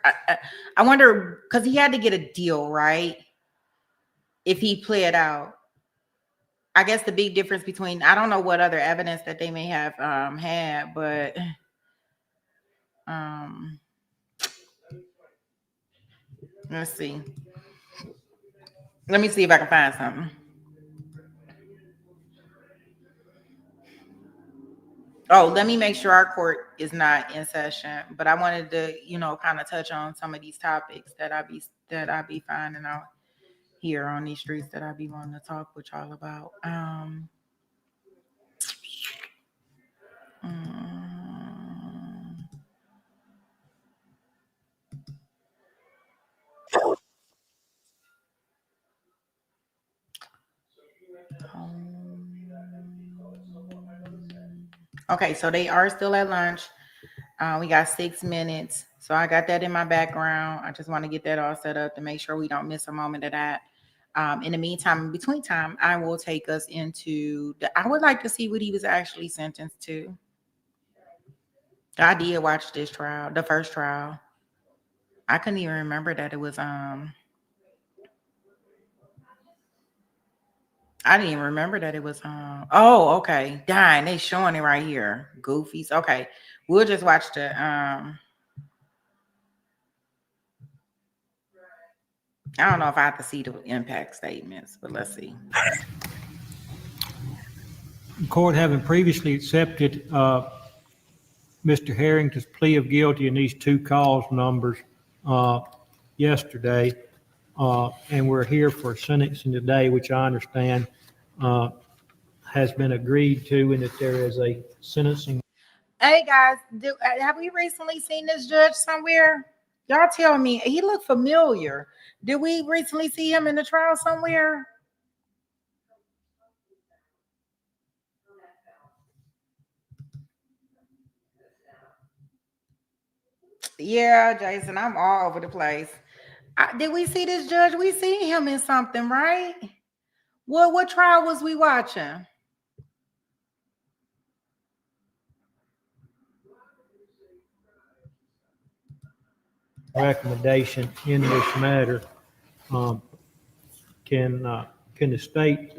because he had to get a deal, right? If he pled out. I guess the big difference between, I don't know what other evidence that they may have had, but let's see. Let me see if I can find something. Oh, let me make sure our court is not in session. But I wanted to, kind of touch on some of these topics that I be finding out here on these streets that I be wanting to talk with y'all about. Okay, so they are still at lunch. We got 6 minutes. So I got that in my background. I just want to get that all set up to make sure we don't miss a moment of that. In the meantime, in between time, I will take us into I would like to see what he was actually sentenced to. I did watch this trial, the first trial. I couldn't even remember that it was I didn't even remember that it was oh, okay. Dang, they showing it right here. Goofies. Okay. We'll just watch the I don't know if I have to see the impact statements, but let's see. The court having previously accepted Mr. Harrington's plea of guilty in these two cause numbers yesterday, and we're here for sentencing today, which I understand has been agreed to, and that there is a sentencing. Hey guys, have we recently seen this judge somewhere? Y'all tell me. He looked familiar. Did we recently see him in the trial somewhere? Yeah, Jason, I'm all over the place. Did we see this judge? We seen him in something, right? What trial was we watching? Recommendation in this matter. Can the state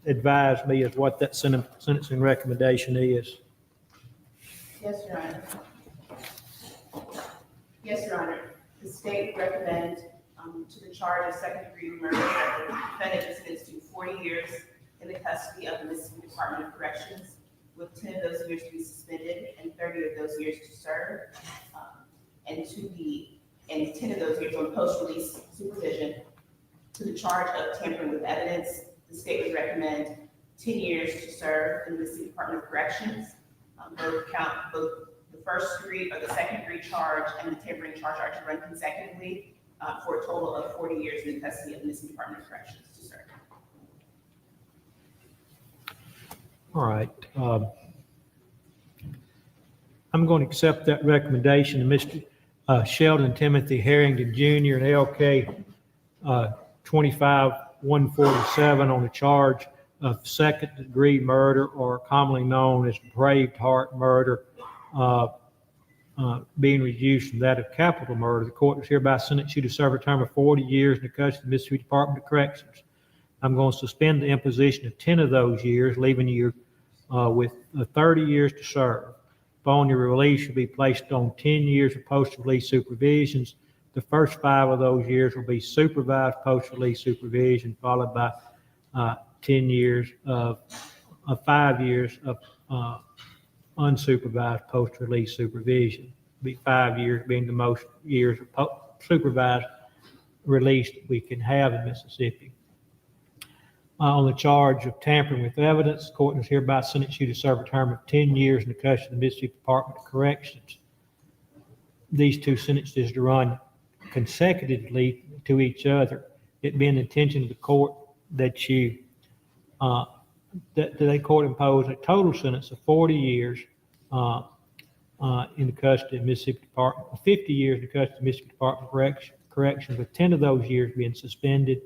advise me as what that sentencing recommendation is? Yes, Your Honor. Yes, Your Honor. The state recommends to the charge of second-degree murder that the defendant is sentenced to 40 years in the custody of the Mississippi Department of Corrections, with 10 of those years to be suspended and 30 of those years to serve, and 10 of those years on post-release supervision. To the charge of tampering with evidence, the state would recommend 10 years to serve in the Mississippi Department of Corrections. Both the first degree or the second degree charge and the tampering charge are to run consecutively for a total of 40 years in the custody of the Mississippi Department of Corrections to serve. All right. I'm going to accept that recommendation. Mr. Sheldon Timothy Harrington Jr. and LK 25-147 on the charge of second-degree murder, or commonly known as depraved heart murder, being reduced from that of capital murder. The court is hereby sentencing you to serve a term of 40 years in the custody of the Mississippi Department of Corrections. I'm going to suspend the imposition of 10 of those years, leaving you with 30 years to serve. Upon your release, you'll be placed on 10 years of post-release supervisions. The first 5 of those years will be supervised post-release supervision, followed by 10 years of 5 years of unsupervised post-release supervision. It'll be 5 years being the most years of supervised release that we can have in Mississippi. On the charge of tampering with evidence, the court is hereby sentence you to serve a term of 10 years in the custody of the Mississippi Department of Corrections. These 2 sentences to run consecutively to each other. It being the intention of the court that you that the court impose a total sentence of 40 years in the custody of Mississippi Department, 50 years in the custody of Mississippi Department of Corrections, with 10 of those years being suspended,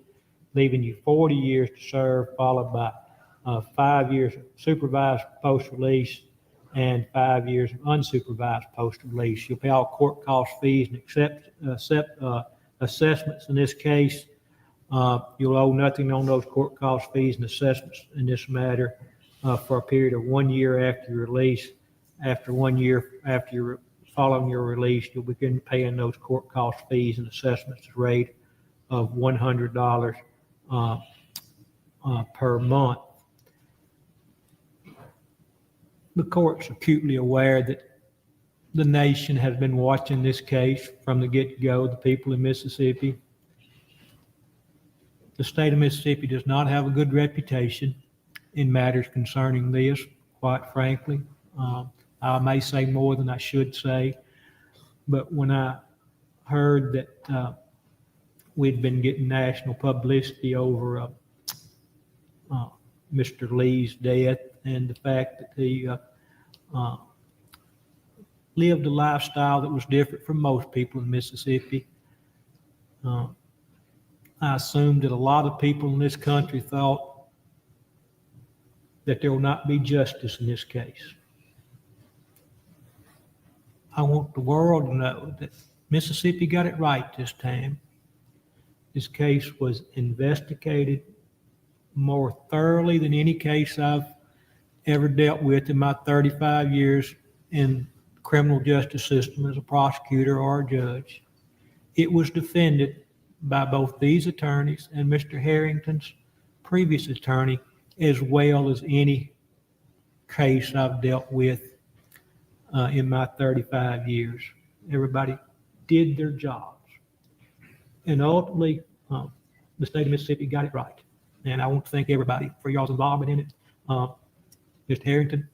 leaving you 40 years to serve, followed by 5 years of supervised post-release and 5 years of unsupervised post-release. You'll pay all court cost fees and accept assessments in this case. You'll owe nothing on those court cost fees and assessments in this matter for a period of 1 year after your release. After 1 year after your following your release, you'll begin paying those court cost fees and assessments at a rate of $100 per month. The court's acutely aware that the nation has been watching this case from the get-go, the people in Mississippi. The state of Mississippi does not have a good reputation in matters concerning this, quite frankly. I may say more than I should say, but when I heard that we'd been getting national publicity over Mr. Lee's death and the fact that he lived a lifestyle that was different from most people in Mississippi, I assumed that a lot of people in this country thought that there will not be justice in this case. I want the world to know that Mississippi got it right this time. This case was investigated more thoroughly than any case I've ever dealt with in my 35 years in the criminal justice system as a prosecutor or a judge. It was defended by both these attorneys and Mr. Harrington's previous attorney, as well as any case I've dealt with in my 35 years. Everybody did their jobs. And ultimately, the state of Mississippi got it right. And I want to thank everybody for y'all's involvement in it. Mr. Harrington,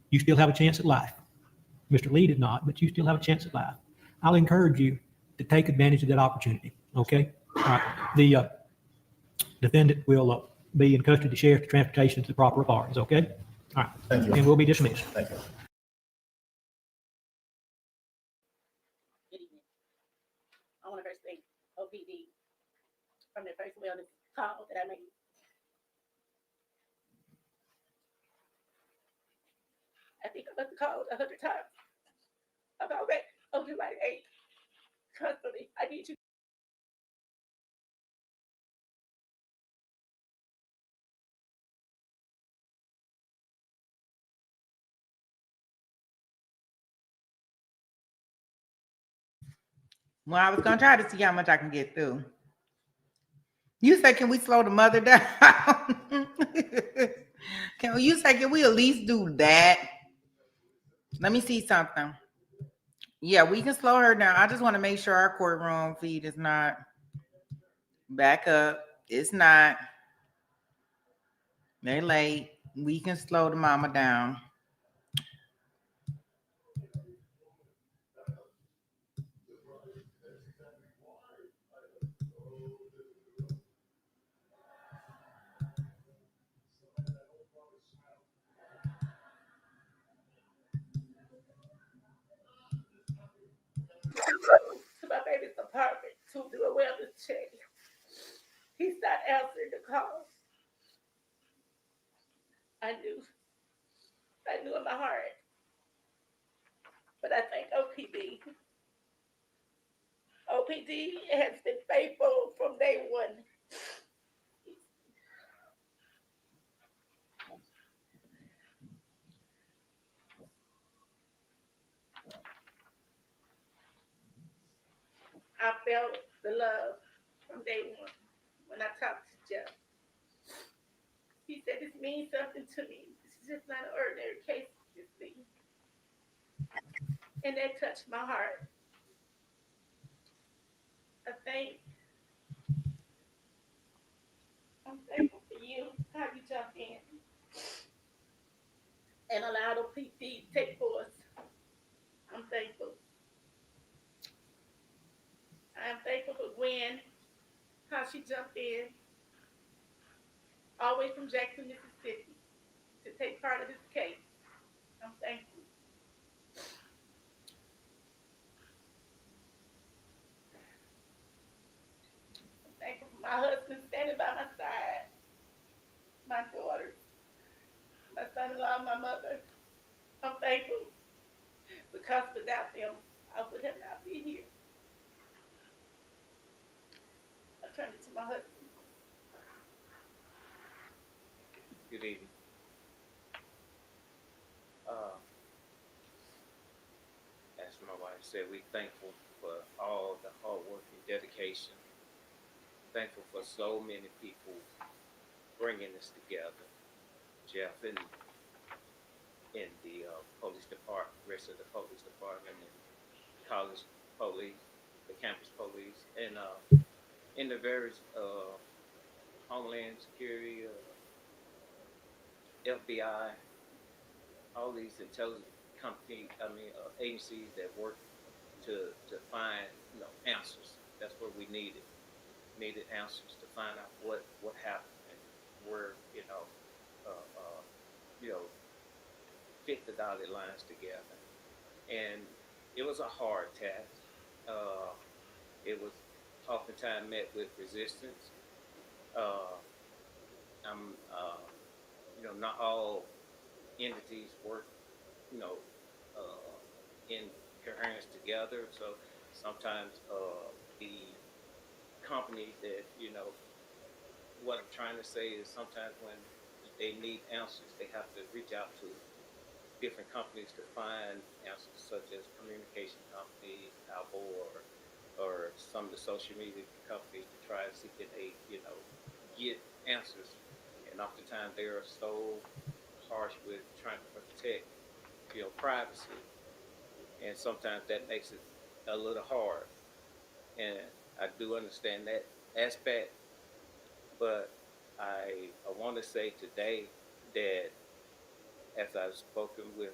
you still have a chance at life. Mr. Lee did not, but you still have a chance at life. I'll encourage you to take advantage of that opportunity, okay? All right. The defendant will be in custody of the sheriff to transportation to the proper authorities, okay? All right. Thank you. And we'll be dismissed. Thank you. I want to first thank OPD from the first wellness call that I made. I think I must have called 100 times about that opioid aid constantly. I need you. Well, I was gonna try to see how much I can get through. You say, can we slow the mother down? Can we at least do that? Let me see something. Yeah, we can slow her down. I just want to make sure our courtroom feed is not back up. It's not. They're late. We can slow the mama down. To my baby's apartment to do a wellness check. He's not answering the calls. I knew in my heart. But I thank OPD. OPD has been faithful from day one. I felt the love from day one when I talked to Jeff. He said, this means something to me. This is just not an ordinary case, Miss Lee. And that touched my heart. I think I'm thankful for you, how you jumped in and allowed the PT to take force. I'm thankful. I'm thankful for Gwen, how she jumped in, all the way from Jackson, Mississippi, to take part of this case. I'm thankful. I'm thankful for my husband standing by my side, my daughters, my son-in-law, my mother. I'm thankful because without them, I would have not been here. I turn it to my husband. Good evening. As my wife said, we're thankful for all the hard work and dedication. Thankful for so many people bringing this together. Jeff in the police department, rest of the police department, and college police, the campus police, and in the various Homeland Security, FBI, all these intelligence agencies that work to find answers. That's what we needed answers to find out what happened and where fit the dotted lines together. And it was a hard task. It was oftentimes met with resistance. Not all entities work in coherence together. So sometimes the companies that, what I'm trying to say is sometimes when they need answers, they have to reach out to different companies to find answers, such as communication companies, Apple, or some of the social media companies to try to see if they, get answers. And oftentimes they are so harsh with trying to protect, privacy. And sometimes that makes it a little hard. And I do understand that aspect, but I want to say today that as I've spoken with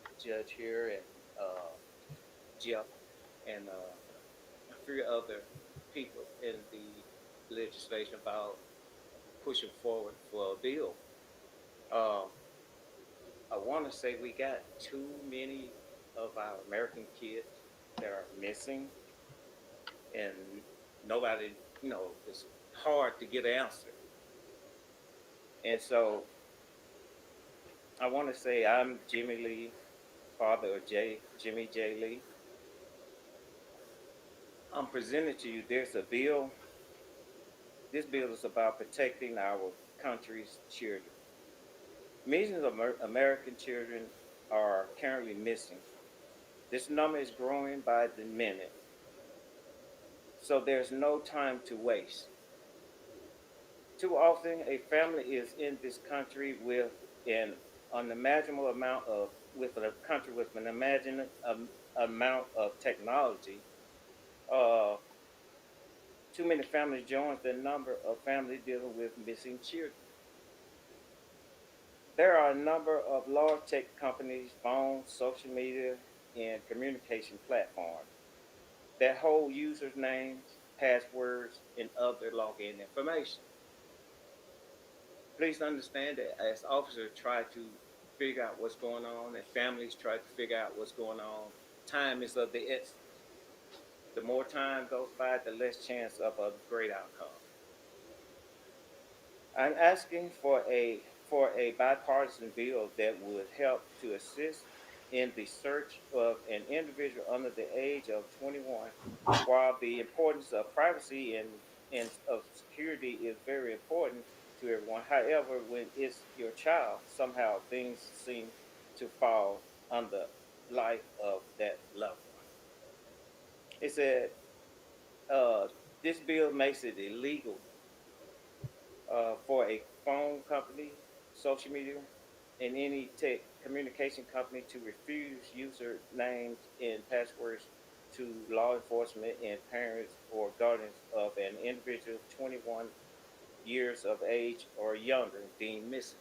the judge here and Jeff and a few other people in the legislation about pushing forward for a bill, I want to say we got too many of our American kids that are missing, and nobody, it's hard to get an answer. And so I want to say I'm Jimmy Lee, father of Jimmy J. Lee. I'm presenting to you, there's a bill. This bill is about protecting our country's children. Millions of American children are currently missing. This number is growing by the minute. So there's no time to waste. Too often, a family is in this country with an unimaginable amount of, with a country with an imaginable amount of technology. Too many families join the number of families dealing with missing children. There are a number of large tech companies, phones, social media, and communication platforms that hold users' names, passwords, and other login information. Please understand that as officers try to figure out what's going on and families try to figure out what's going on, time is of the essence. The more time goes by, the less chance of a great outcome. I'm asking for a bipartisan bill that would help to assist in the search of an individual under the age of 21. While the importance of privacy and of security is very important to everyone, however, when it's your child, somehow things seem to fall on the life of that loved one. It said, Uh, this bill makes it illegal for a phone company, social media, and any tech communication company to refuse user names and passwords to law enforcement and parents or guardians of an individual 21 years of age or younger deemed missing.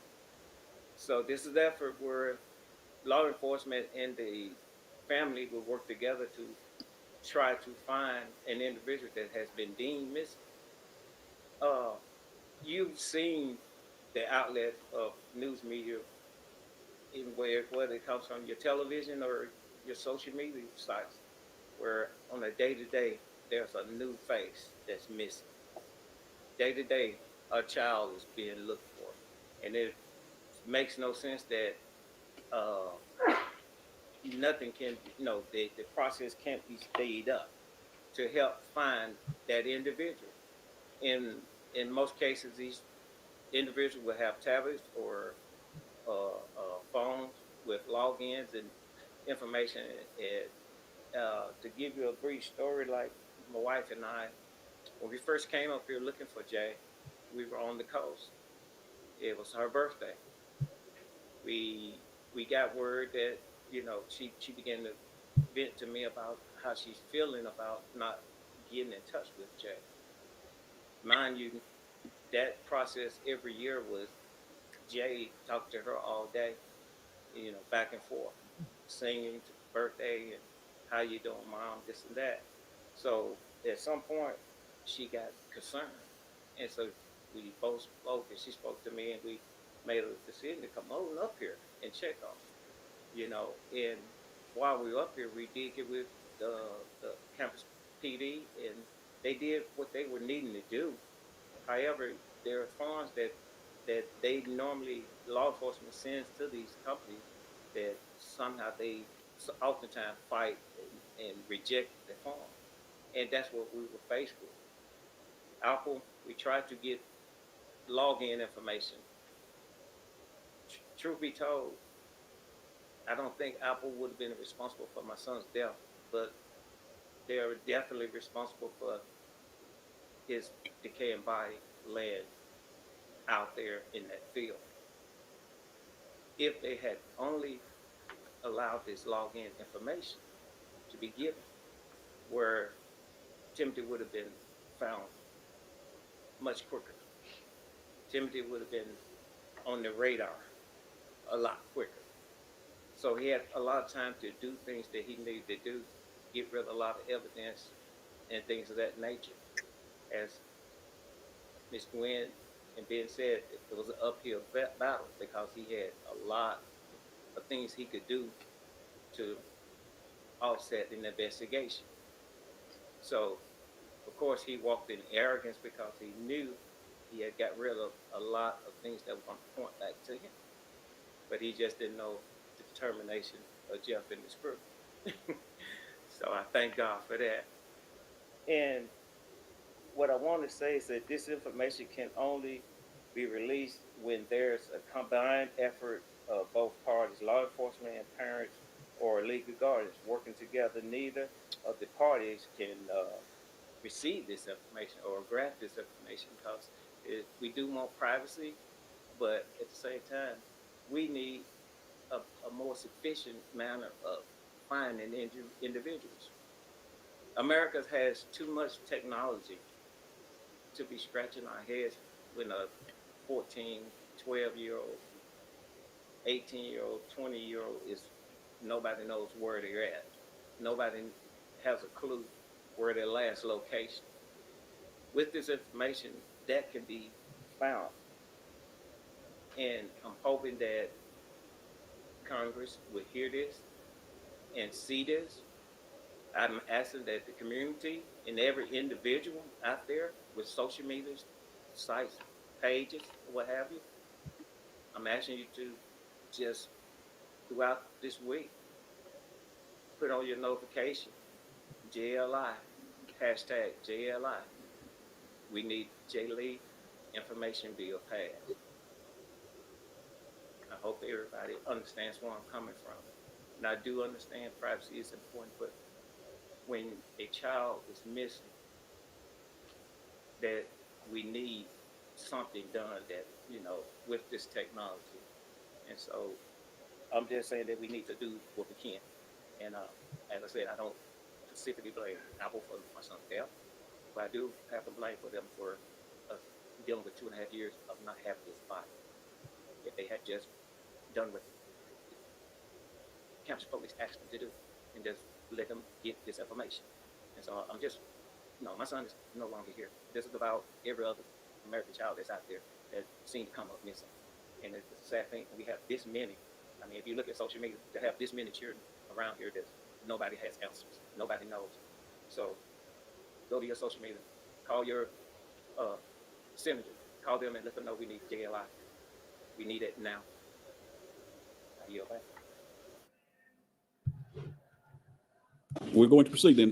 So this is an effort where law enforcement and the family will work together to try to find an individual that has been deemed missing. Uh, you've seen the outlet of news media in whether it comes from your television or your social media sites, where on a day to day there's a new face that's missing. Day to day, a child is being looked for, and it makes no sense that uh, nothing can, the process can't be sped up to help find that individual. In most cases, these individuals will have tablets or phones with logins and information. And to give you a brief story, like my wife and I, when we first came up here looking for Jay, we were on the coast. It was her birthday. We got word that she began to vent to me about how she's feeling about not getting in touch with Jay. Mind you, that process every year was Jay talked to her all day, back and forth, singing to birthday and how you doing, mom, this and that. So at some point, she got concerned, and so we both spoke, and she spoke to me, and we made a decision to come on up here and check on her. And while we were up here, we did get with the campus PD, and they did what they were needing to do. However, there are funds that they normally law enforcement sends to these companies that somehow they oftentimes fight and reject the fund, and that's what we were faced with. Apple, we tried to get login information. Truth be told, I don't think Apple would have been responsible for my son's death, but they're definitely responsible for his decaying body laying out there in that field. If they had only allowed this login information to be given, where Timothy would have been found much quicker. Timothy would have been on the radar a lot quicker. So he had a lot of time to do things that he needed to do, get rid of a lot of evidence and things of that nature. As Ms. Gwen and Ben said, it was an uphill battle because he had a lot of things he could do to offset an investigation. So, of course, he walked in arrogance because he knew he had got rid of a lot of things that were going to point back to him. But he just didn't know the determination of Jeff and his crew. So I thank God for that. And what I want to say is that this information can only be released when there's a combined effort of both parties, law enforcement and parents or legal guardians working together. Neither of the parties can receive this information or grant this information because we do want privacy, but at the same time, we need a more sufficient manner of finding individuals. America has too much technology to be scratching our heads when a 14, 12-year-old, 18-year-old, 20-year-old is nobody knows where they're at. Nobody has a clue where their last location. With this information, that can be found. And I'm hoping that Congress will hear this and see this. I'm asking that the community and every individual out there with social media sites, pages, what have you, I'm asking you to just throughout this week, put on your notification, JLI, hashtag JLI. We need J. Lee information bill passed. I hope everybody understands where I'm coming from. And I do understand privacy is important, but when a child is missing, that we need something done that, with this technology. And so I'm just saying that we need to do what we can. And as I said, I don't specifically blame Apple for my son's death, but I do have to blame for them for dealing with 2.5 years of not having his body. If they had just done what campus police asked them to do and just let them get this information. And so I'm just, my son is no longer here. This is about every other American child that's out there that seems to come up missing. And it's a sad thing. We have this many. I mean, if you look at social media, to have this many children around here, that nobody has answers. Nobody knows. So go to your social media, call your senator, call them and let them know we need JLI. We need it now. I yield back. We're going to proceed then.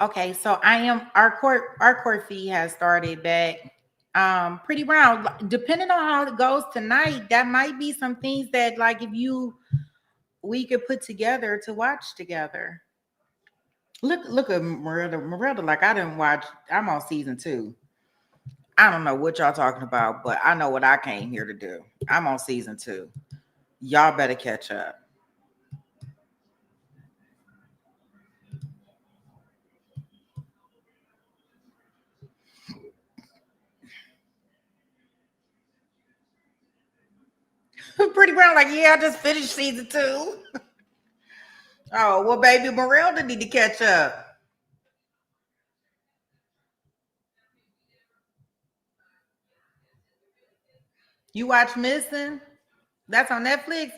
Okay, so our court fee has started back. Pretty round. Depending on how it goes tonight, that might be some things that, like, we could put together to watch together. Look at Merelda, like, I didn't watch. I'm on season 2. I don't know what y'all talking about, but I know what I came here to do. I'm on season 2. Y'all better catch up. Pretty Brown, like, yeah, I just finished season 2. Oh, well, baby, Merelda need to catch up. You watch Missing? That's on Netflix.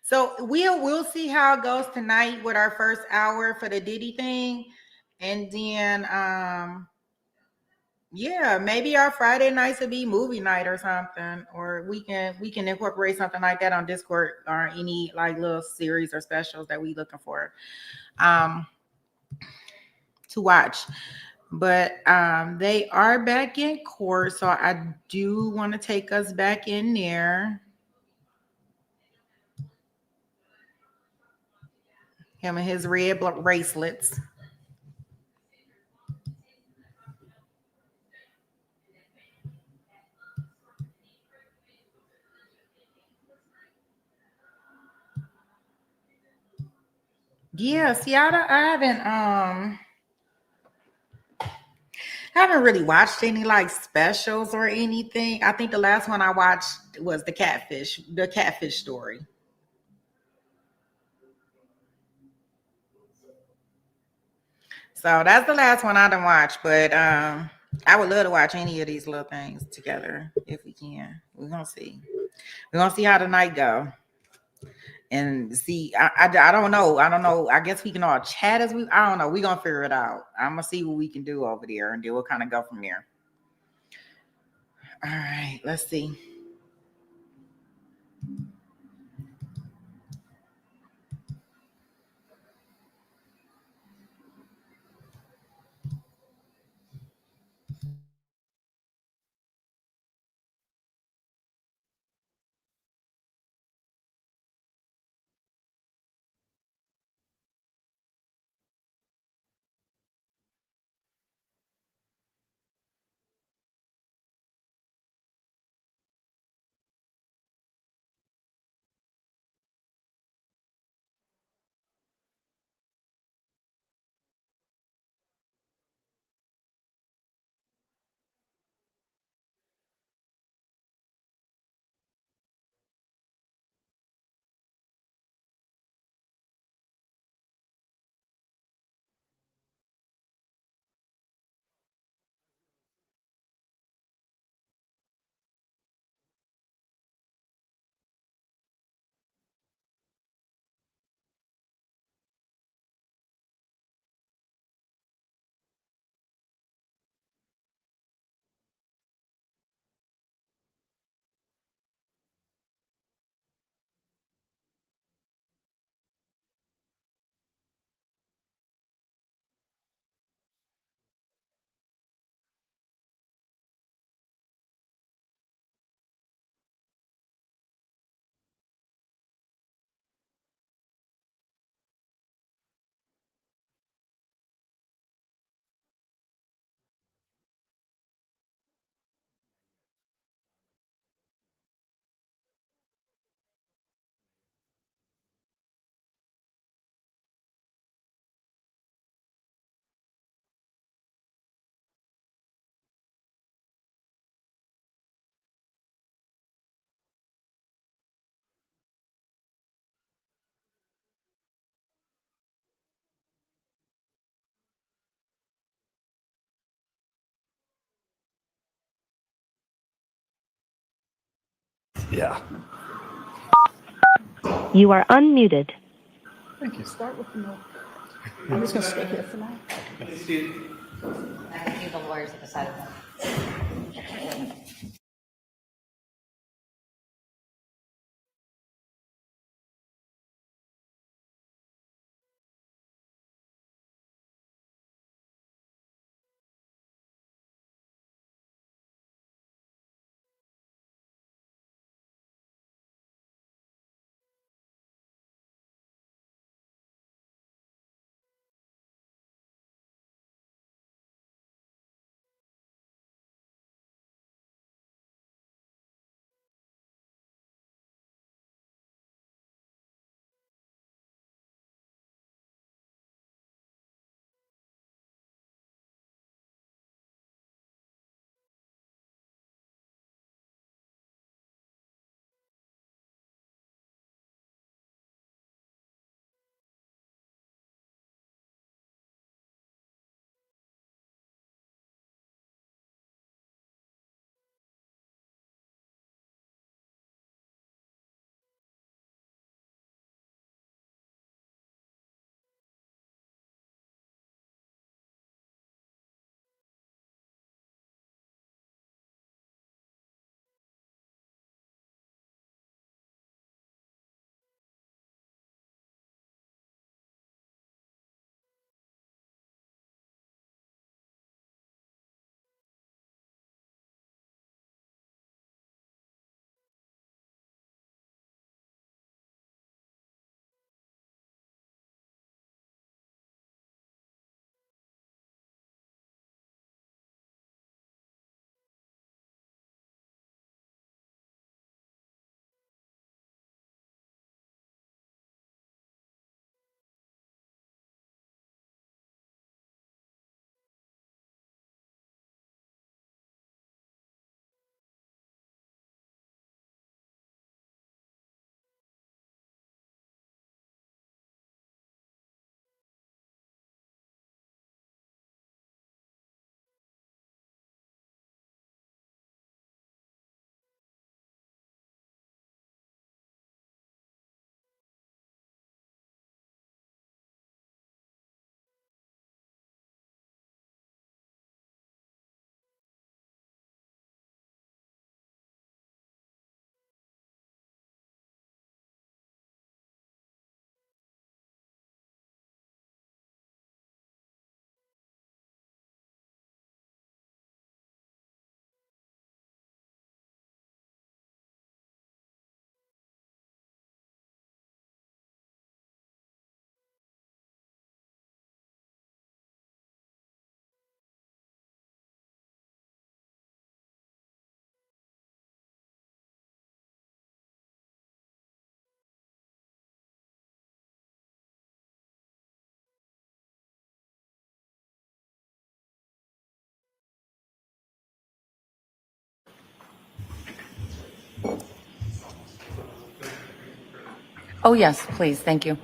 So we'll see how it goes tonight with our first hour for the Diddy thing. And then yeah, maybe our Friday nights will be movie night or something. Or we can incorporate something like that on Discord, or any like little series or specials that we looking for to watch. But they are back in court, so I do want to take us back in there. Him and his red bracelets. Yeah, see, I haven't really watched any like specials or anything. I think the last one I watched was the catfish story. So that's the last one I done watched, but I would love to watch any of these little things together if we can. We're gonna see. We're gonna see how the night go. And see, I don't know. I don't know. I guess we can all chat as I don't know. We're gonna figure it out. I'm gonna see what we can do over there, and then we'll kind of go from there. All right, let's see. Yeah. You are unmuted. Thank you. Start with the note. I'm just going to stay here for now. I can see the lawyers at the side of them. Oh, yes, please. Thank you.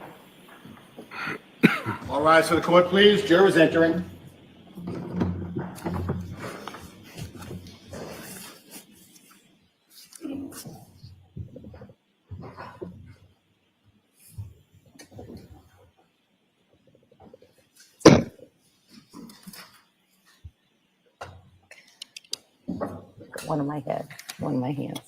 All rise for the court, please. Jurors entering. One in my head, one in my hands.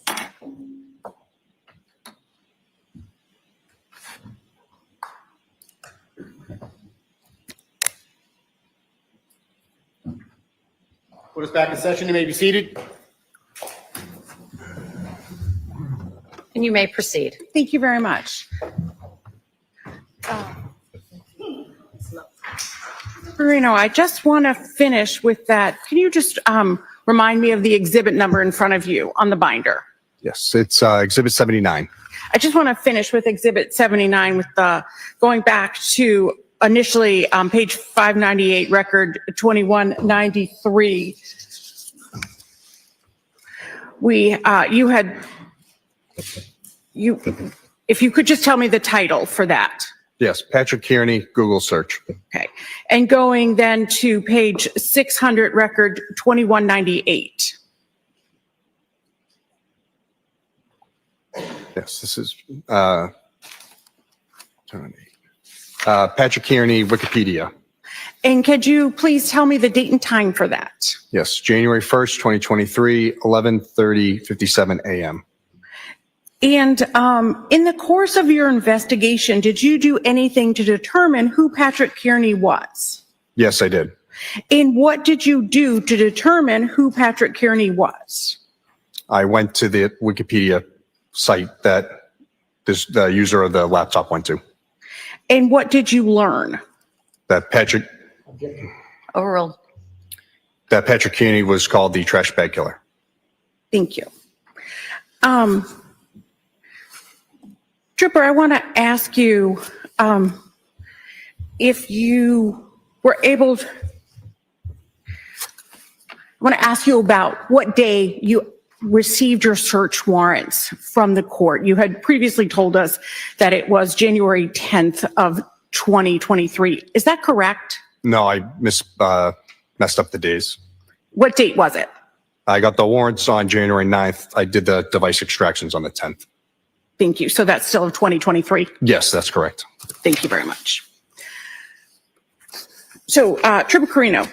Put us back in session. You may be seated. And you may proceed. Thank you very much. Marino, I just want to finish with that. Can you just remind me of the exhibit number in front of you on the binder? Yes, it's Exhibit 79. I just want to finish with Exhibit 79 with the going back to initially page 598, record 2193. If you could just tell me the title for that. Yes, Patrick Kearney, Google search. Okay. And going then to page 600, record 2198. Yes, this is Patrick Kearney, Wikipedia. And could you please tell me the date and time for that? Yes, January 1st, 2023, 11:30:57 a.m. And in the course of your investigation, did you do anything to determine who Patrick Kearney was? Yes, I did. And what did you do to determine who Patrick Kearney was? I went to the Wikipedia site that the user of the laptop went to. And what did you learn? That Patrick Overruled. Kearney was called the trash bag killer. Thank you. Trooper, I want to ask you if you were able to, I want to ask you about what day you received your search warrants from the court. You had previously told us that it was January 10th of 2023. Is that correct? No, I messed up the days. What date was it? I got the warrants on January 9th. I did the device extractions on the 10th. Thank you. So that's still of 2023? Yes, that's correct. Thank you very much. So, Trooper Carino,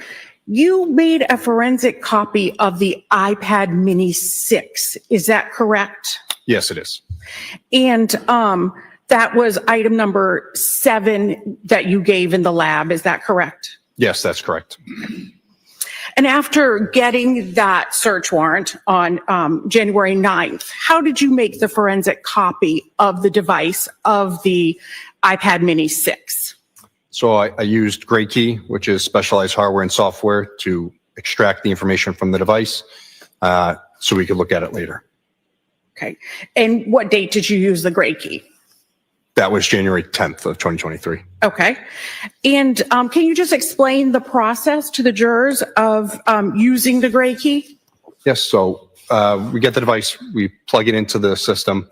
you made a forensic copy of the iPad Mini 6. Is that correct? Yes, it is. And that was item number 7 that you gave in the lab. Is that correct? Yes, that's correct. And after getting that search warrant on January 9th, how did you make the forensic copy of the device of the iPad Mini 6? So I used Gray Key, which is specialized hardware and software, to extract the information from the device so we could look at it later. Okay. And what date did you use the Gray Key? That was January 10th of 2023. Okay. And can you just explain the process to the jurors of using the Gray Key? Yes, so we get the device, we plug it into the system.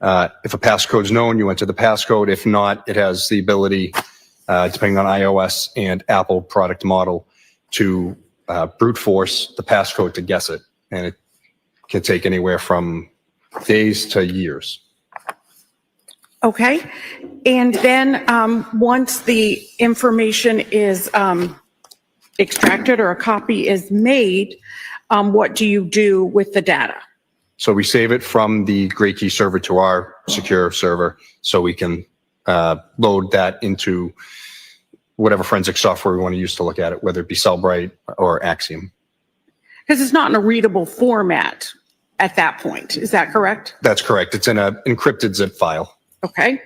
If a passcode is known, you enter the passcode. If not, it has the ability, depending on iOS and Apple product model, to brute force the passcode to guess it. And it can take anywhere from days to years. Okay. And then once the information is extracted or a copy is made, what do you do with the data? So we save it from the Gray Key server to our secure server so we can load that into whatever forensic software we want to use to look at it, whether it be Cellbrite or Axiom. Because it's not in a readable format at that point. Is that correct? That's correct. It's in an encrypted zip file. Okay.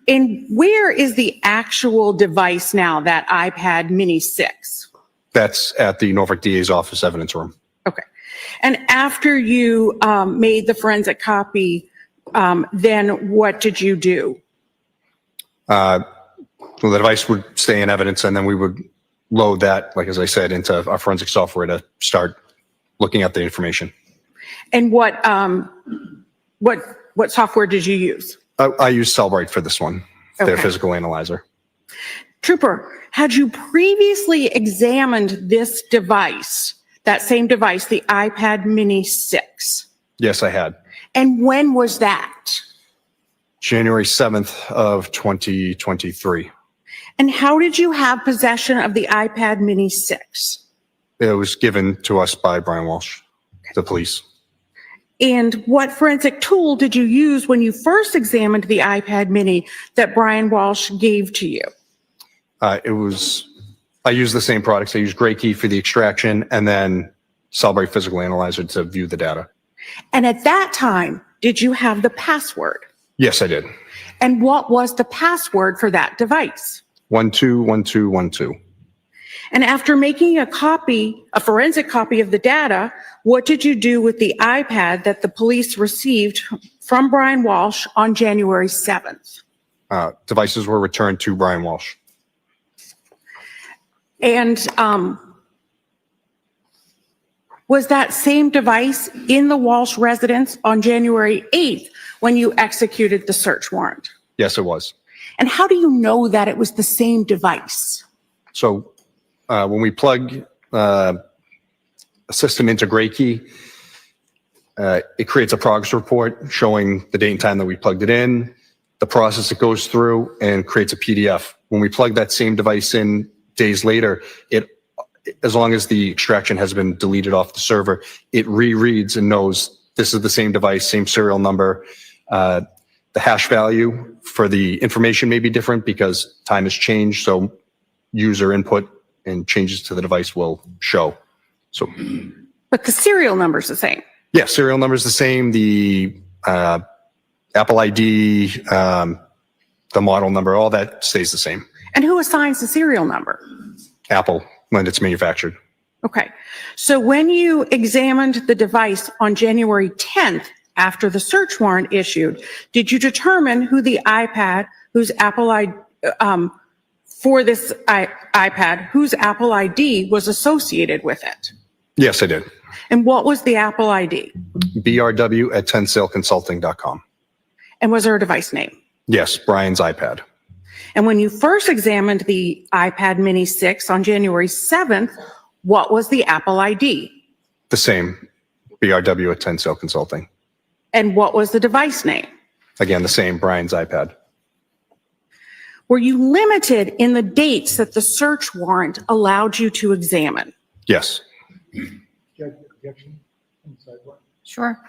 And where is the actual device now, that iPad Mini 6? That's at the Norfolk DA's office evidence room. Okay. And after you made the forensic copy, then what did you do? Well, the device would stay in evidence, and then we would load that, like as I said, into our forensic software to start looking at the information. And what software did you use? I use Cellbrite for this one, their Okay. physical analyzer. Trooper, had you previously examined this device, that same device, the iPad Mini 6? Yes, I had. And when was that? January 7th of 2023. And how did you have possession of the iPad Mini 6? It was given to us by Brian Walshe, the police. And what forensic tool did you use when you first examined the iPad Mini that Brian Walshe gave to you? I used the same products. I used Gray Key for the extraction and then Cellbrite Physical Analyzer to view the data. And at that time, did you have the password? Yes, I did. And what was the password for that device? 121212. And after making a forensic copy of the data, what did you do with the iPad that the police received from Brian Walshe on January 7th? Devices were returned to Brian Walshe. And was that same device in the Walshe residence on January 8th when you executed the search warrant? Yes, it was. And how do you know that it was the same device? So when we plug a system into Gray Key, It creates a progress report showing the date and time that we plugged it in, the process it goes through, and creates a PDF. When we plug that same device in days later, as long as the extraction has been deleted off the server, it rereads and knows this is the same device, same serial number. The hash value for the information may be different because time has changed, so user input and changes to the device will show. So, But the serial number is the same. yeah, serial number is the same. The Apple ID, the model number, all that stays the same. And who assigns the serial number? Apple, when it's manufactured. Okay. So when you examined the device on January 10th, after the search warrant issued, did you determine who the iPad, whose Apple ID, for this iPad, whose Apple ID was associated with it? Yes, I did. And what was the Apple ID? brw@tensaleconsulting.com. And was there a device name? Yes, Brian's iPad. And when you first examined the iPad Mini 6 on January 7th, what was the Apple ID? The same, brw@tensaleconsulting. And what was the device name? Again, the same, Brian's iPad. Were you limited in the dates that the search warrant allowed you to examine? Yes. Sure.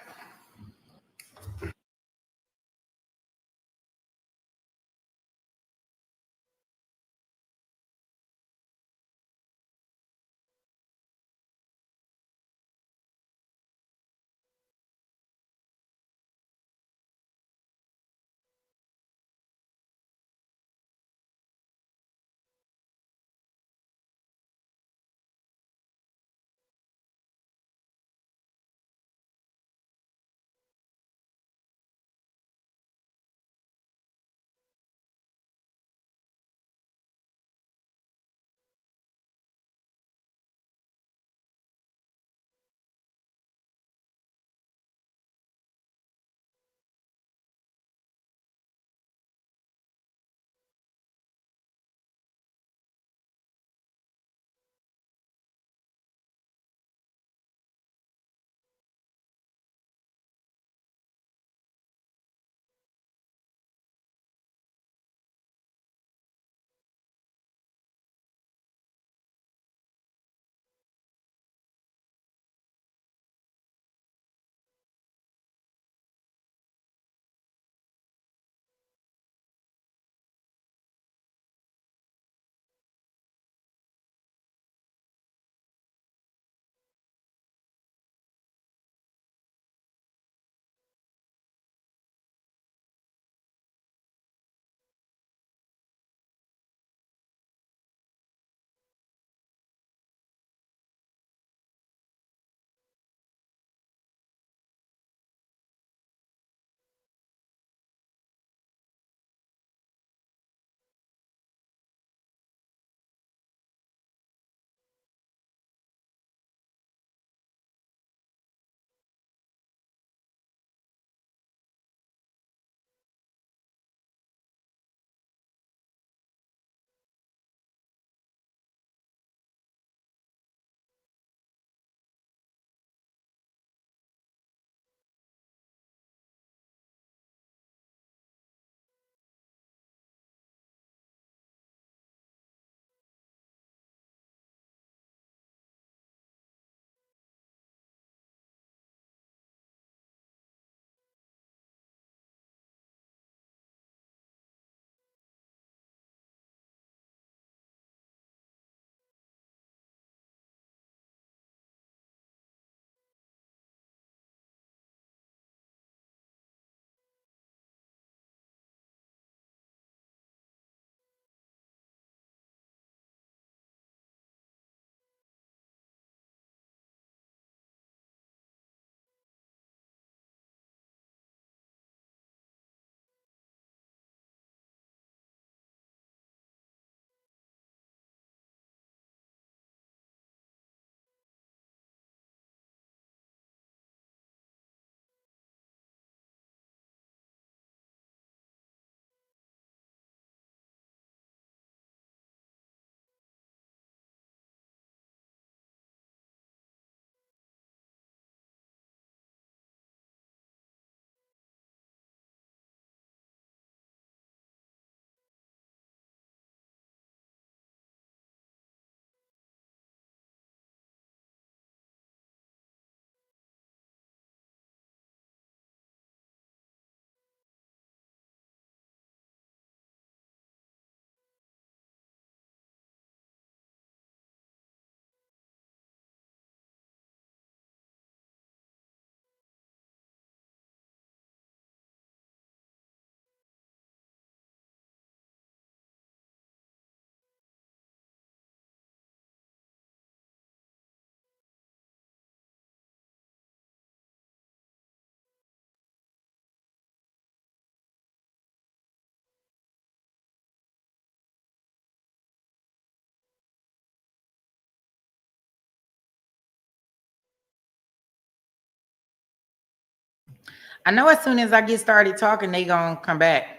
I know as soon as I get started talking, they gonna come back.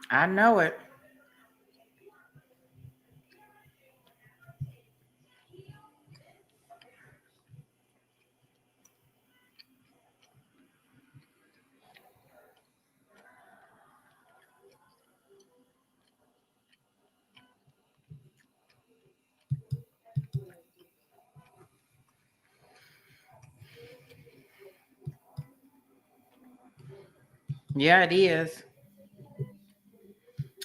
I know it. Yeah, it is.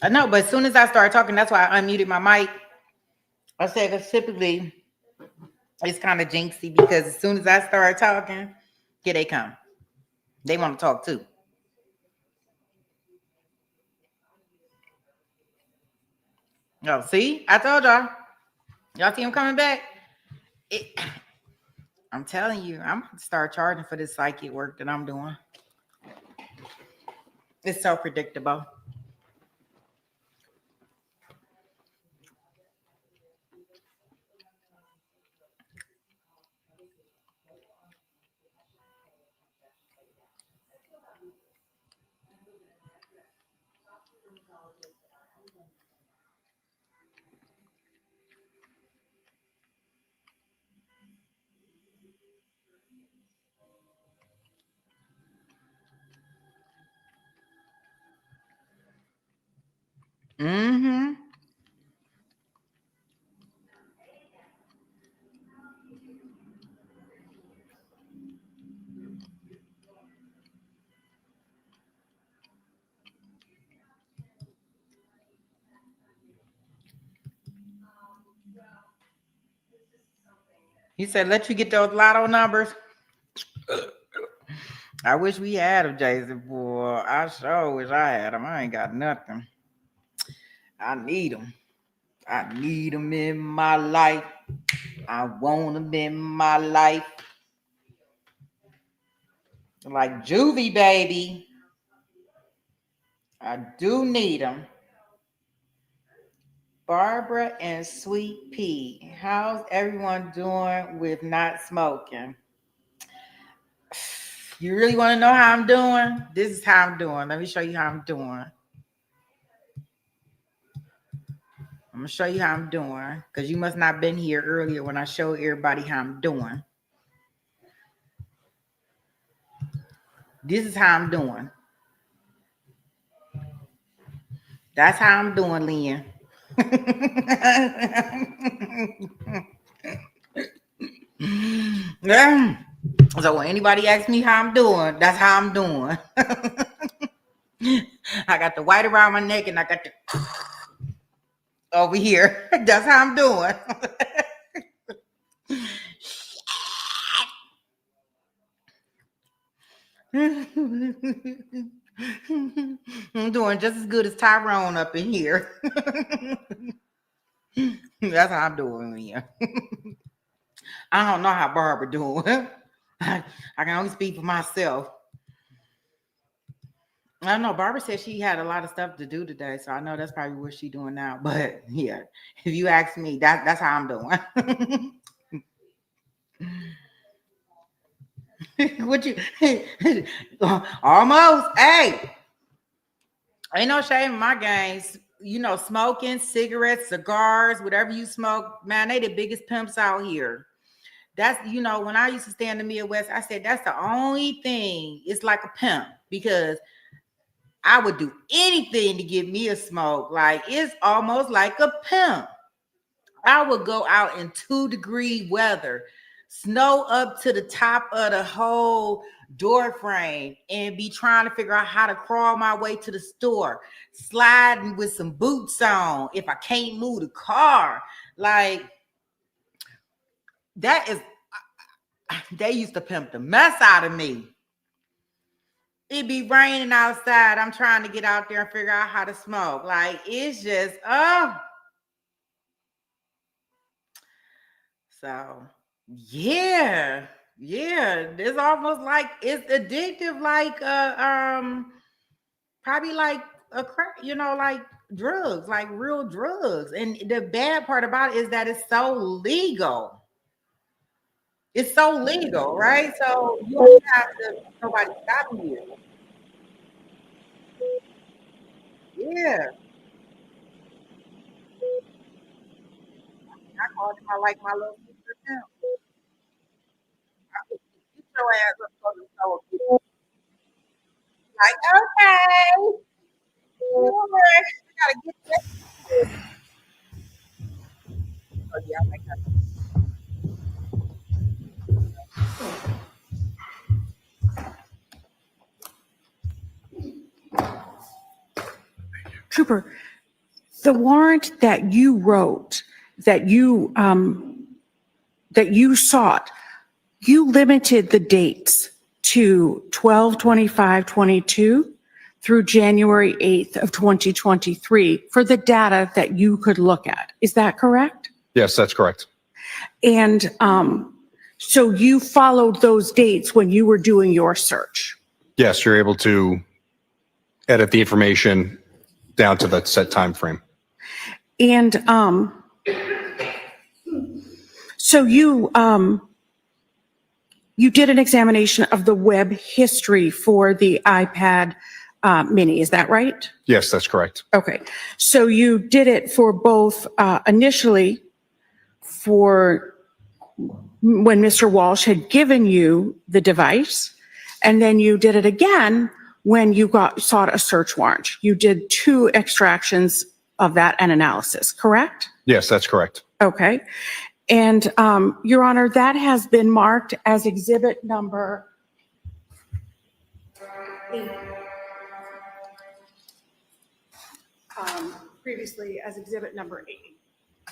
I know, but as soon as I started talking, that's why I unmuted my mic. I said, because typically it's kind of jinxy because as soon as I start talking, here they come. They want to talk too. Oh, see? I told y'all. Y'all see him coming back? I'm telling you, I'm going to start charging for this psychic work that I'm doing. It's so predictable. Mm-hmm. He said, let you get those lotto numbers. I wish we had them, Jason. Boy, I sure wish I had them. I ain't got nothing. I need them. I need them in my life. I want them in my life. Like Juvie, baby. I do need them. Barbara and Sweet Pea. How's everyone doing with not smoking? You really want to know how I'm doing? This is how I'm doing. Let me show you how I'm doing. I'm going to show you how I'm doing because you must not have been here earlier when I showed everybody how I'm doing. This is how I'm doing. That's how I'm doing, Lynn. Yeah. So when anybody asks me how I'm doing, that's how I'm doing. I got the white around my neck and I got the over here. That's how I'm doing. I'm doing just as good as Tyrone up in here. That's how I'm doing, Leah. I don't know how Barbara doing. I can only speak for myself. I don't know. Barbara said she had a lot of stuff to do today, so I know that's probably what she's doing now. But yeah, if you ask me, that's how I'm doing. What you almost? Hey, ain't no shame in my games. You know, smoking, cigarettes, cigars, whatever you smoke, man, they the biggest pimps out here. That's, you know, when I used to stay in the Midwest, I said that's the only thing. It's like a pimp because I would do anything to get me a smoke. Like it's almost like a pimp. I would go out in 2-degree weather, snow up to the top of the whole door frame, and be trying to figure out how to crawl my way to the store, sliding with some boots on if I can't move the car. Like that is, they used to pimp the mess out of me. It be raining outside. I'm trying to get out there and figure out how to smoke. Like it's just, oh. So yeah, it's almost like it's addictive, like probably like a crack, you know, like drugs, like real drugs. And the bad part about it is that it's so legal. It's so legal, right? So you don't have to, nobody stopping you. Yeah. I called him, I like my little sister too. I could get your ass up on the store. Like, okay. All right. We gotta get that. Oh, yeah, I like that. Trooper, the warrant that you wrote, that you sought, you limited the dates to 12/25/22 through January 8th of 2023 for the data that you could look at. Is that correct? Yes, that's correct. And so you followed those dates when you were doing your search? Yes, you're able to edit the information down to that set time frame. And so you did an examination of the web history for the iPad mini, is that right? Yes, that's correct. Okay, so you did it for both initially for when Mr. Walsh had given you the device, and then you did it again when you sought a search warrant. You did 2 extractions of that and analysis, correct? Yes, that's correct. Okay. And Your Honor, that has been marked as exhibit number 8. Previously as exhibit number 8.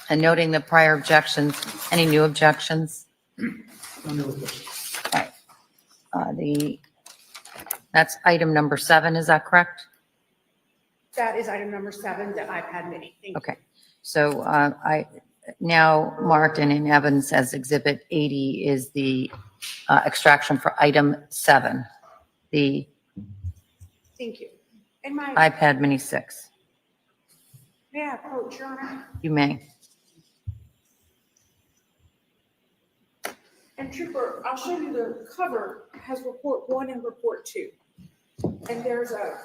And noting the prior objections, any new objections? Okay. That's item number 7, is that correct? That is item number 7, the iPad mini. Thank you. Okay. So I now marked and in evidence as exhibit 80 is the extraction for item 7, the Thank you. And my iPad mini 6. May I approach, Your Honor? You may. And Trooper, I'll show you the cover has report 1 and report 2. And there's a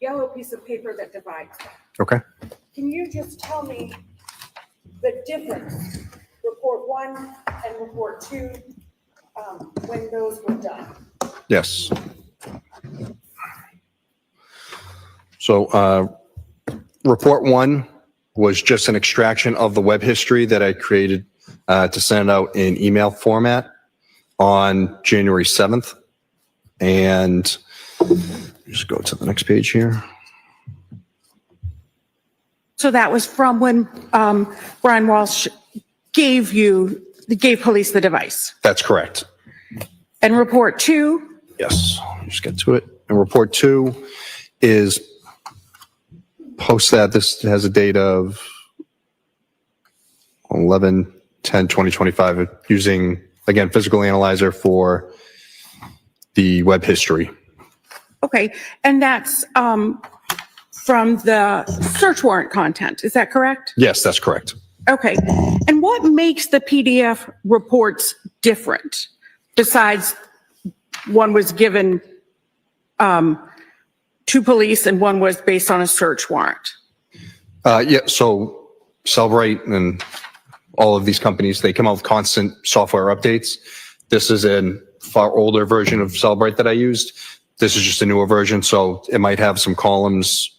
yellow piece of paper that divides them. Okay. Can you just tell me the difference, report 1 and report 2, when those were done? Yes. So report 1 was just an extraction of the web history that I created to send out in email format on January 7th. And just go to the next page here. So that was from when Brian Walshe gave police the device. That's correct. And report 2? Yes, just get to it. And report 2 is post that. This has a date of 11/10/2025 using, again, physical analyzer for the web history. Okay, and that's from the search warrant content, is that correct? Yes, that's correct. Okay, and what makes the PDF reports different besides one was given to police and one was based on a search warrant? Yeah, so Cellbrite and all of these companies, they come out with constant software updates. This is a far older version of Cellbrite that I used. This is just a newer version, so it might have some columns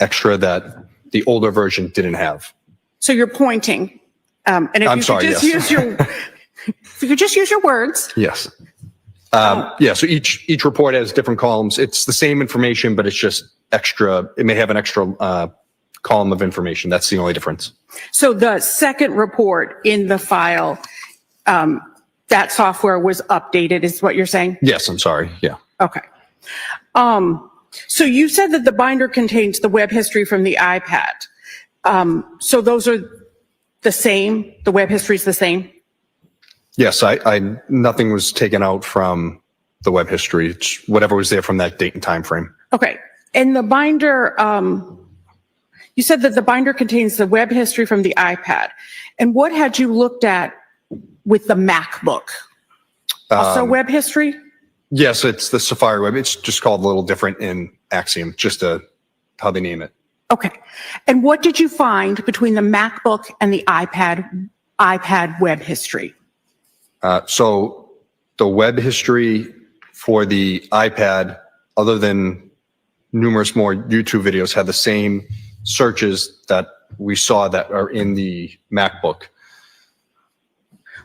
extra that the older version didn't have. So you're pointing, and if I'm you sorry, could just yes. if you could just use your words. Yes. Yeah, so each report has different columns. It's the same information, but it's just extra. It may have an extra column of information. That's the only difference. So the second report in the file, that software was updated, is what you're saying? Yes, I'm sorry. Yeah. Okay. So you said that the binder contains the web history from the iPad. So those are the same? The web history is the same? Yes, I nothing was taken out from the web history. It's whatever was there from that date and time frame. Okay. And the binder, You said that the binder contains the web history from the iPad. And what had you looked at with the MacBook? Also web history? Yes, it's the Safari Web. It's just called a little different in Axiom, just how they name it. Okay. And what did you find between the MacBook and the iPad web history? So the web history for the iPad, other than numerous more YouTube videos, had the same searches that we saw that are in the MacBook.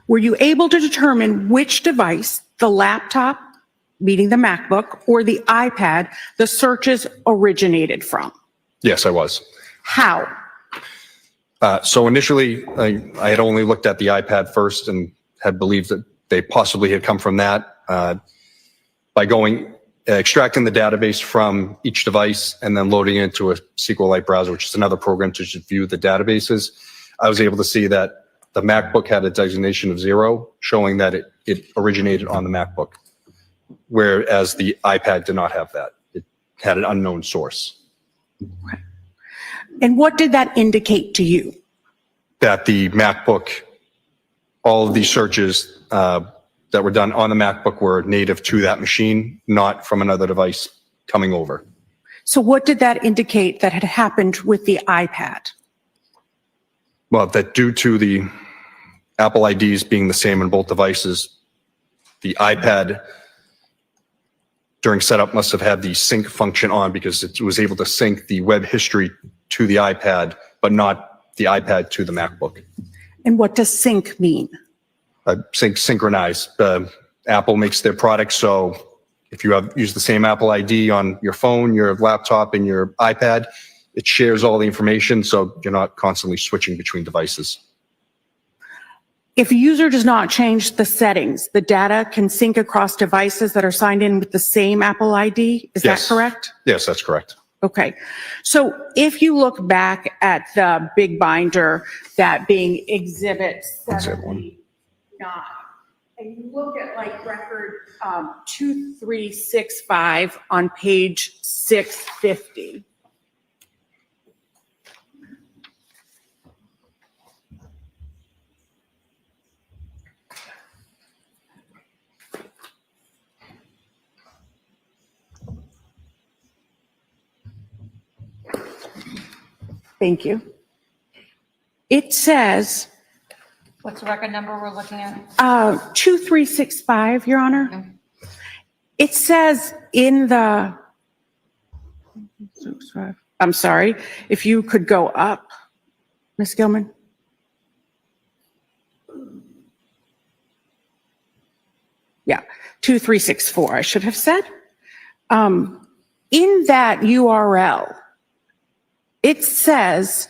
Were you able to determine which device, the laptop, meaning the MacBook, or the iPad, the searches originated from? Yes, I was. How? So initially, I had only looked at the iPad first and had believed that they possibly had come from that. By extracting the database from each device and then loading it into a SQLite browser, which is another program to just view the databases, I was able to see that the MacBook had a designation of 0, showing that it originated on the MacBook, whereas the iPad did not have that. It had an unknown source. And what did that indicate to you? That the MacBook, all of these searches that were done on the MacBook were native to that machine, not from another device coming over. So what did that indicate that had happened with the iPad? Well, that due to the Apple IDs being the same in both devices, the iPad during setup must have had the sync function on because it was able to sync the web history to the iPad, but not the iPad to the MacBook. And what does sync mean? Synchronize. Apple makes their products so if you use the same Apple ID on your phone, your laptop, and your iPad, it shares all the information so you're not constantly switching between devices. If a user does not change the settings, the data can sync across devices that are signed in with the same Apple ID. Is that correct? Yes, that's correct. Okay. So if you look back at the big binder, that being Exhibit 79, and you look at like record 2365 on page 650. Thank you. It says, What's the record number we're looking at? 2365, Your Honor. It says in the, I'm sorry, if you could go up, Ms. Gilman. Yeah, 2364, I should have said. In that URL, it says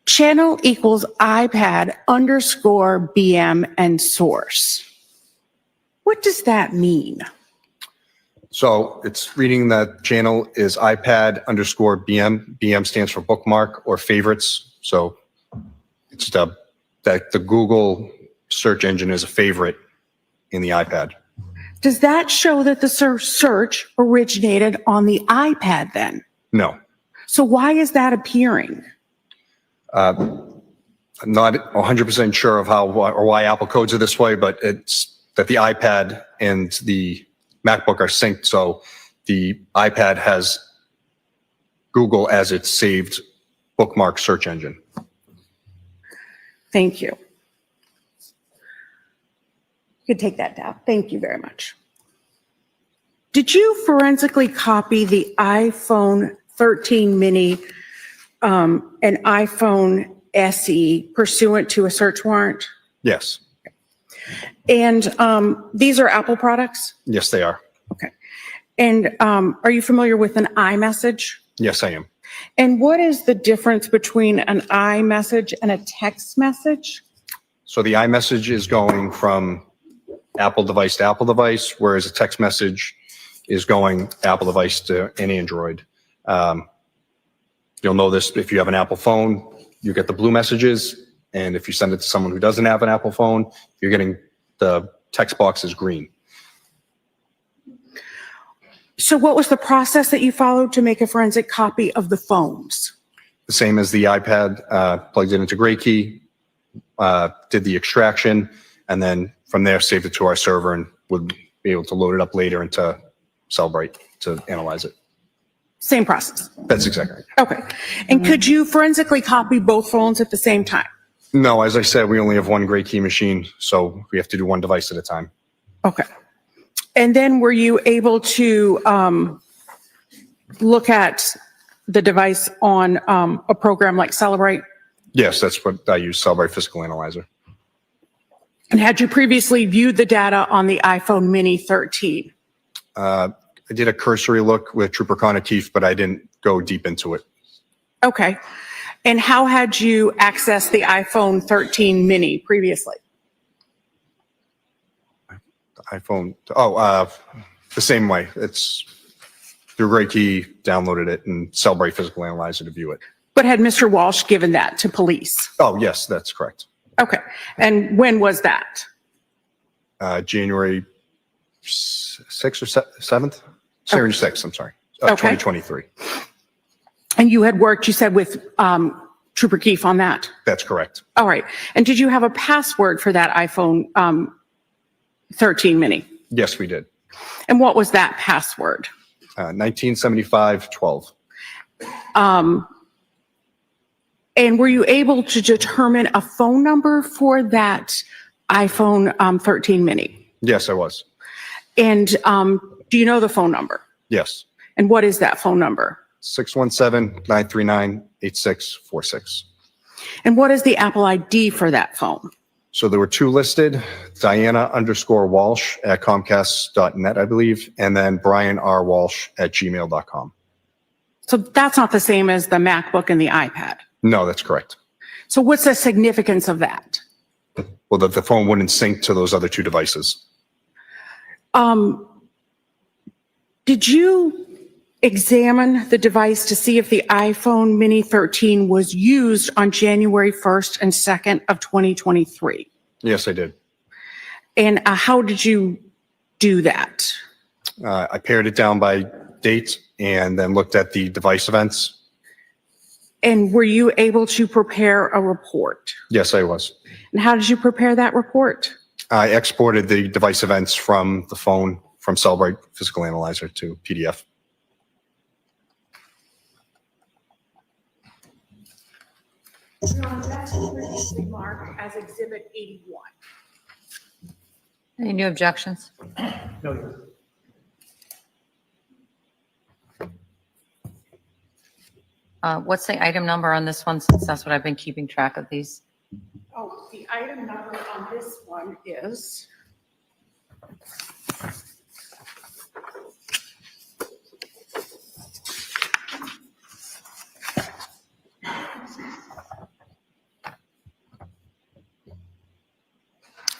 channel equals iPad _BM and source. What does that mean? So it's reading that channel is iPad _BM. BM stands for bookmark or favorites. So it's that the Google search engine is a favorite in the iPad. Does that show that the search originated on the iPad then? No. So why is that appearing? I'm not 100% sure of how or why Apple codes it this way, but it's that the iPad and the MacBook are synced. So the iPad has Google as its saved bookmark search engine. Thank you. You can take that down. Thank you very much. Did you forensically copy the iPhone 13 mini and iPhone SE pursuant to a search warrant? Yes. And these are Apple products? Yes, they are. Okay. And are you familiar with an iMessage? Yes, I am. And what is the difference between an iMessage and a text message? So the iMessage is going from Apple device to Apple device, whereas a text message is going Apple device to an Android. You'll know this if you have an Apple phone, you get the blue messages. And if you send it to someone who doesn't have an Apple phone, you're getting the text box is green. So what was the process that you followed to make a forensic copy of the phones? the same as the iPad, plugged it into GrayKey, did the extraction, and then from there saved it to our server and would be able to load it up later into Cellbrite to analyze it. Same process. That's exactly right. Okay. And could you forensically copy both phones at the same time? No, as I said, we only have one GrayKey machine, so we have to do one device at a time. Okay. And then were you able to look at the device on a program like Cellbrite? Yes, that's what I use, Cellbrite Physical Analyzer. And had you previously viewed the data on the iPhone Mini 13? I did a cursory look with Trooper Connor Keefe, but I didn't go deep into it. Okay. And how had you accessed the iPhone 13 Mini previously? iPhone, the same way. It's through GrayKey, downloaded it, and Cellbrite Physical Analyzer to view it. But had Mr. Walsh given that to police? Oh, yes, that's correct. Okay. And when was that? January 6th or 7th? January 6th, I'm sorry. Okay. 2023. And you had worked, you said, with Trooper Keefe on that? That's correct. All right. And did you have a password for that iPhone 13 Mini? Yes, we did. And what was that password? 1975-12. And were you able to determine a phone number for that iPhone 13 Mini? Yes, I was. And do you know the phone number? Yes. And what is that phone number? 617-939-8646. And what is the Apple ID for that phone? So there were two listed, Diana_Walsh at Comcast.net, I believe, and then Brian R. Walsh at gmail.com. So that's not the same as the MacBook and the iPad. No, that's correct. So what's the significance of that? Well, that the phone wouldn't sync to those other two devices. Did you examine the device to see if the iPhone Mini 13 was used on January 1st and 2nd of 2023? Yes, I did. And how did you do that? I pared it down by date and then looked at the device events. And were you able to prepare a report? Yes, I was. And how did you prepare that report? I exported the device events from the phone from Cellbrite Physical Analyzer to PDF. That's previously marked as Exhibit 81. Any new objections? No. What's the item number on this one, since that's what I've been keeping track of these? Oh, the item number on this one is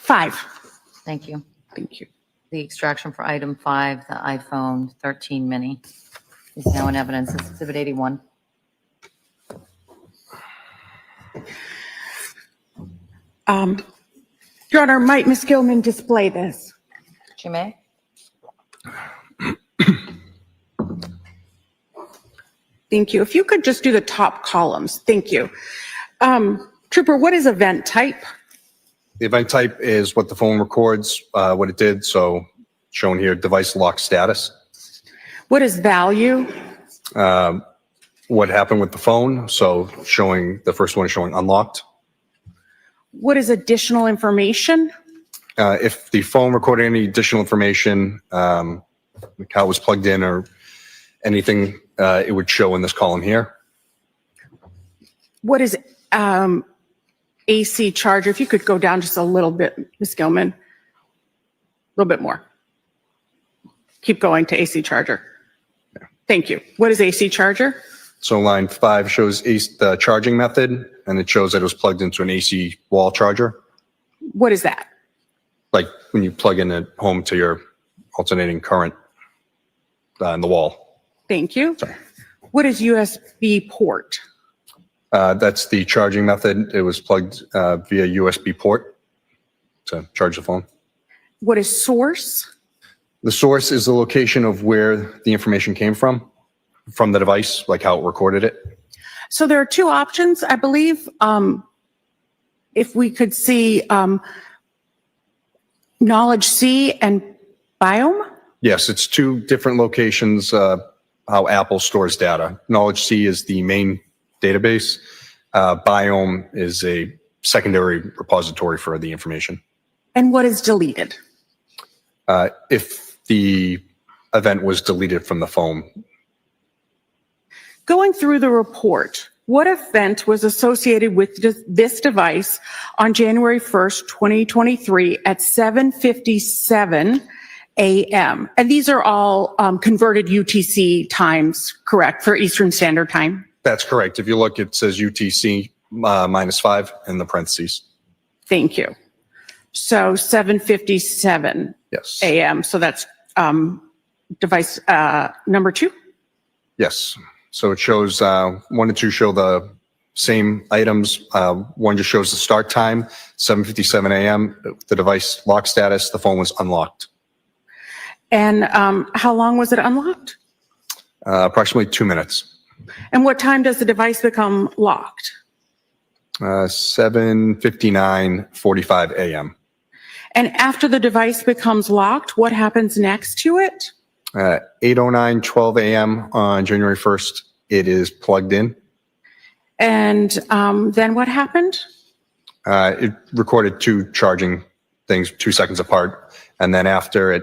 five. Thank you. Thank you. The extraction for item 5, the iPhone 13 Mini, is now in evidence. It's Exhibit 81. Your Honor, might Ms. Gilman display this? She may. Thank you. If you could just do the top columns. Thank you. Trooper, what is event type? The event type is what the phone records, what it did. So shown here, device lock status. What is value? What happened with the phone. So showing, the first one is showing unlocked. What is additional information? If the phone recorded any additional information, how it was plugged in or anything, it would show in this column here. What is AC charger? If you could go down just a little bit, Ms. Gilman. A little bit more. Keep going to AC charger. Thank you. What is AC charger? So line 5 shows the charging method, and it shows that it was plugged into an AC wall charger. What is that? Like when you plug in at home to your alternating current in the wall. Thank you. Sorry. What is USB port? That's the charging method. It was plugged via USB port to charge the phone. What is source? The source is the location of where the information came from the device, like how it recorded it. So there are two options, I believe. If we could see Knowledge C and Biome. Yes, it's two different locations, how Apple stores data. Knowledge C is the main database. Biome is a secondary repository for the information. And what is deleted? If the event was deleted from the phone. Going through the report, what event was associated with this device on January 1st, 2023 at 7:57 a.m.? And these are all converted UTC times, correct, for Eastern Standard Time? That's correct. If you look, it says UTC -5 in the parentheses. Thank you. So 7:57 Yes. a.m. So that's device number 2? Yes. So it shows 1 and 2 show the same items. 1 just shows the start time, 7:57 a.m. The device lock status, the phone was unlocked. And how long was it unlocked? Approximately 2 minutes. And what time does the device become locked? 7:59:45 a.m. And after the device becomes locked, what happens next to it? 8:09:12 a.m. on January 1st, it is plugged in. And then what happened? It recorded 2 charging things 2 seconds apart. And then after at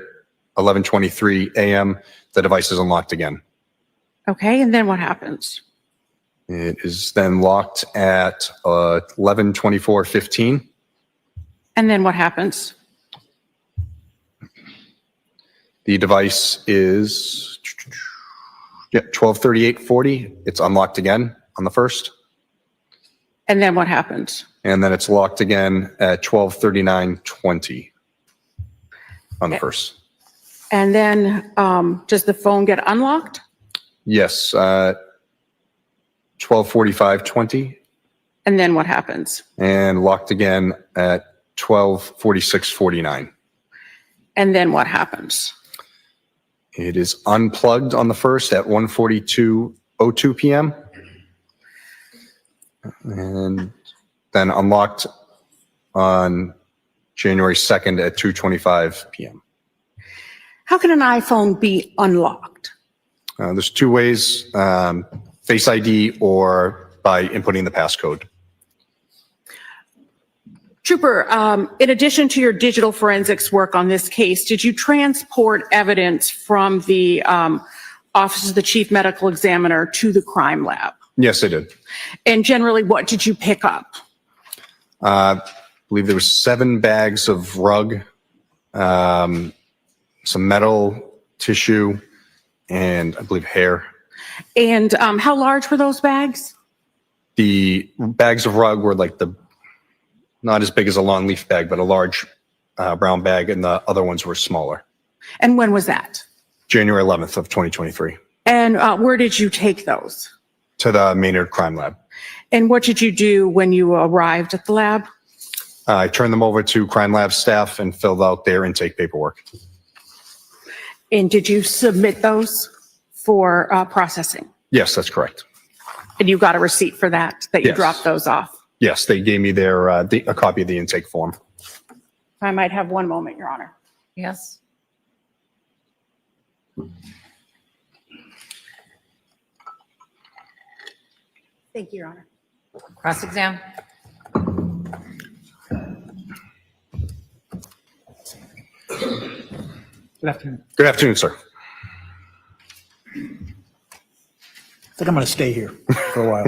11:23 a.m., the device is unlocked again. Okay, and then what happens? It is then locked at 11:24:15. And then what happens? The device is 12:38:40. It's unlocked again on the first. And then what happens? And then it's locked again at 12:39:20 on the first. And then does the phone get unlocked? Yes, 12:45:20 And then what happens? and locked again at 12:46:49. And then what happens? It is unplugged on the first at 1:42:02 p.m. and then unlocked on January 2nd at 2:25 p.m. How can an iPhone be unlocked? There's 2 ways, Face ID or by inputting the passcode. Trooper, in addition to your digital forensics work on this case, did you transport evidence from the Office of the Chief Medical Examiner to the crime lab? Yes, I did. And generally, what did you pick up? I believe there was 7 bags of rug, some metal tissue, and I believe hair. And how large were those bags? The bags of rug were like not as big as a lawn leaf bag, but a large brown bag, and the other ones were smaller. And when was that? January 11th of 2023. And where did you take those? To the Maynard Crime Lab. And what did you do when you arrived at the lab? I turned them over to Crime Lab staff and filled out their intake paperwork. And did you submit those for processing? Yes, that's correct. And you got a receipt for that you Yes. dropped those off? Yes, they gave me a copy of the intake form. I might have one moment, Your Honor. Yes. Thank you, Your Honor. Cross-exam. Good afternoon. Good afternoon, sir. I think I'm going to stay here for a while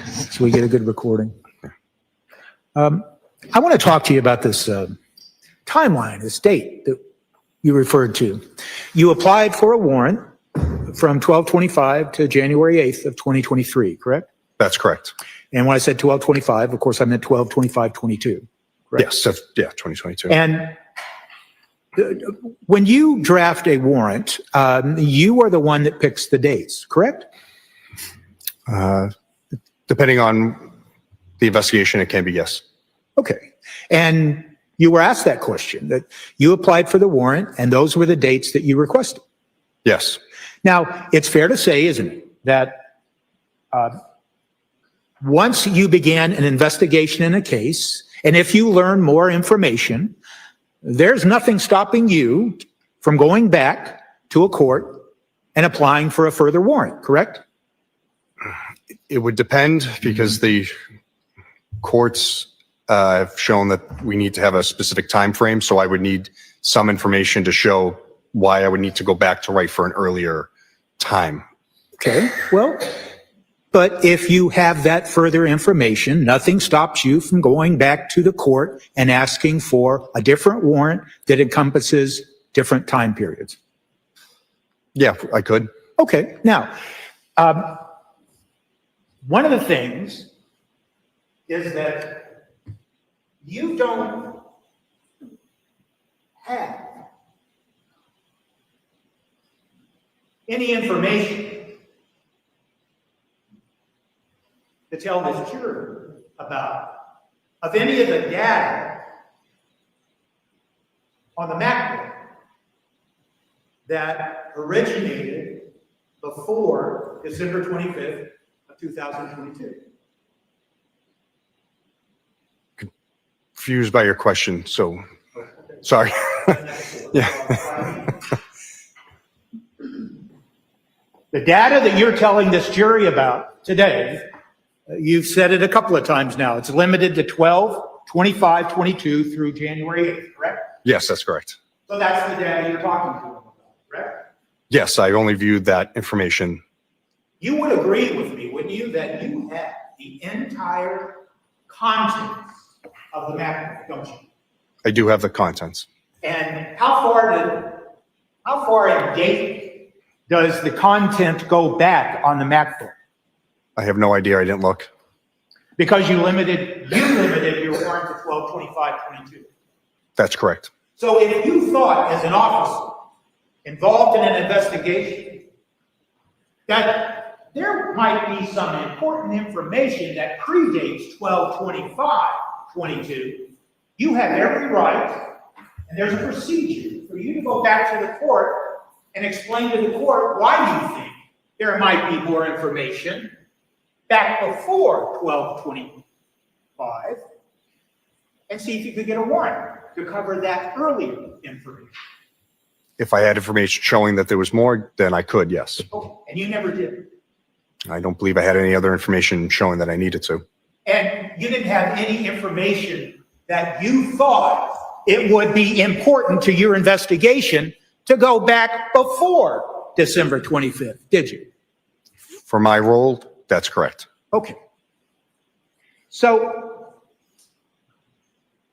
so we get a good recording. I want to talk to you about this timeline, this date that you referred to. You applied for a warrant from 12/25 to January 8th of 2023, correct? That's correct. And when I said 12/25, of course, I meant 12/25/22. Yes, 2022. And when you draft a warrant, you are the one that picks the dates, correct? Depending on the investigation, it can be yes. Okay. And you were asked that question, that you applied for the warrant and those were the dates that you requested. Yes. Now, it's fair to say, isn't it, that once you began an investigation in a case, and if you learn more information, there's nothing stopping you from going back to a court and applying for a further warrant, correct? It would depend because the courts have shown that we need to have a specific time frame. So I would need some information to show why I would need to go back to write for an earlier time. Okay, well, but if you have that further information, nothing stops you from going back to the court and asking for a different warrant that encompasses different time periods. Yeah, I could. Okay, now, one of the things is that you don't have any information to tell this juror about of any of the data on the MacBook that originated before December 25th of 2022. Confused by your question, so sorry. Yeah. The data that you're telling this jury about today, you've said it a couple of times now, it's limited to 12, 25, 22 through January 8th, correct? Yes, that's correct. So that's the data you're talking to them about, correct? Yes, I only viewed that information. You would agree with me, wouldn't you, that you have the entire contents of the MacBook, don't you? I do have the contents. And how far in date does the content go back on the MacBook? I have no idea. I didn't look. Because you limited your warrant to 12, 25, 22. That's correct. So if you thought as an officer involved in an investigation that there might be some important information that predates 12, 25, 22, you have every right, and there's a procedure for you to go back to the court and explain to the court why you think there might be more information back before 12/25 and see if you could get a warrant to cover that earlier information. If I had information showing that there was more, then I could, yes. Oh, and you never did. I don't believe I had any other information showing that I needed to. And you didn't have any information that you thought it would be important to your investigation to go back before December 25th, did you? For my role, that's correct. Okay. So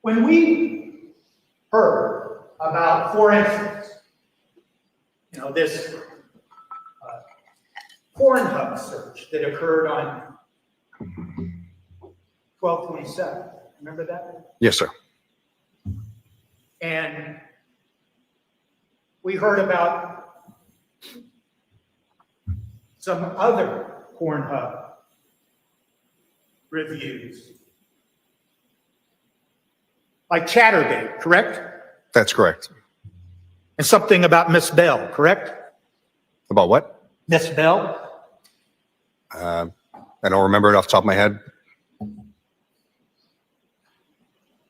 when we heard about, for instance, this Pornhub search that occurred on 12/27, remember that? Yes, sir. And we heard about some other Pornhub reviews, like Chattergate, correct? That's correct. And something about Miss Bell, correct? About what? Miss Bell? I don't remember it off the top of my head.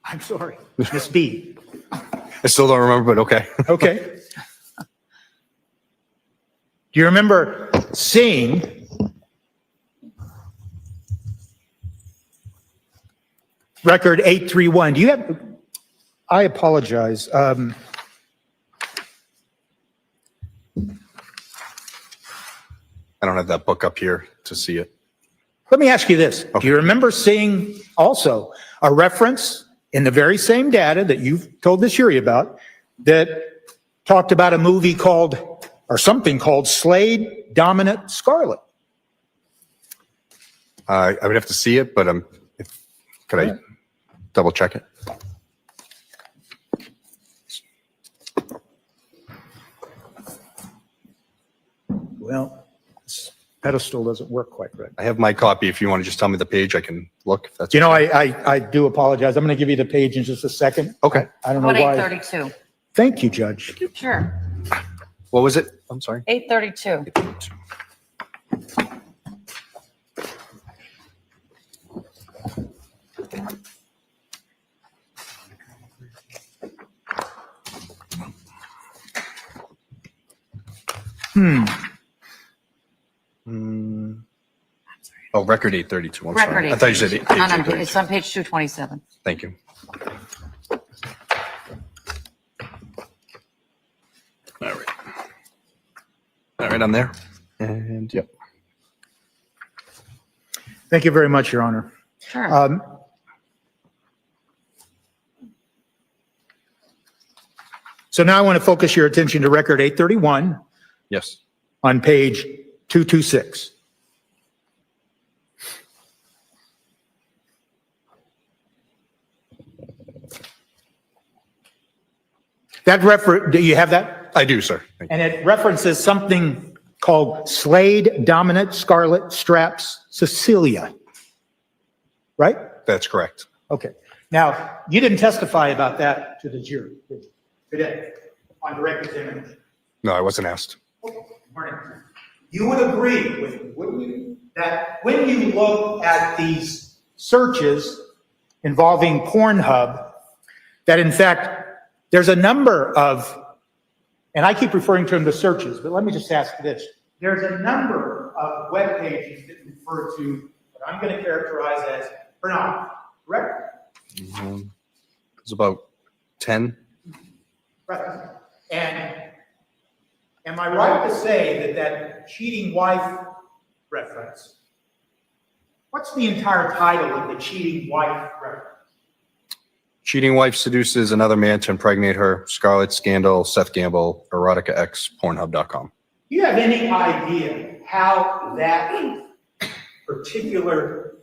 I'm sorry, Miss B. I still don't remember, but okay. Okay. Do you remember seeing record 831? Do you have, I apologize. I don't have that book up here to see it. Let me ask you this. Do you remember seeing also a reference in the very same data that you've told this jury about that talked about a movie called, or something called Slade Dominant Scarlet? I would have to see it, but could I double check it? Well, this pedestal doesn't work quite right. I have my copy. If you want to just tell me the page, I can look. If that's I do apologize. I'm going to give you the page in just a second. Okay. I don't know What, why. 8:32? Thank you, Judge. Sure. What was it? I'm sorry. 8:32. Oh, record 832. I'm Record sorry. I thought you said 832. It's on page 227. Thank you. All right. All right, I'm there. And yep. Thank you very much, Your Honor. Sure. So now I want to focus your attention to record 831 Yes. on page 226. Do you have that? I do, sir. Thank you. And it references something called Slade Dominant Scarlet Straps Cecilia. Right? That's correct. Okay. Now, you didn't testify about that to the jury did you, today on direct examination. No, I wasn't asked. Okay. You would agree with me, wouldn't you, that when you look at these searches involving Pornhub, that in fact, there's a number of, and I keep referring to them as searches, but let me just ask this. There's a number of web pages that refer to what I'm going to characterize as pornography, correct? It's about 10. Right. And am I right to say that that cheating wife reference, what's the entire title of the cheating wife reference? Cheating wife seduces another man to impregnate her. Scarlet Scandal, Seth Gamble, Erotica X, Pornhub.com. Do you have any idea how that particular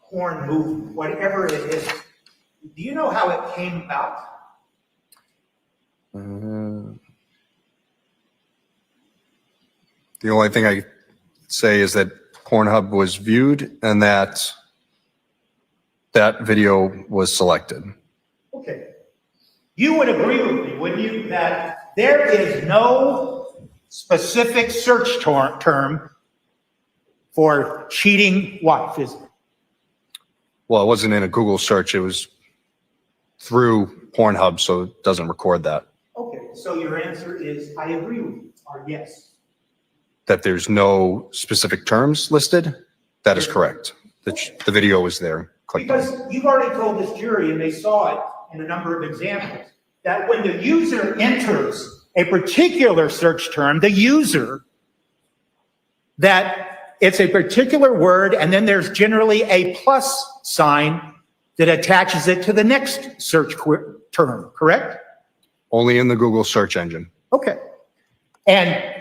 porn movie, whatever it is, do you know how it came about? The only thing I say is that Pornhub was viewed and that video was selected. Okay. You would agree with me, wouldn't you, that there is no specific search term for cheating wife, is there? Well, it wasn't in a Google search. It was through Pornhub, so it doesn't record that. Okay, so your answer is I agree with you, or yes. That there's no specific terms listed? That is correct. The video was there. Because you've already told this jury, and they saw it in a number of examples, that when the user enters a particular search term, the user, that it's a particular word, and then there's generally a plus sign that attaches it to the next search term, correct? Only in the Google search engine. Okay. And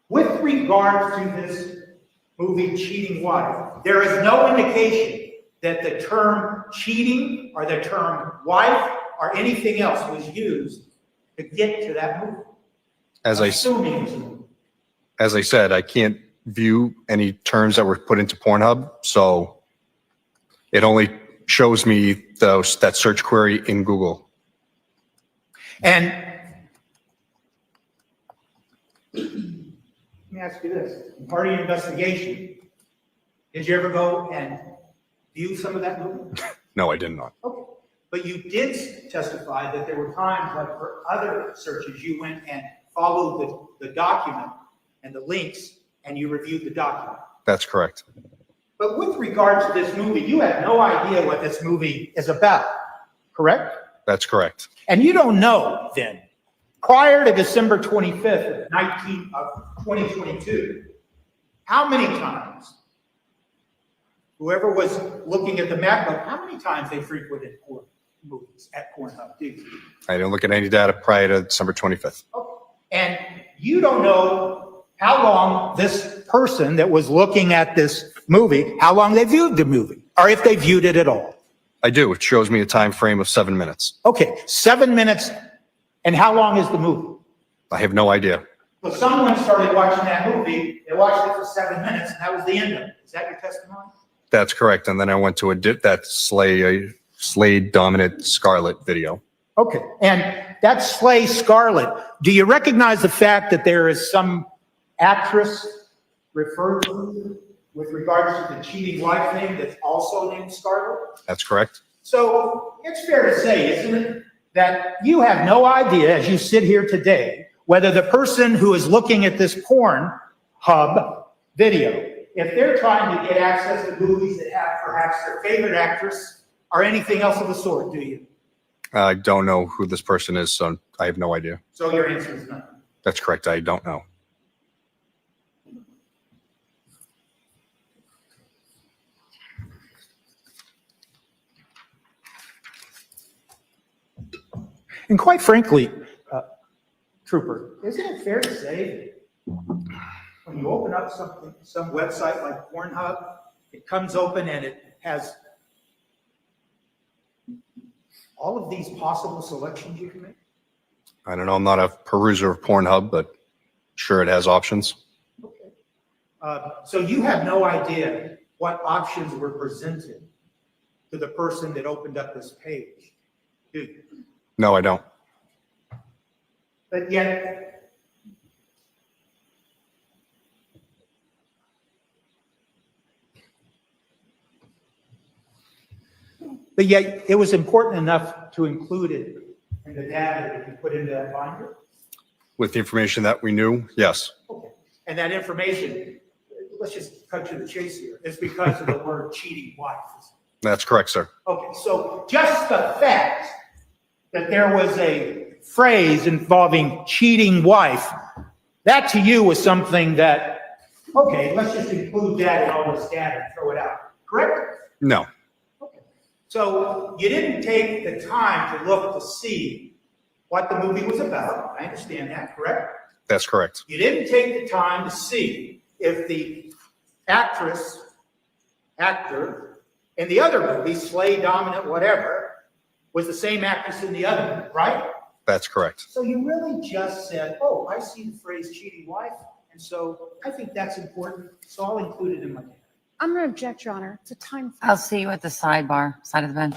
with regard to this movie Cheating Wife, there is no indication that the term cheating or the term wife or anything else was used to get to that movie. As I said, I can't view any terms that were put into Pornhub, so it only shows me that search query in Google. And let me ask you this. In part of your investigation, did you ever go and view some of that movie? No, I did not. Okay. But you did testify that there were times, like for other searches, you went and followed the document and the links, and you reviewed the document. That's correct. But with regard to this movie, you have no idea what this movie is about, correct? That's correct. And you don't know then, prior to December 25th of 2022, how many times, whoever was looking at the MacBook, how many times they frequented porn movies at Pornhub, do you? I didn't look at any data prior to December 25th. Okay. And you don't know how long this person that was looking at this movie, how long they viewed the movie, or if they viewed it at all. I do. It shows me a time frame of 7 minutes. Okay, 7 minutes. And how long is the movie? I have no idea. So someone started watching that movie, they watched it for 7 minutes, and that was the end of it. Is that your testimony? That's correct. And then I went to that Slade Dominant Scarlet video. Okay, and that Slade Scarlet, do you recognize the fact that there is some actress referred to with regards to the cheating wife thing that's also named Scarlet? That's correct. So it's fair to say, isn't it, that you have no idea, as you sit here today, whether the person who is looking at this porn hub video, if they're trying to get access to movies that have perhaps their favorite actress or anything else of the sort, do you? I don't know who this person is, so I have no idea. So your answer is no. That's correct. I don't know. And quite frankly, Trooper, isn't it fair to say that when you open up some website like Pornhub, it comes open and it has all of these possible selections you can make? I don't know. I'm not a peruser of Pornhub, but sure it has options. So you have no idea what options were presented to the person that opened up this page, do you? No, I don't. But yet, it was important enough to include it in the data that you put into that binder? With the information that we knew, yes. Okay. And that information, let's just cut to the chase here, is because of the word cheating wife. That's correct, sir. Okay, so just the fact that there was a phrase involving cheating wife, that to you was something that, okay, let's just include that in all this data and throw it out, correct? No. So you didn't take the time to look to see what the movie was about. I understand that, correct? That's correct. You didn't take the time to see if the actor in the other movie, Slay, Dominant, whatever, was the same actress in the other movie, right? That's correct. So you really just said, oh, I see the phrase cheating wife, and so I think that's important, so I'll include it in my data. I'm going to object, Your Honor. It's a time. I'll see you at the sidebar, side of the bench.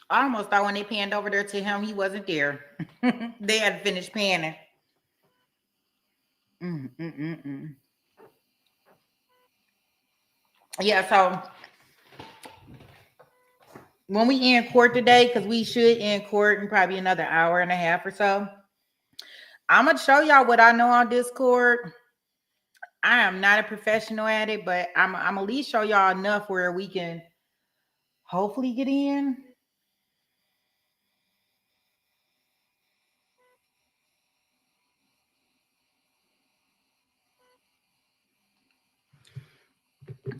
I almost thought when they panned over there to him, he wasn't there. They had finished panning. Yeah, so when we end court today, because we should end court in probably another hour and a half or so, I'm going to show y'all what I know on Discord. I am not a professional at it, but I'm at least show y'all enough where we can hopefully get in.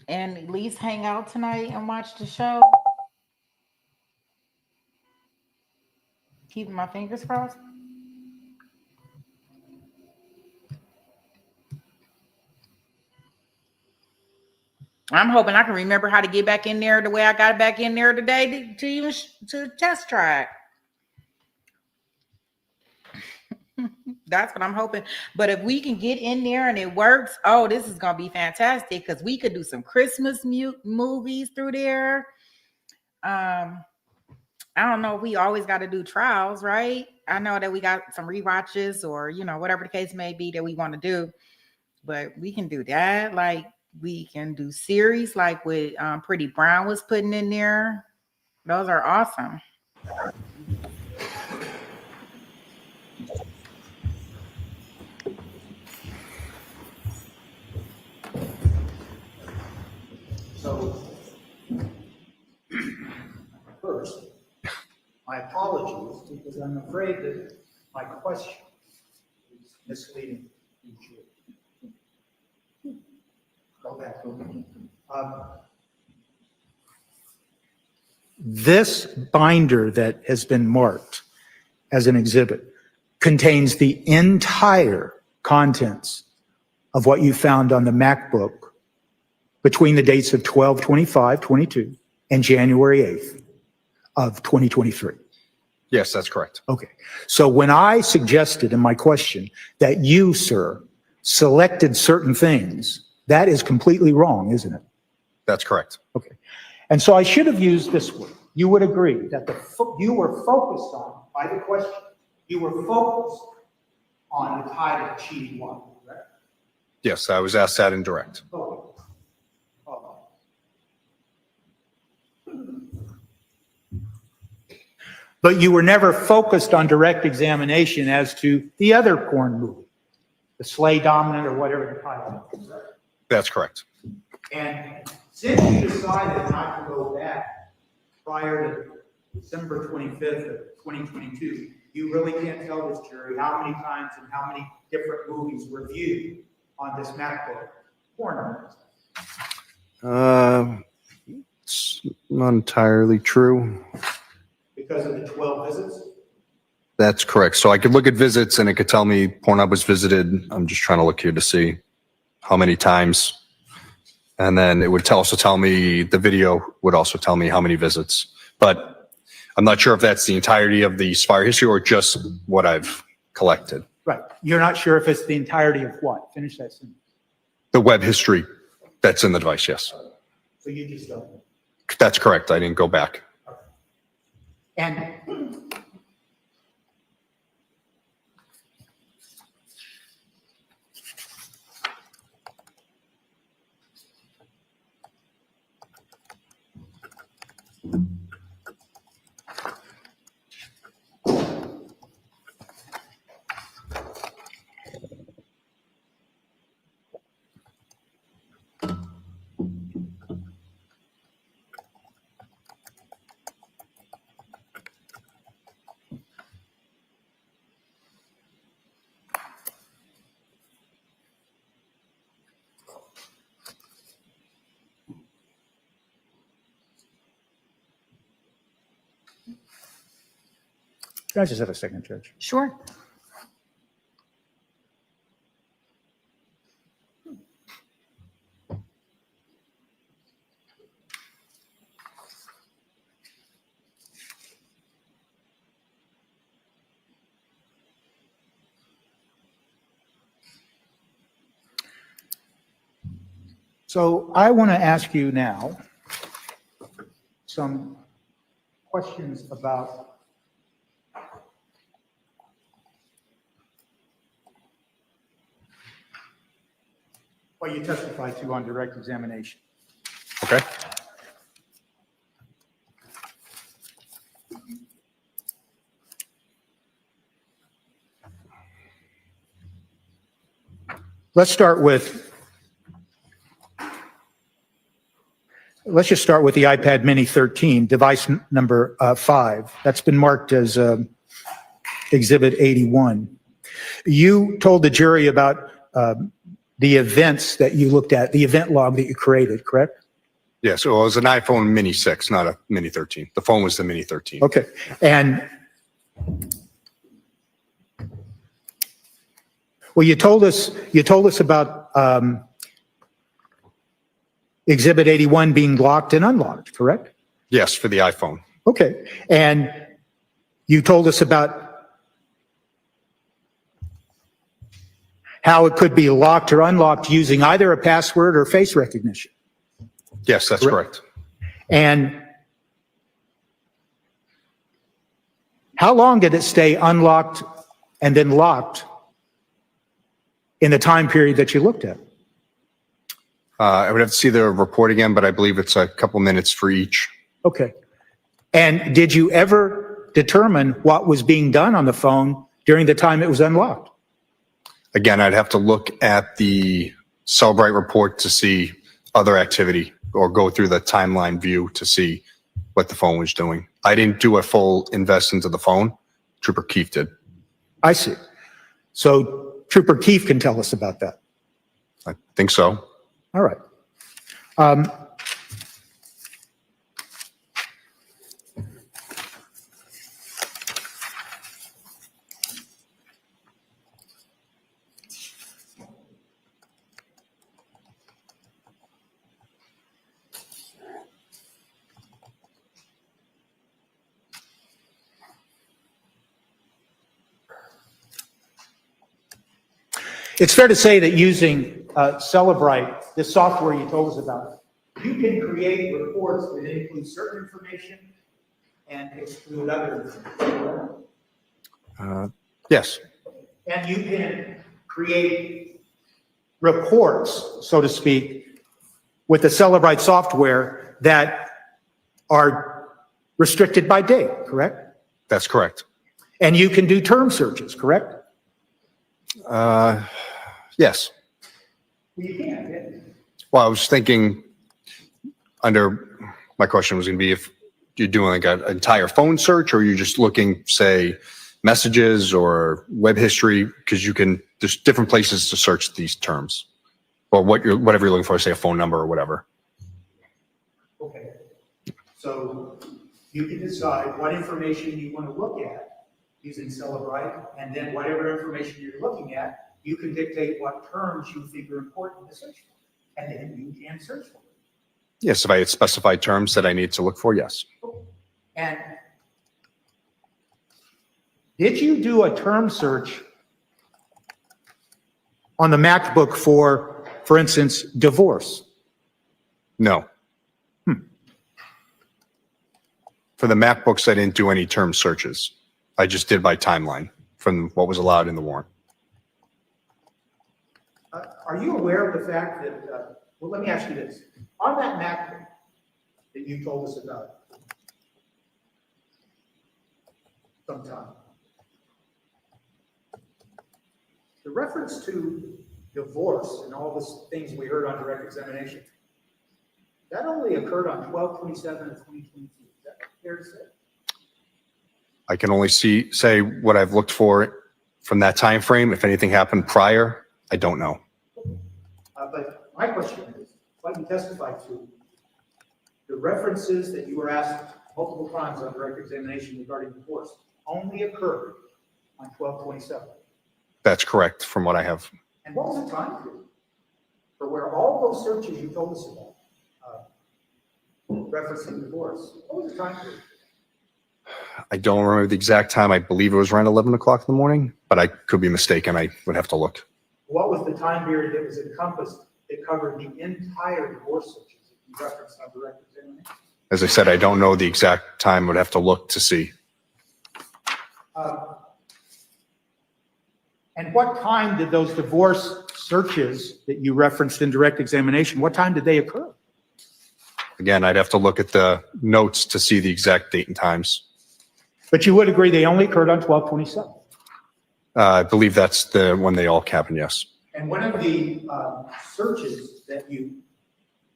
And at least hang out tonight and watch the show. Keeping my fingers crossed. I'm hoping I can remember how to get back in there the way I got back in there today to test track. That's what I'm hoping. But if we can get in there and it works, oh, this is going to be fantastic because we could do some Christmas movies through there. I don't know if we always got to do trials, right? I know that we got some rewatches or, whatever the case may be that we want to do. But we can do that. Like, we can do series like what Pretty Brown was putting in there. Those are awesome. So, first, my apologies because I'm afraid that my question is misleading. Go back. This binder that has been marked as an exhibit contains the entire contents of what you found on the MacBook between the dates of 12/25/22 and January 8th of 2023. Yes, that's correct. Okay. So when I suggested in my question that you, sir, selected certain things That is completely wrong, isn't it? That's correct. Okay. And so I should have used this word. You would agree that you were focused on, by the question, you were focused on the tide of cheating one, correct? Yes, I was asked that in direct. Okay. But you were never focused on direct examination as to the other porn movie, the Slay Dominant or whatever the title is. That's correct. And since you decided not to go back prior to December 25th of 2022, you really can't tell this jury how many times and how many different movies were viewed on this MacBook porn. It's not entirely true. Because of the 12 visits? That's correct. So I could look at visits and it could tell me Pornhub was visited. I'm just trying to look here to see how many times. And then it would also tell me, the video would also tell me how many visits. But I'm not sure if that's the entirety of the Spire history or just what I've collected. Right. You're not sure if it's the entirety of what? Finish that sentence. The web history that's in the device, yes. So you just don't know. That's correct. I didn't go back. And can I just have a second, Judge? Sure. So I want to ask you now some questions about what you testified to on direct examination. Okay. Let's just start with the iPad Mini 13, device number 5. That's been marked as Exhibit 81. You told the jury about the events that you looked at, the event log that you created, correct? Yeah, so it was an iPhone Mini 6, not a Mini 13. The phone was the Mini 13. Okay. And well, you told us about Exhibit 81 being locked and unlocked, correct? Yes, for the iPhone. Okay. And you told us about how it could be locked or unlocked using either a password or face recognition. Yes, that's correct. And how long did it stay unlocked and then locked in the time period that you looked at? I would have to see the report again, but I believe it's a couple minutes for each. Okay. And did you ever determine what was being done on the phone during the time it was unlocked? Again, I'd have to look at the Cellbrite report to see other activity or go through the timeline view to see what the phone was doing. I didn't do a full invest into the phone. Trooper Keefe did. I see. So Trooper Keefe can tell us about that. I think so. All right. It's fair to say that using Celebrite, the software you told us about, you can create reports that include certain information and exclude other information. Yes. And you can create reports, so to speak, with the Celebrite software that are restricted by date, correct? That's correct. And you can do term searches, correct? Yes. Well, you can, yeah. Well, I was thinking my question was going to be if you're doing like an entire phone search, or you're just looking, say, messages or web history, because there's different places to search these terms, or whatever you're looking for, say a phone number or whatever. Okay. So you can decide what information you want to look at using Celebrite, and then whatever information you're looking at, you can dictate what terms you think are important to search for, and then you can search for it. Yes, if I had specified terms that I need to look for, yes. And did you do a term search on the MacBook for instance, divorce? No. For the MacBooks, I didn't do any term searches. I just did by timeline from what was allowed in the warrant. Are you aware of the fact that, well, let me ask you this. On that MacBook that you told us about sometime, the reference to divorce and all the things we heard on direct examination, that only occurred on 12/27 of 2022. Is that fair to say? I can only say what I've looked for from that time frame. If anything happened prior, I don't know. But my question is, like you testified to, the references that you were asked multiple times on direct examination regarding divorce only occurred on 12/27. That's correct from what I have. And what was the time period for where all those searches you told us about referencing divorce? What was the time period? I don't remember the exact time. I believe it was around 11 o'clock in the morning, but I could be mistaken. I would have to look. What was the time period that was encompassed that covered the entire divorce searches that you referenced on direct examination? As I said, I don't know the exact time. I would have to look to see. And what time did those divorce searches that you referenced in direct examination, what time did they occur? Again, I'd have to look at the notes to see the exact date and times. But you would agree they only occurred on 12/27? I believe that's the one they all happened, yes. And one of the searches that you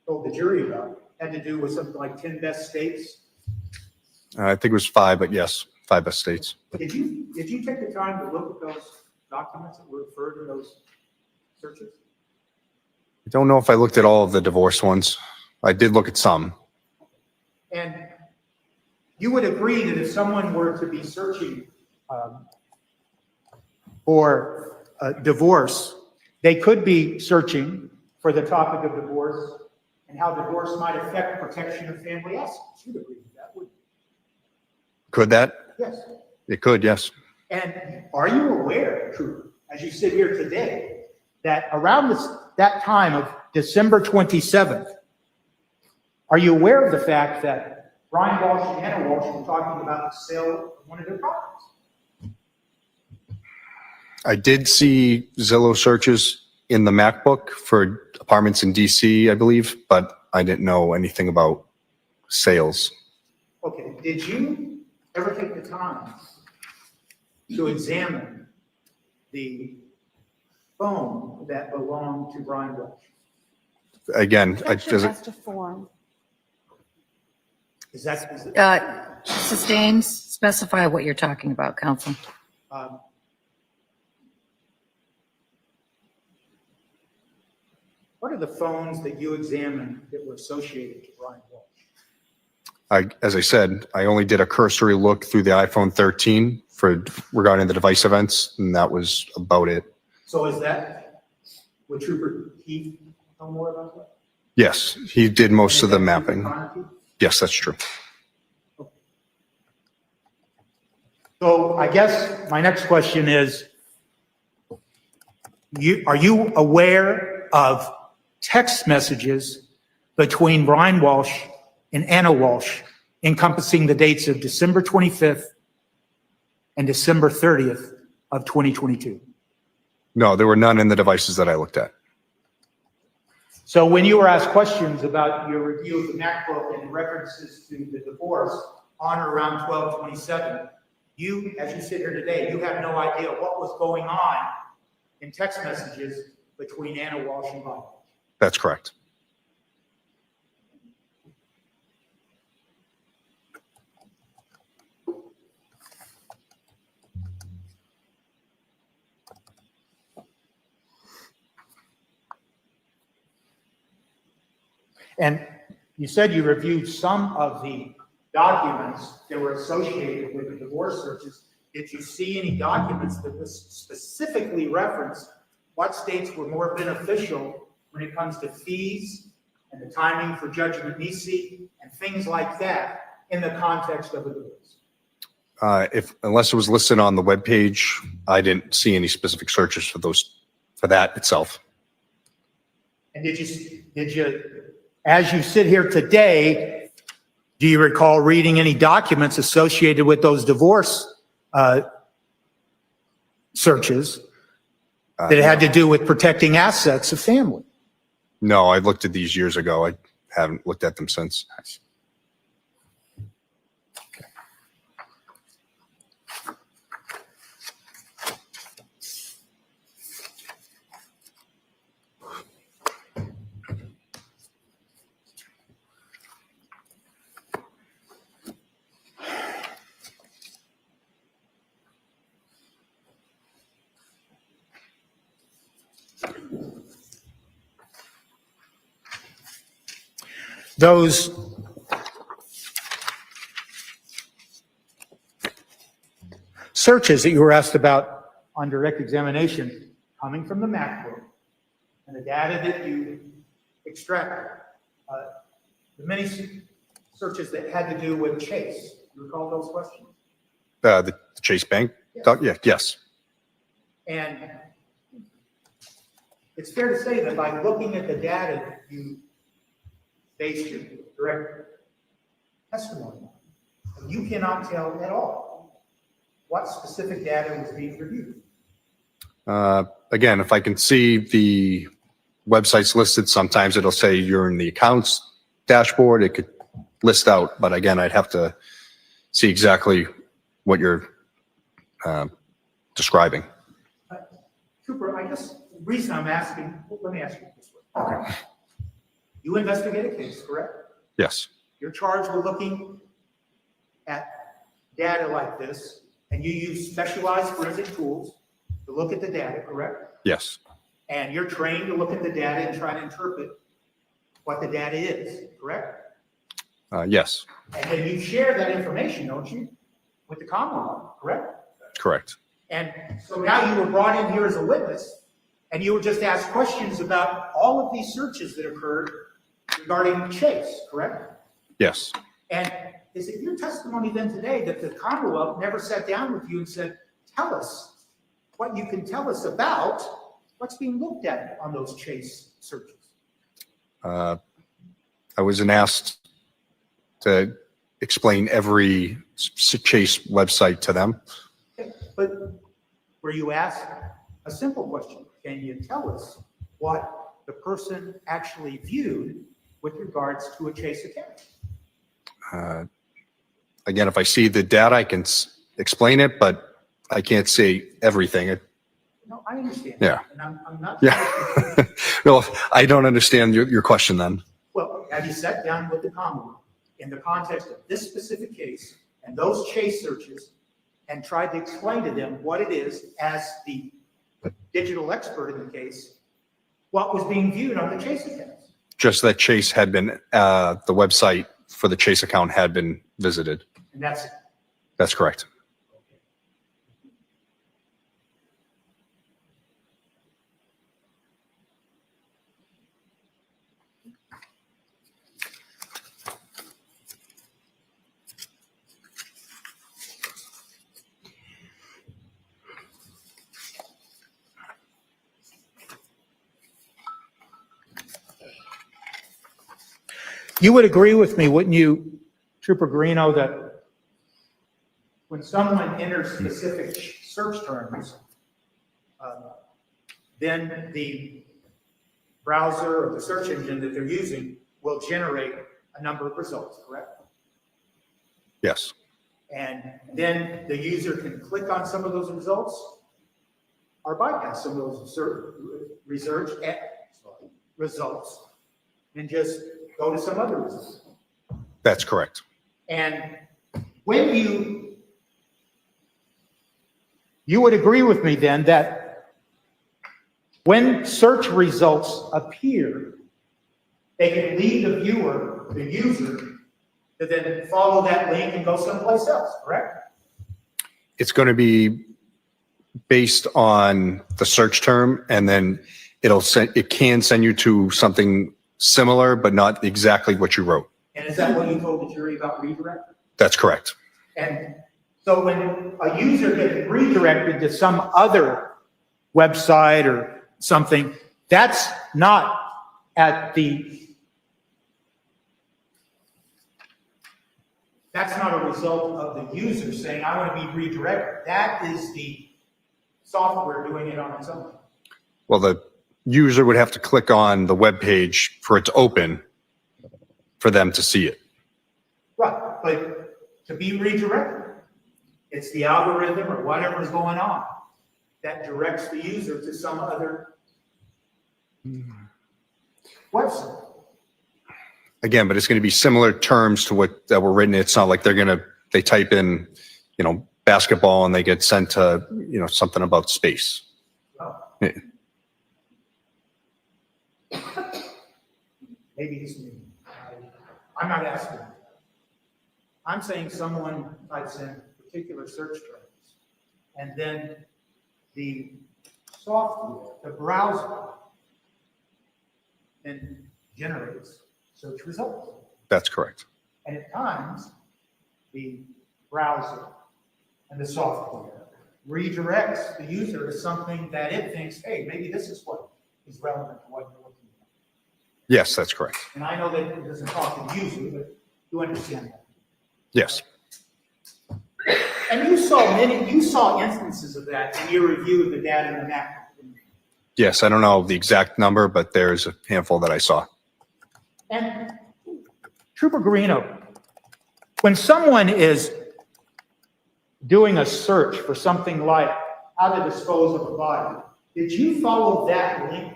told the jury about had to do with something like 10 best states. I think it was 5, but yes, 5 best states. Did you take the time to look at those documents that were referred to those searches? I don't know if I looked at all of the divorce ones. I did look at some. And you would agree that if someone were to be searching for divorce, they could be searching for the topic of divorce and how divorce might affect protection of family assets. You'd agree with that, wouldn't you? Could that? Yes. It could, yes. And are you aware, Trooper, as you sit here today, that around that time of December 27th, are you aware of the fact that Brian Walshe and Hannah Walshe were talking about the sale of one of their properties? I did see Zillow searches in the MacBook for apartments in DC, I believe, but I didn't know anything about sales. Okay, did you ever take the time to examine the phone that belonged to Brian Walshe? Again, Is that Sustains, specify what you're talking about, counsel. What are the phones that you examined that were associated to Brian Walshe? As I said, I only did a cursory look through the iPhone 13 regarding the device events, and that was about it. So would Trooper Keith know more about that? Yes, he did most of the mapping. Yes, that's true. So I guess my next question is, are you aware of text messages between Brian Walshe and Anna Walshe encompassing the dates of December 25th and December 30th of 2022? No, there were none in the devices that I looked at. So when you were asked questions about your review of the MacBook and references to the divorce on or around 12/27, you, as you sit here today, you have no idea what was going on in text messages between Anna Walshe and Brian. That's correct. And you said you reviewed some of the documents that were associated with the divorce searches. Did you see any documents that was specifically referenced what states were more beneficial when it comes to fees and the timing for judgment nisi and things like that in the context of a divorce? Unless it was listed on the webpage, I didn't see any specific searches for that itself. And did you, as you sit here today, do you recall reading any documents associated with those divorce searches that had to do with protecting assets of family? No, I looked at these years ago. I haven't looked at them since. Those searches that you were asked about on direct examination coming from the MacBook and the data that you extracted, the many searches that had to do with Chase. You recall those questions? The Chase Bank? Yeah, yes. And it's fair to say that by looking at the data you based your direct testimony on, you cannot tell at all what specific data was being reviewed. Again, if I can see the websites listed, sometimes it'll say you're in the accounts dashboard. It could list out, but again, I'd have to see exactly what you're describing. Cooper, I guess the reason I'm asking, let me ask you this way. Okay. You investigate a case, correct? Yes. You're charged with looking at data like this, and you use specialized forensic tools to look at the data, correct? Yes. And you're trained to look at the data and try to interpret what the data is, correct? Yes. And then you share that information, don't you, with the Commonwealth, correct? Correct. And so now you were brought in here as a witness, and you were just asked questions about all of these searches that occurred regarding Chase, correct? Yes. And is it your testimony then today that the Commonwealth never sat down with you and said, tell us what you can tell us about what's being looked at on those Chase searches? I wasn't asked to explain every Chase website to them. But were you asked a simple question? Can you tell us what the person actually viewed with regards to a Chase account? Again, if I see the data, I can explain it, but I can't say everything. No, I understand. Yeah. And I'm not. Yeah. No, I don't understand your question then. Well, have you sat down with the Commonwealth in the context of this specific case and those Chase searches and tried to explain to them what it is as the digital expert in the case, what was being viewed on the Chase accounts? Just that Chase had been, the website for the Chase account had been visited. And that's it. That's correct. You would agree with me, wouldn't you, Trooper Greeno, that when someone enters specific search terms, then the browser or the search engine that they're using will generate a number of results, correct? Yes. And then the user can click on some of those results or bypass some of those results and just go to some other results. That's correct. And when you would agree with me then that when search results appear, they can lead the viewer, the user, to then follow that link and go someplace else, correct? It's going to be based on the search term, and then it can send you to something similar, but not exactly what you wrote. And is that what you told the jury about redirect? That's correct. And so when a user gets redirected to some other website or something, that's not a result of the user saying, I want to be redirected. That is the software doing it on its own. Well, the user would have to click on the web page for it to open for them to see it. Right, but to be redirected, it's the algorithm or whatever is going on that directs the user to some other website. Again, but it's going to be similar terms to what that were written. It's not like they type in, basketball and they get sent to, something about space. Oh. Yeah. Maybe it's me. I'm not asking. I'm saying someone types in particular search terms, and then the software, the browser, then generates search results. That's correct. And at times, the browser and the software redirects the user to something that it thinks, hey, maybe this is what is relevant to what you're looking at. Yes, that's correct. And I know that it doesn't talk to the user, but you understand that. Yes. And you saw instances of that in your review of the data in the map. Yes, I don't know the exact number, but there's a handful that I saw. And Trooper Greeno, when someone is doing a search for something like how to dispose of a body, did you follow that link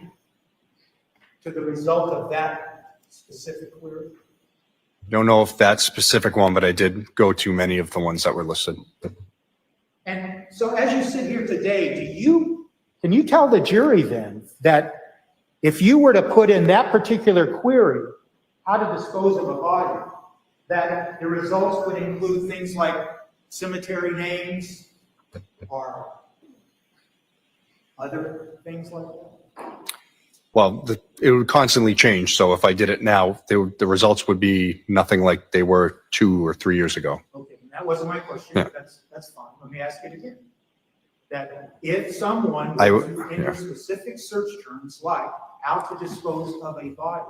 to the result of that specific query? Don't know if that specific one, but I did go to many of the ones that were listed. And so as you sit here today, can you tell the jury then that if you were to put in that particular query, how to dispose of a body, that the results would include things like cemetery names or other things like that? Well, it would constantly change. So if I did it now, the results would be nothing like they were 2 or 3 years ago. Okay, that wasn't my question. Yeah. That's fine. Let me ask it again. That if someone was to enter specific search terms like how to dispose of a body,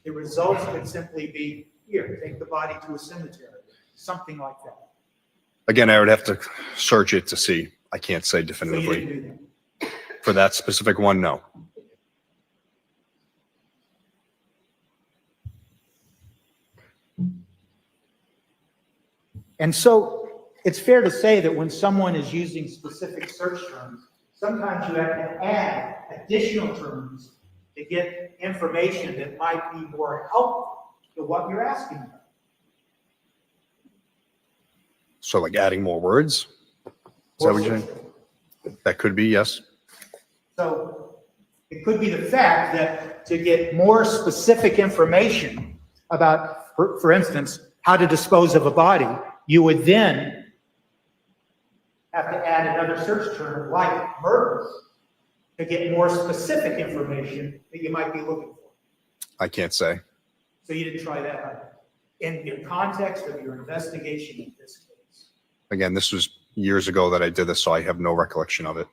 the results could simply be, here, take the body to a cemetery, something like that. Again, I would have to search it to see. I can't say So you definitively. didn't do that. For that specific one, no. And so it's fair to say that when someone is using specific search terms, sometimes you have to add additional terms to get information that might be more helpful to what you're asking about. So like adding more words? Is that what you're saying? That could be, yes. So it could be the fact that to get more specific information about, for instance, how to dispose of a body, you would then have to add another search term like murders to get more specific information that you might be looking for. I can't say. So you didn't try that either. In the context of your investigation in this case. Again, this was years ago that I did this, so I have no recollection of it.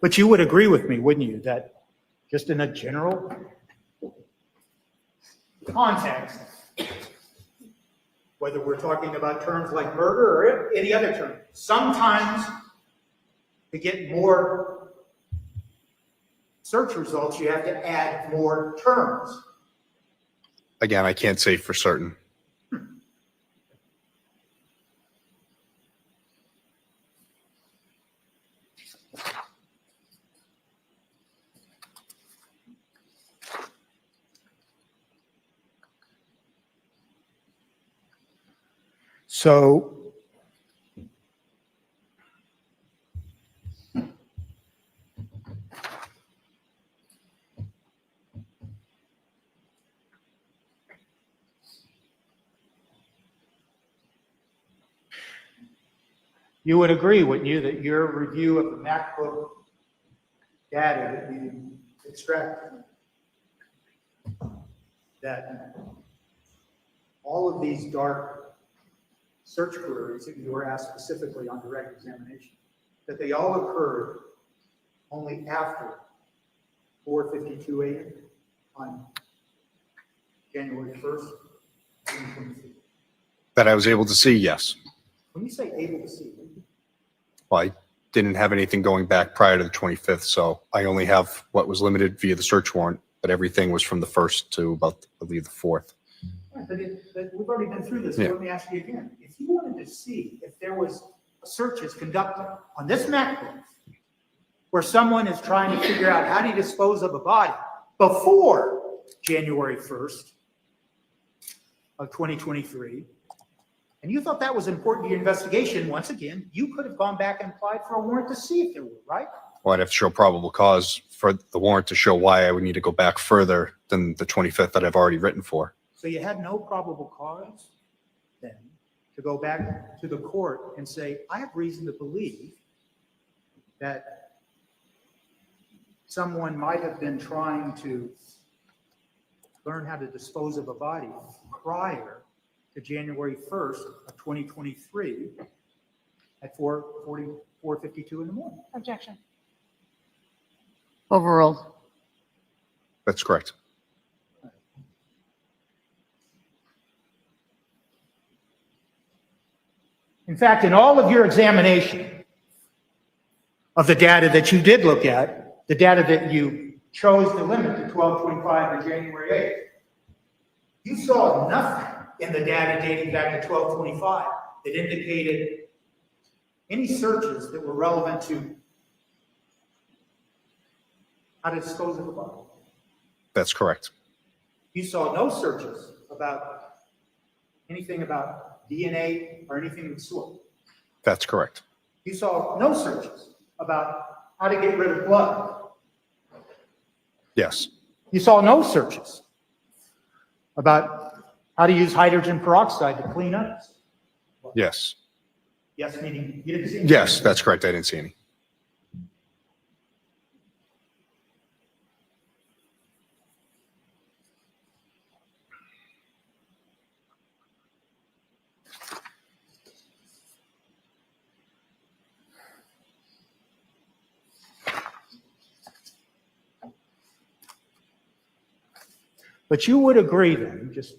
But you would agree with me, wouldn't you, that just in a general context, whether we're talking about terms like murder or any other term, sometimes to get more search results, you have to add more terms. Again, I can't say for certain. So you would agree, wouldn't you, that your review of the MacBook data that you extracted, that all of these dark search queries that you were asked specifically on direct examination, that they all occurred only after 4:52 a.m. on January 1st, 2023? That I was able to see, yes. When you say able to see, Well, I didn't have anything going back prior to the 25th, so I only have what was limited via the search warrant, but everything was from the 1st to about, I believe, the 4th. but we've already been through this, so Yeah. let me ask you again. If you wanted to see if there was searches conducted on this MacBook where someone is trying to figure out how to dispose of a body before January 1st of 2023, and you thought that was important to your investigation, once again, you could have gone back and applied for a warrant to see if there were, right? Well, I'd have to show probable cause for the warrant to show why I would need to go back further than the 25th that I've already written for. So you had no probable cause then to go back to the court and say, I have reason to believe that someone might have been trying to learn how to dispose of a body prior to January 1st of 2023 at 4:52 in the morning. Objection. Overruled. That's correct. In fact, in all of your examination of the data that you did look at, the data that you chose to limit to 12/25 to January 8th, you saw nothing in the data dating back to 12/25 that indicated any searches that were relevant to how to dispose of a body. That's correct. You saw no searches about anything about DNA or anything of the sort. That's correct. You saw no searches about how to get rid of blood. Yes. You saw no searches about how to use hydrogen peroxide to clean up. Yes. Yes, meaning you didn't see any. Yes, that's correct. I didn't see any. But you would agree then, just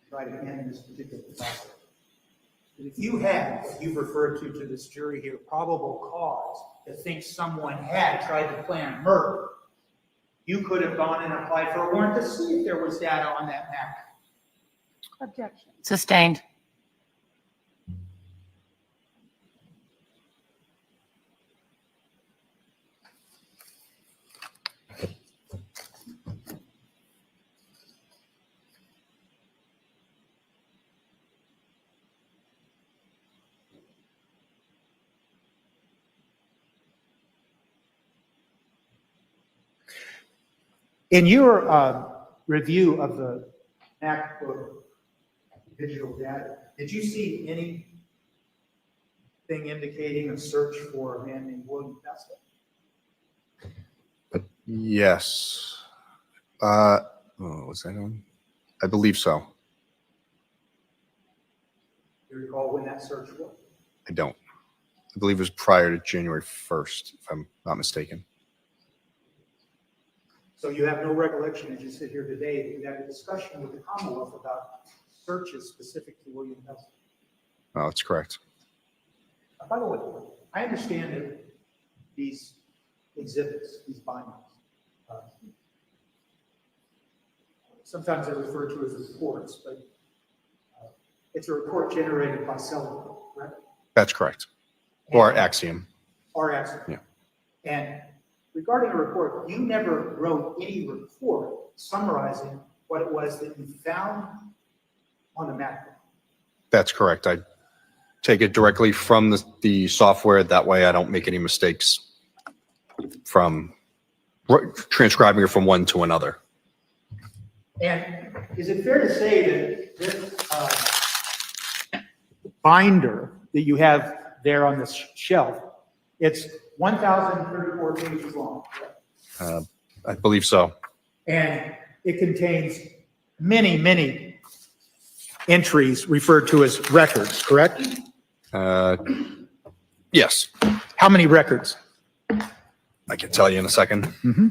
try to end this particular topic, that if you had what you've referred to this jury here, probable cause to think someone had tried to plan murder, you could have gone and applied for a warrant to see if there was data on that map. Objection. Sustained. In your review of the MacBook digital data, did you see anything indicating a search for a man named William Festa? Yes. Was that on? I believe so. Do you recall when that search was? I don't. I believe it was prior to January 1st, if I'm not mistaken. So you have no recollection, as you sit here today, that you had a discussion with the Commonwealth about searches specific to William Nelson? No, that's correct. By the way, I understand that these exhibits, these bindings, sometimes they're referred to as reports, but it's a report generated by Sullivan, correct? That's correct. Or Axiom. Or Axiom. Yeah. And regarding the report, you never wrote any report summarizing what it was that you found on the map. That's correct. I take it directly from the software. That way I don't make any mistakes from transcribing it from one to another. And is it fair to say that this binder that you have there on this shelf, it's 1,034 pages long, correct? I believe so. And it contains many, many entries referred to as records, correct? Yes. How many records? I can tell you in a second. Mm-hmm.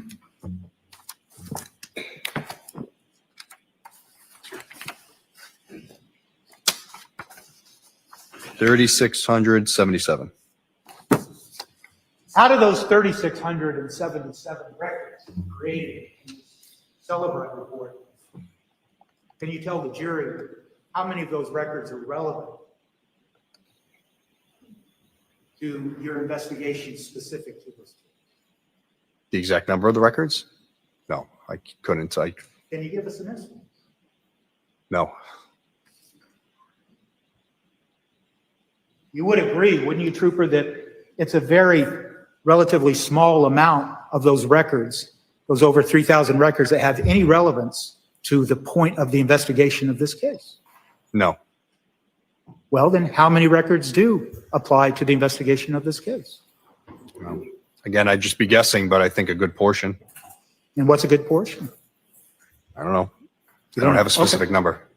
$3,677. Out of those 3,677 records created in the Celebrate report, can you tell the jury how many of those records are relevant to your investigation specific to this? The exact number of the records? No, I couldn't. Can you give us an estimate? No. You would agree, wouldn't you, Trooper, that it's a very relatively small amount of those records, those over 3,000 records, that have any relevance to the point of the investigation of this case? No. Well, then how many records do apply to the investigation of this case? Well, again, I'd just be guessing, but I think a good portion. And what's a good portion? I don't know. I don't have a specific number.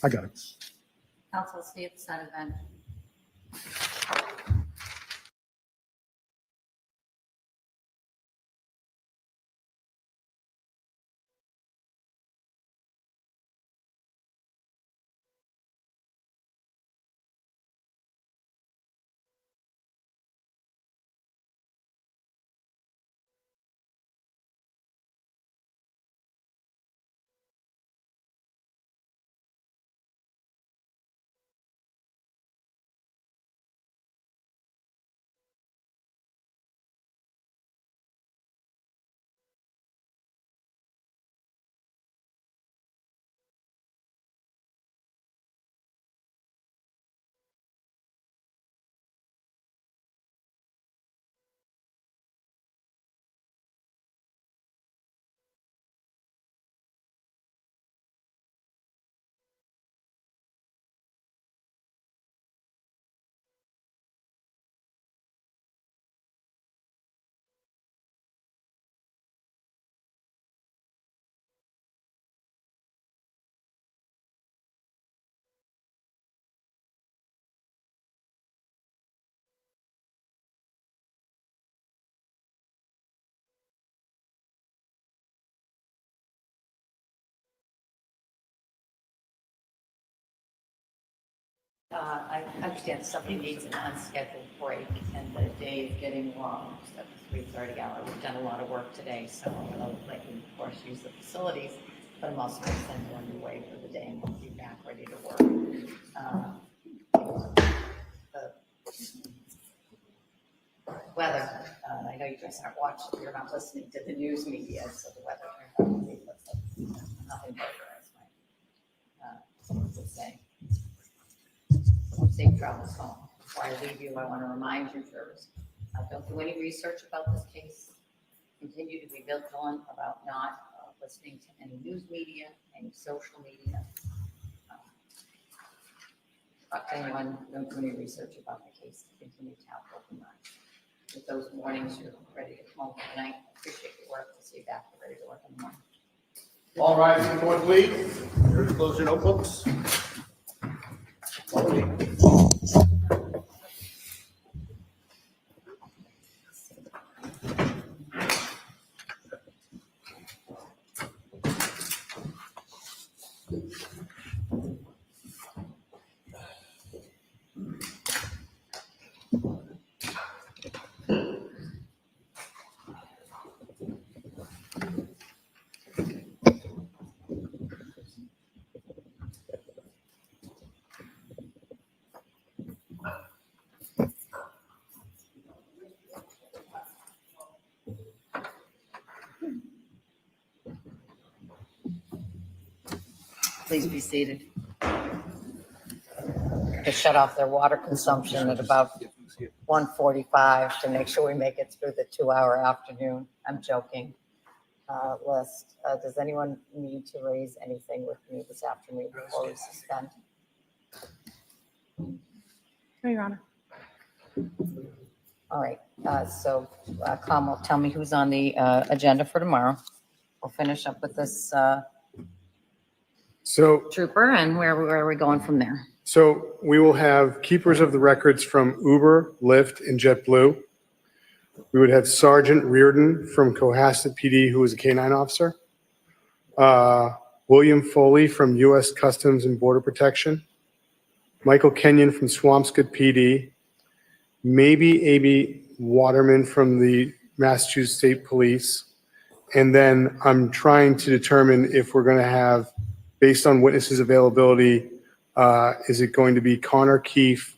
I got it. Counsel, see at the side of the bench. I understand somebody needs an unscheduled break and the day is getting long. It's at the 3:30 hour. We've done a lot of work today, so I'm going to let you, of course, use the facilities, but I'm also going to send you on your way for the day and we'll be back ready to work. The weather, I know you guys aren't watching, you're not listening to the news media, so the weather looks like nothing better, as my someone would say. Safe travels home. Before I leave you, I want to remind you, jurors, don't do any research about this case. Continue to be vigilant about not listening to any news media, any social media. Talk to anyone, don't do any research about the case. Continue to have open minds. With those mornings, you're ready to come home for the night. Appreciate your work. We'll see you back. You're ready to work in the morning. All rise for the Pledge, please. Jurors, close your notebooks. Please be seated. To shut off their water consumption at about 1:45 to make sure we make it through the 2-hour afternoon. I'm joking. List. Does anyone need to raise anything with me this afternoon before we suspend? No, Your Honor. All right. So Com will tell me who's on the agenda for tomorrow. We'll finish up with this trooper, and where are we going from there? So we will have keepers of the records from Uber, Lyft, and JetBlue. We would have Sergeant Reardon from Cohasset PD, who is a K-9 officer. William Foley from U.S. Customs and Border Protection. Michael Kenyon from Swampscott PD. Maybe A.B. Waterman from the Massachusetts State Police. And then I'm trying to determine if we're going to have, based on witnesses' availability, is it going to be Connor Keefe,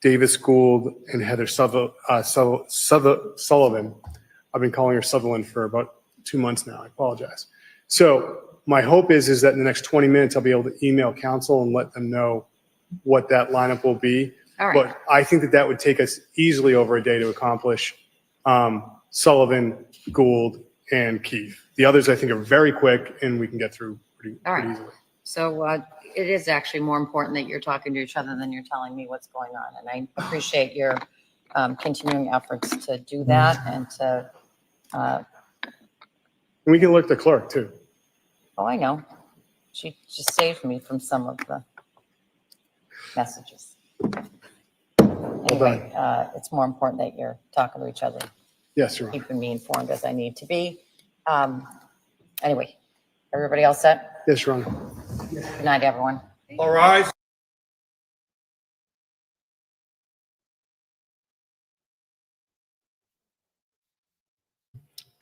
Davis Gould, and Heather Sullivan? I've been calling her Sutherland for about 2 months now. I apologize. So my hope is that in the next 20 minutes, I'll be able to email counsel and let them know what that lineup will be. All right. But I think that would take us easily over a day to accomplish Sullivan, Gould, and Keefe. The others, I think, are very quick, and we can get through pretty easily. So it is actually more important that you're talking to each other than you're telling me what's going on. And I appreciate your continuing efforts to do that and to. We can look at the clerk, too. Oh, I know. She just saved me from some of the messages. Anyway, it's more important that you're talking to each other. Yes, Your Honor. Keeping me informed as I need to be. Anyway, everybody else set? Yes, Your Honor. Good night, everyone. All rise.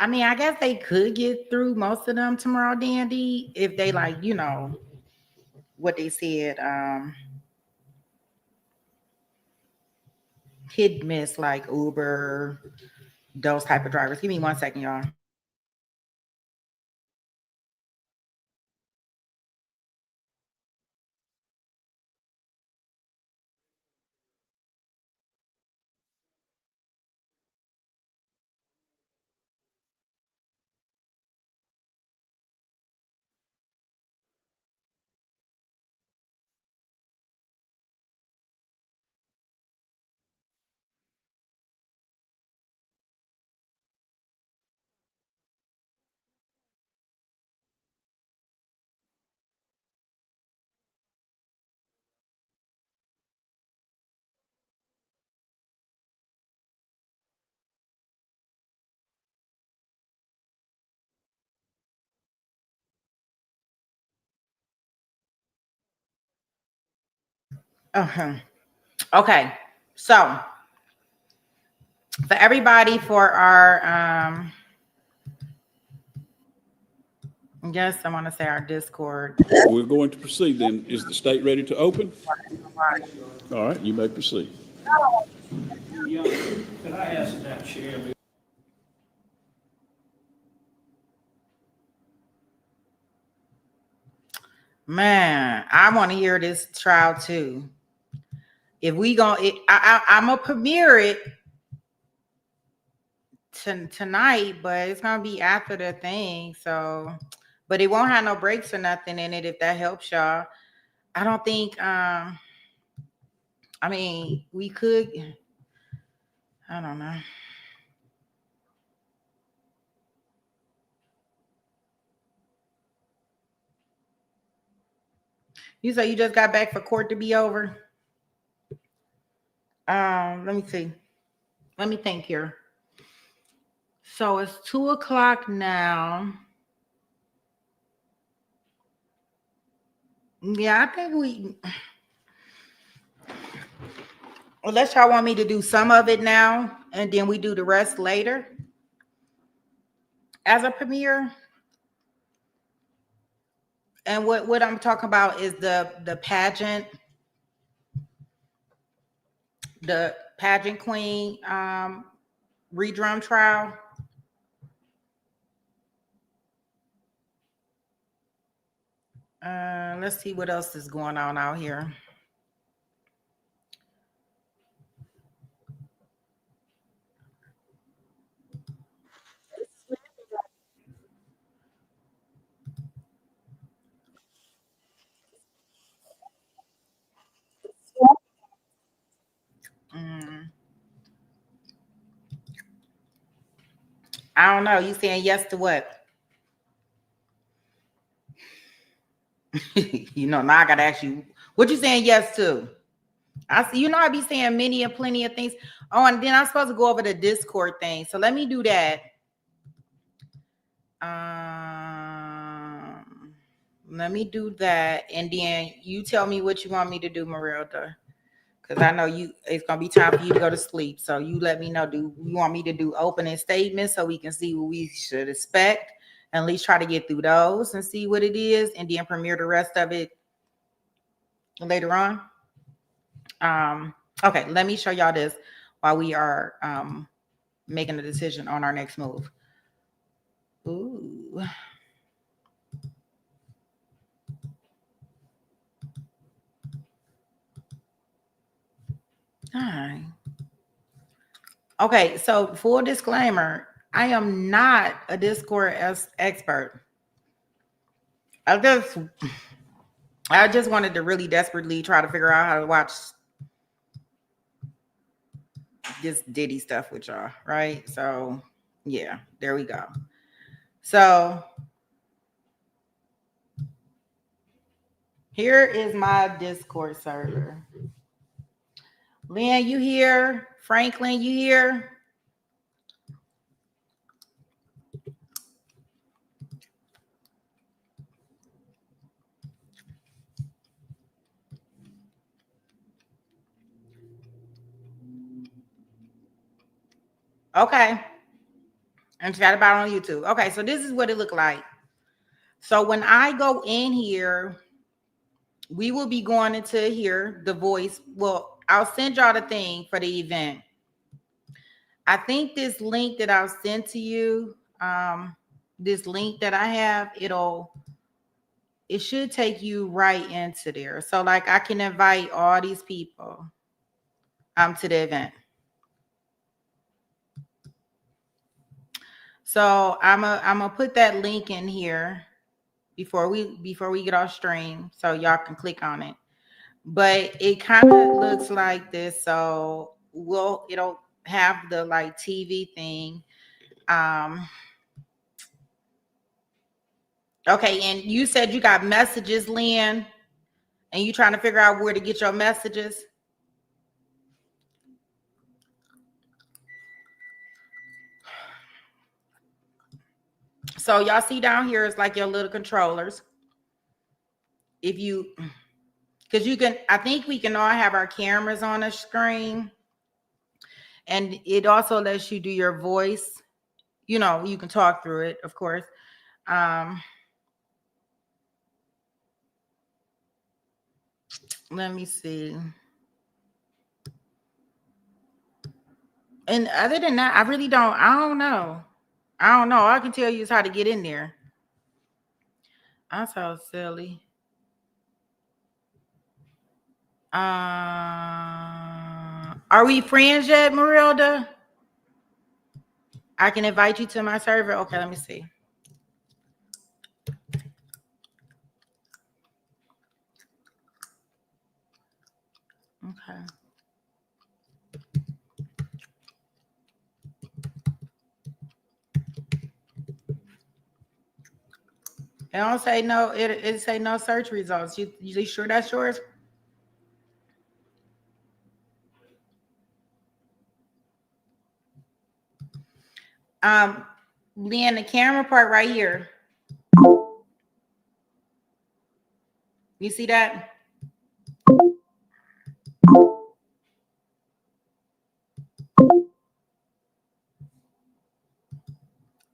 I mean, I guess they could get through most of them tomorrow, Dandy, if they what they said, hit miss like Uber, those type of drivers. Give me 1 second, y'all. Okay, so for everybody for our I want to say our Discord. We're going to proceed then. Is the state ready to open? All right, you may proceed. Yeah, could I ask that chair? Man, I want to hear this trial too. if we I'm gonna premiere it tonight, but it's gonna be after the thing. So, but it won't have no breaks or nothing in it. If that helps y'all, I don't think. I mean, we could. I don't know. You say you just got back for court to be over? Let me see. Let me think here. So it's 2:00 now. Yeah, I think unless y'all want me to do some of it now and then we do the rest later as a premiere. And what I'm talking about is the pageant queen redrum trial. Let's see what else is going on out here. I don't know. You saying yes to what? Now I gotta ask you, what you saying yes to? I see, I be saying many and plenty of things. Oh, and then I'm supposed to go over the Discord thing. So let me do that. Let me do that. And then you tell me what you want me to do, Marilda. Because I know it's gonna be time for you to go to sleep. So you let me know. Do you want me to do opening statements so we can see what we should expect? And at least try to get through those and see what it is, and then premiere the rest of it later on. Okay, let me show y'all this while we are making a decision on our next move. Ooh. Hi. Okay, so full disclaimer, I am not a Discord expert. I just wanted to really desperately try to figure out how to watch this Diddy stuff with y'all, right? So yeah, there we go. So here is my Discord server. Lynn, you here? Franklin, you here? Okay. And chat about on YouTube. Okay, so this is what it looked like. So when I go in here, we will be going into here, the voice. Well, I'll send y'all the thing for the event. I think this link that I'll send to you, this link that I have, it should take you right into there. So like I can invite all these people to the event. So I'm gonna put that link in here before we get off stream, so y'all can click on it. But it kind of looks like this. So it'll have the like TV thing. Okay, and you said you got messages, Lynn, and you trying to figure out where to get your messages. So y'all see down here is like your little controllers. Because you can, I think we can all have our cameras on the screen. And it also lets you do your voice. You can talk through it, of course. Let me see. And other than that, I don't know. All I can tell you is how to get in there. I'm so silly. Are we friends yet, Marilda? I can invite you to my server. Okay, let me see. Okay. It don't say no, it say no search results. You sure that's yours? Leanne, the camera part right here. You see that?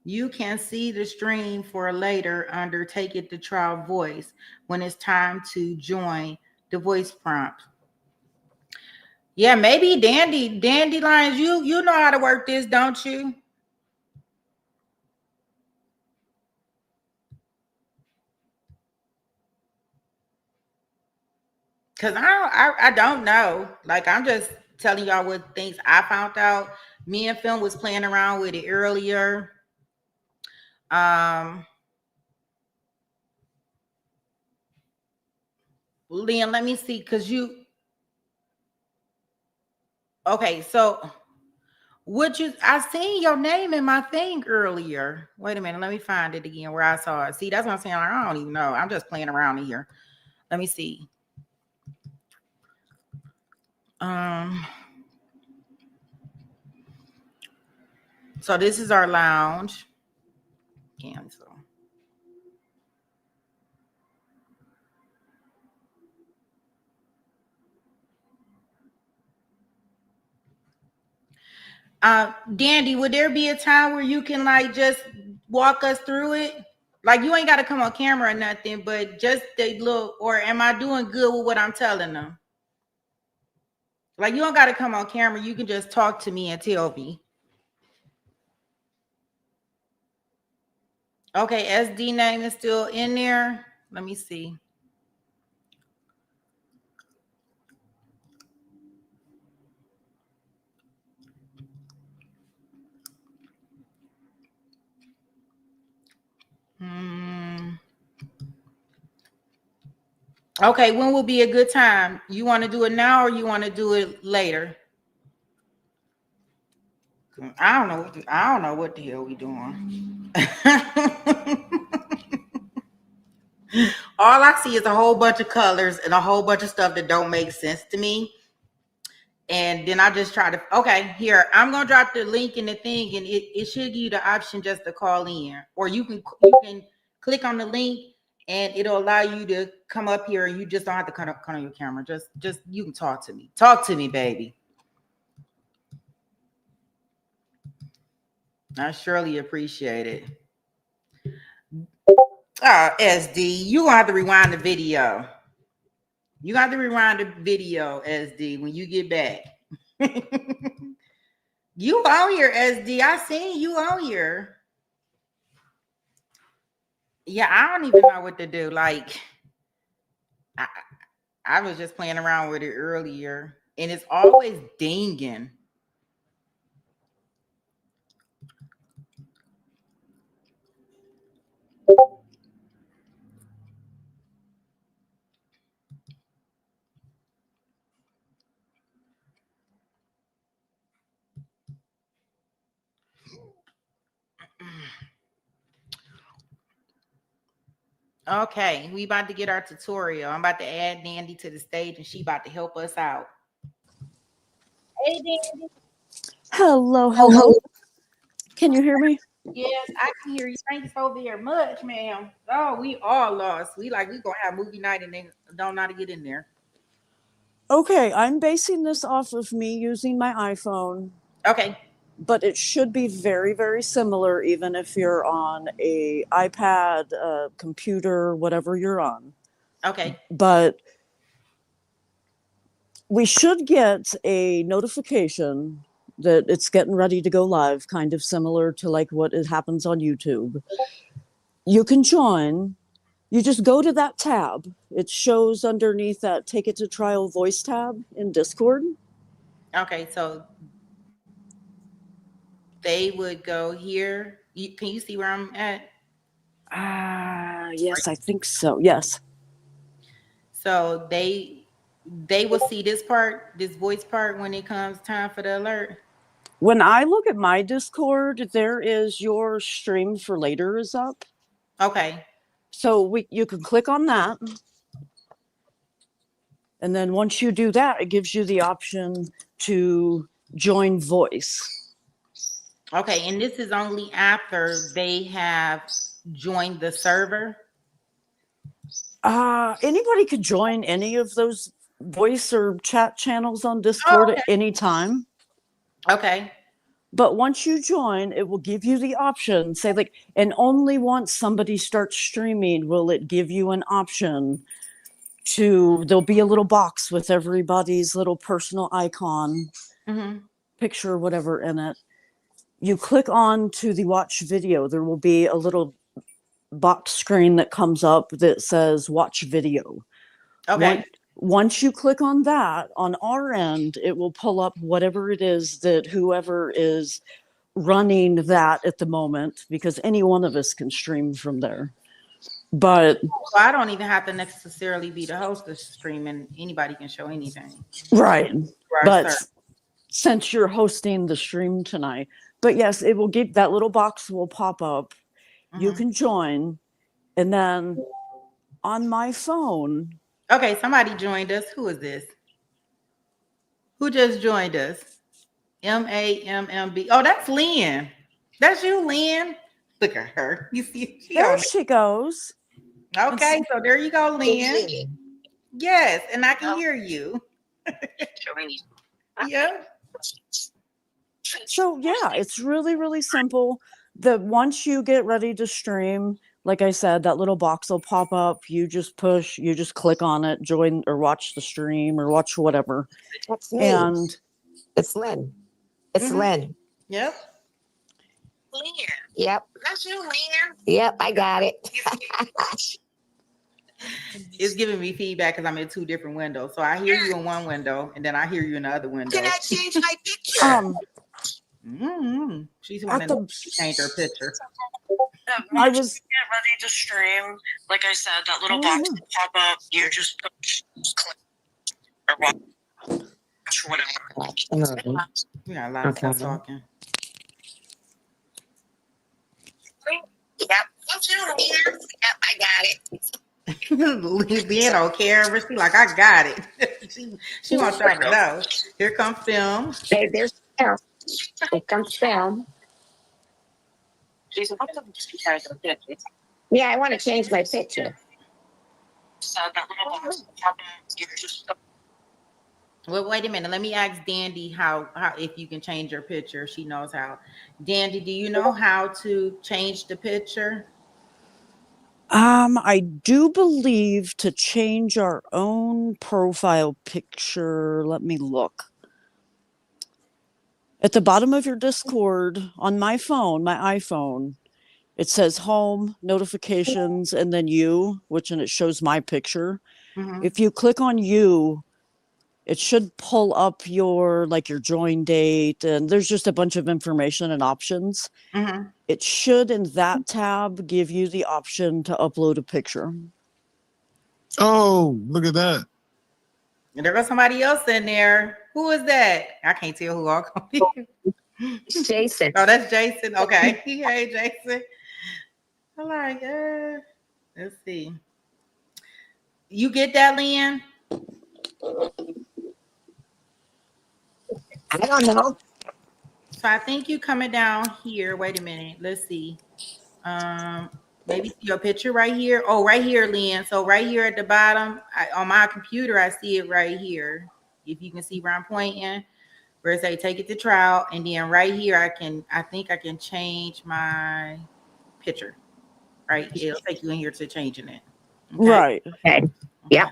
You can see the stream for later under Take It to Trial Voice when it's time to join the voice prompt. Yeah, maybe Dandelions, you know how to work this, don't you? Cause I don't know. Like, I'm just telling y'all what things I found out. Me and Phil was playing around with it earlier. Liam, let me see, cause okay, so I seen your name in my thing earlier. Wait a minute, let me find it again where I saw it. See, that's what I'm saying. I don't even know. I'm just playing around in here. Let me see. So this is our lounge. Cancel. Dandy, would there be a time where you can like just walk us through it? Like, you ain't got to come on camera or nothing, but just the look, or am I doing good with what I'm telling them? Like, you don't got to come on camera. You can just talk to me and tell me. Okay, SD name is still in there. Let me see. Okay, when will be a good time? You want to do it now or you want to do it later? I don't know what the hell we doing. All I see is a whole bunch of colors and a whole bunch of stuff that don't make sense to me. And then I just try to, okay, here, I'm going to drop the link in the thing, and it should give you the option just to call in. Or you can click on the link and it'll allow you to come up here. You just don't have to come on your camera. Just you can talk to me. Talk to me, baby. I surely appreciate it. SD, you gonna have to rewind the video. You got to rewind the video, SD, when you get back. You on here, SD. I seen you on here. Yeah, I don't even know what to do. Like, I was just playing around with it earlier, and it's always dinging. Okay, we about to get our tutorial. I'm about to add Nandy to the stage, and she about to help us out. Hey, Nandy. Hello. Can you hear me? Yes, I can hear you. Thanks over here much, ma'am. Oh, we all lost. We gonna have movie night and then don't know how to get in there. Okay, I'm basing this off of me using my iPhone. Okay. But it should be very, very similar, even if you're on a iPad, computer, whatever you're on. Okay. But we should get a notification that it's getting ready to go live, kind of similar to like what it happens on YouTube. You can join. You just go to that tab. It shows underneath that Take It to Trial Voice tab in Discord. Okay, so they would go here. Can you see where I'm at? Yes, I think so. Yes. So they will see this part, this voice part, when it comes time for the alert. When I look at my Discord, there is your stream for later is up. Okay. So you can click on that. And then once you do that, it gives you the option to join voice. Okay, and this is only after they have joined the server. Anybody could join any of those voice or chat channels on Discord at any time. Okay. But once you join, it will give you the option, say like, and only once somebody starts streaming will it give you an option to, there'll be a little box with everybody's little personal icon, picture, whatever in it. You click on to the watch video, there will be a little box screen that comes up that says watch video. Okay. Once you click on that, on our end, it will pull up whatever it is that whoever is running that at the moment, because any one of us can stream from there. But so I don't even have to necessarily be the host of streaming. Anybody can show anything. Right. But server. since you're hosting the stream tonight, but yes, it will give that little box will pop up. You can join. And then on my phone. Okay, somebody joined us. Who is this? Who just joined us? MAMMB. Oh, that's Lynn. That's you, Lynn. Look at her. You see? There she goes. Okay, so there you go, Lynn. Yes, and I can hear you. Yeah. So yeah, it's really, really simple. Once you get ready to stream, like I said, that little box will pop up. You just click on it, join or watch the stream or watch whatever. That's me. And it's Lynn. It's Lynn. Yep. Yep. That's you, Lynn. Yep, I got it. It's giving me feedback because I'm in two different windows. So I hear you in one window, and then I hear you in the other window. Can I change my picture? She's wanting to change her picture. I was get ready to stream. Like I said, that little box will pop up. You just click or watch whatever. We got a lot of stuff talking. Yep. Yep, I got it. Leanne don't care, but she like, I got it. she wants y'all to know. Here comes film. Hey, there's film. Here comes film. Yeah, I want to change my picture. Well, wait a minute. Let me ask Dandy how if you can change your picture. She knows how. Dandy, do you know how to change the picture? I do believe to change our own profile picture. Let me look. At the bottom of your Discord on my phone, my iPhone, it says home, notifications, and then you, and it shows my picture. If you click on you, it should pull up your join date, and there's just a bunch of information and options. It should, in that tab, give you the option to upload a picture. Oh, look at that. And there goes somebody else in there. Who is that? I can't tell who all come in. Jason. Oh, that's Jason. Okay. Hey, Jason. I'm like, let's see. You get that, Lynn? I don't know. So I think you coming down here. Wait a minute. Let's see. Maybe see your picture right here. Oh, right here, Lynn. So right here at the bottom, on my computer, I see it right here. If you can see where I'm pointing, where it say take it to trial, and then right here, I think I can change my picture. Right, it'll take you in here to changing it. Okay? Right. Okay. Yep.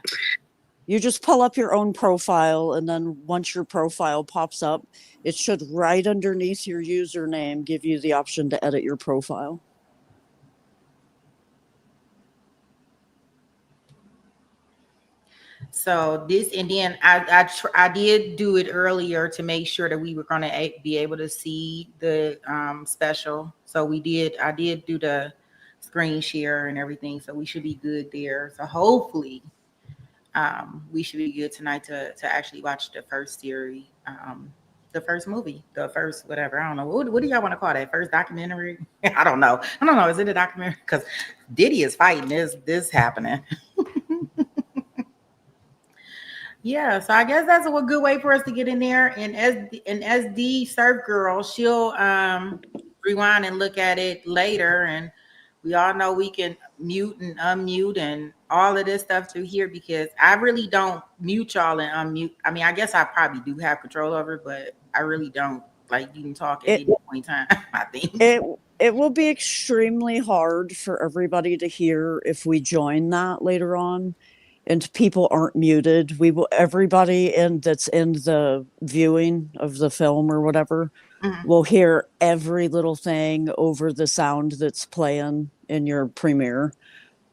You just pull up your own profile, and then once your profile pops up, it should right underneath your username give you the option to edit your profile. So this, and then I did do it earlier to make sure that we were going to be able to see the special. So I did do the screen share and everything. So we should be good there. So hopefully we should be good tonight to actually watch the first series, the first movie, the first whatever. I don't know. What do y'all want to call that? First documentary? I don't know. Is it a documentary? Because Diddy is fighting this happening. Yeah, so I guess that's a good way for us to get in there. And as the surf girl, she'll rewind and look at it later. And we all know we can mute and unmute and all of this stuff through here, because I really don't mute y'all and unmute. I mean, I guess I probably do have control over it, but I really don't. Like, you can talk at any point in time, I think. It will be extremely hard for everybody to hear if we join that later on and people aren't muted. Everybody that's in the viewing of the film or whatever will hear every little thing over the sound that's playing in your premiere.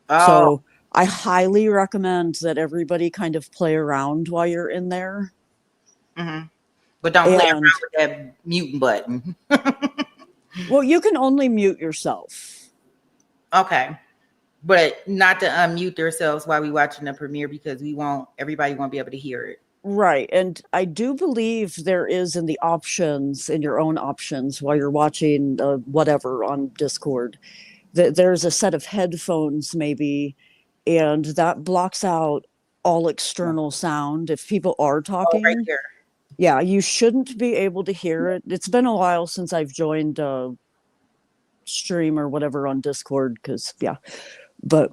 Oh. So I highly recommend that everybody kind of play around while you're in there. But don't play around with that mute button. Well, you can only mute yourself. Okay. But not to unmute themselves while we're watching the premiere, because everybody won't be able to hear it. Right. And I do believe there is in your own options while you're watching whatever on Discord, that there's a set of headphones maybe, and that blocks out all external sound if people are talking. Oh, right here. Yeah, you shouldn't be able to hear it. It's been a while since I've joined a stream or whatever on Discord, but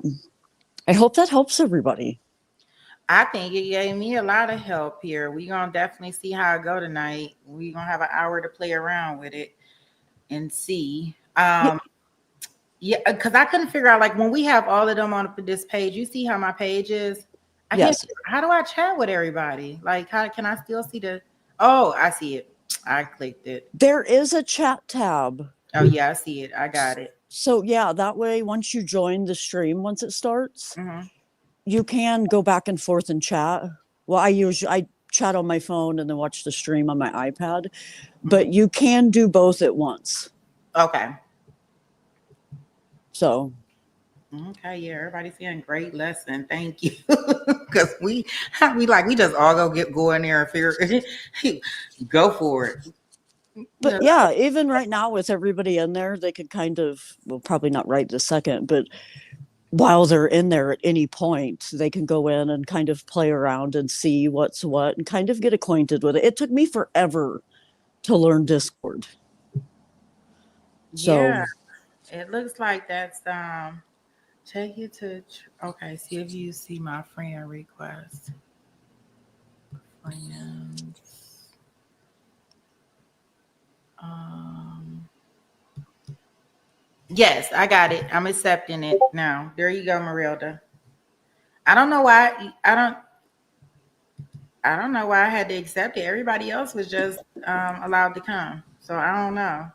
I hope that helps everybody. I think it gave me a lot of help here. We're going to definitely see how it go tonight. We're going to have an hour to play around with it and see. Yeah, because I couldn't figure out, like, when we have all of them on this page, you see how my page is? Yes. How do I chat with everybody? Like, how can I still see oh, I see it. I clicked it. There is a chat tab. Oh, yeah, I see it. I got it. So, yeah, that way, once you join the stream, once it starts, you can go back and forth and chat. Well, I chat on my phone and then watch the stream on my iPad, but you can do both at once. Okay. So. Okay, yeah, everybody's saying great lesson. Thank you. Because we just all go in there and figure go for it. But yeah, even right now with everybody in there, they could kind of, well, probably not right this second, but while they're in there at any point, they can go in and kind of play around and see what's what and kind of get acquainted with it. It took me forever to learn Discord. So yeah, it looks like that's take you to okay. See if you see my friend request. Friends. Yes, I got it. I'm accepting it now. There you go, Marilda. I don't know why I had to accept it. Everybody else was just allowed to come. So I don't know.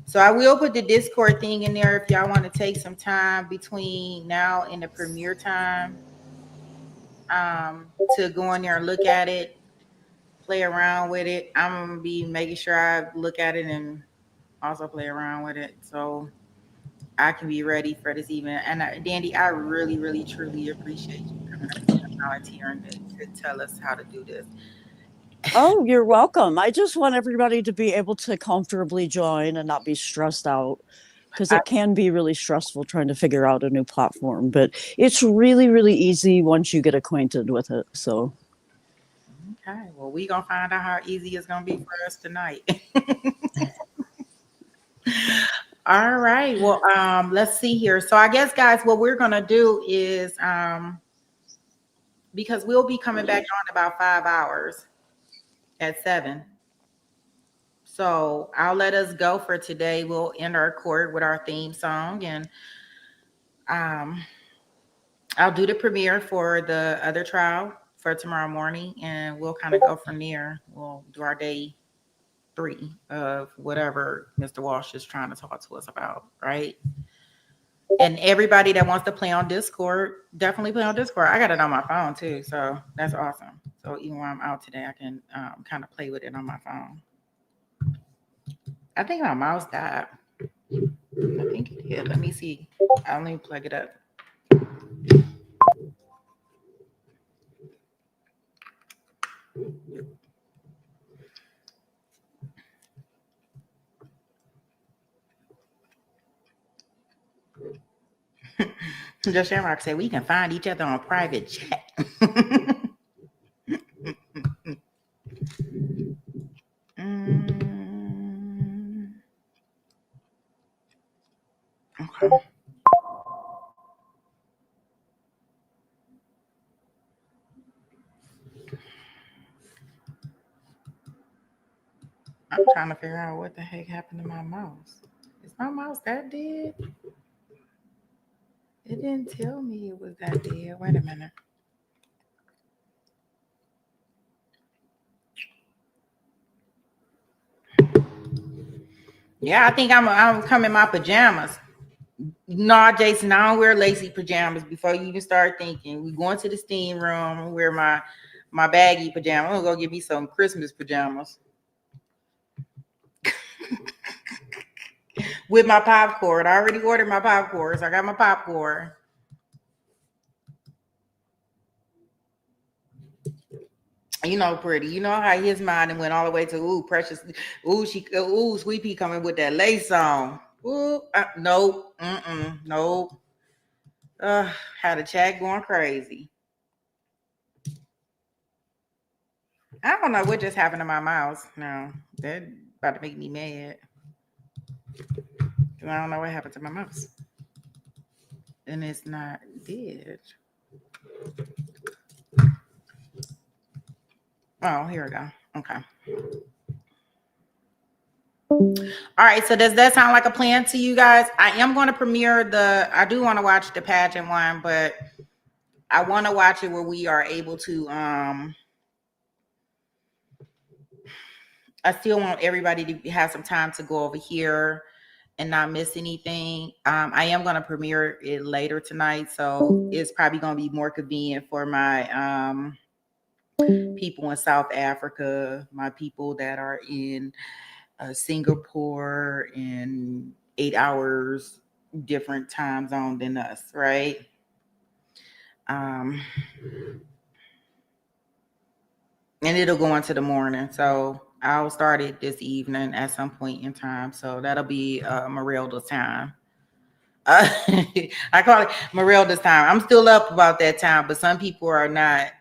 So I will put the Discord thing in there if y'all want to take some time between now and the premiere time to go in there and look at it, play around with it. I'm going to be making sure I look at it and also play around with it so I can be ready for this evening. And Dandy, I really, really, truly appreciate you coming up and volunteering to tell us how to do this. Oh, you're welcome. I just want everybody to be able to comfortably join and not be stressed out, because it can be really stressful trying to figure out a new platform, but it's really, really easy once you get acquainted with it. So. Okay, well, we're going to find out how easy it's going to be for us tonight. All right, well, let's see here. So I guess, guys, what we're going to do is, because we'll be coming back on about 5 hours at 7. So I'll let us go for today. We'll end our court with our theme song, and I'll do the premiere for the other trial for tomorrow morning, and we'll kind of go from there. We'll do our day 3 of whatever Mr. Walsh is trying to talk to us about, right? And everybody that wants to play on Discord, definitely play on Discord. I got it on my phone too, so that's awesome. So even when I'm out today, I can kind of play with it on my phone. I think my mouse died. I think it did. Let me see. Let me plug it up. Just Shamrock said we can find each other on private chat. Okay. I'm trying to figure out what the heck happened to my mouse. Is my mouse that dead? It didn't tell me it was that dead. Wait a minute. Yeah, I think I'm coming in my pajamas. No, Jason, I don't wear lacy pajamas before you even start thinking. We going to the steam room. I wear my baggy pajamas. I'm gonna go get me some Christmas pajamas. With my popcorn. I already ordered my popcorn, so I got my popcorn. You know, pretty. You know how his mind went all the way to precious. Sweet Pea coming with that lace on. Nope. Nope. Had a chat going crazy. I don't know what just happened to my mouse. No, that about to make me mad. I don't know what happened to my mouse. And it's not dead. Oh, here we go. Okay. All right. So does that sound like a plan to you guys? I am going to premiere I do want to watch the pageant one, but I want to watch it where we are able to, I still want everybody to have some time to go over here and not miss anything. I am going to premiere it later tonight, so it's probably going to be more convenient for my people in South Africa, my people that are in Singapore in 8 hours different time zone than us, right? And it'll go into the morning, so I'll start it this evening at some point in time. So that'll be Marilda's time. I call it Marilda's time. I'm still up about that time, but some people are not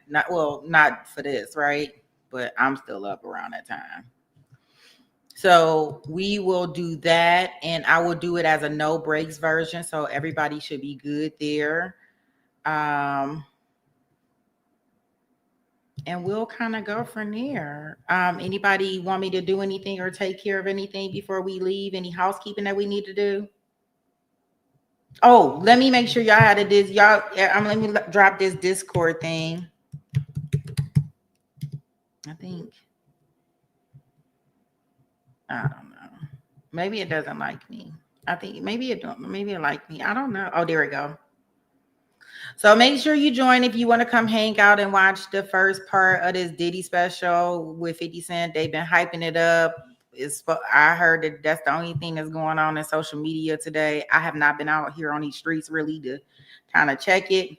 for this, right? But I'm still up around that time. So we will do that, and I will do it as a no breaks version, so everybody should be good there. And we'll kind of go from there. Anybody want me to do anything or take care of anything before we leave? Any housekeeping that we need to do? Oh, let me make sure y'all had it. Let me drop this Discord thing. I think. I don't know. Maybe it doesn't like me. I think maybe it don't. Maybe it like me. I don't know. Oh, there we go. So make sure you join if you want to come hang out and watch the first part of this Diddy special with 50 Cent. They've been hyping it up. I heard that that's the only thing that's going on in social media today. I have not been out here on these streets really to kind of check it.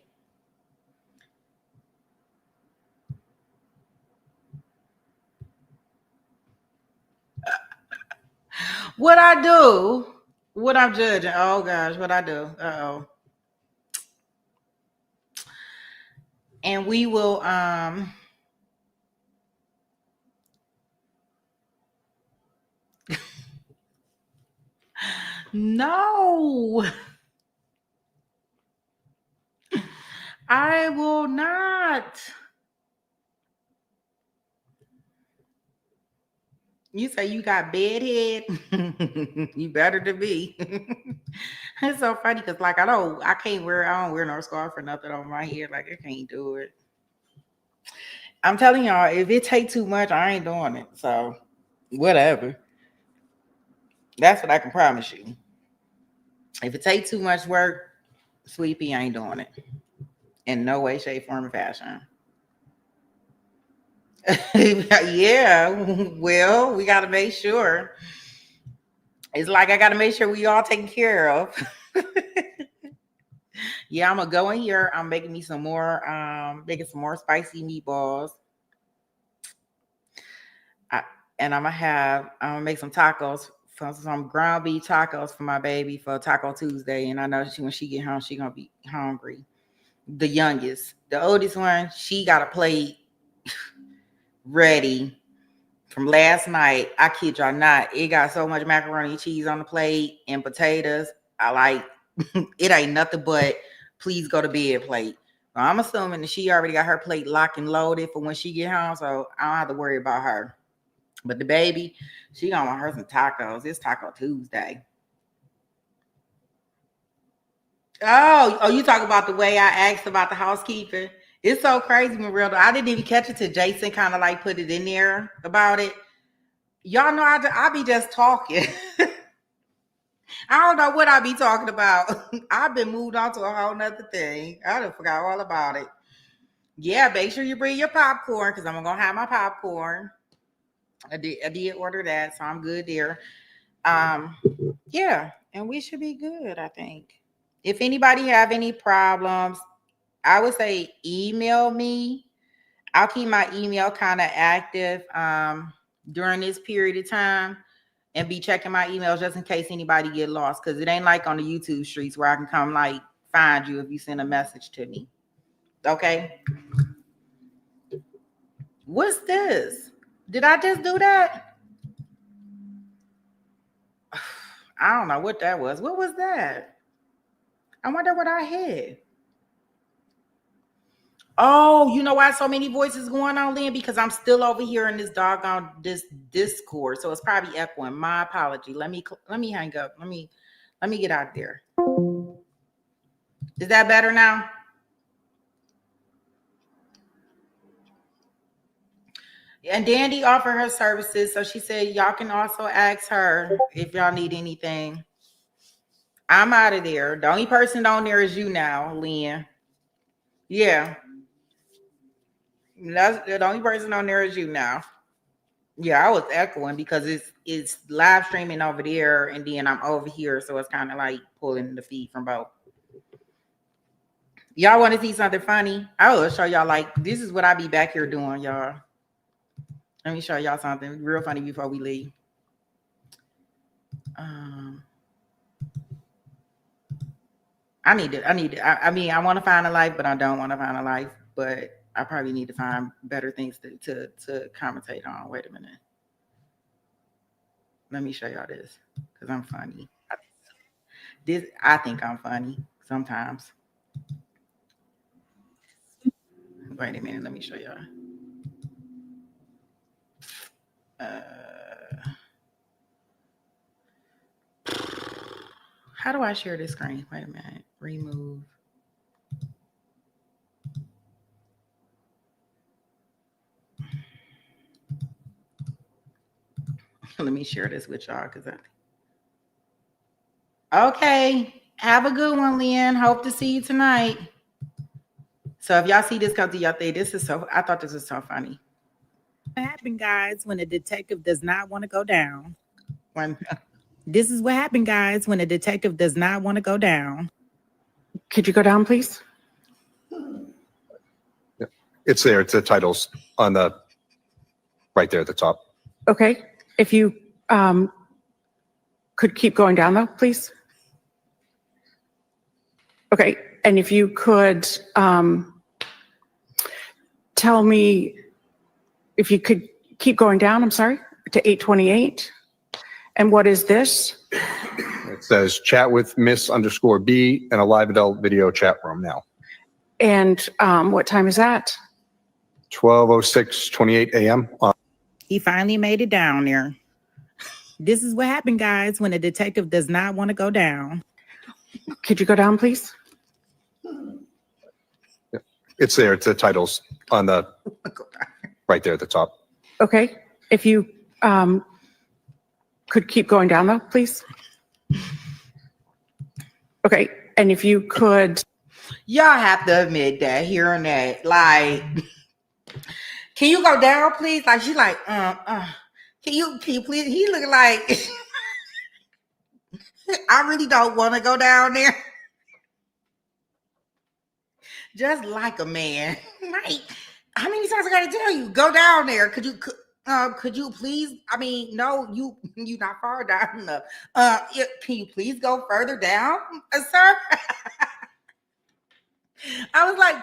What I do, what I'm judging. Oh gosh, what I do. Uh-oh. And we will no. I will not. You say you got bedhead. You better to be. It's so funny because I don't wear no scarf or nothing on my head. Like I can't do it. I'm telling y'all, if it take too much, I ain't doing it. So whatever. That's what I can promise you. If it takes too much work, Sweepy ain't doing it. In no way, shape, form, or fashion. Yeah, well, we got to make sure. It's like I got to make sure we all taken care of. Yeah, I'm gonna go in here. I'm making me some more, making some more spicy meatballs. And I'm gonna make some tacos, some ground beef tacos for my baby for Taco Tuesday. And I know when she get home, she gonna be hungry. The youngest, the oldest one, she got a plate ready from last night. I kid y'all not. It got so much macaroni and cheese on the plate and potatoes. I like it ain't nothing but please go to bed plate. Well, I'm assuming that she already got her plate locked and loaded for when she get home, so I don't have to worry about her. But the baby, she gonna want her some tacos. It's Taco Tuesday. Oh, you talk about the way I asked about the housekeeping. It's so crazy, Marilda. I didn't even catch it till Jason kind of like put it in there about it. Y'all know I be just talking. I don't know what I be talking about. I've been moved on to a whole nother thing. I done forgot all about it. Yeah, make sure you bring your popcorn because I'm gonna have my popcorn. I did order that, so I'm good there. Yeah, and we should be good, I think. If anybody have any problems, I would say email me. I'll keep my email kind of active during this period of time and be checking my emails just in case anybody get lost, because it ain't like on the YouTube streets where I can come like find you if you send a message to me. Okay. What's this? Did I just do that? I don't know what that was. What was that? I wonder what I had. Oh, you know why so many voices going on, Lynn? Because I'm still over here in this doggone this Discord, so it's probably echoing. My apology. Let me hang up. Let me get out there. Is that better now? And Dandy offered her services, so she said y'all can also ask her if y'all need anything. I'm out of there. The only person on there is you now, Lynn. Yeah. That's the only person on there is you now. Yeah, I was echoing because it's live streaming over there and then I'm over here, so it's kind of like pulling the feed from both. Y'all want to see something funny? I will show y'all, like, this is what I be back here doing, y'all. Let me show y'all something real funny before we leave. I mean, I want to find a life, but I don't want to find a life, but I probably need to find better things to commentate on. Wait a minute. Let me show y'all this because I'm funny. I think I'm funny sometimes. Wait a minute. Let me show y'all. How do I share this screen? Wait a minute. Remove. Let me share this with y'all because okay. Have a good one, Lynn. Hope to see you tonight. So if y'all see this come to your thing, I thought this was so funny. What happened, guys, when a detective does not want to go down? This is what happened, guys, when a detective does not want to go down. Could you go down, please? Yeah. It's there. It's the titles on the right there at the top. Okay. If you could keep going down, though, please. Okay. And if you could tell me, if you could keep going down, I'm sorry, to 828. And what is this? It says chat with Miss_B in a live adult video chat room now. And what time is that? 12:06:28 a.m. He finally made it down there. This is what happened, guys, when a detective does not want to go down. Could you go down, please? Yeah. It's there. It's the titles on the right there at the top. Okay. If you could keep going down, though, please. Okay, and if you could. Y'all have to admit that, hearing that, like, can you go down, please? Like, she's like, can you please? He looking like, I really don't want to go down there. Just like a man. Like, how many times I gotta tell you, go down there? Could you please? I mean, no, you not far down enough. Can you please go further down, sir? I was like,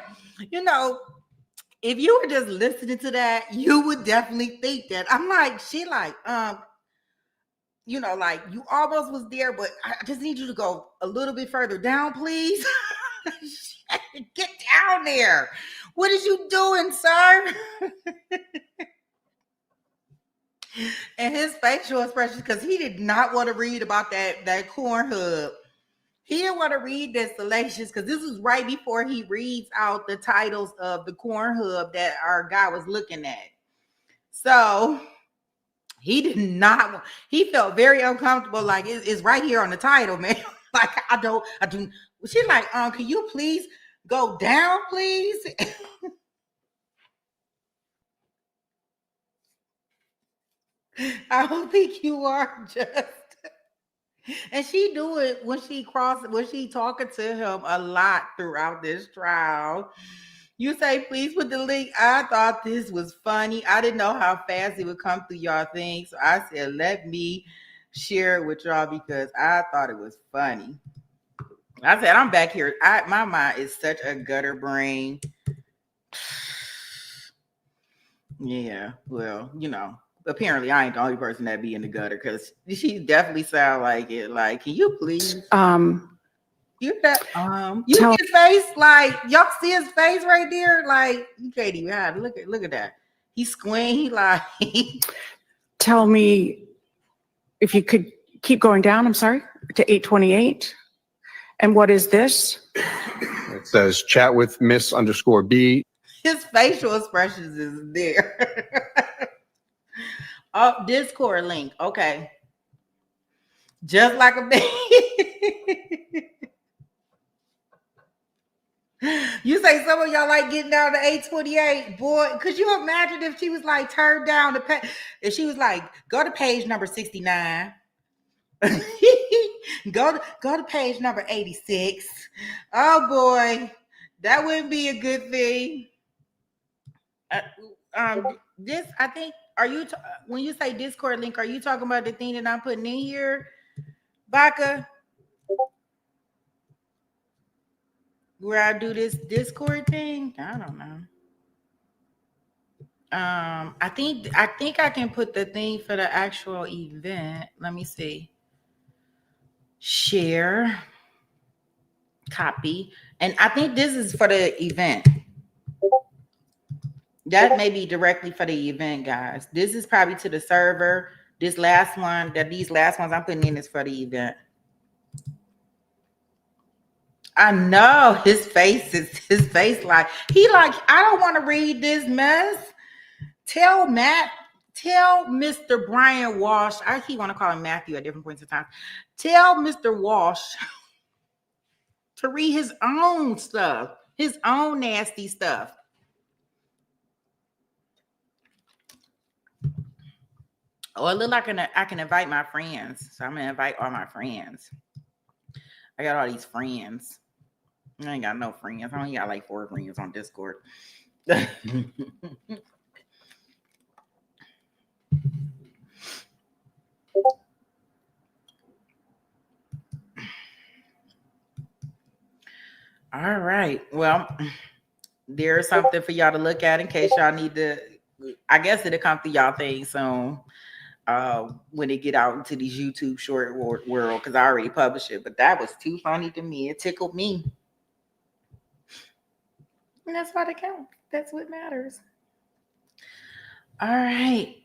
if you were just listening to that, you would definitely think that. I'm like, she like, like you almost was there, but I just need you to go a little bit further down, please. Get down there. What is you doing, sir? And his facial expressions, because he did not want to read about that corn hub. He didn't want to read the salacious, because this was right before he reads out the titles of the corn hub that our guy was looking at. So he did not. He felt very uncomfortable. Like, it's right here on the title, man. Like, I do. She's like, can you please go down, please? I don't think you are, just. And she do it when she talking to him a lot throughout this trial. You say, please put the link. I thought this was funny. I didn't know how fast it would come through y'all thing. So I said, let me share it with y'all because I thought it was funny. I said, I'm back here. My mind is such a gutter brain. Yeah, well, apparently I ain't the only person that be in the gutter, because she definitely sound like it. Like, can you please? You see his face? Like, y'all see his face right there? Like, you can't even hide. Look at that. He's squinting. He like. Tell me if you could keep going down. I'm sorry, to 828. And what is this? It says chat with Miss_B. His facial expressions is there. Oh, Discord link. Okay. Just like a baby. You say some of y'all like getting down to 828. Boy, could you imagine if she was like turned down the page? If she was like, go to page number 69. Go to page number 86. Oh boy, that wouldn't be a good thing. This, I think, when you say Discord link, are you talking about the thing that I'm putting in here, Baka? Where I do this Discord thing? I don't know. I think I can put the thing for the actual event. Let me see. Share, copy, and I think this is for the event. That may be directly for the event, guys. This is probably to the server. These last ones I'm putting in is for the event. I know his face like, I don't want to read this mess. Tell Mr. Brian Walshe, I keep want to call him Matthew at different points in time. Tell Mr. Walshe to read his own stuff, his own nasty stuff. Oh, it look like I can invite my friends. So I'm going to invite all my friends. I got all these friends. I ain't got no friends. I only got like 4 friends on Discord. All right. Well, there's something for y'all to look at in case y'all need to. I guess it'll come through y'all thing soon. When it get out into these YouTube short world, because I already published it, but that was too funny to me. It tickled me. And that's what it counts. That's what matters. All right.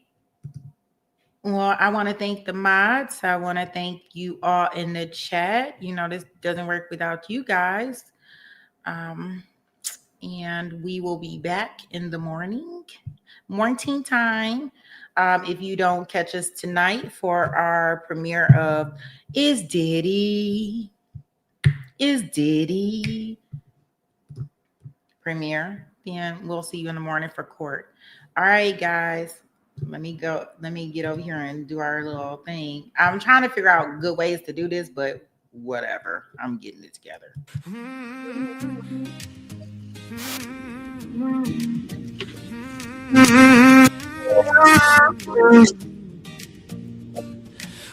Well, I want to thank the mods. I want to thank you all in the chat. This doesn't work without you guys. And we will be back in the morning time. If you don't catch us tonight for our premiere of Is Diddy is Diddy. Premier, then we'll see you in the morning for court. All right, guys. Let me go. Let me get over here and do our little thing. I'm trying to figure out good ways to do this, but whatever. I'm getting it together.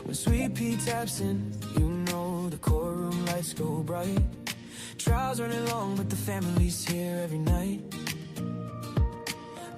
When Sweet Pea taps in, you know the courtroom lights go bright. Trials running long, but the family's here every night.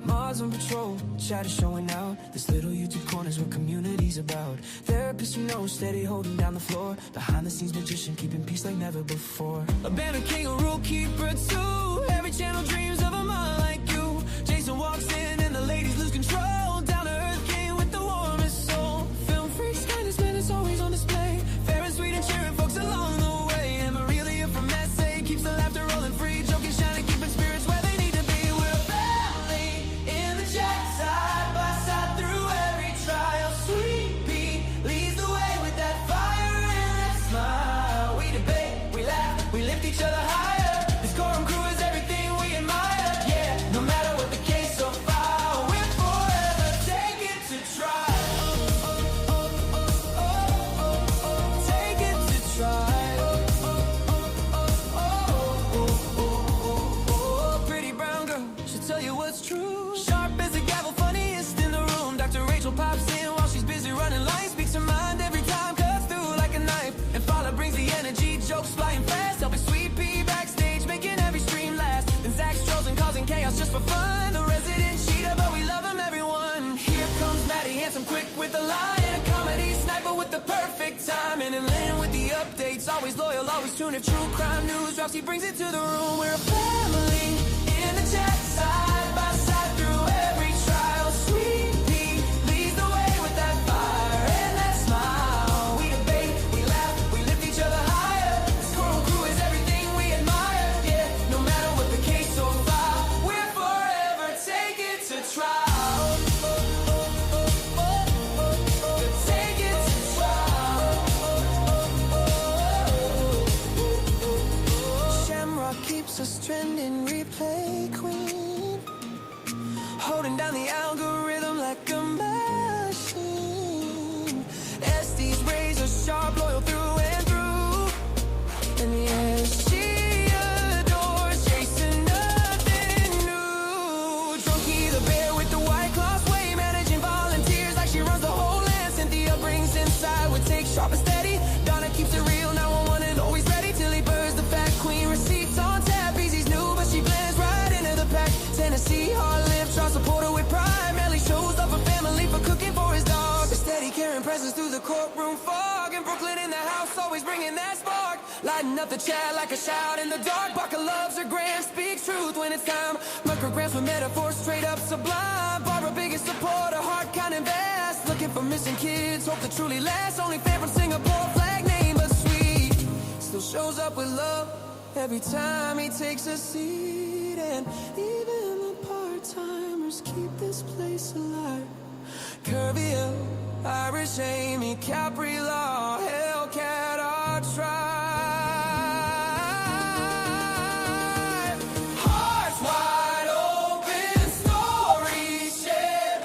Mars on patrol, chat is showing out. This little YouTube corner's what community's about. Therapists you know, steady holding down the floor. Behind the scenes magician, keeping peace like never before. A banner king, a rule keeper too. Every channel dreams of a mind like you. Jason walks in and the ladies lose control. Down to earth king with the warmest soul. Film freaks, kindness, man, it's always on display. Fair and sweet and cheering folks along the way. And Marilia from SA keeps the laughter rolling free. Joking, shining, keeping spirits where they need to be. We're a family in the chat, side by side through every trial. Sweet Pea leads the way with that fire and that smile. We debate, we laugh, we lift each other higher. This courtroom crew is everything we admire. Yeah, no matter what the case so far, we're forever taken to trial. Take it to trial. Pretty brown girl, she'll tell you what's true. Sharp as a gavel, funniest in the room. Dr. Rachel pops in while she's busy running lines. Speaks her mind every time, cuts through like a knife. And Fowler brings the energy, jokes flying fast. Helping Sweet Pea backstage, making every stream last. Then Zach strolls and causing chaos just for fun. The resident cheater, but we love him, everyone. Here comes Maddie, handsome, quick with the line. A comedy sniper with the perfect timing. And Lynn with the updates, always loyal, always tuned. If true crime news drops, he brings it to the room. We're a family in the chat, side by side through every trial. Sweet Pea leads the way with that fire and that smile. We debate, we laugh, we lift each other higher. This coral crew is everything we admire. Yeah, no matter what the case so far, we're forever taken to trial. Take it to trial. Shamrock keeps us trending, replay queen. Holding down the algorithm like a machine. Estes razor sharp, loyal through and through. And yes, she adores Jason, nothing new. Drunky the bear with the white claws, way managing volunteers like she runs the whole land. Cynthia brings inside, would take sharp and steady. Donna keeps it real, 911 and always ready. Tilly Bird's the fat queen, receipts on tap. Easy's new, but she blends right into the pack. Tennessee, hard live, try support her with pride. Melly shows up a family for cooking for his dog. A steady carrying presence through the courtroom fog. And Brooklyn in the house, always bringing that spark. Lighting up the chat like a shout in the dark. Barker loves her grand, speaks truth when it's time. Micrograms with metaphors straight up sublime. Barbara biggest supporter, heart kind of vast. Looking for missing kids, hope to truly last. Only fan from Singapore, flag name but sweet. Still shows up with love every time he takes a seat. And even the part-timers keep this place alive. Curvio, Irish Amy, Capri Law, Hellcat, our tribe. Hearts wide open, stories shared,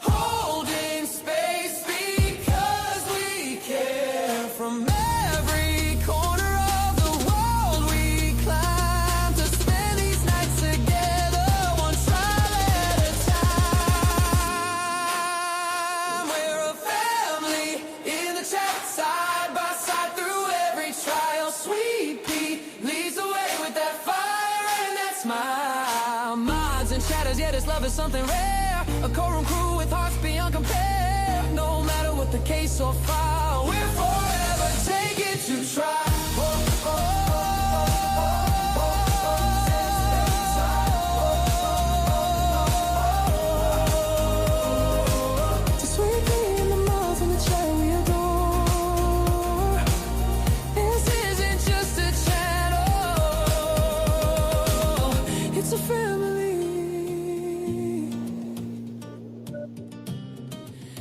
holding space because we care. From every corner of the world we climb to spend these nights together, one trial at a time. We're a family in the chat, side by side through every trial. Sweet Pea leads the way with that fire and that smile. Mods and shadows, yeah, this love is something rare. A courtroom crew with hearts beyond compare. No matter what the case or file, we're forever taken to trial. To Sweet Pea and the moms in the chat we adore. This isn't just a channel, it's a family.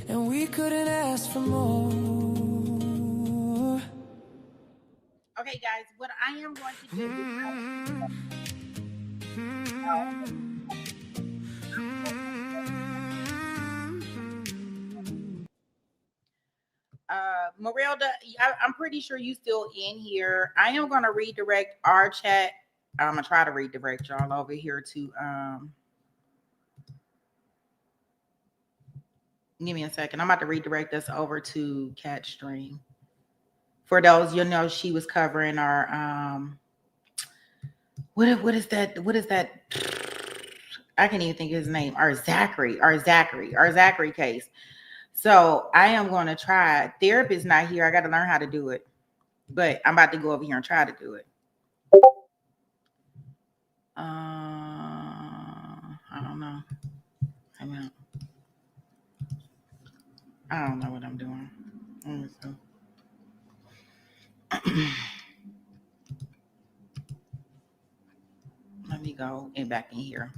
And we couldn't ask for more. Okay, guys, what I am going to do Marilda, I'm pretty sure you still in here. I am going to redirect our chat. I'm going to try to redirect y'all over here to, give me a second. I'm about to redirect us over to Catch Stream. For those, you know, she was covering our, what is that? I can't even think of his name. Our Zachary case. So I am going to try. Therapist not here. I got to learn how to do it. But I'm about to go over here and try to do it. I don't know. I don't know what I'm doing. Let me go and back in here.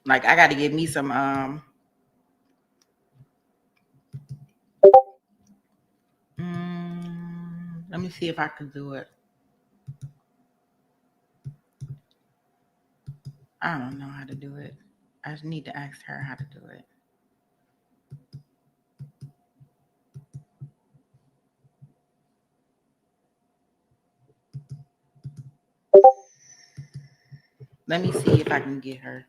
Like I got to give me some let me see if I can do it. I don't know how to do it. I just need to ask her how to do it. Let me see if I can get her.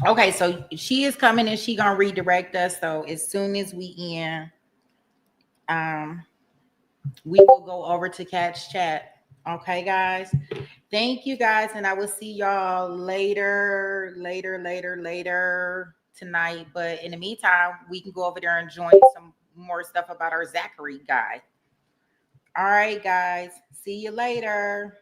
Okay, so she is coming and she gonna redirect us. So as soon as we in, we will go over to Catch Chat. Okay, guys. Thank you guys, and I will see y'all later tonight. But in the meantime, we can go over there and join some more stuff about our Zachary guy. All right, guys. See you later.